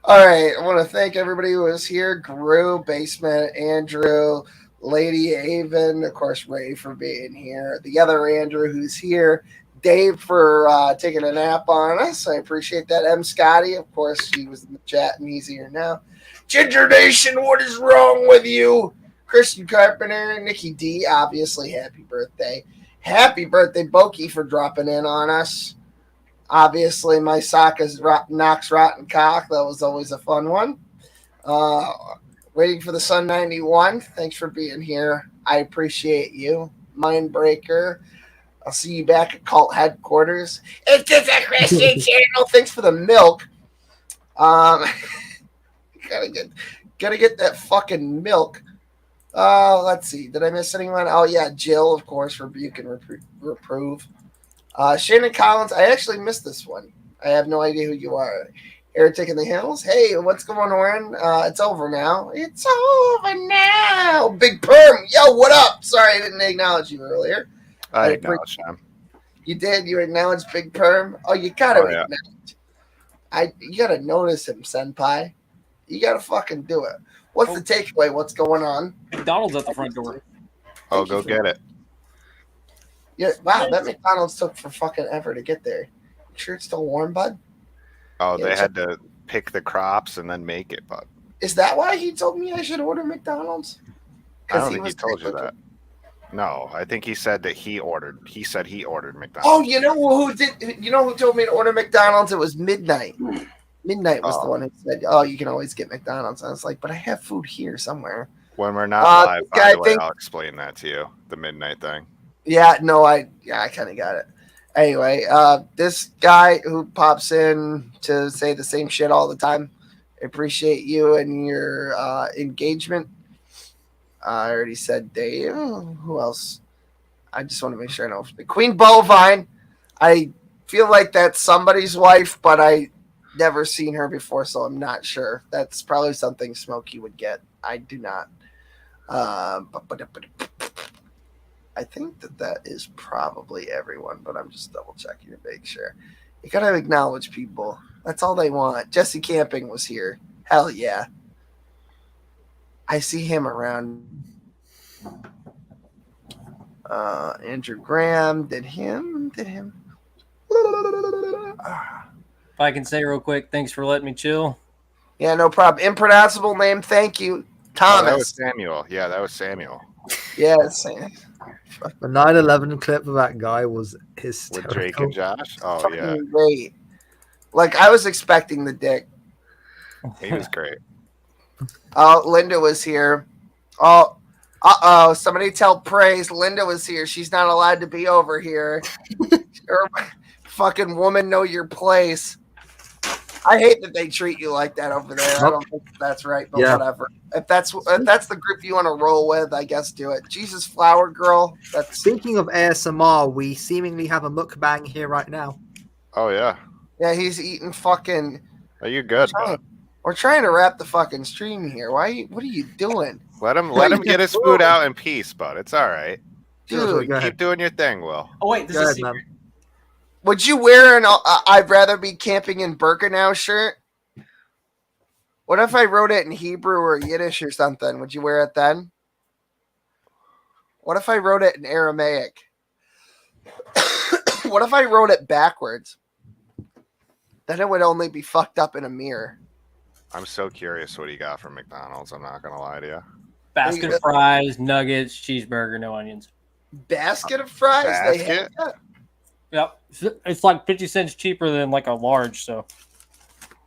[SPEAKER 2] All right. I want to thank everybody who was here. Gru, Basement, Andrew, Lady Avon, of course, Ray for being here. The other Andrew who's here. Dave for taking a nap on us. I appreciate that. M. Scotty, of course, he was in the chat and he's here now. Ginger Nation, what is wrong with you? Christian Carpenter, Nikki D, obviously, happy birthday. Happy birthday, Boki, for dropping in on us. Obviously, my sock is Knox Rotten Cock. That was always a fun one. Waiting for the Sun 91. Thanks for being here. I appreciate you. Mindbreaker. I'll see you back at Cult Headquarters. It's just a Christian channel. Thanks for the milk. Gotta get that fucking milk. Let's see. Did I miss anyone? Oh, yeah. Jill, of course, rebuke and reprove. Shannon Collins. I actually missed this one. I have no idea who you are. Heretic in the Hills. Hey, what's going on? It's over now. It's over now. Big Perm. Yo, what up? Sorry, I didn't acknowledge you earlier.
[SPEAKER 3] I acknowledged him.
[SPEAKER 2] You did? You acknowledged Big Perm? Oh, you gotta acknowledge. You gotta notice him, Senpai. You gotta fucking do it. What's the takeaway? What's going on?
[SPEAKER 6] McDonald's at the front door.
[SPEAKER 3] Oh, go get it.
[SPEAKER 2] Yeah, wow, that McDonald's took for fucking ever to get there. You sure it's still warm, bud?
[SPEAKER 3] Oh, they had to pick the crops and then make it, bud.
[SPEAKER 2] Is that why he told me I should order McDonald's?
[SPEAKER 3] I don't think he told you that. No, I think he said that he ordered. He said he ordered McDonald's.
[SPEAKER 2] Oh, you know who did? You know who told me to order McDonald's? It was Midnight. Midnight was the one who said, "Oh, you can always get McDonald's." I was like, "But I have food here somewhere."
[SPEAKER 3] When we're not live, by the way, I'll explain that to you. The Midnight thing.
[SPEAKER 2] Yeah, no, I kind of got it. Anyway, this guy who pops in to say the same shit all the time. I appreciate you and your engagement. I already said Dave. Who else? I just want to make sure I know. Queen Bovine. I feel like that's somebody's wife, but I never seen her before, so I'm not sure. That's probably something Smokey would get. I do not. I think that is probably everyone, but I'm just double checking to make sure. You gotta acknowledge people. That's all they want. Jesse Camping was here. Hell yeah. I see him around. Andrew Graham did him.
[SPEAKER 6] If I can say real quick, thanks for letting me chill.
[SPEAKER 2] Yeah, no problem. Impronounceable name. Thank you, Thomas.
[SPEAKER 3] Oh, that was Samuel. Yeah, that was Samuel.
[SPEAKER 2] Yes.
[SPEAKER 13] The 9/11 clip of that guy was hysterical.
[SPEAKER 3] With Drake and Josh. Oh yeah,
[SPEAKER 2] great. Like I was expecting the dick.
[SPEAKER 3] He was great.
[SPEAKER 2] Oh, Linda was here. Oh, somebody tell Praise Linda was here. She's not allowed to be over here. Fucking woman, know your place. I hate that they treat you like that over there. I don't think that's right, but whatever. If that's the group you want to roll with, I guess do it. Jesus Flower Girl.
[SPEAKER 13] Speaking of ASMR, we seemingly have a mukbang here right now.
[SPEAKER 3] Oh yeah.
[SPEAKER 2] Yeah, he's eating fucking.
[SPEAKER 3] Are you good, bud?
[SPEAKER 2] We're trying to wrap the fucking stream here. What are you doing?
[SPEAKER 3] Let him get his food out in peace, bud. It's all right.
[SPEAKER 2] Dude,
[SPEAKER 3] keep doing your thing, Will.
[SPEAKER 6] Oh wait, this is a secret.
[SPEAKER 2] Would you wear an I'd rather be camping in Birkenau shirt? What if I wrote it in Hebrew or Yiddish or something? Would you wear it then? What if I wrote it in Aramaic? What if I wrote it backwards? Then it would only be fucked up in a mirror.
[SPEAKER 3] I'm so curious what you got from McDonald's. I'm not going to lie to you.
[SPEAKER 6] Basket of fries, nuggets, cheeseburger, no onions.
[SPEAKER 2] Basket of fries? They have that?
[SPEAKER 6] Yep. It's like 50 cents cheaper than like a large, so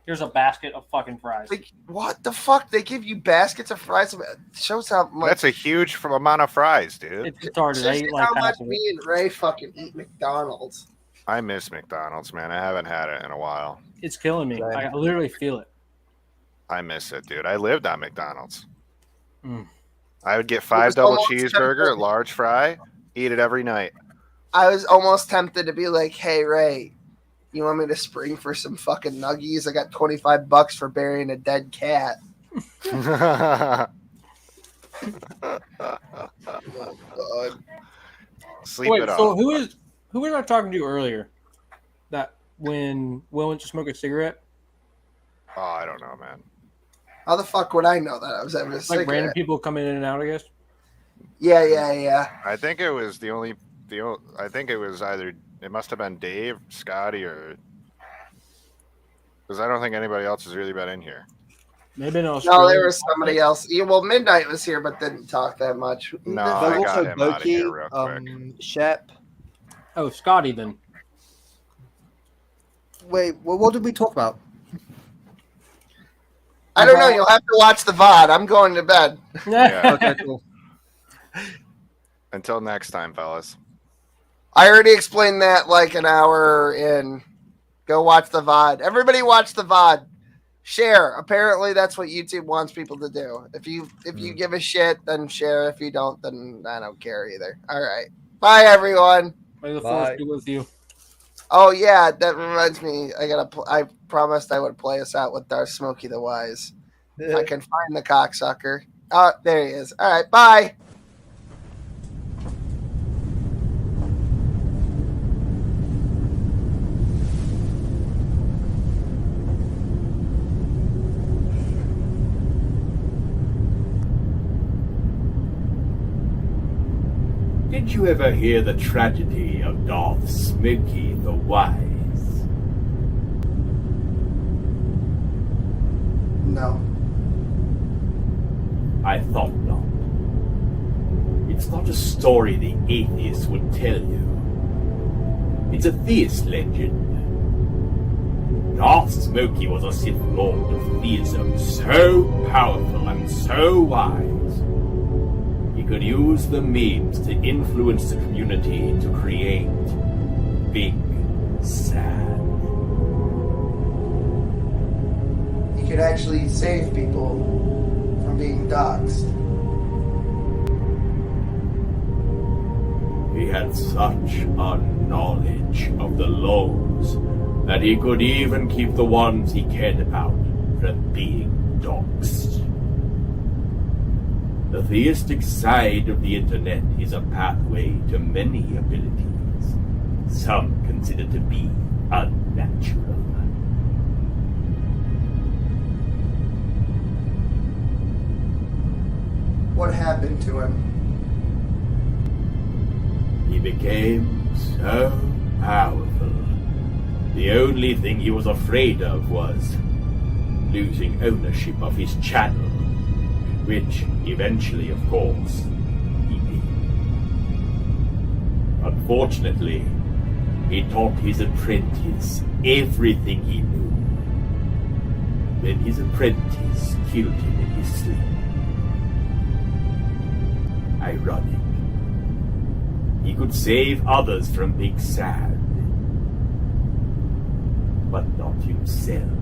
[SPEAKER 6] here's a basket of fucking fries.
[SPEAKER 2] Like, what the fuck? They give you baskets of fries? It shows how much.
[SPEAKER 3] That's a huge amount of fries, dude.
[SPEAKER 6] It's retarded. I eat like
[SPEAKER 2] how much
[SPEAKER 6] half of
[SPEAKER 2] me
[SPEAKER 6] it.
[SPEAKER 2] and Ray fucking eat McDonald's.
[SPEAKER 3] I miss McDonald's, man. I haven't had it in a while.
[SPEAKER 6] It's killing me. I literally feel it.
[SPEAKER 3] I miss it, dude. I lived on McDonald's.
[SPEAKER 6] Mm.
[SPEAKER 3] I would get 5 double cheeseburger, large fry, eat it every night.
[SPEAKER 2] I was almost tempted to be like, hey, Ray, you want me to spring for some fucking nuggies? I got $25 for burying a dead cat.
[SPEAKER 3] Oh, God. Sleep
[SPEAKER 6] Wait,
[SPEAKER 3] it
[SPEAKER 6] so
[SPEAKER 3] off.
[SPEAKER 6] who was I talking to earlier? That when Will went to smoke a cigarette?
[SPEAKER 3] Oh, I don't know, man.
[SPEAKER 2] How the fuck would I know that I was having a cigarette?
[SPEAKER 6] Like random people coming in and out, I guess.
[SPEAKER 2] Yeah.
[SPEAKER 3] I think it was I think it was either, it must have been Dave, Scotty, or because I don't think anybody else has really been in here.
[SPEAKER 6] Maybe no.
[SPEAKER 2] No, there was somebody else. Yeah, well, Midnight was here, but didn't talk that much.
[SPEAKER 3] No, I got him out of here real quick.
[SPEAKER 13] Shep.
[SPEAKER 6] Oh, Scotty then.
[SPEAKER 13] Wait, what did we talk about?
[SPEAKER 2] I don't know. You'll have to watch the VOD. I'm going to bed.
[SPEAKER 3] Yeah.
[SPEAKER 13] Okay, cool.
[SPEAKER 3] Until next time, fellas.
[SPEAKER 2] I already explained that like an hour in. Go watch the VOD. Everybody watch the VOD. Share. Apparently, that's what YouTube wants people to do. If you give a shit, then share. If you don't, then I don't care either. All right. Bye, everyone.
[SPEAKER 6] May the force be with you.
[SPEAKER 2] Oh yeah, that reminds me. I promised I would play us out with our Smokey the Wise. If I can find the cocksucker. Oh, there he is. All right. Bye.
[SPEAKER 12] Did you ever hear the tragedy of Darth Smokey the Wise?
[SPEAKER 2] No.
[SPEAKER 12] I thought not. It's not a story the atheists would tell you. It's a theist legend. Darth Smokey was a Sith Lord of theism, so powerful and so wise. He could use the memes to influence the community to create Big Sad.
[SPEAKER 2] He could actually save people from being doxxed.
[SPEAKER 12] He had such a knowledge of the laws that he could even keep the ones he cared about from being doxxed. The theistic side of the internet is a pathway to many abilities, some considered to be unnatural.
[SPEAKER 2] What happened to him?
[SPEAKER 12] He became so powerful. The only thing he was afraid of was losing ownership of his channel, which eventually, of course, he did. Unfortunately, he taught his apprentice everything he knew. Then his apprentice killed him in his sleep. Ironic. He could save others from Big Sad, but not himself.